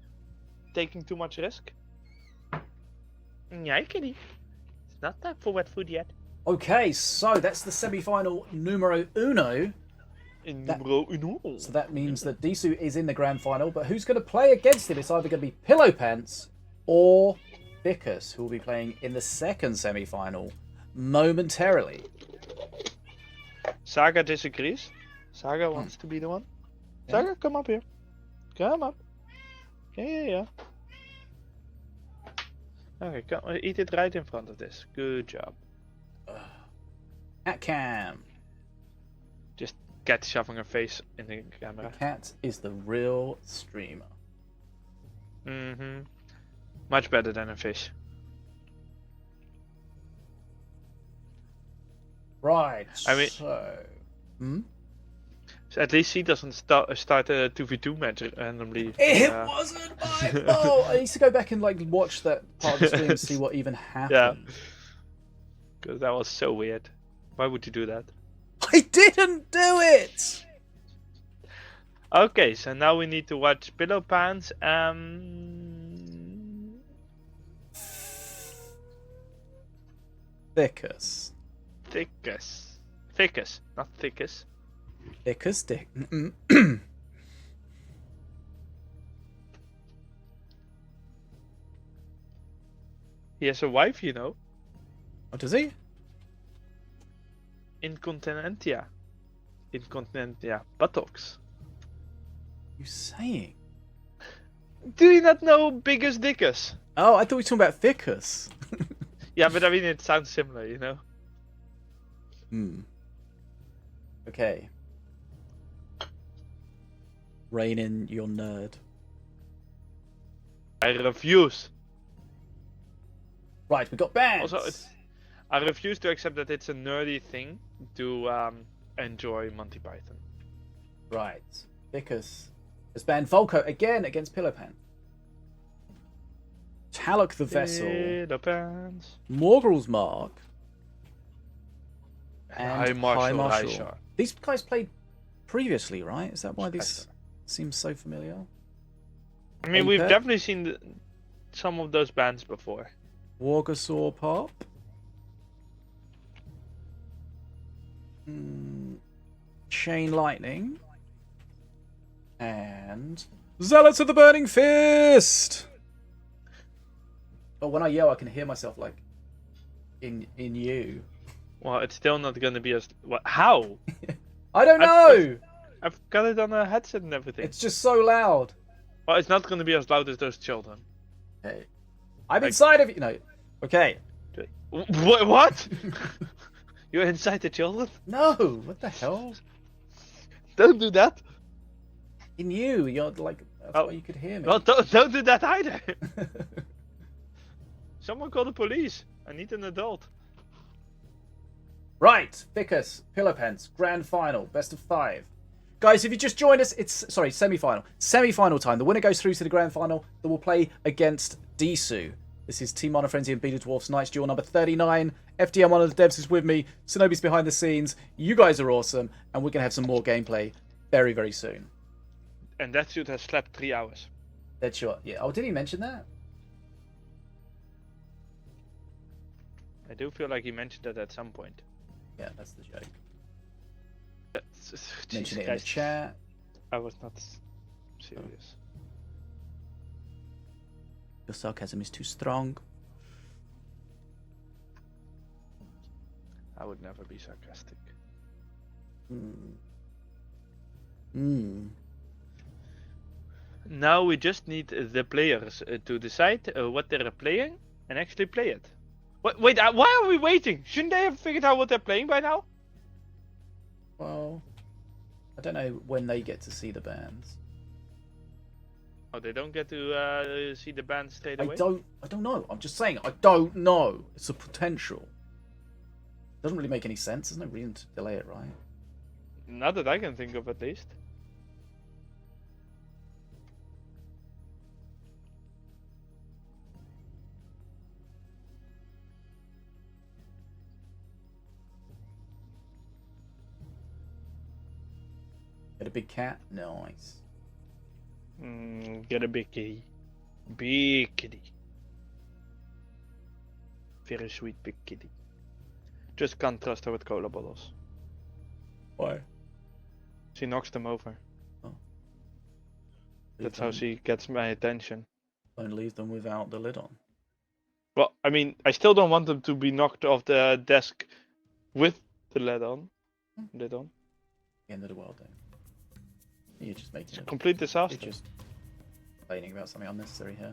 taking too much risk. Yeah, kitty. It's not time for wet food yet. Okay, so that's the semi-final numero uno. Numero uno. So that means that Disu is in the grand final, but who's going to play against him? It's either going to be Pillow Pants or Vicus, who will be playing in the second semi-final momentarily. Saga disagrees. Saga wants to be the one. Yeah. Saga, come up here. Come up. Yeah. Okay, come, eat it right in front of this. Good job. Cat Cam. Just cat shoving her face in the camera. The cat is the real streamer. Mm-hmm. Much better than a fish. Right. I mean- so. So at least she doesn't start a 2v2 match randomly. It wasn't my fault. I need to go back and watch that part of the stream to see what even happened. Because that was so weird. Why would you do that? I didn't do it. Okay, so now we need to watch Pillow Pants. Vicus. Ficus, not Thickus. Vicus Dick. He has a wife, you know. Oh, does he? Incontinentia, buttocks. You saying? Do you not know Biggest Dickus? Oh, I thought we were talking about Vicus. Yeah, but I mean it sounds similar, you know. Okay. Rein in your nerd. I refuse. Right, we got bands. Also, I refuse to accept that it's a nerdy thing to enjoy Monty Python. Right. Vicus has banned Volko again against Pillow Pants. Talok the Vessel. Pillow Pants. Morgrel's Mark. And High Marshal Marshal. Rysar. These guys played previously, right? Is that why I these seem so familiar? I mean, we've Apex. definitely seen some of those bands before. Wargasaur Pop. Chain Lightning. And Zealots of the Burning Fist. But when I yell, I can hear myself in you. Well, it's still not gonna be as how? I don't know. I've got it on a headset and everything. It's just so loud. Well, it's not gonna be as loud as those children. Hey, I'm inside of you. No. Okay. What? You're inside the children? No. What the hell? Don't do that. In you, you're that's Oh. why you could hear me. Well, don't do that either. Someone call the police. I need an adult. Right, Vicus, Pillow Pants, grand final, best of 5. Guys, if you just joined us, it's semi-final. Semi-final time. The winner goes through to the grand final. That will play against Disu. This is Team Mono Frenzy and Beta Dwarfs Night's Duel number 39. FDM, one of the devs, is with me. Shinobi's behind the scenes. You guys are awesome, and we're gonna have some more gameplay very, very soon. And that should have slept 3 hours. Dead shot. Yeah. Oh, did he mention that? I do feel like he mentioned that at some point. Yeah, that's the joke. Jesus Mention it in the Christ. chat. I was not serious. Your sarcasm is too strong. I would never be sarcastic. Now we just need the players to decide what they're playing and actually play it. Wait, why are we waiting? Shouldn't they have figured out what they're playing by now? Well, I don't know when they get to see the bands. Oh, they don't get to see the band straight away? I don't know. I'm just saying, I don't know. It's a potential. Doesn't really make any sense. There's no reason to delay it, right? Not that I can think of, at least. Get a big cat? Nice. Get a big kitty. Big kitty. Very sweet big kitty. Just can't trust her with cola bottles. Why? She knocks them over. Oh. That's how she gets my attention. Don't leave them without the lid on. Well, I mean, I still don't want them to be knocked off the desk with the lid on. Lid on. End of the world, then. You're just making it. Complete disaster. You're just complaining about something unnecessary here.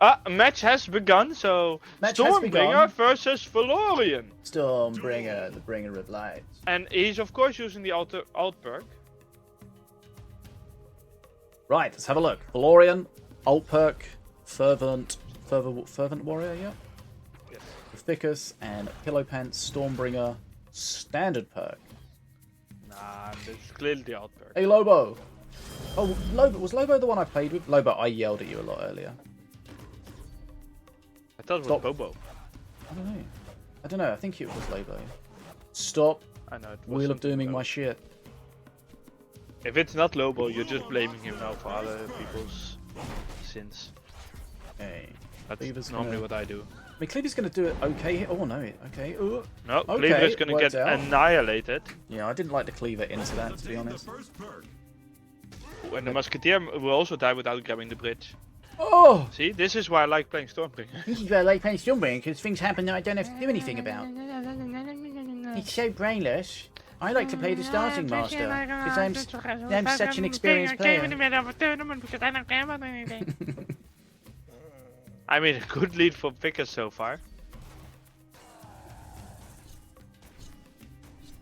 A match has begun, so Stormbringer versus Valorian. Stormbringer, the bringer of light. And he's of course using the alt perk. Right, let's have a look. Valorian, alt perk, fervent warrior, yeah. Yes. Ficus and Pillow Pants, Stormbringer, standard perk. Nah, that's clearly the alt perk. Hey Lobo. Oh, Lobo, was Lobo the one I played with? Lobo, I yelled at you a lot earlier. I thought it was Stop. Bobo. I don't know. I think it was Lobo. Stop. I know. It Wheel of wasn't Dooming Lobo. my shit. If it's not Lobo, you're just blaming him now for other people's sins. Hey. That's Cleaver's normally gonna- what I do. I mean, Cleaver's going to do it okay here. Oh, no. Okay. Ooh. No, Okay, Cleaver is gonna worked get out. annihilated. Yeah, I didn't like the Cleaver into that, to be Take the honest. first perk. And the Musketeer will also die without grabbing the bridge. Oh! See, this is why I like playing Stormbringer. This is why I like playing Stormbringer, because things happen that I don't have to do anything about. It's so brainless. I like to play the starting master, because I'm such an experienced player. I mean, a good lead for Pickers so far.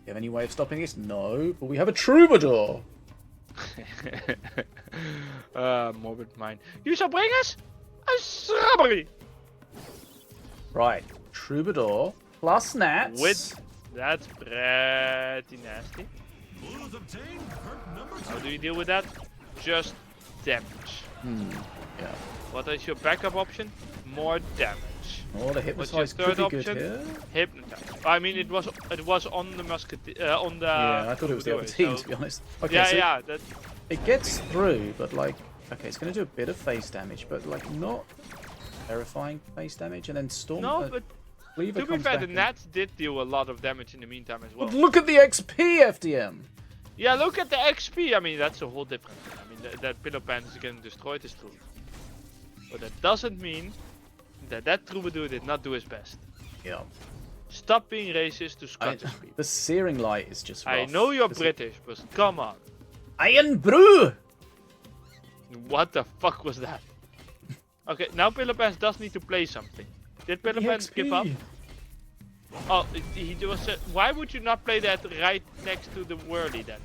You have any way of stopping this? No, but we have a Troubadour. Morbid mind. You shall bring us a shrubbery! Right, Troubadour plus Nats. With that's pretty nasty. Blues obtain perk number 2. How do you deal with that? Just damage. Yeah. What is your backup option? More damage. Oh, the What's your hypnotize third could be good option? here. Hypnotize. I mean, it was on the musketeer on the. Yeah, I thought it was the other team, so- to be honest. Okay, Yeah, so yeah. That. it gets through, but like, okay, it's going to do a bit of face damage, but like not terrifying face damage, and then Storm. No, but Cleaver to be comes fair, back the in. Nats did deal a lot of damage in the meantime as well. But look at the XP, FDM. Yeah, look at the XP. I mean, that's a whole different thing. I mean, that Pillow Pants is getting destroyed is true. But that doesn't mean that Troubadour did not do his best. Yeah. Stop being racist to Scottish people. The searing light is just rough. I know you're Does it- British, but come on. Iron Brew. What the fuck was that? Okay, now Pillow Pants does need to play something. Did Pillow Pants give up? Oh, he was. Why would you not play that right next to the whirly then?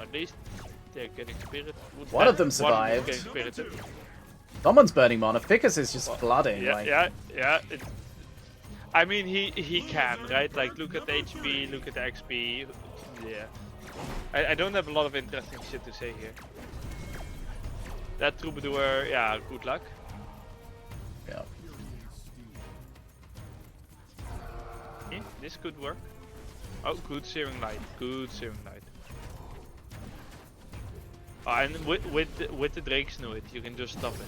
At least they're getting spirit. One of them One survived. getting spirited. Someone's burning mana. Ficus is just flooding. Yeah, like, yeah. I mean, he can, right? Like, look at the HP, look at the XP. Yeah. I don't have a lot of interesting shit to say here. That Troubadour, yeah, good luck. Yeah. This could work. Oh, good Searing Light. Good Searing Light. Oh, and with the Drake Snoot, you can just stop it.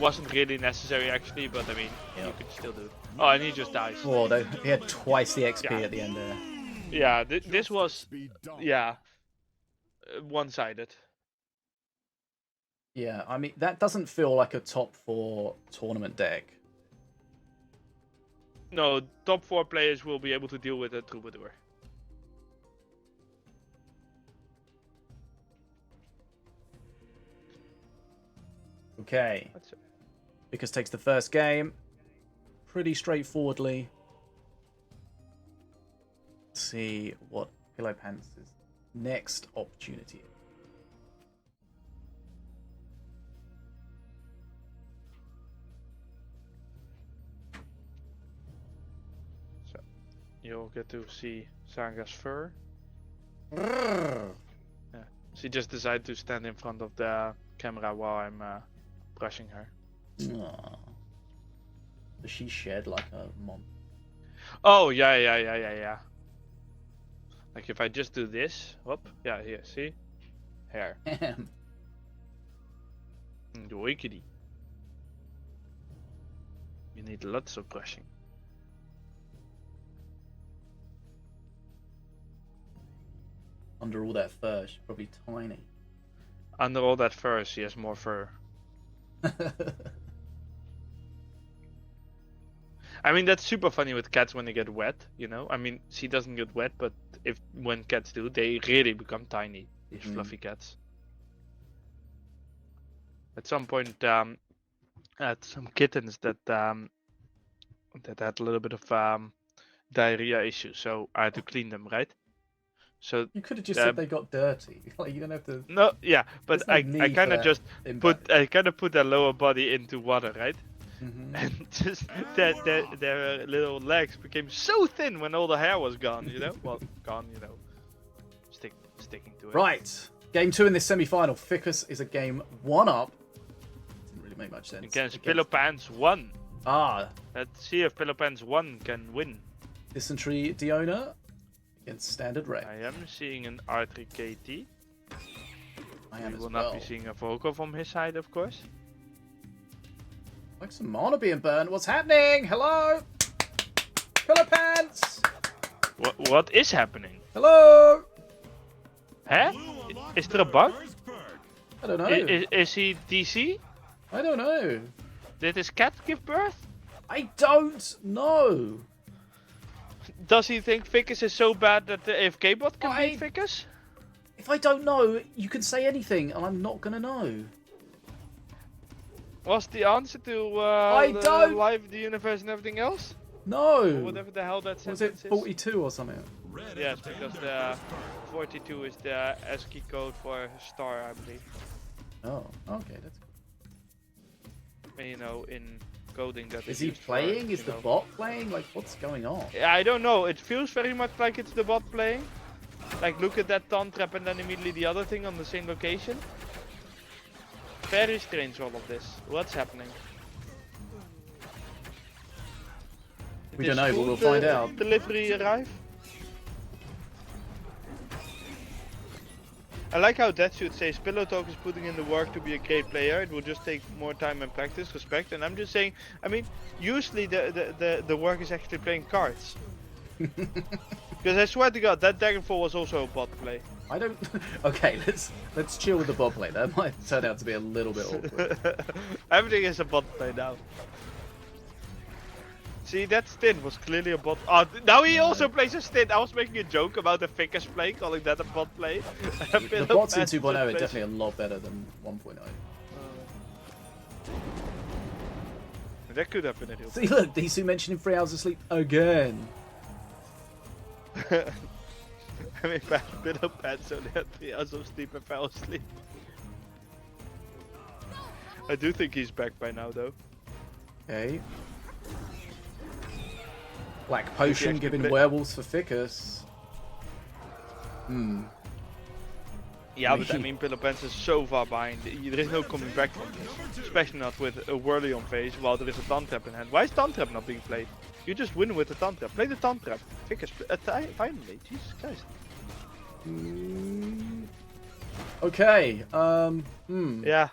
Wasn't really necessary actually, but I mean, you could still do it. Oh, and he just dies. Oh, he had twice the XP Yeah. at the end there. Yeah, this was, Speed done. yeah, one-sided. Yeah, I mean, that doesn't feel like a top 4 tournament deck. No, top 4 players will be able to deal with a Troubadour. Okay. That's it. Because takes the first game pretty straightforwardly. Let's see what Pillow Pants' next opportunity. So you'll get to see Sanga's fur. She just decided to stand in front of the camera while I'm brushing her. Aww. Does she shed like a mom? Oh, yeah. Like if I just do this, whoop, yeah, here, see? Hair. Wickedy. You need lots of brushing. Under all that fur, she's probably tiny. Under all that fur, she has more fur. I mean, that's super funny with cats when they get wet, you know? I mean, she doesn't get wet, but when cats do, they really become tiny. These fluffy cats. At some point, had some kittens that had a little bit of diarrhea issues, so I had to clean them, right? So you could have just said they got dirty. Like you don't have to. No, yeah, but no I need kind for of that just impact. put their lower body into water, right? And just their little legs became so thin when all the hair was gone, you know? Well, gone, you know. Sticking to it. Right. Game 2 in this semi-final. Ficus is a game 1-up. Didn't really make much sense. Against Pillow Pants 1. Ah. Let's see if Pillow Pants 1 can win. Dysentery Diona against Standard Red. I am seeing an R3 KT. I am We as will well. not be seeing a Volko from his side, of course. Like some mana being burned. What's happening? Hello? Pillow Pants! What is happening? Hello? Huh? Blue unlocks Is there a their bug? first perk. I don't know. Is he DC? I don't know. Did his cat give birth? I don't know. Does he think Ficus is so bad that the AFK bot can beat Ficus? If I don't know, you can say anything and I'm not going to know. Was the answer to I don't- life, the universe, and everything else? No. Or whatever the hell that Was sentence it is? 42 or something? Red Yes, has because obtained their the first perk. 42 is the ASCII code for star, I believe. Oh, okay. That's cool. And, you know, in coding that Is he used for, playing? Is you the know- bot playing? Like, what's going on? I don't know. It feels very much like it's the bot playing. Like, look at that taunt trap and then immediately the other thing on the same location. Very strange, all of this. What's happening? We Did don't know, but food, we'll find out. Delivery arrive? I like how Deathsuit says Pillow Talk is putting in the work to be a great player. It will just take more time and practice, respect. And I'm just saying, I mean, usually the work is actually playing cards. Because I swear to God, that Daggerfall was also a bot play. I don't. Okay, let's chill with the bot play. That might turn out to be a little bit awkward. Everything is a bot play now. See, that stint was clearly a bot. Oh, now he also plays a stint. I was making a joke about the Ficus play, calling that a bot play. The bots in 2.0 are definitely a lot better than 1.0. That could have been a real. See, look, Disu mentioning 3 hours of sleep again. I mean, Pillow Pants only had 3 hours of sleep and fell asleep. I do think he's back by now, though. Okay. Black Potion actually giving play- werewolves for Ficus. Yeah, but I mean, Pillow Pants is so far behind. There is no coming back from this. Especially not with a Whirly on face while there is a Taunt Trap in hand. Why is Taunt Trap not being played? You just win with the Taunt Trap. Play the Taunt Trap. Ficus, finally. Jesus Christ. Okay. Yeah,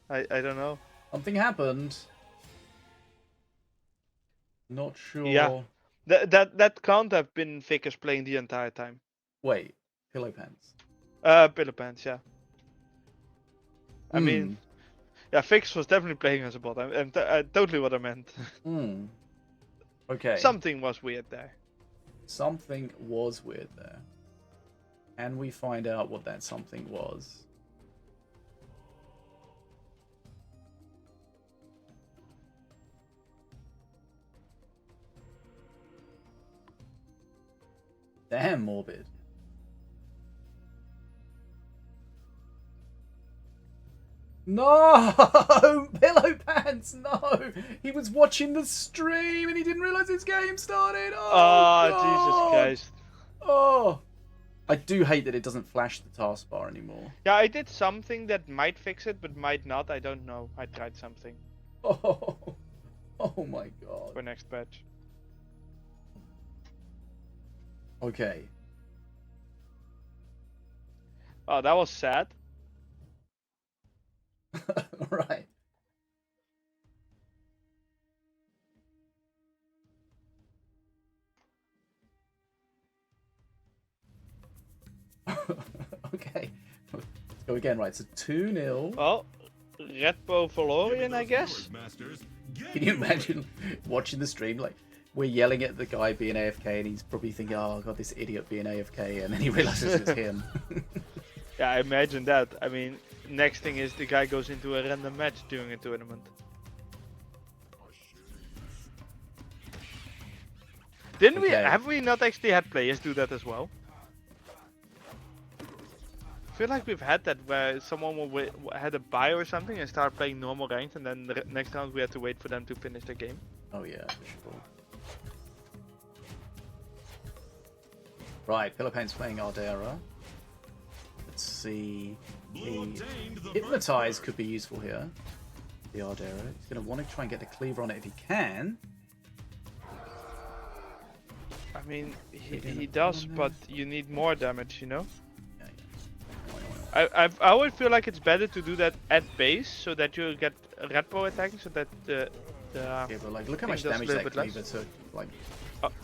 I don't know. Something happened. Not sure. Yeah. That can't have been Ficus playing the entire time. Wait. Pillow Pants. Pillow Pants, yeah. I mean, yeah, Ficus was definitely playing as a bot. And totally what I meant. Okay. Something was weird there. Something was weird there. Can we find out what that something was? Damn, Morbid. No! Pillow Pants, no! He was watching the stream and he didn't realise his game started! Oh, Jesus God! Christ. Oh! I do hate that it doesn't flash the taskbar anymore. Yeah, I did something that might fix it, but might not. I don't know. I tried something. Oh, oh my God. For next patch. Okay. Oh, that was sad. Right. Okay. Let's go again, right? So 2-0. Well, Redpo Valorian, I guess. Can you imagine watching the stream? Like, we're yelling at the guy being AFK and he's probably thinking, oh, God, this idiot being AFK. And then he realizes it's him. Yeah, I imagine that. I mean, next thing is the guy goes into a random match during a tournament. Didn't we? Okay. Have we not actually had players do that as well? I feel like we've had that where someone had a buy or something and started playing normal ranked, and then the next round we had to wait for them to finish their game. Oh, yeah, for sure. Right, Pillow Paint's playing Ardera. Let's see. The Hypnotize could be useful here. The Ardera. He's going to want to try and get the cleaver on it if he can. I mean, he does, but you need more damage, you know? I would feel like it's better to do that at base, so that you get Redpo attacking, so that the Yeah, but like, look how much does a damage little that bit less. cleaver took. Like,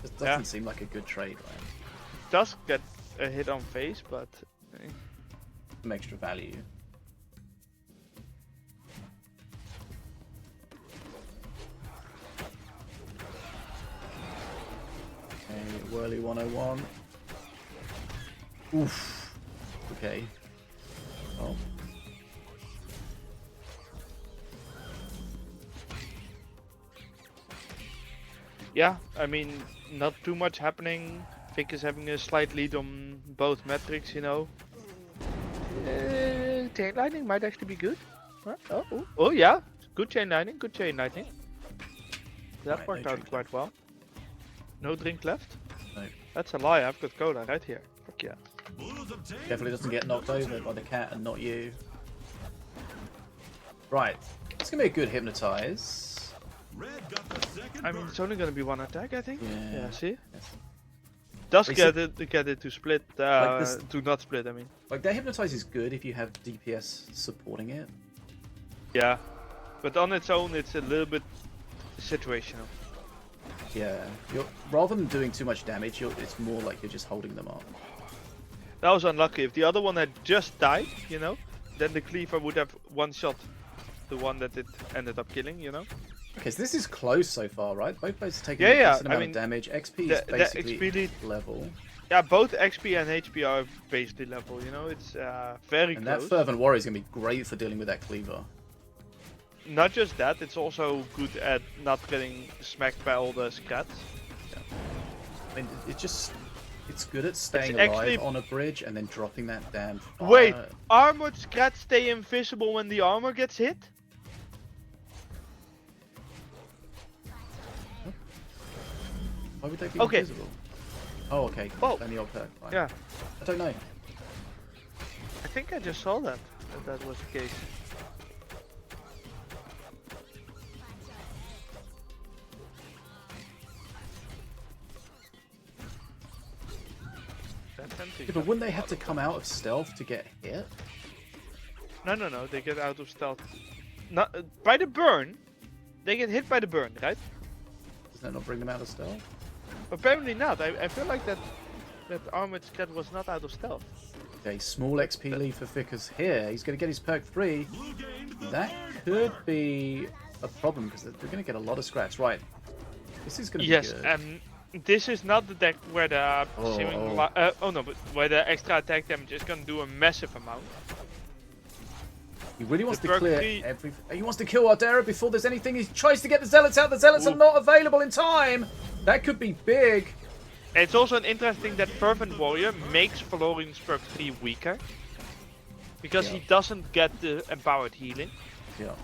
this yeah. doesn't seem like a good trade, right? Does get a hit on face, but Some extra value. Okay, Whirly 101. Oof. Okay. Oh. yeah, I mean, not too much happening. Vic is having a slight lead on both metrics, you know. Chain lightning might actually be good. Huh? Oh yeah, good chain lightning, good chain lightning. That Right, worked no out drink quite well. No drink left? No. That's a lie, I've got cola right here. Fuck yeah. Definitely doesn't get knocked over by the cat and not you. Right. It's going to be a good Hypnotize. I mean, it's only gonna be one attack, I think. Yeah. See? Yes. Does Wait, get so- it to split, Like this- to not split, I mean. Like, that Hypnotize is good if you have DPS supporting it. Yeah. But on its own, it's a little bit situational. Yeah. Rather than doing too much damage, it's more like you're just holding them up. That was unlucky. If the other one had just died, you know, then the cleaver would have one shot the one that it ended up killing, you know. Okay, so this is close so far, right? Both players are taking Yeah, a yeah, decent I amount mean, of damage. XP the is basically XP lead- level. Yeah, both XP and HP are basically level, you know. It's very And close. that Fervent Warrior is going to be great for dealing with that cleaver. Not just that, it's also good at not getting smacked by all the scats. I mean, it's good at staying actually- alive on a bridge and then dropping that damn fire. Wait, armored scats stay invisible when the armor gets hit? Why would they be Okay. invisible? Oh, okay. Oh. Only old perk. Fine. Yeah, I don't know. I think I just saw that that was the case. That's empty. Yeah, but wouldn't they have to come out of stealth to get hit? No, they get out of stealth. Not by the burn. They get hit by the burn, right? Does that not bring them out of stealth? Apparently not. I feel like that armored scat was not out of stealth. Okay, small XP lead for Vickers here. He's going to get his perk 3. That could be a problem because they're going to get a lot of scraps. Right. This is going to Yes, be good. and this is not the deck where the but where the extra attack damage is gonna do a massive amount. He really wants the to perk clear three- every... He wants to kill Ardera before there's anything. He tries to get the Zealots out. The Zealots are not available in time. That could be big. It's also an interesting that Fervent Warrior makes Valorian's perk 3 weaker. because he doesn't get the empowered healing, Yeah.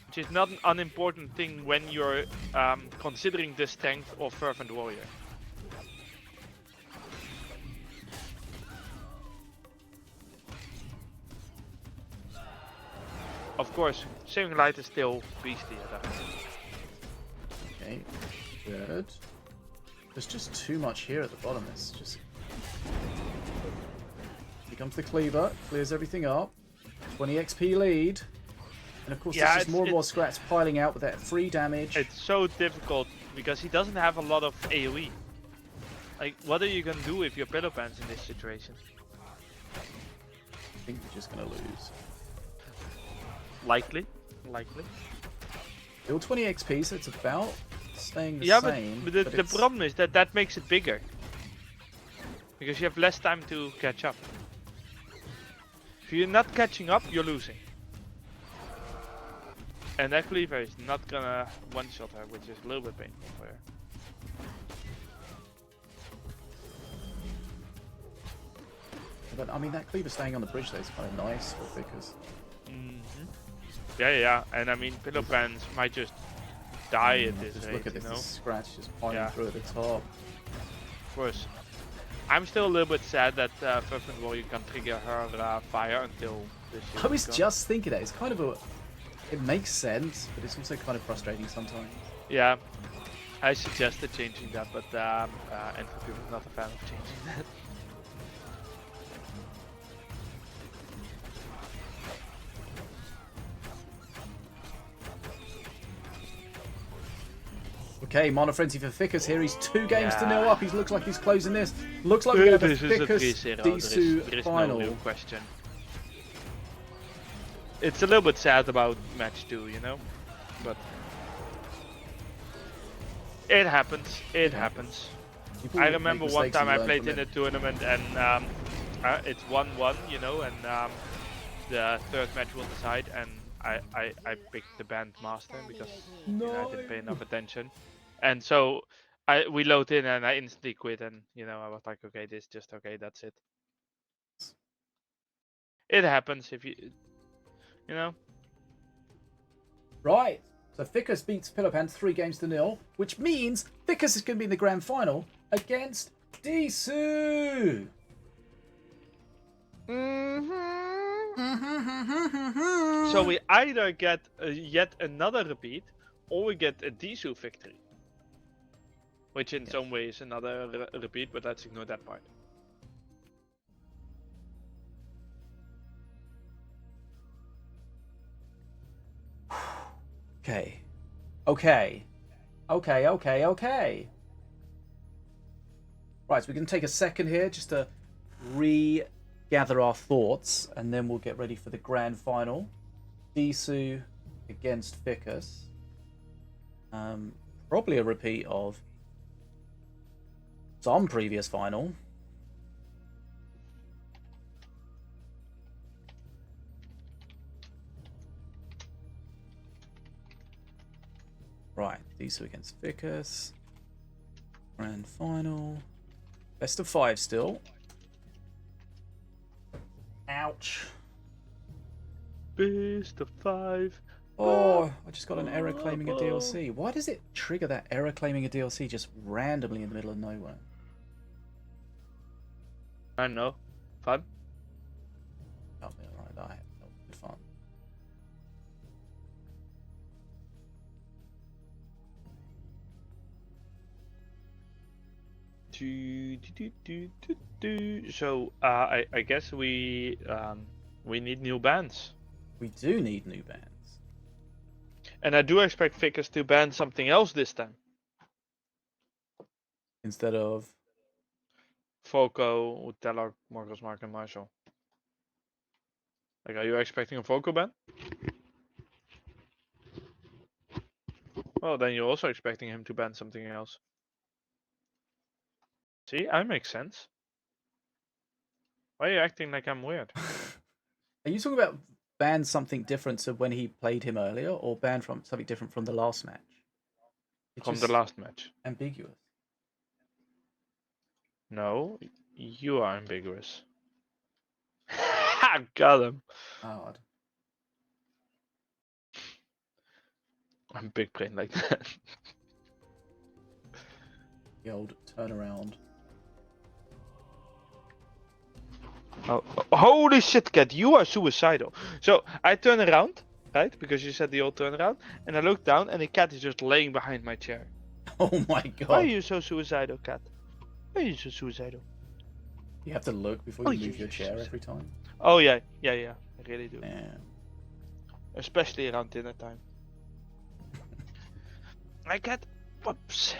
which is not an unimportant thing when you're considering the strength of Fervent Warrior. Of course, Saving Light is still beastly at that. Okay. Good. There's just too much here at the bottom. It's just. Here comes the cleaver. Clears everything up. 20 XP lead. And of course, Yeah, there's just more and more scraps piling out with that free damage. It's so difficult because he doesn't have a lot of AoE. Like, what are you gonna do if you're Pillow Pants in this situation? I think we're just gonna lose. Likely. Still 20 XP, so it's about staying the Yeah, same. but the problem is that makes it bigger. Because you have less time to catch up. If you're not catching up, you're losing. And that cleaver is not gonna one-shot her, which is a little bit painful for her. But I mean, that cleaver staying on the bridge there is kind of nice for Vickers. Yeah, and I mean, Pillow Pants might just die at this Just rate, look at you this, know? this scratch just piling Yeah. through at the top. Of course. I'm still a little bit sad that Fervent Warrior can trigger her fire until this year. I was just thinking that. It's kind of a... It makes sense, but it's also kind of frustrating sometimes. Yeah, I suggested changing that, but Entropy was not a fan of changing that. Okay, Mana Frenzy for Vickers here. He's 2 games to 0 Yeah. up. He looks like he's closing this. Looks like we're going to have a This is a Vickers 3-0. Disu There is final. no real question. It's a little bit sad about match 2, you know? But it happens. It happens. People I make remember one mistakes time and I learn played from in a it. tournament and it's 1-1, you know, and the third match will decide, and I picked the band master because you know, I didn't pay enough attention, and so we load in and I instantly quit, and you know I was like, okay, this is just okay, that's it. It happens if you know. Right. So Vickers beats Pillow Pants 3 games to 0, which means Vickers is going to be in the grand final against Disu. So we either get yet another repeat, or we get a Disu victory, which in some ways is another repeat, but let's ignore that part. Okay. Okay. Right, so we can take a second here just to regather our thoughts, and then we'll get ready for the grand final. Disu against Vickers. Probably a repeat of some previous final. Right, Disu against Vickers. Grand final. Best of 5 still. Ouch. Best of 5. Oh, I just got an error claiming a DLC. Why does it trigger that error claiming a DLC just randomly in the middle of nowhere? I don't know. Fun. Oh, yeah, right, I had good fun. So I guess we need new bands, We do need new bands. and I do expect Vickers to ban something else this time. Instead of... Foco, Utella, Morgos, Mark, and Marshall. Like, are you expecting a Foco ban? Well, then you're also expecting him to ban something else. See, I make sense. Why are you acting like I'm weird? Are you talking about ban something different to when he played him earlier, or ban from something different from the last match? It's From the just last match. ambiguous. No, you are ambiguous. Got him. Hard. I'm big brain like that. The old turnaround. Oh, holy shit, cat! You are suicidal. So I turn around, right? Because you said the old turnaround, and I look down, and the cat is just laying behind my chair. Oh my Why are god. you so suicidal, cat? Why are you so suicidal? You have to look before Oh, you you move your chair suicide- every time. Oh yeah. I really do. Yeah. Especially around dinner time. I get. Whoops.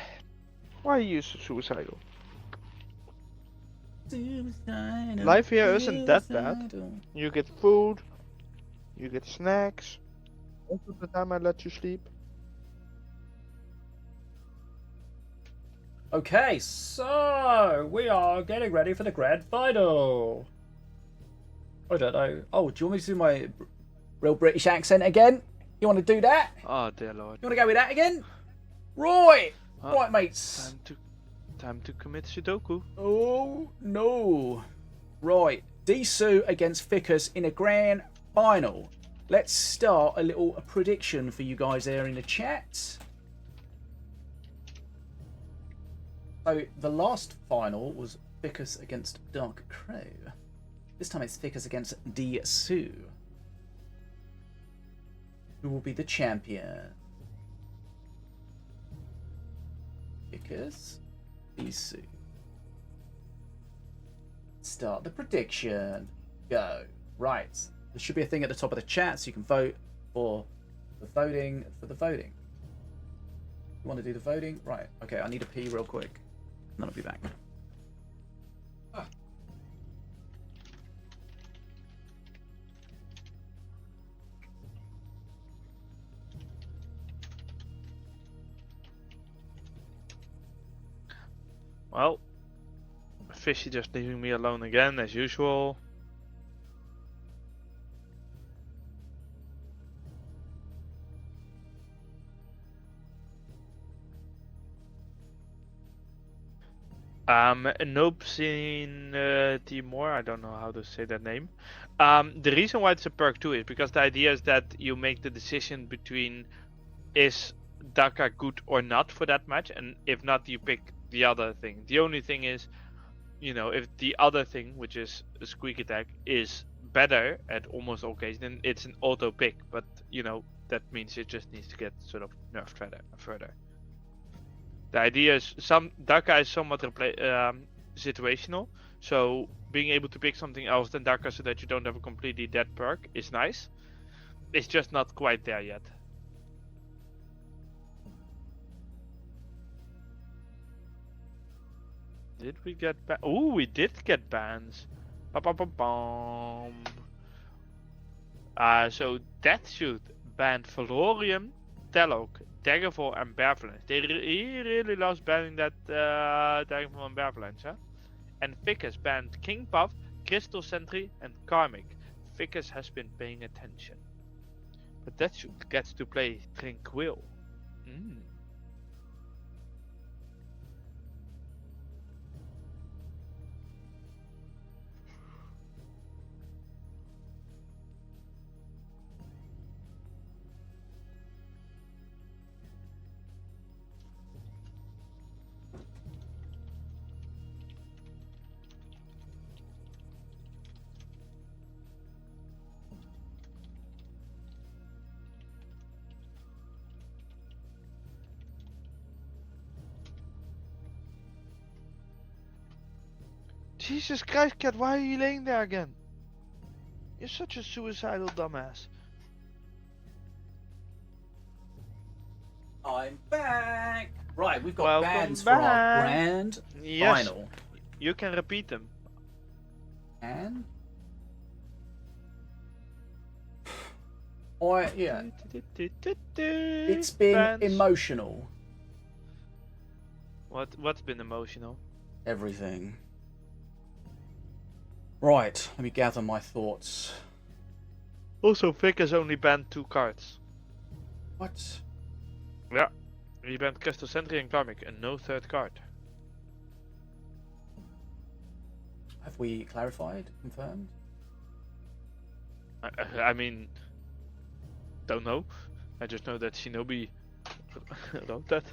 Why are you so suicidal? Suicidal, Life here isn't that bad. suicidal. You get food. You get snacks. Most of the time I let you sleep. Okay, so we are getting ready for the grand final. I don't know. Oh, do you want me to do my real British accent again? You want to do that? Oh dear lord. You want to go with that again? Right. Uh, Right, mates. Time to commit Sudoku. Oh, no. Right. Disu against Ficus in a grand final. Let's start a little prediction for you guys there in the chat. So, the last final was Ficus against Dark Crow. This time it's Ficus against Disu. Who will be the champion? Ficus, Disu. Start the prediction. Go. Right. There should be a thing at the top of the chat so you can vote for the voting. You want to do the voting? Right. Okay, I need a pee real quick. And then I'll be back. Well, Fishy just leaving me alone again as usual. Nope, seen Timor. I don't know how to say that name. The reason why it's a perk too is because the idea is that you make the decision between is Daka good or not for that match, and if not, you pick the other thing. The only thing is, you know, if the other thing, which is a squeak attack, is better at almost all cases, then it's an auto pick. But you know that means it just needs to get sort of nerfed further. The idea is Daka is somewhat situational, so being able to pick something else than Daka so that you don't have a completely dead perk is nice. It's just not quite there yet. Did we get Ooh, we did get bans. Ba-ba-ba-bum. So Deathshoot banned Valorium, Telok, Daggerfall, and Bearflange. He really loves banning that Daggerfall and Bearflange, huh? And Ficus banned King Puff, Crystal Sentry, and Karmic. Ficus has been paying attention. But Deathshoot gets to play Tranquil. Jesus Christ, cat, why are you laying there again? You're such a suicidal dumbass. I'm back. Right, we've got Welcome bans for our back. grand Yes, final. you can repeat them. And yeah, it's been Bans. emotional. What's been emotional? Everything. Right, let me gather my thoughts. Also, Vic has only banned 2 cards. What? Yeah, he banned Crystal Sentry and Karmic, and no 3rd card. Have we clarified? Confirmed? I mean, don't know. I just know that Shinobi wrote that.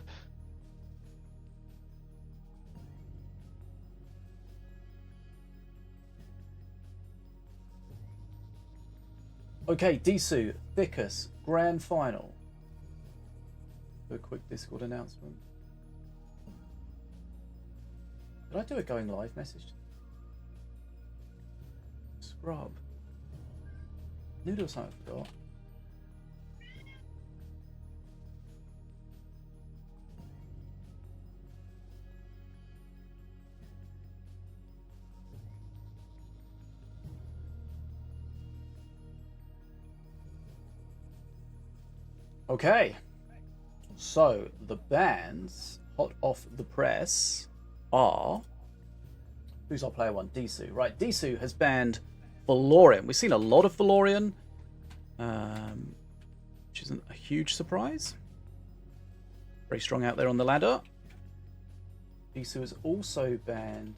Okay, Disu, Vicus, Grand Final. Do a quick Discord announcement. Did I do a going live message? Scrub. Knew there was something I forgot. Okay, so the bans hot off the press are... Who's our player one? Disu. Right, Disu has banned Valorian. We've seen a lot of Valorian, which isn't a huge surprise. Very strong out there on the ladder. Disu has also banned...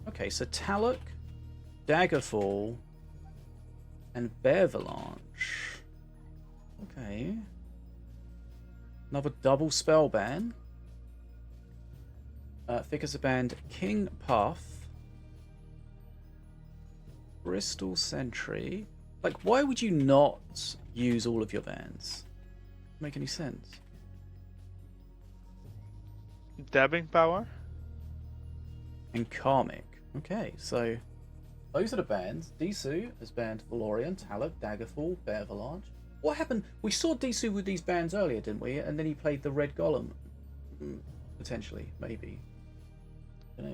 Okay, so Taluk, Daggerfall, and Bearvalanche. Okay. Another double spell ban. Figures a banned King Puff, Bristol Sentry. Like, why would you not use all of your bans? Doesn't make any sense. Dabbing power. And Karmic. Okay, so those are the bans. Disu has banned Valorian, Taluk, Daggerfall, Bearvalanche. What happened? We saw Disu with these bans earlier, didn't we? And then he played the Red Golem. Potentially, maybe. I don't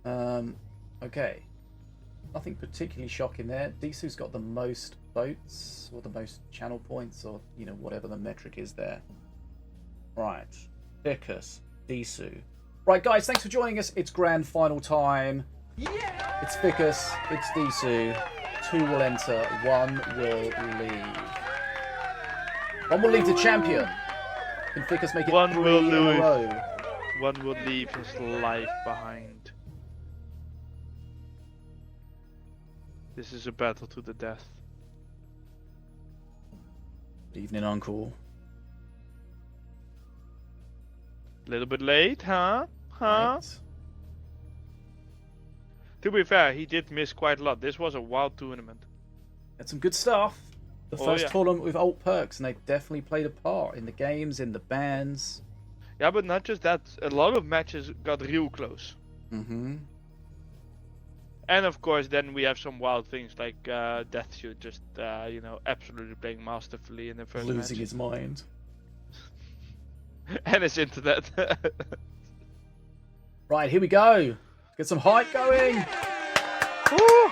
know. Okay. Nothing particularly shocking there. Disu's got the most votes, or the most channel points, or, you know, whatever the metric is there. Right. Vicus, Disu. Right, guys, thanks for joining us. It's grand final time. Yeah! It's Vicus, it's Disu. 2 will enter, 1 will leave. 1 will leave the champion. Can Vicus make it 1 3 will in a leave. row? 1 will leave his life behind. This is a battle to the death. Good evening, Uncle. A little bit late, huh? Right. To be fair, he did miss quite a lot. This was a wild tournament. Had some good stuff. The Oh, first yeah. tournament with alt perks, and they definitely played a part in the games, in the bans. Yeah, but not just that. A lot of matches got real close. Mm-hmm. And of course, then we have some wild things like Deathshoot just, you know, absolutely playing masterfully in the first Losing match. his mind. And his internet. Right, here we go. Get some hype going. Ooh,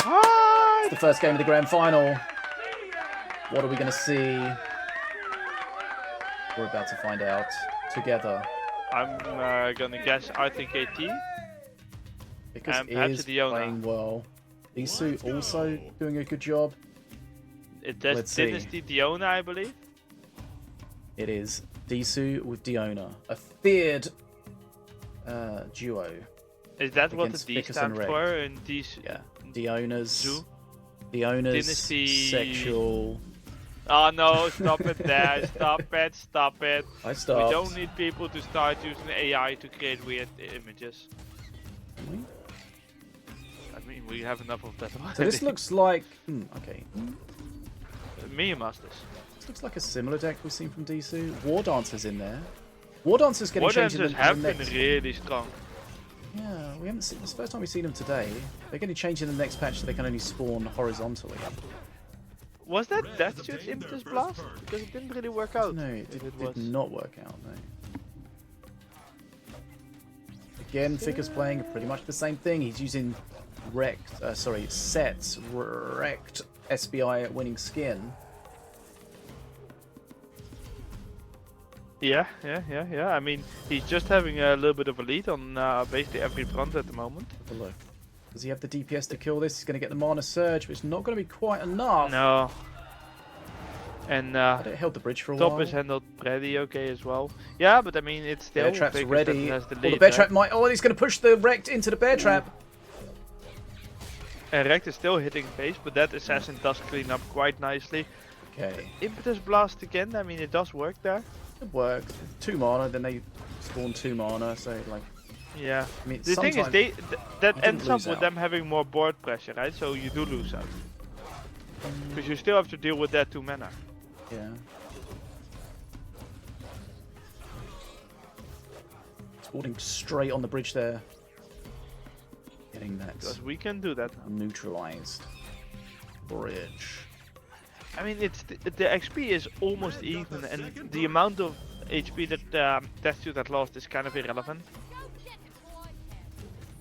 hi! It's the first game of the grand final. What are we going to see? We're about to find out together. I'm gonna guess, I think AT. Because And perhaps is Diona. playing well. Disu also doing a good job. That's Let's see. Dynasty Diona, I believe. It is Disu with Diona. A feared duo. Is that what the Against D Vicus stands and for in these? Yeah. Diona's... Zoo? Diona's Dynasty- sexual... Oh no, stop it there. Stop it, stop it. I stopped. We don't need people to start using AI to create weird images. I mean, we have enough of that already. So this looks like... okay. Me masters. This looks like a similar deck we've seen from Disu. War Dancer's in there. War Dancer's getting War changed dancers in have the been next... really strong. Yeah, we haven't seen... It's the first time we've seen them today. They're getting changed in the next patch so they can only spawn horizontally. Was that Deathshoot Impetus Blast? Because it didn't really work out. No, it if did not work out, no. Again, Ficker's playing pretty much the same thing. He's using Set's wrecked SBI winning skin. Yeah. I mean, he's just having a little bit of a lead on basically every front at the moment. Have a look. Does he have the DPS to kill this? He's going to get the mana surge, but it's not going to be quite enough. No. And But it held the bridge for a top while. is handled pretty okay as well. Yeah, but I mean, it's still Bear trap's Vickers ready. that has the Oh, lead, the bear right? trap might. Oh, he's going to push the Rect into the bear trap. And Rect is still hitting face, but that assassin does clean up quite nicely. Okay, Impetus blast again. I mean, it does work there. it works. 2 mana, then they spawn 2 mana. So like, Yeah. I mean, The thing is, sometimes- that you didn't ends up lose with out. them having more board pressure, right? So you do lose out. Because you still have to deal with that 2 mana. Yeah. Spawning straight on the bridge there. Getting that Because we can do that now. neutralized bridge. I mean, the XP is almost even, and the amount of HP that Deathsuit had lost is kind of irrelevant.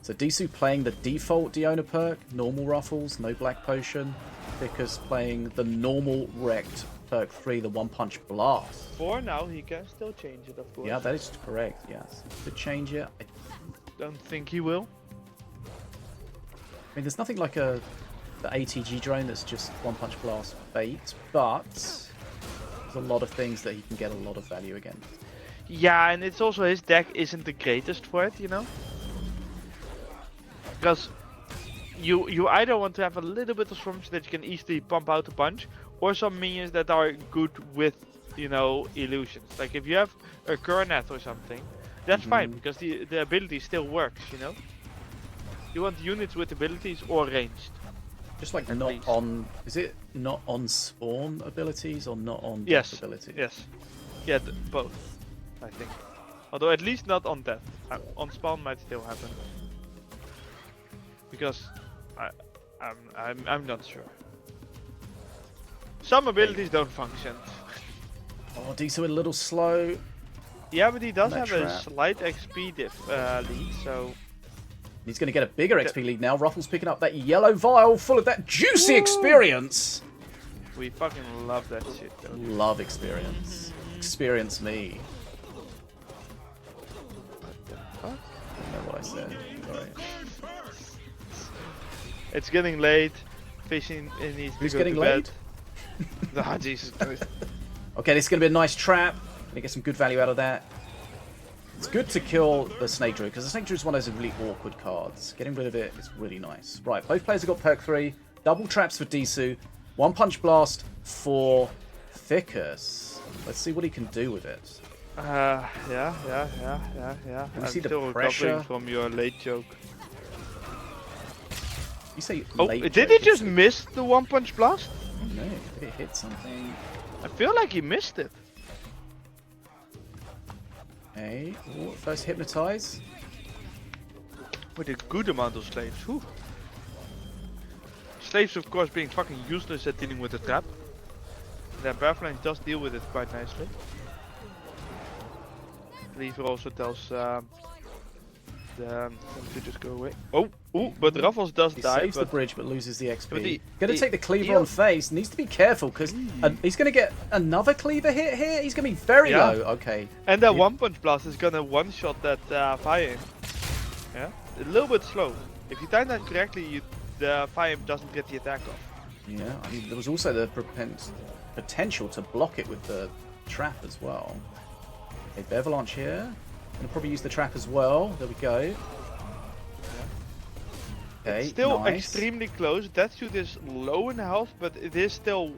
So Disu playing the default Diona perk, normal ruffles, no black potion. Vickers playing the normal Rect perk 3, the 1-punch blast. For now, he can still change it, of course. Yeah, that is correct, yes. Could change it. I Don't think he will. mean, there's nothing like the ATG drone that's just 1-punch blast bait, but there's a lot of things that he can get a lot of value against. Yeah, and it's also his deck isn't the greatest for it, you know? Because you either want to have a little bit of storm so that you can easily pump out a punch, or some minions that are good with, you know, illusions. Like if you have a Coronet or something, that's fine, because the ability still works, you know? You want units with abilities or ranged. Just like At not least. on... Is it not on spawn abilities or not on Yes. death abilities? Yes. Yeah, both, I think. Although at least not on death. On spawn might still happen. Because I'm not sure. Some abilities don't function. Oh, Disu a little slow. Yeah, but he does That have a trap. slight XP lead, so He's going to get a bigger XP lead now. Ruffles picking up that yellow vial full of that juicy experience. we fucking love that shit though. Love experience. Experience me. Huh? I don't know what I said. Sorry. It's getting late. Fishing needs Who's to go getting to late? bed. Ah, Jesus Christ. Okay, this is going to be a nice trap. Going to get some good value out of that. It's good to kill the Snake Druid, because the Snake Druid is one of those really awkward cards. Getting rid of it is really nice. Right, both players have got perk 3. Double traps for Disu. 1-punch blast for Ficus. Let's see what he can do with it. Yeah. Can we I'm see the still pressure? recovering from your late joke. You say Oh, late did joke, he just it's- miss the 1-punch blast? Oh, no, did it hit something? I feel like he missed it. Okay, oh, first hypnotize. With a good amount of slaves. Whew. Slaves, of course, being fucking useless at dealing with the trap. The Barflange does deal with it quite nicely. Lever also tells them to just go away. Oh, but Ruffles does He die. saves the But bridge but loses the XP. but he- Going to he- take the cleaver he- on face. Needs to be careful because he's going to get another cleaver hit here. He's going to be very Yeah. low. Okay. and that he- 1-punch blast is gonna one-shot that fire. Yeah, a little bit slow. If you time that correctly, the fire doesn't get the attack off. Yeah, I mean, there was also the potential to block it with the trap as well. Okay, Bevalanche here. Going to probably use the trap as well. There we go. Okay, Still nice. extremely close. That suit is low in health, but it is still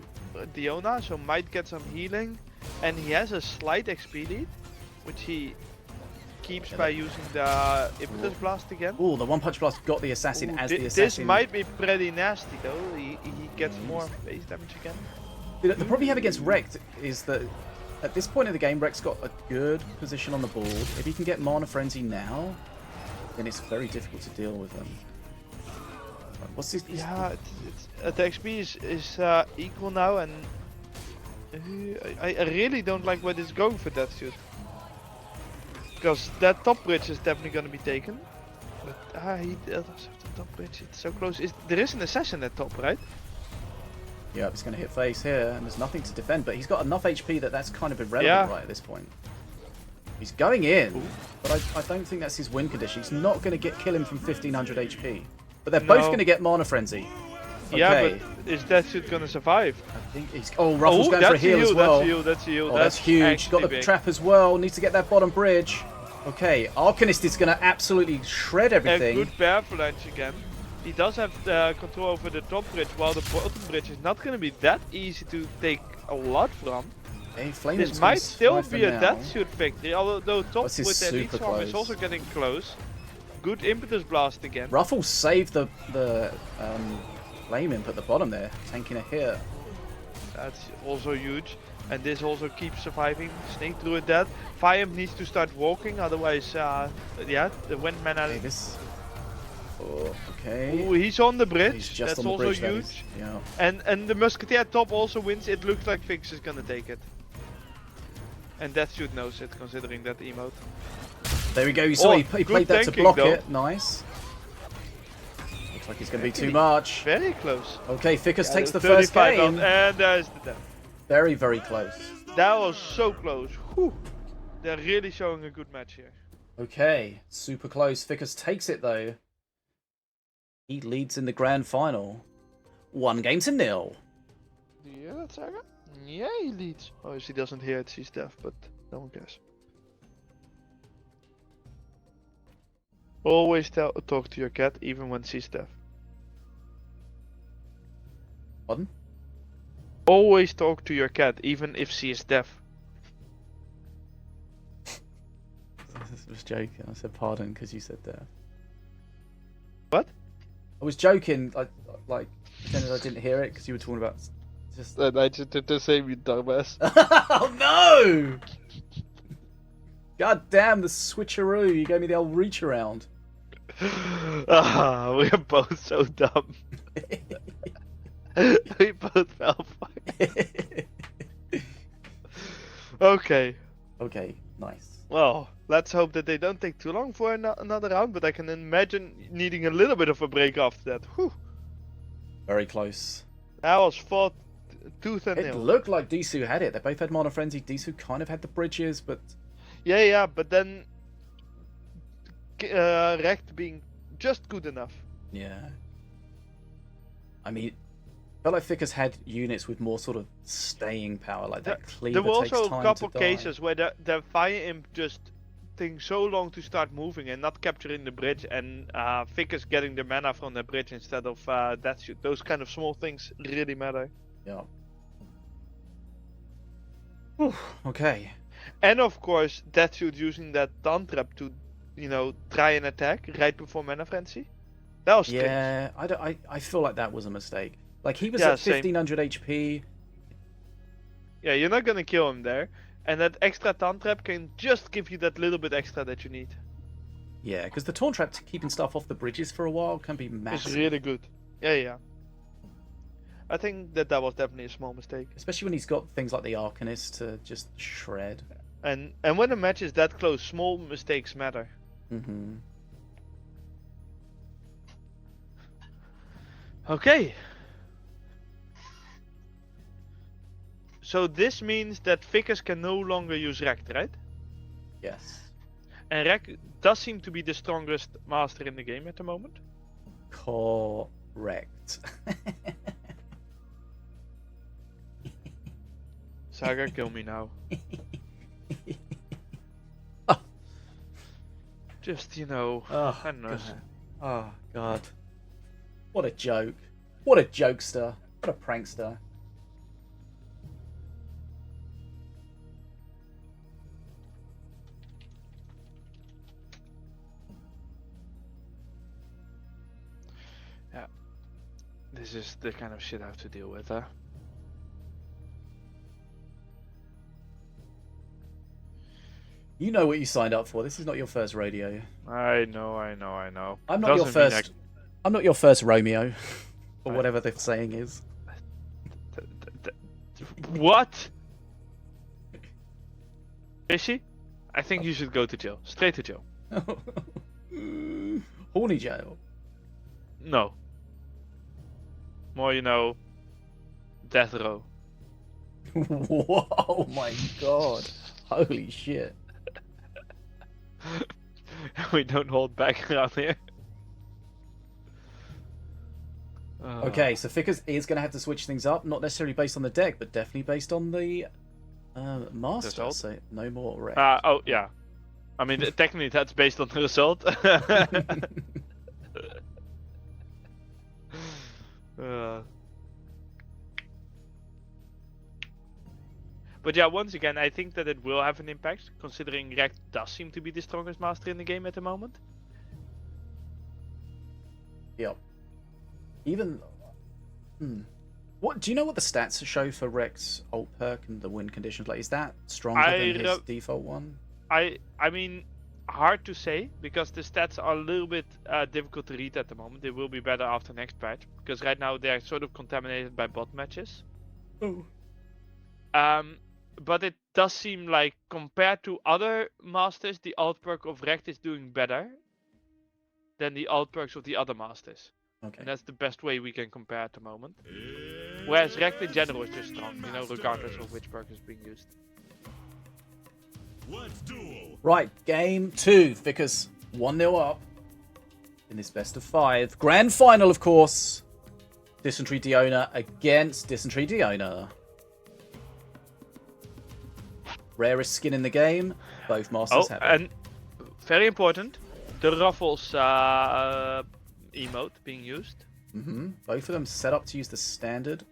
Diona, so might get some healing. And he has a slight XP lead, which he keeps by using the Impetus Blast again. Oh, the 1-punch blast got the assassin Ooh, as the this assassin. might be pretty nasty though. He gets more base damage again. The problem you have against Rekt is that at this point in the game, Rekt's got a good position on the board. If he can get Mana Frenzy now, then it's very difficult to deal with them. What's this? Yeah, the XP is equal now, and I really don't like where this is going for that suit. Because that top bridge is definitely going to be taken. But he does have the top bridge. It's so close. There is an assassin at top, right? Yeah, he's going to hit face here, and there's nothing to defend. But he's got enough HP that that's kind of irrelevant right at this point. He's going in, but I don't think that's his win condition. He's not going to kill him from 1500 HP. But they're both No. going to get Mana Frenzy. Yeah, Okay. but is that shit gonna survive? I think he's. Oh, Ruffles Oh, going for a that's a heal as heal, well. that's a heal, that's a heal. Oh, that's huge. Got the big. trap as well. Needs to get that bottom bridge. Okay, Arcanist is going to absolutely shred A everything. good bear flange again. He does have control over the top bridge, while the bottom bridge is not gonna be that easy to take a lot from. Hey, Flame This Imps might gonna still survive be for a now. death shoot victory, although top This is with the elite super swarm is close. also getting close. Good impetus blast again. Ruffles saved the Flame Imp at the bottom there, tanking a hit. That's also huge. And this also keeps surviving. Snake Druid dead. Fire Imp needs to start walking, otherwise, yeah, the wind mana. Hey, this. Oh, okay. Ooh, he's on the bridge. He's just That's on the also bridge. That huge. is, yeah. And the Musketeer top also wins. It looks like Fix is gonna take it. And that should knows it, considering that emote. There we go. You saw Oh, he good played that to tanking, block though. it. Nice. Looks like it's going to be too Actually, much. Very close. Okay, Ficus takes the 35 first game. out, and there's the death. Very, very close. That was so close. Whew. They're really showing a good match here. Okay, super close. Ficus takes it though. He leads in the grand final. 1-0. Yeah, that's Saga. Yeah, he leads. Oh, she doesn't hear it, she's deaf, but no one cares. Always talk to your cat, even when she's deaf. Pardon? Always talk to your cat, even if she is deaf. I was joking. I said pardon because you said that. What? I was joking. Like pretended I didn't hear it because you were talking about just. I just did the same, you dumbass. Oh no! God damn the switcheroo! You gave me the old reach around. Ah, we are both so dumb. We both fell for it. Okay. Okay, nice. Well, let's hope that they don't take too long for another round, but I can imagine needing a little bit of a break after that. Whew. Very close. That was fought tooth and It nail. looked like Disu had it. They both had Mana Frenzy. Disu kind of had the bridges, but Yeah, but then Rect being just good enough. yeah. I mean, felt like Ficus had units with more sort of staying power, like that cleaver There were takes also time a couple to die. cases where the Fire Imp just takes so long to start moving and not capturing the bridge, and Ficus getting the mana from the bridge instead of that shoot. Those kind of small things really matter. Yeah. Whew, okay. And of course, that shoot using that Taunt Trap to, try and attack right before Mana Frenzy. That was strange. Yeah, I feel like that was a mistake. Like he was Yeah, at same. 1500 HP. Yeah, you're not gonna kill him there. And that extra Taunt Trap can just give you that little bit extra that you need. Yeah, because the taunt trap keeping stuff off the bridges for a while can be It's massive. really good. Yeah. I think that was definitely a small mistake. Especially when he's got things like the Arcanist to just shred. And when a match is that close, small mistakes matter. Mm-hmm. Okay. So this means that Ficus can no longer use Rect, right? Yes. And Rect does seem to be the strongest master in the game at the moment. Correct. Saga, kill me now. Just, Oh, I don't know. God. Oh, God. What a joke. What a jokester. What a prankster. Yeah. This is the kind of shit I have to deal with, huh? You know what you signed up for. This is not your first rodeo. I know. I'm not your Doesn't mean first. I'm not your first Romeo, or whatever the saying is. What? Fishy? I think you should go to jail. Straight to jail. Horny jail. No. More, death row. Whoa, my God. Holy shit. We don't hold back around here. Okay, so Fickers is going to have to switch things up, not necessarily based on the deck, but definitely based on the master. Result? So no more wreck. Oh yeah. I mean, technically that's based on the result. But yeah, once again, I think that it will have an impact, considering Rekt does seem to be the strongest master in the game at the moment. Yep. Even. What do you know? What the stats show for Rex ult perk and the win conditions? Like, is that stronger than his default one? I mean, hard to say because the stats are a little bit difficult to read at the moment. They will be better after next patch because right now they're sort of contaminated by bot matches. Oh. But it does seem like compared to other masters, the alt perk of Rekt is doing better than the alt perks of the other masters. Okay. And that's the best way we can compare at the moment. Whereas Rekt in general is just strong, you know, regardless of which perk is being used. Let's duel. Right, game 2. Vickers 1-0 up in this best of 5. Grand final, of course. Dysentery Diona against Dysentery Diona. Rarest skin in the game. Both masters have it. And very important, the Ruffles emote being used. Both of them set up to use the standard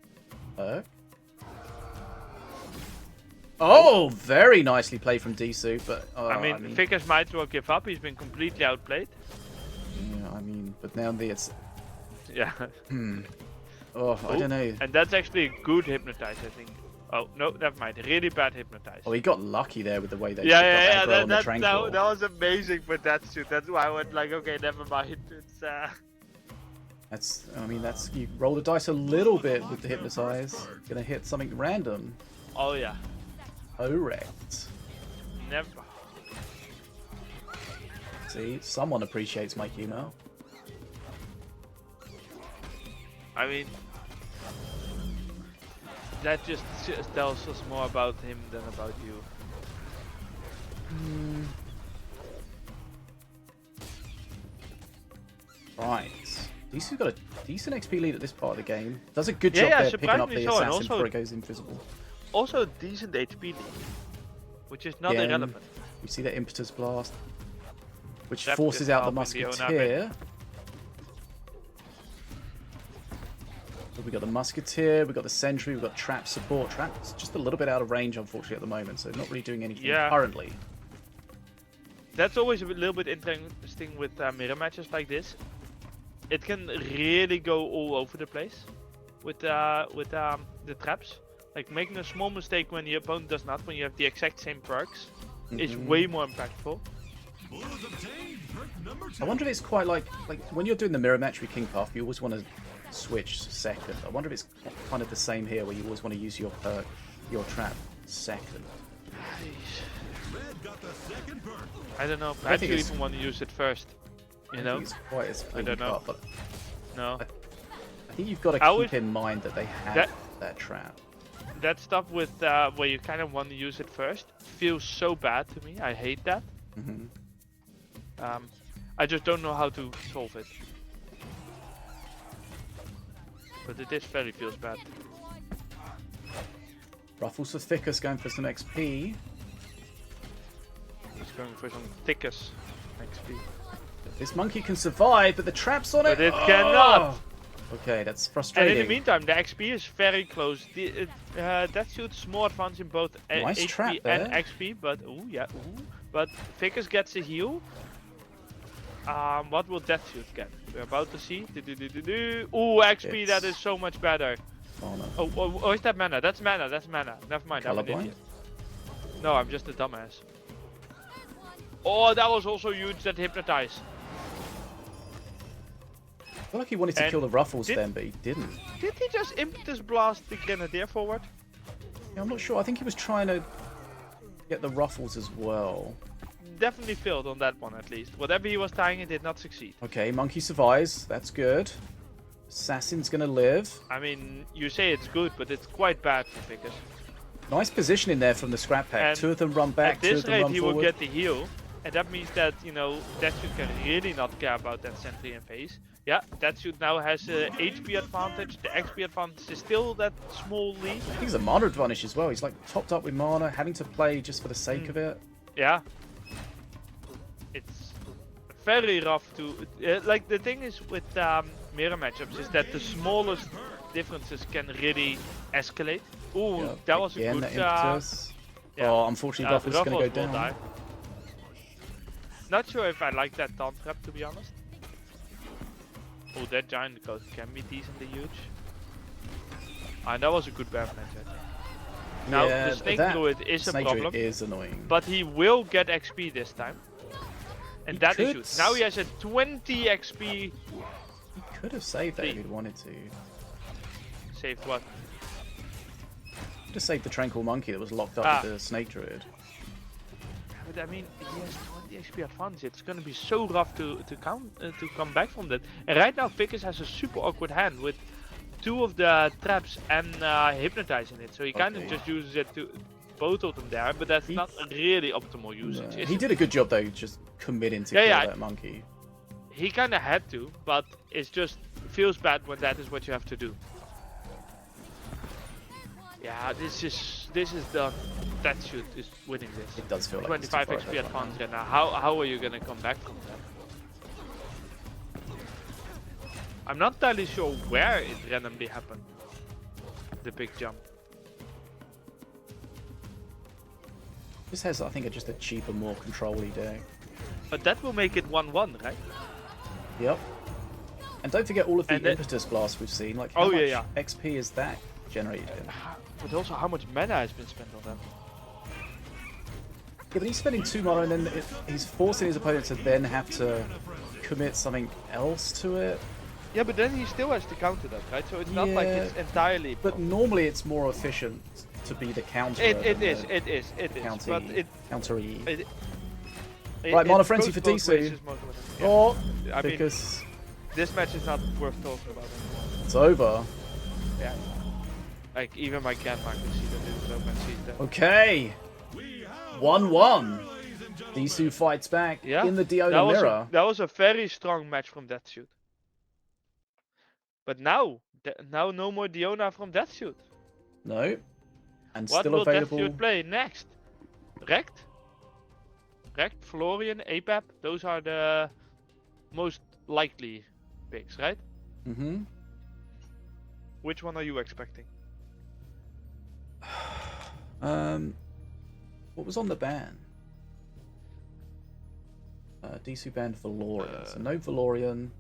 perk. Oh, very nicely played from Disu, but I mean, Vickers might as well give up. He's been completely outplayed. Yeah, I mean, but now it's Yeah. Oh, I don't know. And that's actually a good hypnotize, I think. Oh no, never mind. Really bad hypnotize. Oh, he got lucky there with the way they yeah. got That was amazing for that suit. That's why I went like, okay, never mind. It's That's, I mean, that's, you roll the dice a little bit with the hypnotize. Gonna hit something random. Oh yeah. Correct. Never. See, someone appreciates my humor. I mean, that just tells us more about him than about you. Right. Disu's got a decent XP lead at this part of the game. Does a good job there picking up the so, assassin before it goes invisible. Also a decent HP lead, which is not irrelevant. We see the Impetus Blast, which That forces is out the helping the Musketeer. So we got the Musketeer, we got the Sentry, we got Trap support. Trap's just a little bit out of range, unfortunately, at the moment, so not really doing anything currently. That's always a little bit interesting with mirror matches like this. It can really go all over the place with the traps. Like making a small mistake when the opponent does not, when you have the exact same perks, is way more impactful. I wonder if it's quite like when you're doing the mirror match with King Puff, you always want to switch second. I wonder if it's kind of the same here, where you always want to use your perk, your trap second. I don't know. Perhaps you even want to use it first. You know? It's quite as I don't know. but no. I think you've got to keep in mind that they have that trap. That stuff with where you kind of want to use it first feels so bad to me. I hate that. I just don't know how to solve it. But it is very feels bad. Ruffles for Thickus going for some XP. He's going for some thickest XP. This monkey can survive, but the trap's on it. But it cannot. Okay, that's frustrating. And in the meantime, the XP is very close. That shoots more advance in both nice HP and XP. But but Vickers gets a heal. What will that shoot get? We're about to see. Ooh, XP. That is so much better. Oh no. Oh, is that mana? That's mana. That's mana. Never mind. I'm an idiot. No, I'm just a dumbass. Oh, that was also huge. That hypnotize. I feel like he wanted to kill the Ruffles then, but he didn't. Did he just Impetus Blast the Grenadier forward? Yeah, I'm not sure. I think he was trying to get the Ruffles as well. Definitely failed on that one, at least. Whatever he was tying, it did not succeed. Okay, Monkey survives. That's good. Assassin's gonna live. I mean, you say it's good, but it's quite bad for Vickers. Nice positioning there from the scrap pack. And 2 of them run back, 2 of them run forward. At this rate, he will get the heal. And that means that, you know, Deathsuit can really not care about that sentry in phase. Yeah, that suit now has a HP advantage. The XP advantage is still that small lead. I think he's a mana advantage as well. He's like topped up with mana, having to play just for the sake of it. Yeah. It's very rough to... like, the thing is with mirror matchups is that the smallest differences can really escalate. Ooh, Yeah, that was a again, good... the impetus. yeah. Oh, unfortunately, Buff is going to go will down. die. Not sure if I like that taunt trap, to be honest. Oh, that giant ghost can be decently huge. And that was a good bad match, I think. Now, Yeah, the Snake that Druid is a Snake problem, Druid is annoying. but he will get XP this time. And He that is could huge. Now he has a 20 XP. He could have saved that if he'd wanted to. Saved what? Could have saved the Tranquil Monkey that was locked up with the Snake Druid. But I mean, he has 20 XP advantage. It's gonna be so rough to come back from that. And right now, Vickers has a super awkward hand with 2 of the traps and Hypnotize in it. So he kind of just uses it to both of them there. But that's not really optimal usage. He did a good job though, just committing to kill that monkey. He kind of had to, but it just feels bad when that is what you have to do. Yeah, this is done. That shoot is winning this. It does feel like 25 XP advantage right now. How are you gonna come back from that? I'm not entirely sure where it randomly happened. The big jump. This has, I think, just a cheaper, more control-y deck. But that will make it 1-1, right? Yep. And don't forget all of the impetus blasts we've seen. Like, how much XP is that generated in? But also how much mana has been spent on that. Yeah, but he's spending 2 mana and then he's forcing his opponent to then have to commit something else to it. Yeah, but then he still has to counter that, right? So it's not like it's entirely... But normally it's more efficient to be the counter. It is. But counter-y. Right, Mana Frenzy for DC. Oh, I mean, because this match is not worth talking about anymore. It's over. Yeah. Like, even my grandma can see that it was over and she's dead. Okay. 1-1. Disu fights back in the Diona mirror. That was a very strong match from that shoot. But now no more Diona from that shoot. No. And what still will available. Death Shoot play next? Rekt, Florian, APAP. Those are the most likely picks, right? Mm-hmm. Which one are you expecting? What was on the ban? Disu banned Valorian. So no Valorian.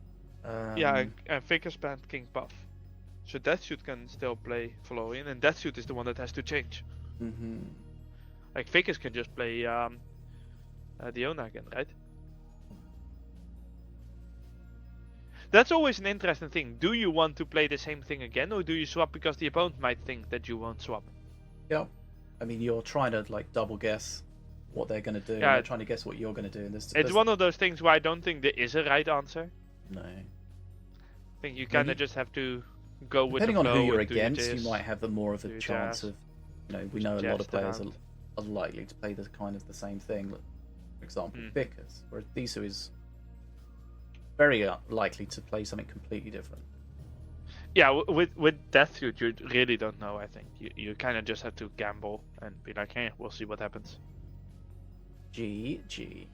Yeah, and Vickers banned King Puff. So Deathsuit can still play Valorian, and Deathsuit is the one that has to change. Mm-hmm. Like Vickers can just play Diona again, right? That's always an interesting thing. Do you want to play the same thing again, or do you swap because the opponent might think that you won't swap? Yeah. I mean, you're trying to like double guess what they're going to do. Yeah. They're trying to guess what you're going to do. And it's one of those things where I don't think there is a right answer. No. I think you kind of just have to go with depending the flow on who you're against, you might have more of a chance of, we know a lot of players are likely to play the kind of the same thing. For example, Vickers, whereas Disu is very likely to play something completely different. Yeah, with Deathsuit, you really don't know. I think you kind of just have to gamble and be like, hey, we'll see what happens. G to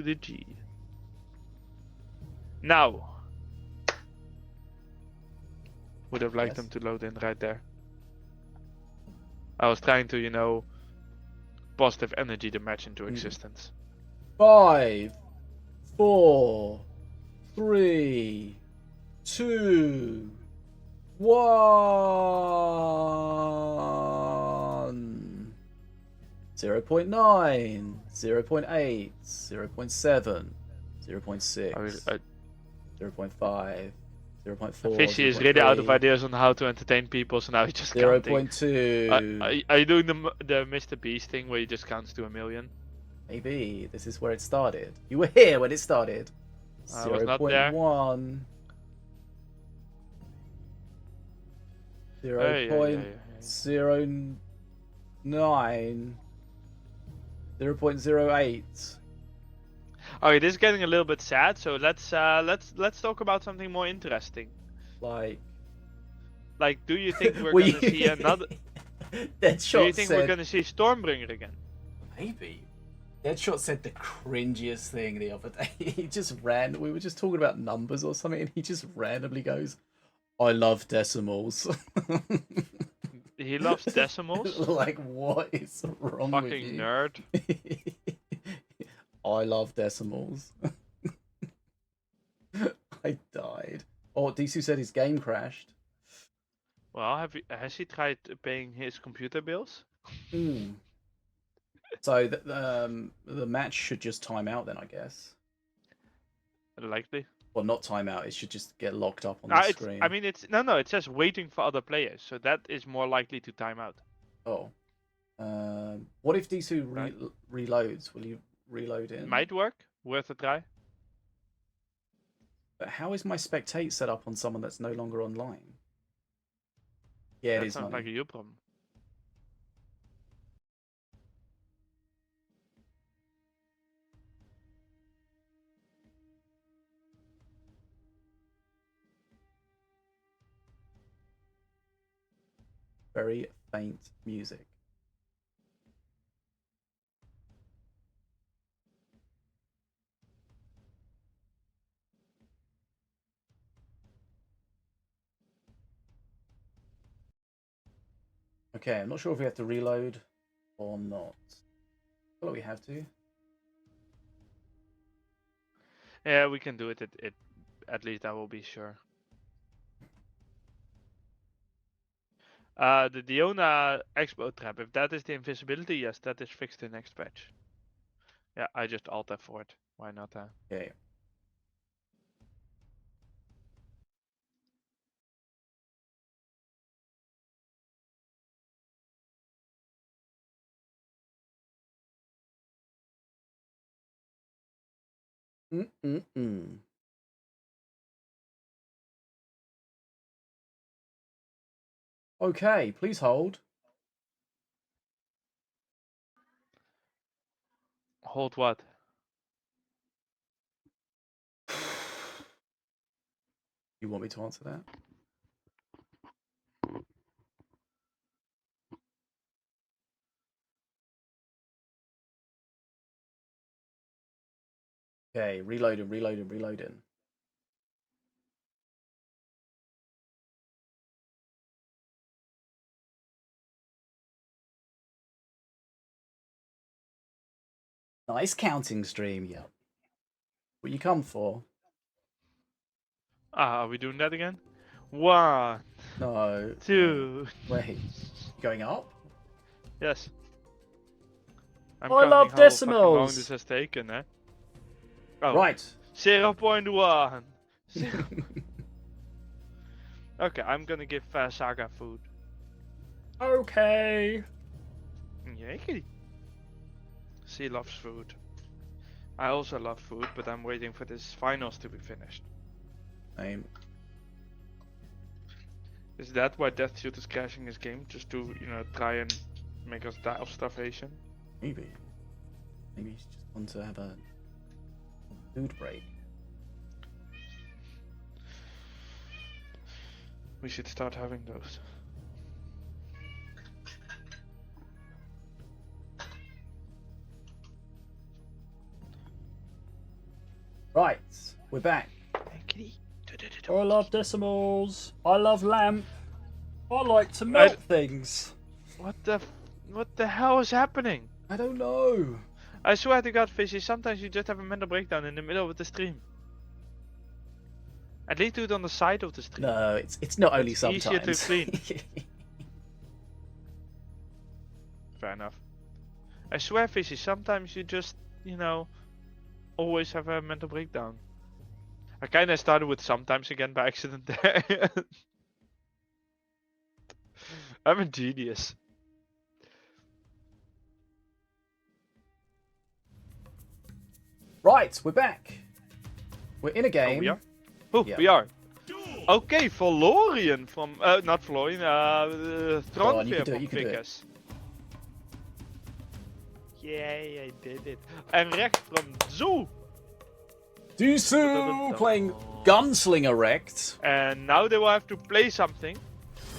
the G. Now, would have liked them to load in right there. I was trying to, positive energy the match into existence. 5, 4, 3, 2, 1. 0.9, 0.8, 0.7, 0.6, 0.5, 0.4. Fishy is really out of ideas on how to entertain people, so now he's just 0.2. Are you doing the Mr. Beast thing where he just counts to 1,000,000? Maybe. This is where it started. You were here when it started. I was not there. 0.1. 0.09. 0.08. Okay, this is getting a little bit sad. So let's talk about something more interesting. Like, Like, do you think we're were gonna you- see another? Deadshot Do you think said, we're gonna see Stormbringer again? maybe. Deadshot said the cringiest thing the other day. He just ran. We were just talking about numbers or something, and he just randomly goes, "I love decimals." He loves decimals. Like, what is wrong with Fucking you? nerd. I love decimals. I died. Oh, Disu said his game crashed. Well, has he tried paying his computer bills? Hmm. So the match should just time out then, I guess. Likely. Well, not time out. It should just get locked up on the screen. I mean, it's no. It says waiting for other players, so that is more likely to time out. Oh. What if Disu Right. reloads? Will you reload in? Might work. Worth a try. But how is my spectate set up on someone that's no longer online? Yeah, it That is sounds money. like a you problem. Very faint music. Okay, I'm not sure if we have to reload or not. I feel like we have to. Yeah, we can do it. At least I will be sure. The Diona Expo trap. If that is the invisibility, yes, that is fixed in next patch. Yeah, I just alt F4 it. Why not? Okay. Mm-mm-mm. Okay, please hold. Hold what? You want me to answer that? Okay, reloading, reloading, reloading. Nice counting stream, yep. What you come for? Are we doing that again? 1, No. 2. Wait. You going up? Yes. I'm I counting love how fucking long decimals. this has taken, eh? Oh. Right. 0.1. Okay, I'm gonna give Saga food. Okay. Yakety. She loves food. I also love food, but I'm waiting for this finals to be finished. Same. Is that why Death Shield is crashing his game? Just to, try and make us die of starvation? Maybe. Maybe you just want to have a food break. We should start having those. Right, we're back. I love decimals. I love lamp. I like to melt things. What the hell is happening? I don't know. I swear to God, Fishy, sometimes you just have a mental breakdown in the middle of the stream. At least do it on the side of the stream. No, it's not only It's sometimes. easier to clean. Fair enough. I swear, Fishy, sometimes you just, always have a mental breakdown. I kinda started with sometimes again by accident there. I'm a genius. Right, we're back. We're in a game. Oh, we are? Oh, Yeah. we are. Duel! Okay, Valorian from, not Valorian, Go on, you can Tronfear do it, from you can do it. Vickers. Yay, I did it. And Recht from Zoo. Disu playing Gunslinger Rect. And now they will have to play something.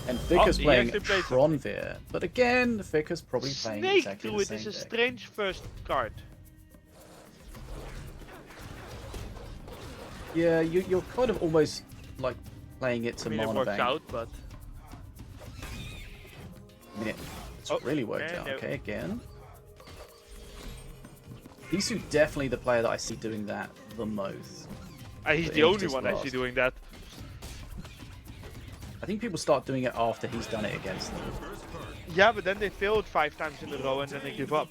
And Vicker's he playing actually played Tronvir. But again, Vicker's probably playing Snake exactly the Druid same is a deck. strange first card. Yeah, you're kind of almost like playing it to I mean, it mana works bank. out, but I mean, it's Oh, really worked and out. no. Okay, again. Disu definitely the player that I see doing that the most. he's The the only impetus one actually blast. doing that. I think people start doing it after he's done it against them. Yeah, but then they failed 5 times in a row and then they give up.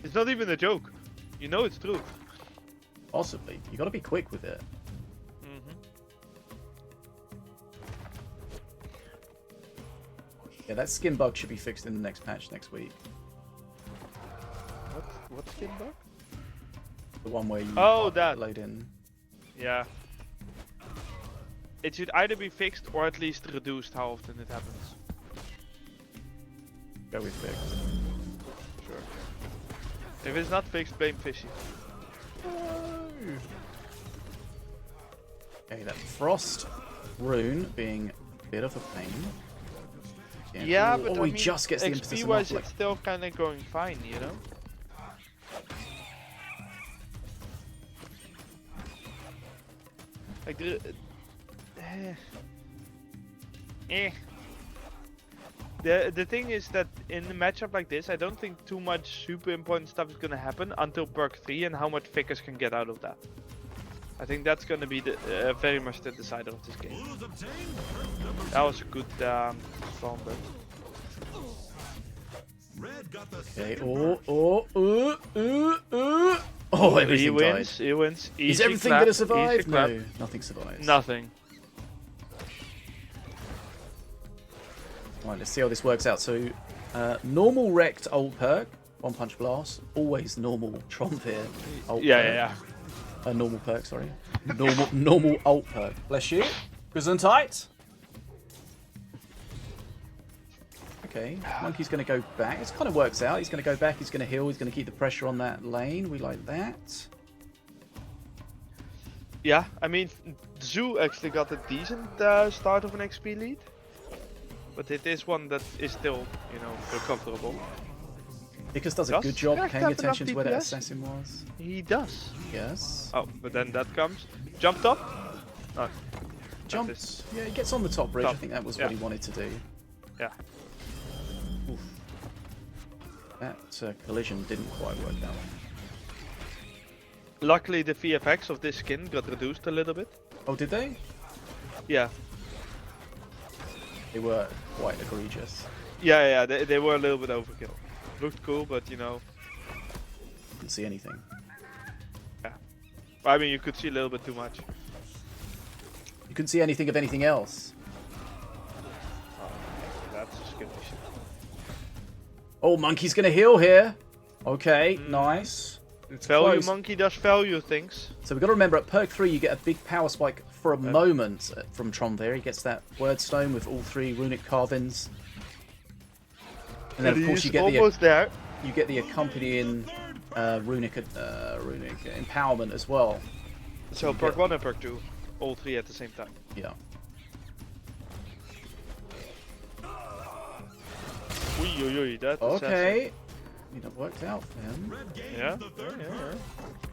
It's not even a joke. You know it's true. Possibly. You got to be quick with it. Yeah, that skin bug should be fixed in the next patch next week. What skin bug? The one where you that. load in. Yeah. It should either be fixed or at least reduced how often it happens. Go with fixed. Sure. If it's not fixed, blame Fishy. Okay, that frost rune being a bit of a pain. Yeah, Ooh, but oh, I he mean, just gets the impetus XP enough, wise, like- it's still kind of going fine, you know? Like, the thing is that in a matchup like this, I don't think too much super important stuff is gonna happen until perk 3 and how much Vickers can get out of that. I think that's gonna be the, very much the decider of this game. Blues obtained perk number That was a good storm, but Red got the Okay, second oh, everything he died. wins. He wins. Is Easy everything clap, gonna easy survive? clap. No, nothing survives. Nothing. Right, let's see how this works out. So, normal Rect ult perk, One Punch Blast. Always normal Tronvir ult Yeah. perk. Normal perk, sorry. Normal ult perk. Bless you. Gesundheit. Okay, Monkey's going to go back. This kind of works out. He's going to go back. He's going to heal. He's going to keep the pressure on that lane. We like that. Yeah, I mean, Zoo actually got a decent start of an XP lead. But it is one that is still, you know, recoverable. Because does a Does good job Crack paying have enough attention to where that DPS? assassin was. He does. Yes. Oh, but then that comes. Jumped up? No. Jumps. Yeah, he gets on the top bridge. I Top. think that was Yeah. what he wanted to do. Yeah. Oof. That collision didn't quite work out. Luckily, the VFX of this skin got reduced a little bit. Oh, did they? Yeah. They were quite egregious. Yeah, they were a little bit overkill. Looked cool, but you know, Didn't see anything. I mean, you could see a little bit too much. You couldn't see anything of anything else. That's a skin issue. Oh, Monkey's gonna heal here. Okay, nice. It's Value close. monkey does value things. So we've got to remember at perk 3 you get a big power spike for a moment from Tronvir. He gets that word stone with all 3 runic carvings. And then of course you get almost there. the accompanying runic empowerment as well. So perk 1 and perk 2, all 3 at the same time. Yeah. Ui, that Okay. I mean, it worked out for him. Red gains Yeah. the third perk.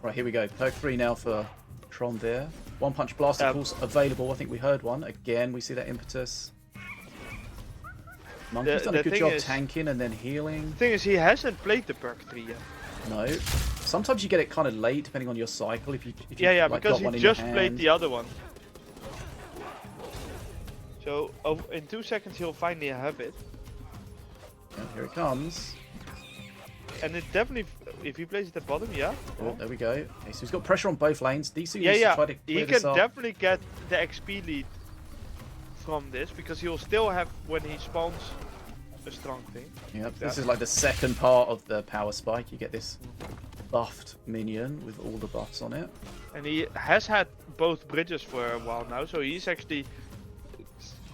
Right, here we go. Perk 3 now for Tronvir. One Punch Blast, of course, available. I think we heard one. Again, we see that impetus. Monkey's done a the good thing job is- tanking and then healing. The thing is, he hasn't played the perk 3 yet. No. Sometimes you get it kind of late, depending on your cycle. If you Yeah, like, because got one he in your just played hand. the other one. So in 2 seconds he'll finally have it, Yeah, here it comes. and it definitely, if he plays it at bottom, yeah. Oh, there we go. Okay, so he's got pressure on both lanes. DC Yeah, needs to try to he clear can this up. definitely get the XP lead from this because he'll still have when he spawns a strong thing. Yep, that. this is like the second part of the power spike. You get this buffed minion with all the buffs on it. And he has had both bridges for a while now, so he's actually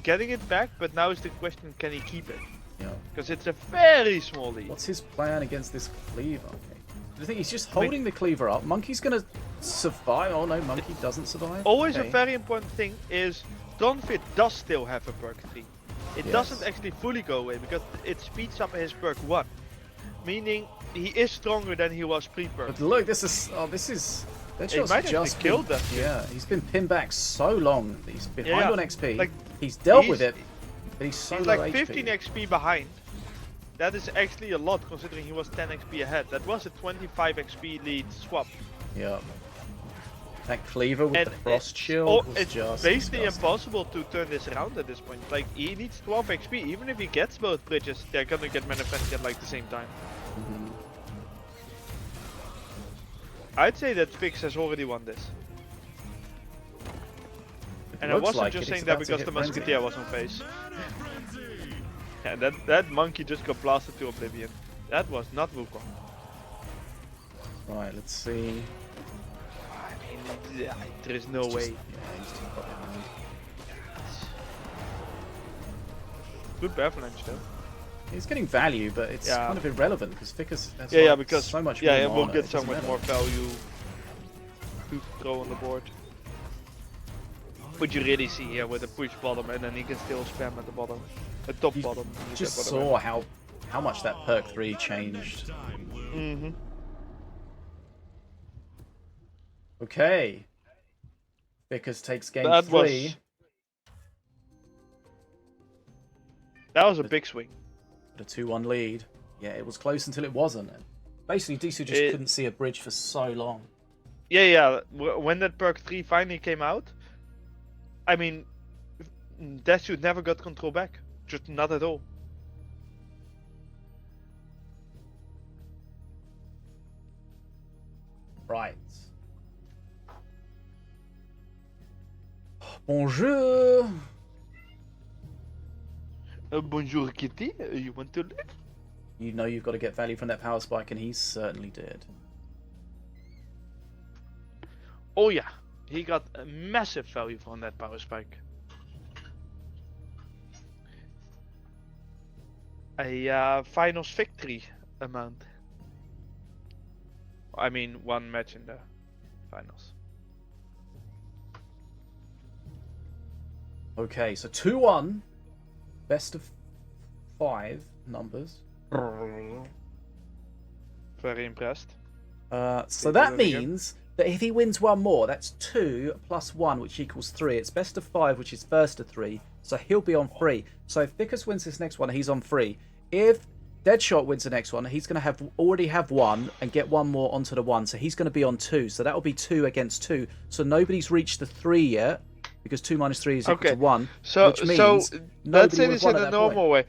getting it back. But now is the question: can he keep it? Yeah. Because it's a very small lead. What's his plan against this cleaver? Okay. I think he's just holding the cleaver up. Monkey's gonna survive. Oh no, Monkey doesn't survive. Always Okay. a very important thing is Donfit does still have a perk 3. It doesn't actually fully go away because it speeds up his perk 1. Meaning he is stronger than he was pre-perk. But look, this is. Oh, this is. It might actually kill that. Yeah, he's been pinned back so long. He's behind on XP. Like, he's dealt with it, but he's so He's low like HP. 15 XP behind. That is actually a lot considering he was 10 XP ahead. That was a 25 XP lead swap. Yeah. That cleaver with And the frost shield was it's just basically disgusting. impossible to turn this around at this point. Like, he needs 12 XP. Even if he gets both bridges, they're gonna get manifested at like the same time. Mhm. I'd say that Fix has already won this. And I looks wasn't like just it. saying He's that about to because hit the frenzy. Musketeer was on face. Mana frenzy. Yeah, that monkey just got blasted to oblivion. That was not Wukong. Right, let's see. I mean, there is no It's just- way. yeah, he's too far behind. Good avalanche though. He's getting value, but it's Yeah. kind of irrelevant because Ficus has Yeah, like because so much yeah, more we'll mana, get it so doesn't much matter. more value to throw on the board. But you really see here with the push bottom, and then he can still spam at the bottom, at top You bottom. just saw how much that perk 3 changed. Time, Blue. Mm-hmm. Okay. Ficus takes game That 3. was a big swing. With a 2-1 lead. Yeah, it was close until it wasn't. Basically, Disu just couldn't see a bridge for so long. Yeah. When that perk 3 finally came out, I mean, that should never got control back. Just not at all. Right. Bonjour. Bonjour Kitty, you want to live? You know you've got to get value from that power spike, and he certainly did. Oh yeah, he got a massive value from that power spike. A finals victory amount. I mean, one match in the finals. Okay, so 2-1. Best of 5 numbers. Very impressed. So Okay, that do that again. means that if he wins one more, that's 2 plus 1, which equals 3. It's best of 5, which is first of 3. So he'll be on 3. So if Ficus wins this next one, he's on 3. If Deadshot wins the next one, he's going to already have 1 and get 1 more onto the 1. So he's going to be on 2. So that will be 2 against 2. So nobody's reached the 3 yet, because 2 minus 3 is equal to 1. So which means let's nobody say would this have won in at a that normal way.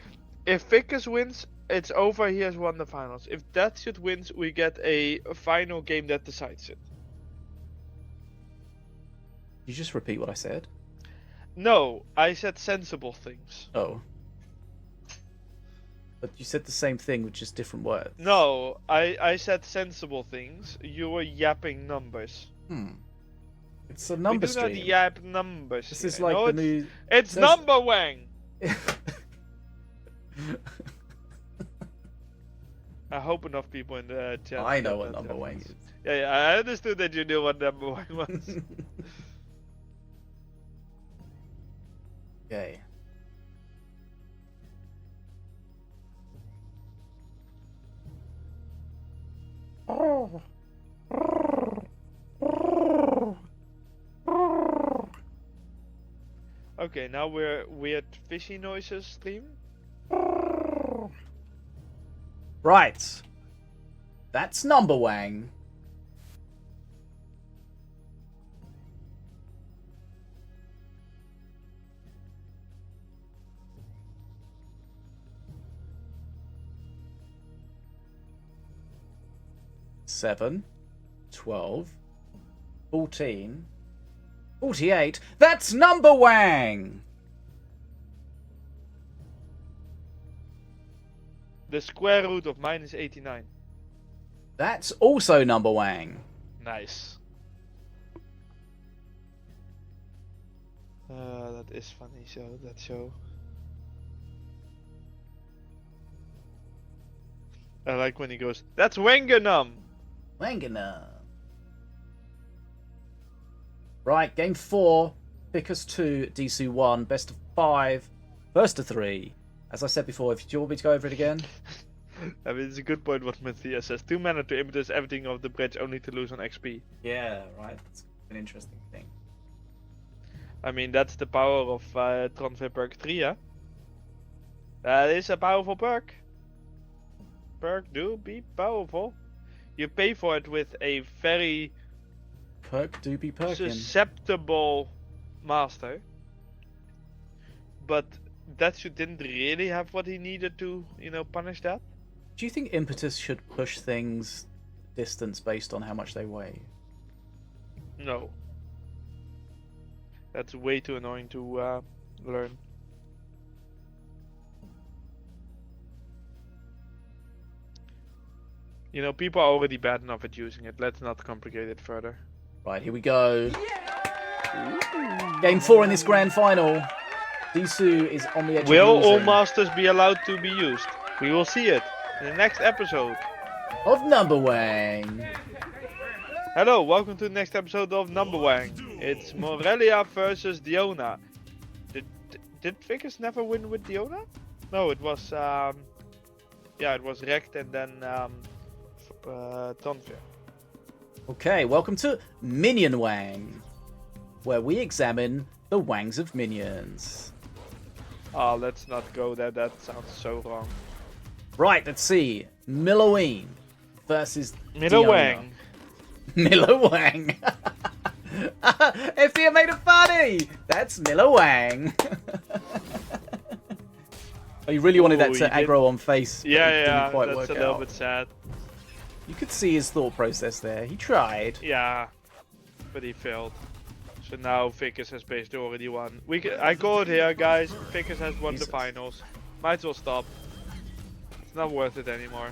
If Ficus wins, it's over. He has won the finals. If Deadshot wins, we get a final game that decides it. You just repeat what I said. No, I said sensible things. Oh. But you said the same thing with just different words. No, I said sensible things. You were yapping numbers. It's a number We do not stream. yap numbers. This here. is like No, the it's, new... It's says- number wang. I hope enough people in the chat. I know get what that number wang reference. is. Yeah, I understood that you knew what number wang was. Okay. Okay, now we're weird fishy noises stream. Right. That's number wang. Seven, 12, 14, 48. That's number wang. The square root of minus 89. That's also number wang. Nice. That is funny, that show. I like when he goes, that's Wengenum! Wangana. Right, game 4. Pickus 2, Disu 1. Best of 5. First of 3. As I said before, if you want me to go over it again. I mean, it's a good point what Matthias says. 2 mana to impetus everything off the bridge, only to lose on XP. Yeah, right. That's an interesting thing. I mean, that's the power of Tronfe perk 3, yeah? That is a powerful perk. Perk do be powerful. You pay for it with a very Perk do be perking. susceptible master. But Datsu didn't really have what he needed to, punish that. Do you think impetus should push things distance based on how much they weigh? No. That's way too annoying to learn. People are already bad enough at using it. Let's not complicate it further. Right, here we go. Game 4 in this grand final. Disu is on the edge Will of all losing. masters be allowed to be used? We will see it in the next episode. Of Number Wang. Hello, welcome to the next episode of Number Wang. It's Morelia versus Diona. Did Vickers never win with Diona? No, it was it was Rekt and then Tonfir. Okay, welcome to Minion Wang, where we examine the wangs of minions. Oh, let's not go there. That sounds so wrong. Right, let's see. Milloween versus Middle Diona. Wang. Miller Wang. FD made it funny. That's Miller Wang. Oh, you really wanted that Ooh, to he did- aggro on face. But it didn't Yeah, quite that's work a little out. bit sad. You could see his thought process there. He tried. Yeah, but he failed. So now Vickers has basically already won. I call it here, guys. Vickers has won Jesus. the finals. Might as well stop. It's not worth it anymore.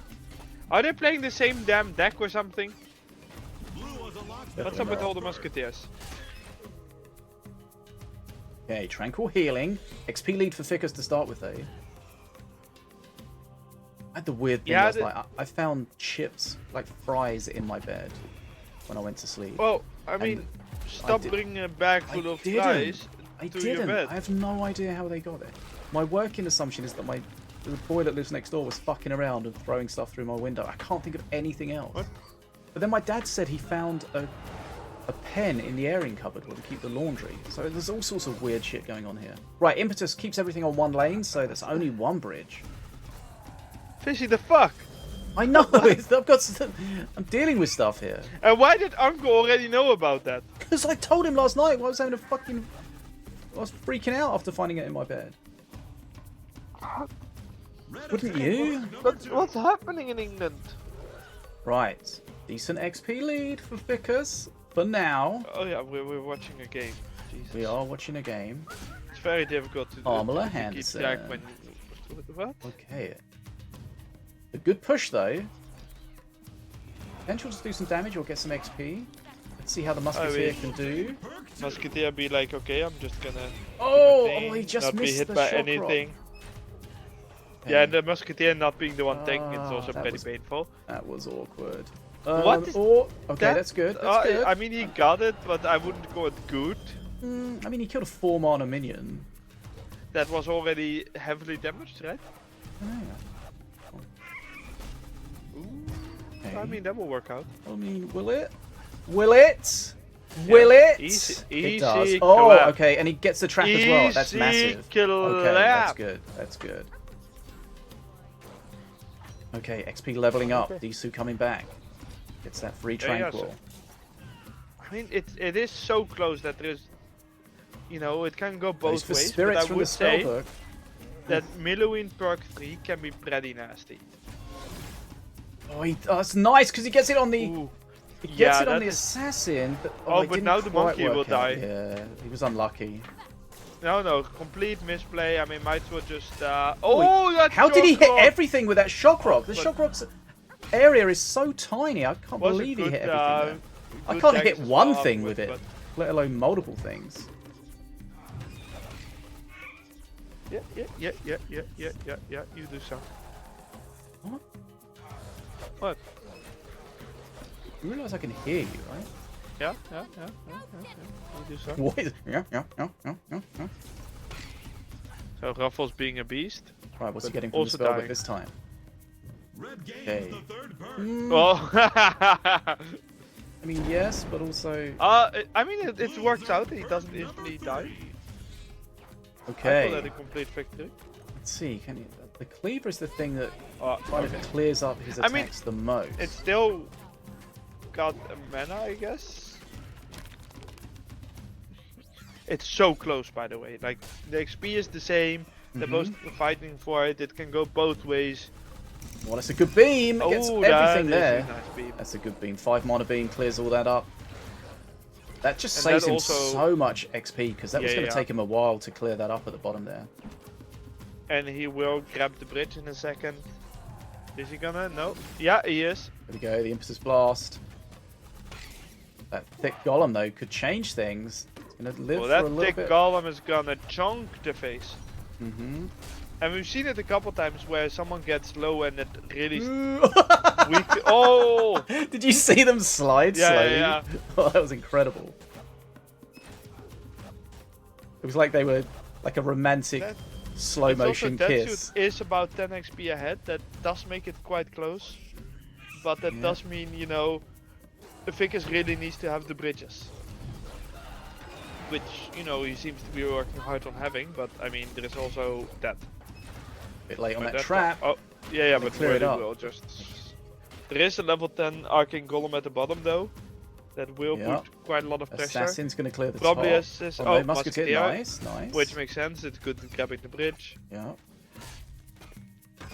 Are they playing the same damn deck or something? Blue has a locksmith. What's up with all the musketeers? Okay, tranquil healing. XP lead for Fickers to start with, eh? I had the weird thing Yeah, last night. I found chips, like fries, in my bed when I went to sleep. Well, I mean, stop did- bringing a bag full of didn't. fries I to your didn't. bed. I have no idea how they got it. My working assumption is that the boy that lives next door was fucking around and throwing stuff through my window. I can't think of anything else. What? But then my dad said he found a pen in the airing cupboard where we keep the laundry. So there's all sorts of weird shit going on here. Right, Impetus keeps everything on one lane, so that's only one bridge. Fishy the fuck? I know. I'm dealing with stuff here. And why did Uncle already know about that? Because I told him last night while I was having I was freaking out after finding it in my bed. Red Wouldn't has you? number two. What's happening in England? Right. Decent XP lead for Vickers for now. Oh yeah, we're watching a game. Jesus. We are watching a game. It's very difficult to Pamela to keep Hansen. track when. What? Okay. A good push though. Potential to do some damage or get some XP. Let's see how the Musketeer can do. Musketeer be like, okay, I'm just gonna. Oh, do my thing, he just not be missed hit the by shock anything. rock. Yeah, Okay, the Musketeer not being the one taking it's also that pretty was- painful. that was awkward. What is okay, that? that's good. That's good. I mean, he got it, but I wouldn't call it good. I mean, he killed a 4-mana minion. That was already heavily damaged, right? Okay. I mean, that will work out. I mean, will it? Will it? Will it? Easy- It does. easy Oh, clap. okay, and he gets the trap as well. That's Easy massive. Okay, that's clap. good. That's good. Okay, XP leveling up. Okay. Disu coming back. Gets that free Yeah, yeah, tranquil. I mean, it is so close that there is, it can go Goes both for ways. spirits But I from the would say spellbook. that Milloween perk 3 can be pretty nasty. Oh, that's nice because he gets it on the. Ooh. He gets Yeah, it on that the is- assassin, but Oh, it but didn't now the quite monkey will work out. die. Yeah, he was unlucky. No, complete misplay. I mean, might as well just. Oh, Oh, that How did he shock hit rock! everything with that shock rock? The But- shock rock's area is so tiny. I can't Was a believe he good, hit everything. there. I good can't deck hit to one start thing off with it, but- let alone multiple things. Yeah. You do so. What? What? You realise I can hear you, right? Yeah. You do so. What is? Yeah. So Ruffles being a beast. Right, what's he But getting from the also spell dying. this time? Red gains Okay. the third perk. Well, I mean, yes, but also I mean, it works out. He doesn't instantly die. I call that okay. a complete victory. Let's see. Can you? The cleaver is the thing that kind Okay. of clears up his I mean, attacks the most. It's still got a mana, I guess. It's so close, by the way. Like, the XP is the same. They're both fighting for it. It can go both ways. Well, that's a good beam. It gets Oh, that everything is there. a nice beam. That's a good beam. 5 mana beam clears all that up. That just And saves that him also- so much XP because that was Yeah, going to yeah. take him a while to clear that up at the bottom there. And he will grab the bridge in a second. Is he gonna? No. Yeah, he is. There we go. The Impetus Blast. That thick golem though could change things. It's going to live Well, for a that little thick bit. golem is gonna chunk the face. Mm-hmm. And we've seen it a couple times where someone gets low and it really Mm. weak. Oh! Did you see them slide Yeah, slowly? yeah. Oh, that was incredible. It was like they were like a romantic That- slow It's also motion that kiss. suit is about 10 XP ahead. That does make it quite close. But that Yeah. does mean, you know, the Vickers really needs to have the bridges. Which, you know, he seems to be working hard on having. But, I mean, there is also that. Bit late on But that that's trap. Oh, yeah, They but clear it really up. will just... There is a level 10 Arcane Golem at the bottom, though. That will Yeah. put quite a lot of pressure. Assassin's going to clear the Probably top. assist- Oh, oh, no, Musketeer. Musketeer, Nice. Which makes sense, it's good at grabbing the bridge. Yeah.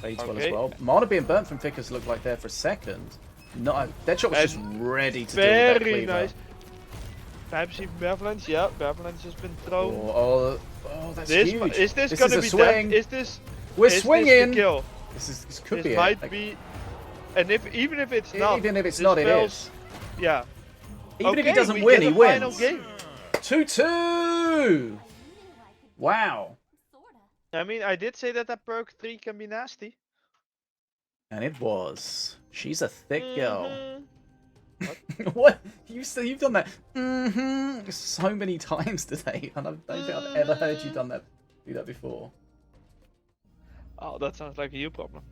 Fades well as Okay. well. Mana being burnt from Vickers looked like there for a second. No, Deadshot was just ready to deal with that Very cleaver. nice. Perhaps even Benevolence, yeah, Benevolence has been thrown. Oh, that's This huge. is this, This gonna is a be swing. dead? Is this? We're is swinging. This the kill? This could This be might it. Like, be. And even if it's not, even if it's this not, it spells- is. Yeah. Even if he Okay, doesn't we win, get he a final wins. game. 2-2. Wow. I mean, I did say that perk 3 can be nasty. And it was. She's a thick girl. Mhm. What? You've done that so many times today, and I don't think I've ever heard you do that before. Oh, that sounds like a you problem.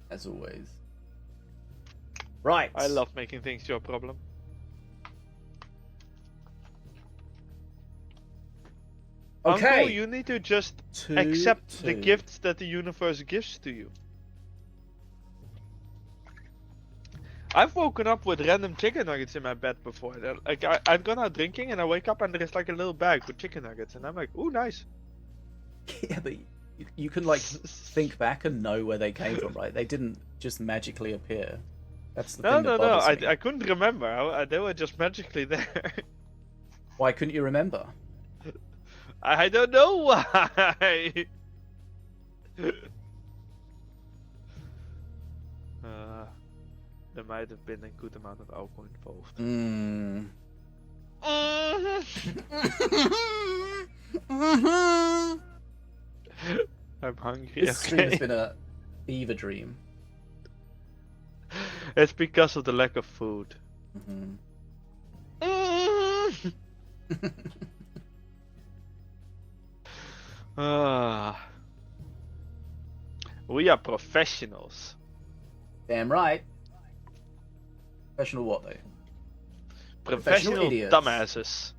As always. Right. I love making things your problem. Okay. Uncle, you need to just 2-2. accept the gifts that the universe gives to you. I've woken up with random chicken nuggets in my bed before. Like I've gone out drinking and I wake up and there's like a little bag with chicken nuggets and I'm like, ooh, nice. Yeah, but you can like think back and know where they came from, right? They didn't just magically appear. That's the No, thing no, that no. bothers me. I couldn't remember. They were just magically there. Why couldn't you remember? I don't know why. There might have been a good amount of alcohol involved. Mm. I'm hungry. This stream has Okay. been a fever dream. It's because of the lack of food. Mhm. Ah. We are professionals. Damn right. Professional what though? Professional idiots. dumbasses.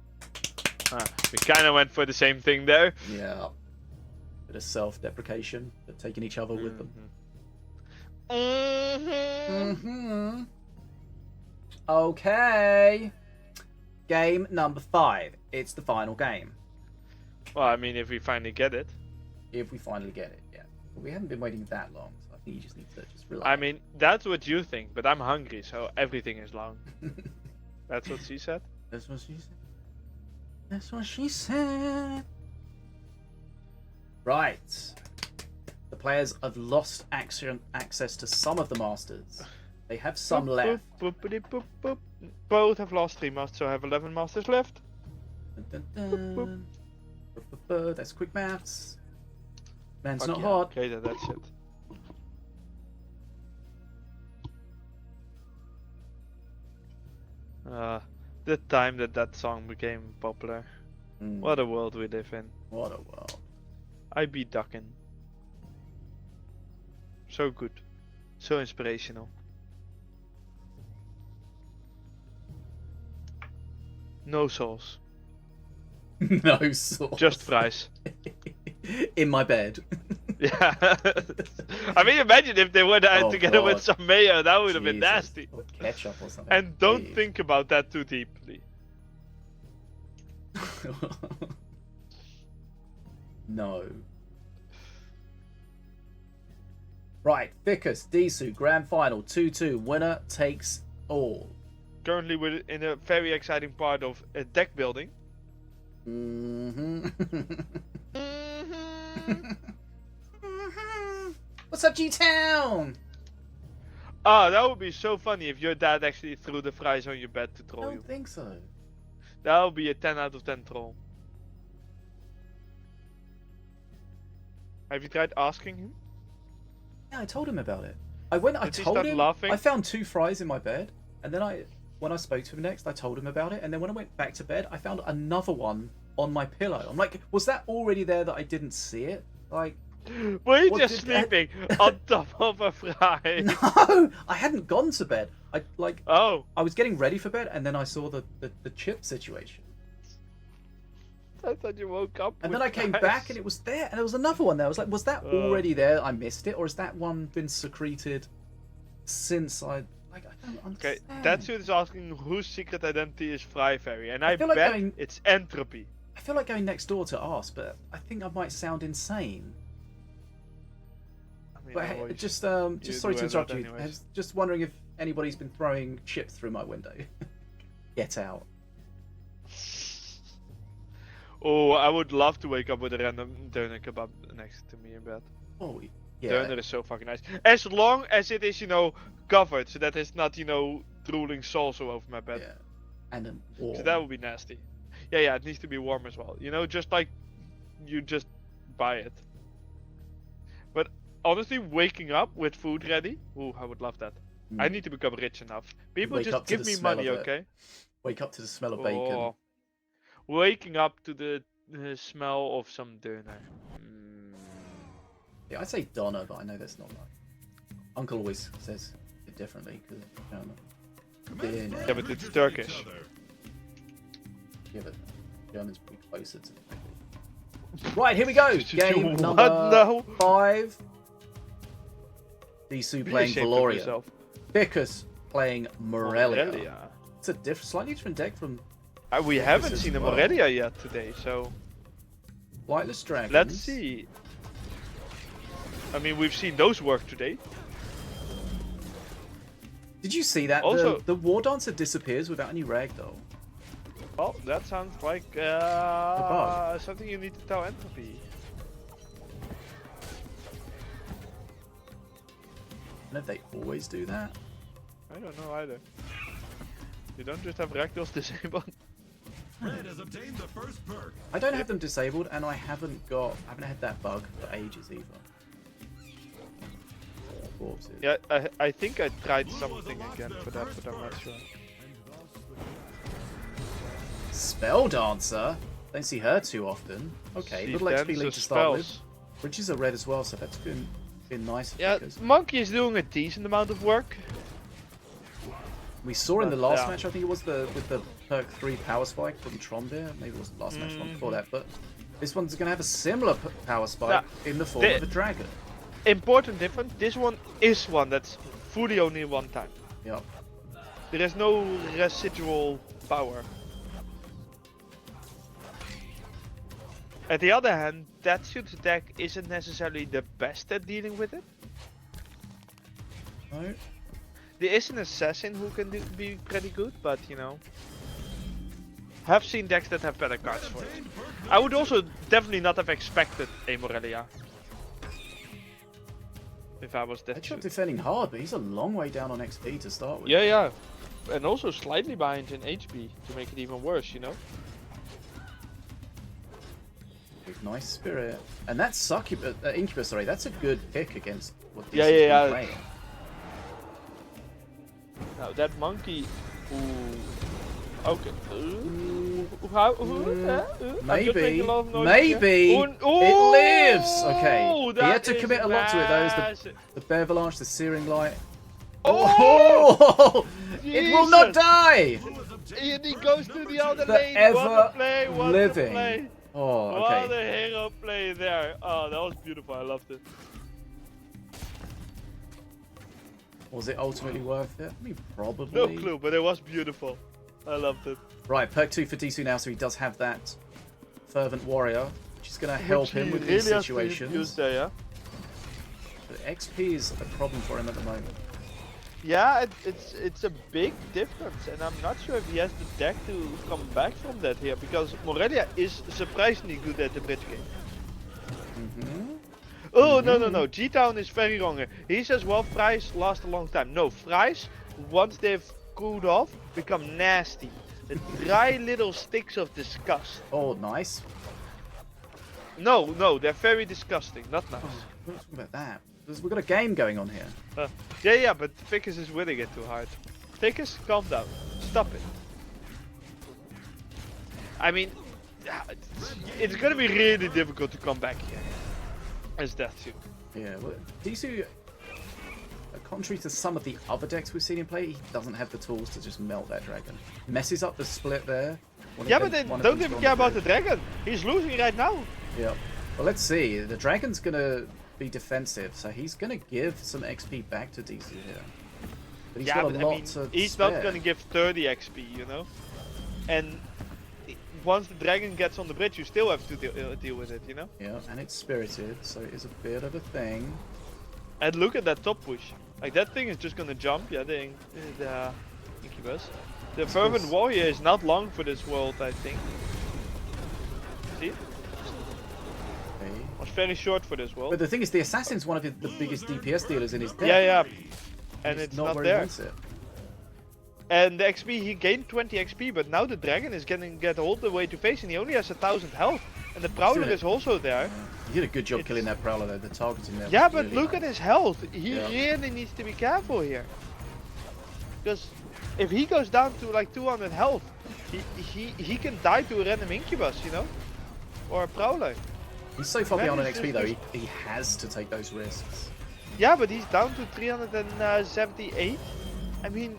We kind of went for the same thing there. Yeah. Bit of self-deprecation, but taking each other with them. Mm-hmm. Okay. Game number 5. It's the final game. Well, I mean, if we finally get it. If we finally get it, yeah. But we haven't been waiting that long, so I think you just need to just relax. I mean, that's what you think, but I'm hungry, so everything is long. That's what she said. That's what she said. That's what she said. Right. The players have lost access to some of the masters. They have some Boop, left. boop, boopity, boop, boop. Both have lost 3 masters, so I have 11 masters left. Dun, dun, dun. That's quick maths. Man's Fuck not yeah, hot. great at that shit. The time that song became popular. What a world we live in. What a world. I be ducking. So good. So inspirational. No sauce. No sauce. Just fries. In my bed. Yeah. I mean, imagine if they were Oh, together God. with some mayo. That would have been Jesus. nasty. Or ketchup or something. And don't Please. think about that too deeply. No. Right, Ficus, Disu, grand final, 2-2. Winner takes all. Currently, we're in a very exciting part of deck building. Mm-hmm. What's up, G-Town? Ah, that would be so funny if your dad actually threw the fries on your bed to I troll you. don't think so. That would be a 10 out of 10 troll. Have you tried asking him? Yeah, I told him about it. I Did he told start him. laughing? I found 2 fries in my bed, and then when I spoke to him next, I told him about it, and then when I went back to bed, I found another one on my pillow. I'm like, was that already there that I didn't see it? Like, Were you What just did that- sleeping on top of a fry? no, I hadn't gone to bed. Oh, I was getting ready for bed, and then I saw the chip situation, I thought you woke up. and with then I came fries. back, and it was there, and there was another one there. I was like, was that already there? I missed it, or has that one been secreted since I? Like, I don't Okay, understand. that dude is asking whose secret identity is Fry Fairy, and I feel bet like going- it's Entropy. I feel like going next door to ask, but I think I might sound insane. I mean, But I hey, always- just you sorry do to have interrupt that you. I anyways. was just wondering if anybody's been throwing chips through my window. Get out. Oh, I would love to wake up with a random doner kebab next to me in bed. Oh, yeah. Doner is so fucking nice. As long as it is, covered, so that it's not, drooling salsa over my bed. Yeah. And then warm. So that would be nasty. Yeah, it needs to be warm as well. Just like you just buy it. But honestly, waking up with food ready, ooh, I would love that. I need to become rich enough. People Wake just up to give the me smell money, of it. okay? Wake up to the smell of bacon. Oh, waking up to the smell of some doner. Yeah, I say doner, but I know that's not right. Uncle always says it differently because German. Yeah, but it's Turkish. Yeah, but German's pretty closer to the Right, here we go. Game What number now? 5. Disu Be playing ashamed of Valoria. yourself. Ficus playing Morelia. Morelia. It's a slightly different deck from We Focus haven't as seen a well. Morelia yet today, so Flightless Dragons. let's see. I mean, we've seen those work today. Did you see that? Also- The War Dancer disappears without any ragdoll. Oh, that sounds like something you need to tell Entropy. And if they always do that? I don't know either. You don't just have ragdolls disabled. Red has obtained the first perk. I don't have them disabled, and I haven't had that bug for ages either. Corpses. Yeah, I think I tried something again for that, but I'm not sure. Spell Dancer? Don't see her too often. Okay, She little XP dances lead to start with. spells. Bridges are red as well, so that's been nice. Yeah, because Monkey is doing a decent amount of work. we saw in the but, last yeah. match, I think it was with the perk 3 power spike from Trombir. Maybe it was the last match, one before that. But this one's going to have a similar power spike in the form of a dragon. Important difference, this one is one that's fully only one time. Yep. There is no residual power. At the other hand, that suit's deck isn't necessarily the best at dealing with it. No. There is an assassin who can be pretty good, but have seen decks that have better cards for it. I would also definitely not have expected a Morelia. If I was that Headshot suit. defending hard, but he's a long way down on XP to start with. Yeah. And also slightly behind in HP to make it even worse, Nice Spirit. And that's Succubus, Incubus, sorry, that's a good pick against what Yeah, Disu's been yeah. playing. Now that monkey, ooh, Okay. I'm just making a lot of noise Maybe here. it lives. Okay, he that had to is commit a lot to it though. Is massive. the bear avalanche, the searing light. Oh! Oh! It will not Jesus! die. Blue has obtained And he first goes to the other The lane. What a ever play! What a living. play! Oh, What okay. a hero play there! Oh, that was beautiful. I loved it. Was it ultimately worth it? I mean, probably. No clue, but it was beautiful. I loved it. Right, perk 2 for Disu now, so he does have that fervent warrior, which is going to help him with these situations. There, yeah? But XP is a problem for him at the moment. Yeah, it's a big difference, and I'm not sure if he has the deck to come back from that here, because Morelia is surprisingly good at the bridge game. Oh, no. G-Town is very wrong here. He says, well, fries last a long time. No, fries, once they've cooled off, become nasty. The dry little sticks of disgust. Oh, nice. No, they're very disgusting, not nice. We're not talking about that. We've got a game going on here. Yeah, but Ficus is winning it too hard. Ficus, calm down. Stop it. I mean, it's gonna be really difficult to come back here. As that too. Yeah, well, Disu, contrary to some of the other decks we've seen him play, he doesn't have the tools to just melt that dragon. Messes up the split there. Yeah, but they don't even care about the dragon. He's losing right now. Yeah. Well, let's see. The dragon's gonna be defensive, so he's gonna give some XP back to Disu here. But he's got a lot to he's spare. not gonna give 30 XP, you know? And once the dragon gets on the bridge, you still have to deal with it, you know? Yeah, and it's spirited, so it is a bit of a thing. And look at that top push. Like, that thing is just gonna jump. Yeah, the Incubus. The Fervent Warrior is not long for this world, I think. See? Okay. Was very short for this world. But the thing is, the Assassin's one of the biggest DPS dealers in his deck. Yeah. And it's not where there. He wants it. And the XP, he gained 20 XP, but now the dragon is get all the way to face, and he only has 1,000 health. And the Prowler is also there. He did a good job killing that Prowler though, the targeting there. Yeah, was but really look high. at his health. He really needs to be careful here. Because if he goes down to like 200 health, he can die to a random Incubus, you know? Or a Prowler. He's so far Man, behind on he's XP just- though, he has to take those risks. Yeah, but he's down to 378. I mean,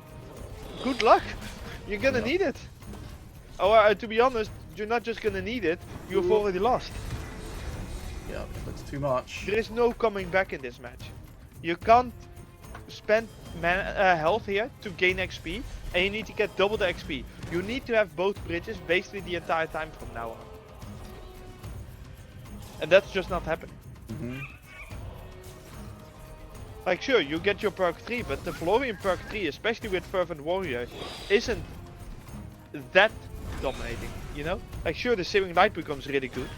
good luck. You're gonna need it. Or to be honest, you're not just gonna need it, you've already lost. Yeah, that's too much. There is no coming back in this match. You can't spend health here to gain XP, and you need to get double the XP. You need to have both bridges basically the entire time from now on. And that's just not happening. Like, sure, you get your perk 3, but the Florian perk 3, especially with Fervent Warrior, isn't that dominating, you know? Like, sure, the Searing Light becomes really good.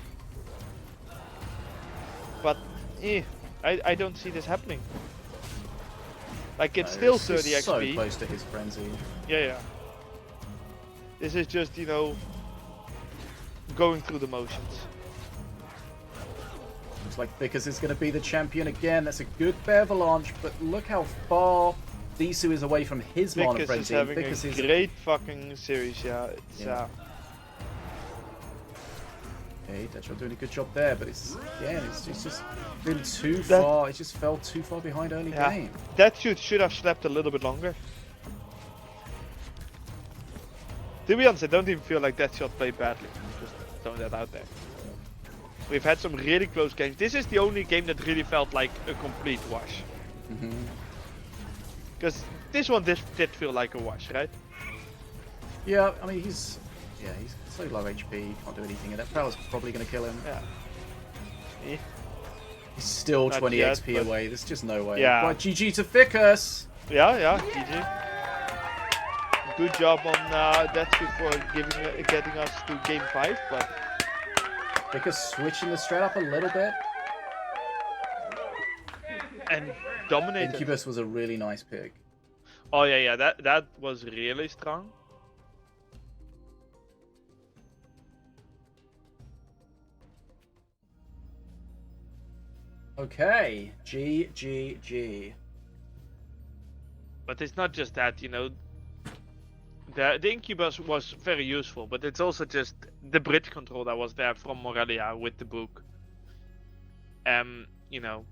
But, I don't see this happening. Like, it's still 30 XP. So close to his frenzy. Yeah. This is just, you know, going through the motions. Looks like Vickers is going to be the champion again. That's a good bear avalanche, but look how far Disu is away from his mana Vickers frenzy. is having Vickers a is great fucking series, yeah. It's, Okay, Deadshot doing a good job there, but it's just been too far. It just fell too far behind early game. That should have slept a little bit longer. To be honest, I don't even feel like that shot played badly. Just throwing that out there. We've had some really close games. This is the only game that really felt like a complete wash. Because this one did feel like a wash, right? Yeah, I mean he's so low HP, can't do anything, and that Prowler's probably going to kill him. Yeah. He's still Not 20 yet, XP away. There's just no way. Yeah. Right, GG to Vickers. Yeah, GG. Good job on Detsu for getting us to game 5, but Vickers switching the strat up a little bit. and dominated. Incubus was a really nice pick. Oh yeah, that was really strong. Okay, GG. But it's not just that, you know. The incubus was very useful, but it's also just the bridge control that was there from Morelia with the book. You know,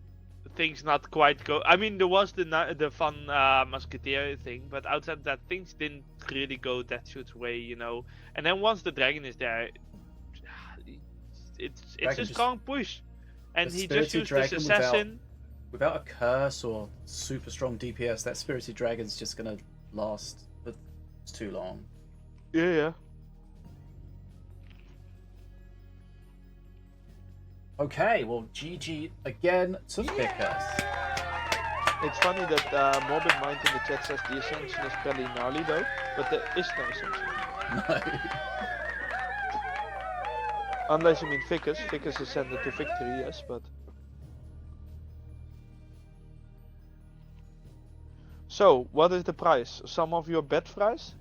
things not quite go. I mean, there was the fun musketeer thing, but outside of that, things didn't really go that shoot's way, you know. And then once the dragon is there, it's a strong push, and he just used this assassin. Without a curse or super strong DPS, that spirited dragon's just gonna last. But it's too long. Yeah. Okay, well, GG again to Ficus. It's funny that Morbid Mind in the chat says the Ascension is fairly gnarly though, but there is no Ascension. No. Unless you mean Ficus. Ficus ascended to victory, yes, but... So, what is the price? Some of your bet fries?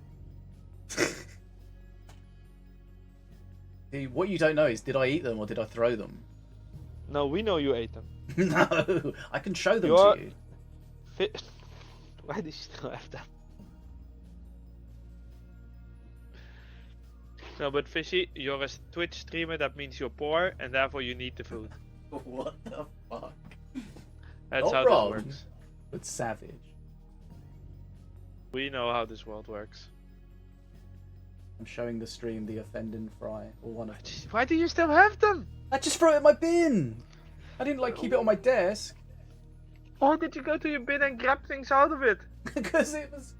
See, what you don't know is, did I eat them or did I throw them? No, we know you ate them. No, I can show them to you. Why did you still have them? No, but Fishy, you're a Twitch streamer, that means you're poor, and therefore you need the food. What the fuck? That's Not how wrong, this works. but savage. We know how this world works. I'm showing the stream the offending fry, or one of them. Why do you still have them? I just threw it in my bin! I didn't like keep it on my desk. Why did you go to your bin and grab things out of it? Because it was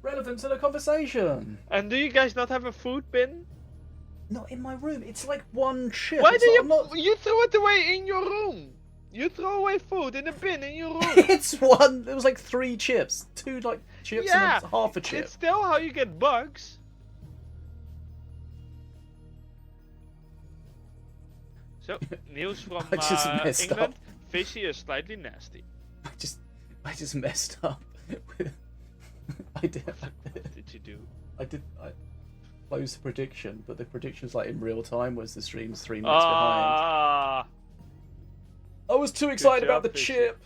relevant to the conversation. And do you guys not have a food bin? Not in my room. It's like one chip. Why It's do not- you throw it away in your room? You throw away food in a bin in your room. It's one. There was like 3 chips, 2 like chips Yeah, and half a chip. It's still how you get bugs. So, news from I just messed England. up. Fishy is slightly nasty. I just messed up. I did. What did you do? I closed the prediction, but the prediction's like in real time, whereas the stream's 3 minutes behind. I was too excited about the Fishy. chip.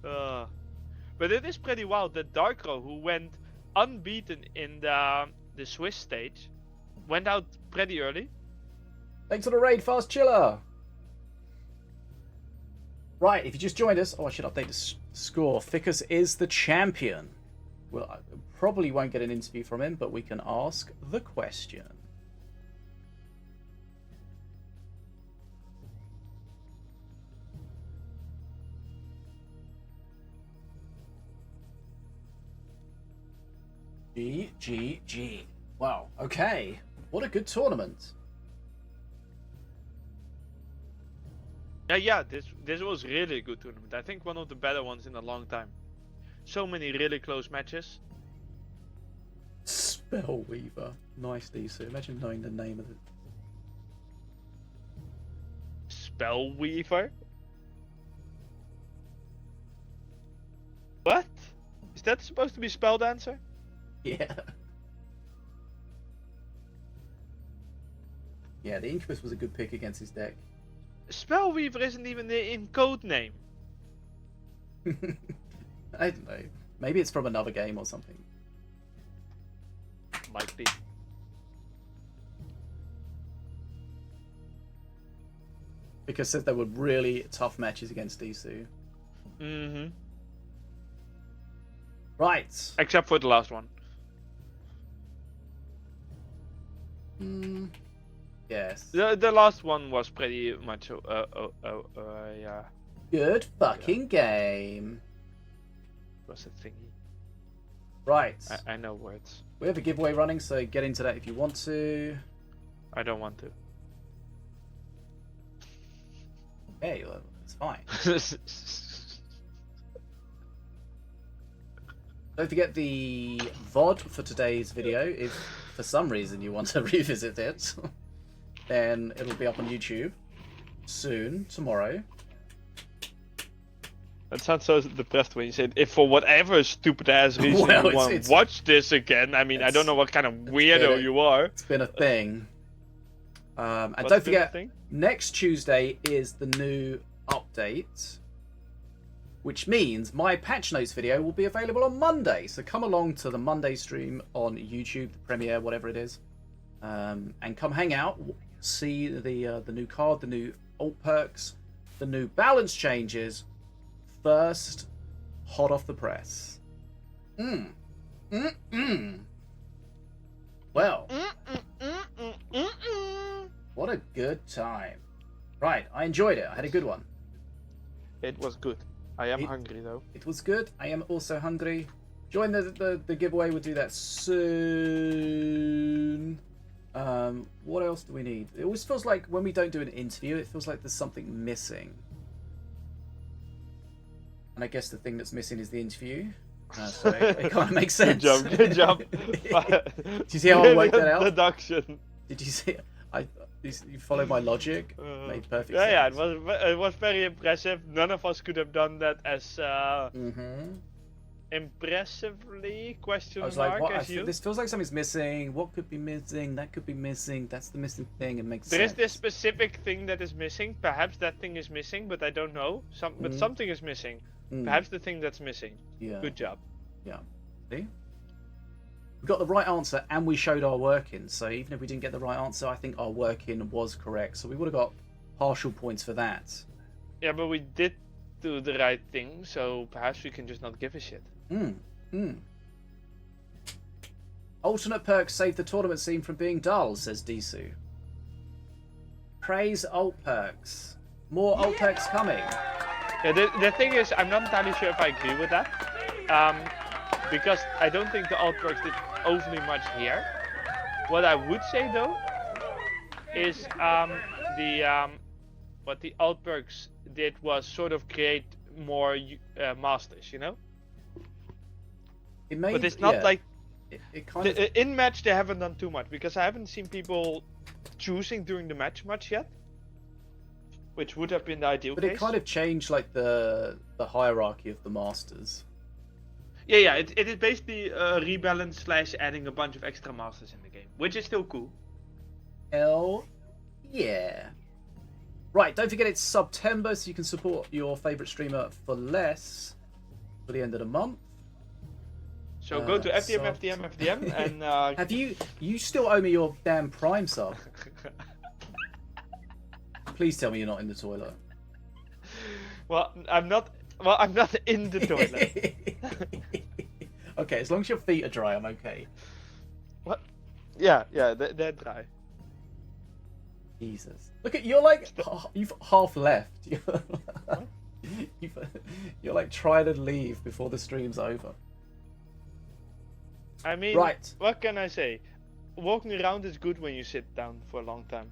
But it is pretty wild that Darkro, who went unbeaten in the Swiss stage, went out pretty early. Thanks for the raid, Fast Chiller. Right, if you just joined us, I should update the score. Ficus is the champion. Well, I probably won't get an interview from him, but we can ask the question. G. Wow, okay. What a good tournament. Yeah, this was really a good tournament. I think one of the better ones in a long time. So many really close matches. Spellweaver. Nice, DC. Imagine knowing the name of it. Spellweaver? What? Is that supposed to be Spell Dancer? Yeah. Yeah, the Incubus was a good pick against his deck. Spellweaver isn't even in code name. I don't know. Maybe it's from another game or something. Might be. Because said there were really tough matches against Disu. Mm-hmm. Right. Except for the last one. Yes. The last one was pretty much yeah. Good fucking game. Was a thingy. Right. I know words. We have a giveaway running, so get into that if you want to. I don't want to. Hey, well, it's fine. Don't forget the VOD for today's video. If for some reason you want to revisit it, then it'll be up on YouTube soon, tomorrow. That sounds so depressed when you said, if for whatever stupid ass reason Well, you want to watch this again. I mean, I don't know what kind of weirdo you are. It's been a thing. And What's don't been a forget, thing? next Tuesday is the new update. which means my patch notes video will be available on Monday. So come along to the Monday stream on YouTube, the premiere, whatever it is, and come hang out, see the new card, the new alt perks, the new balance changes, first, hot off the press. Well, what a good time. Right, I enjoyed it. I had a good one. It was good. I am hungry though. It was good. I am also hungry. Join the giveaway. We'll do that soon. What else do we need? It always feels like when we don't do an interview, it feels like there's something missing. And I guess the thing that's missing is the interview. So it kind of makes sense. Good job. Did you see how I worked that out? Deduction. Did you see? You followed my logic. Made perfect sense. Yeah, it was very impressive. None of us could have done that as impressively question I was mark like, as you. this feels like something's missing. What could be missing? That could be missing. That's the missing thing. It makes There sense. is this specific thing that is missing. Perhaps that thing is missing, but I don't know. But something is missing. Perhaps the thing that's missing. Yeah. Good job. Yeah. See? We got the right answer and we showed our working. So even if we didn't get the right answer, I think our working was correct. So we would have got partial points for that. Yeah, but we did do the right thing, so perhaps we can just not give a shit. Alternate perks save the tournament scene from being dull, says Disu. Praise alt perks. More alt perks coming. Yeah, the thing is, I'm not entirely sure if I agree with that. Because I don't think the alt perks did overly much here. What I would say though is what the alt perks did was sort of create more masters, you know. It made, but it's not like it kind of in match they haven't done too much because I haven't seen people choosing during the match much yet, which would have been the ideal but case. it kind of changed like the hierarchy of the masters. Yeah, it is basically a rebalance / adding a bunch of extra masters in the game, which is still cool. Hell yeah. Right, don't forget it's September, so you can support your favourite streamer for less for the end of the month. So go to FDM, and have you still owe me your damn Prime sub? Please tell me you're not in the toilet. Well, I'm not in the toilet. Okay, as long as your feet are dry, I'm okay. What? Yeah, they're dry. Jesus. Look at, you're like, you've half left. You're like trying to leave before the stream's over. I mean, right. What can I say? Walking around is good when you sit down for a long time.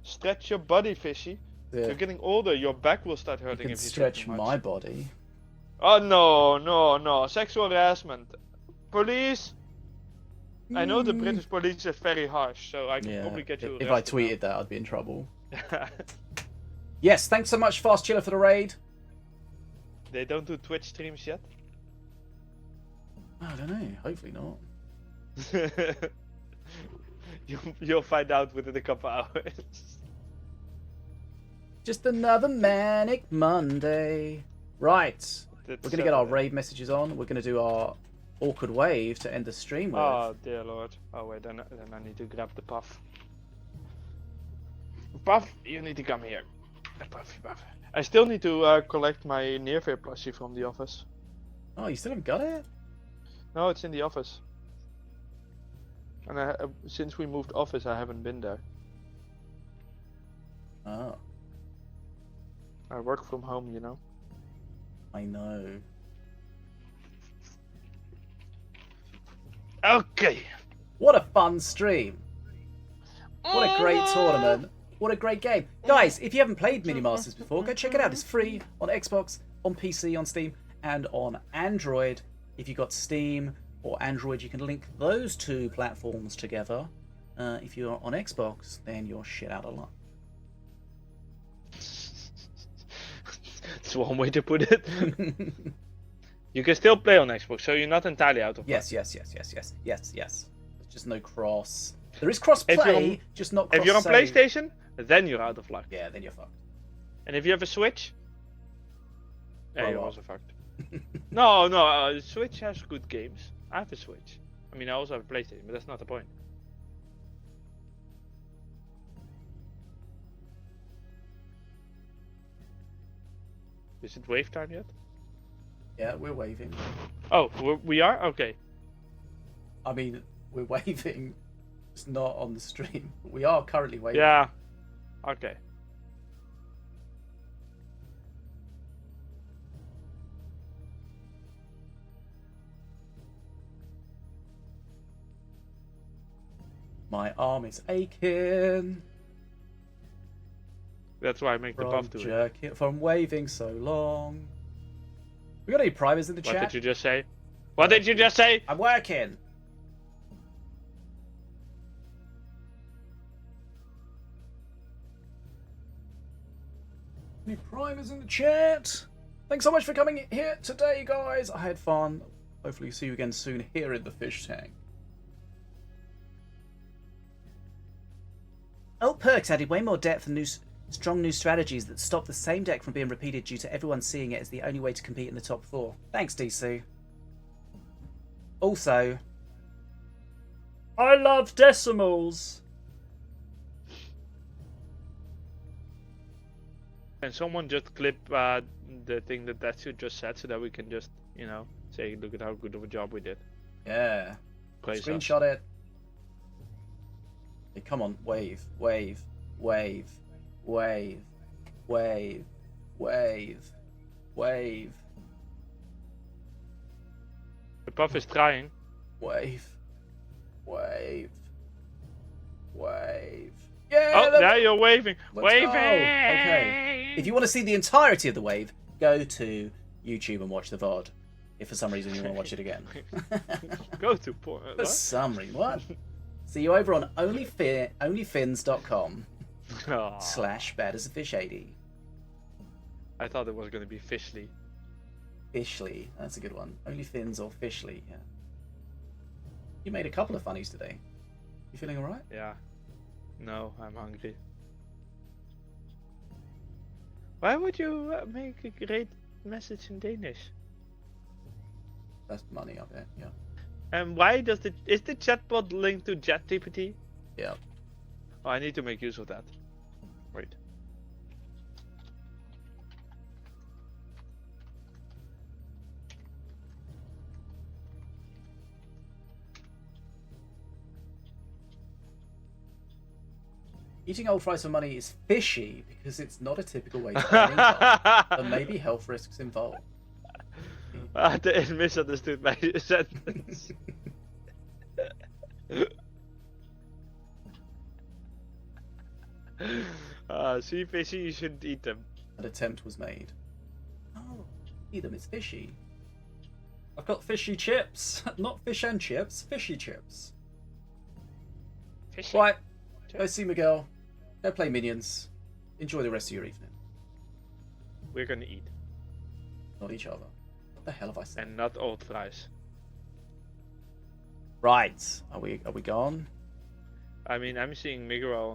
Stretch your body, fishy. Yeah. You're getting older, your back will start hurting You can if you stretch sit too much. my body. Oh no, sexual harassment. Police! I know the British police is very harsh, so I can probably get you arrested. If I tweeted that, I'd be in trouble. Yes, thanks so much, Fast Chiller, for the raid. They don't do Twitch streams yet? I don't know, hopefully not. You'll find out within a couple hours. Just another manic Monday. Right. We're going to get our raid messages on. We're going to do our awkward wave to end the stream with. Oh, dear lord. Oh, wait, then I need to grab the puff. Puff, you need to come here. Puffy puff. I still need to collect my Nearfair plushie from the office. Oh, you still haven't got it? No, it's in the office. And since we moved office, I haven't been there. Oh. I work from home, you know. I know. Okay. What a fun stream. What a great tournament. What a great game. Guys, if you haven't played Mini Masters before, go check it out. It's free on Xbox, on PC, on Steam, and on Android. If you've got Steam or Android, you can link those two platforms together. If you're on Xbox, then you're shit out of luck. That's one way to put it. You can still play on Xbox, so you're not entirely out of luck. Yes. There's just no cross. There is cross-play, just not cross-save. If you're on PlayStation, then you're out of luck. Yeah, then you're fucked. And if you have a Switch, Yeah, Grow you're up. also fucked. No, Switch has good games. I have a Switch. I mean, I also have a PlayStation, but that's not the point. Is it wave time yet? Yeah, we're waving. Oh, we are? Okay. I mean, we're waving. It's not on the stream. We are currently waving. Yeah. Okay. My arm is aching That's why I make the from buff to it. from waving so long. We got any primers in the What chat? did you just say? What did you just say? I'm working. Any primers in the chat? Thanks so much for coming here today, guys. I had fun. Hopefully see you again soon here in the fish tank. Old Perks added way more depth and strong new strategies that stop the same deck from being repeated due to everyone seeing it as the only way to compete in the top 4. Thanks, DC. Also, I love decimals. Can someone just clip the thing that Datsu just said so that we can just, say, look at how good of a job we did. Yeah. Praise us. Screenshot it. Hey, come on, wave, wave, wave, wave, wave, wave, wave, The buff is trying. wave, wave, wave. Yeah. Oh, now you're waving. Let's Waving! go. Okay. If you want to see the entirety of the wave, go to YouTube and watch the VOD. If for some reason you want to watch it again. Go to porn. For some reason, what? See you over on onlyfins.com /badasafish80. I thought it was going to be Fishly. Fishly, that's a good one. Onlyfins or Fishly, yeah. You made a couple of funnies today. You feeling alright? Yeah. No, I'm hungry. Why would you make a great message in Danish? That's money, I bet, yeah. And why is the chatbot linked to ChatGPT? Yeah. Oh, I need to make use of that. Wait. Eating old fries for money is fishy because it's not a typical way to earn income. There may be health risks involved. I misunderstood my sentence. See, fishy, you shouldn't eat them. An attempt was made. Oh, eat them, it's fishy. I've got fishy chips. Not fish and chips, fishy chips. Fishy. Right, go see Miguel. Go play Minions. Enjoy the rest of your evening. We're gonna eat. Not each other. What the hell have I said? And not old fries. Right, are we gone? I mean, I'm seeing Miguel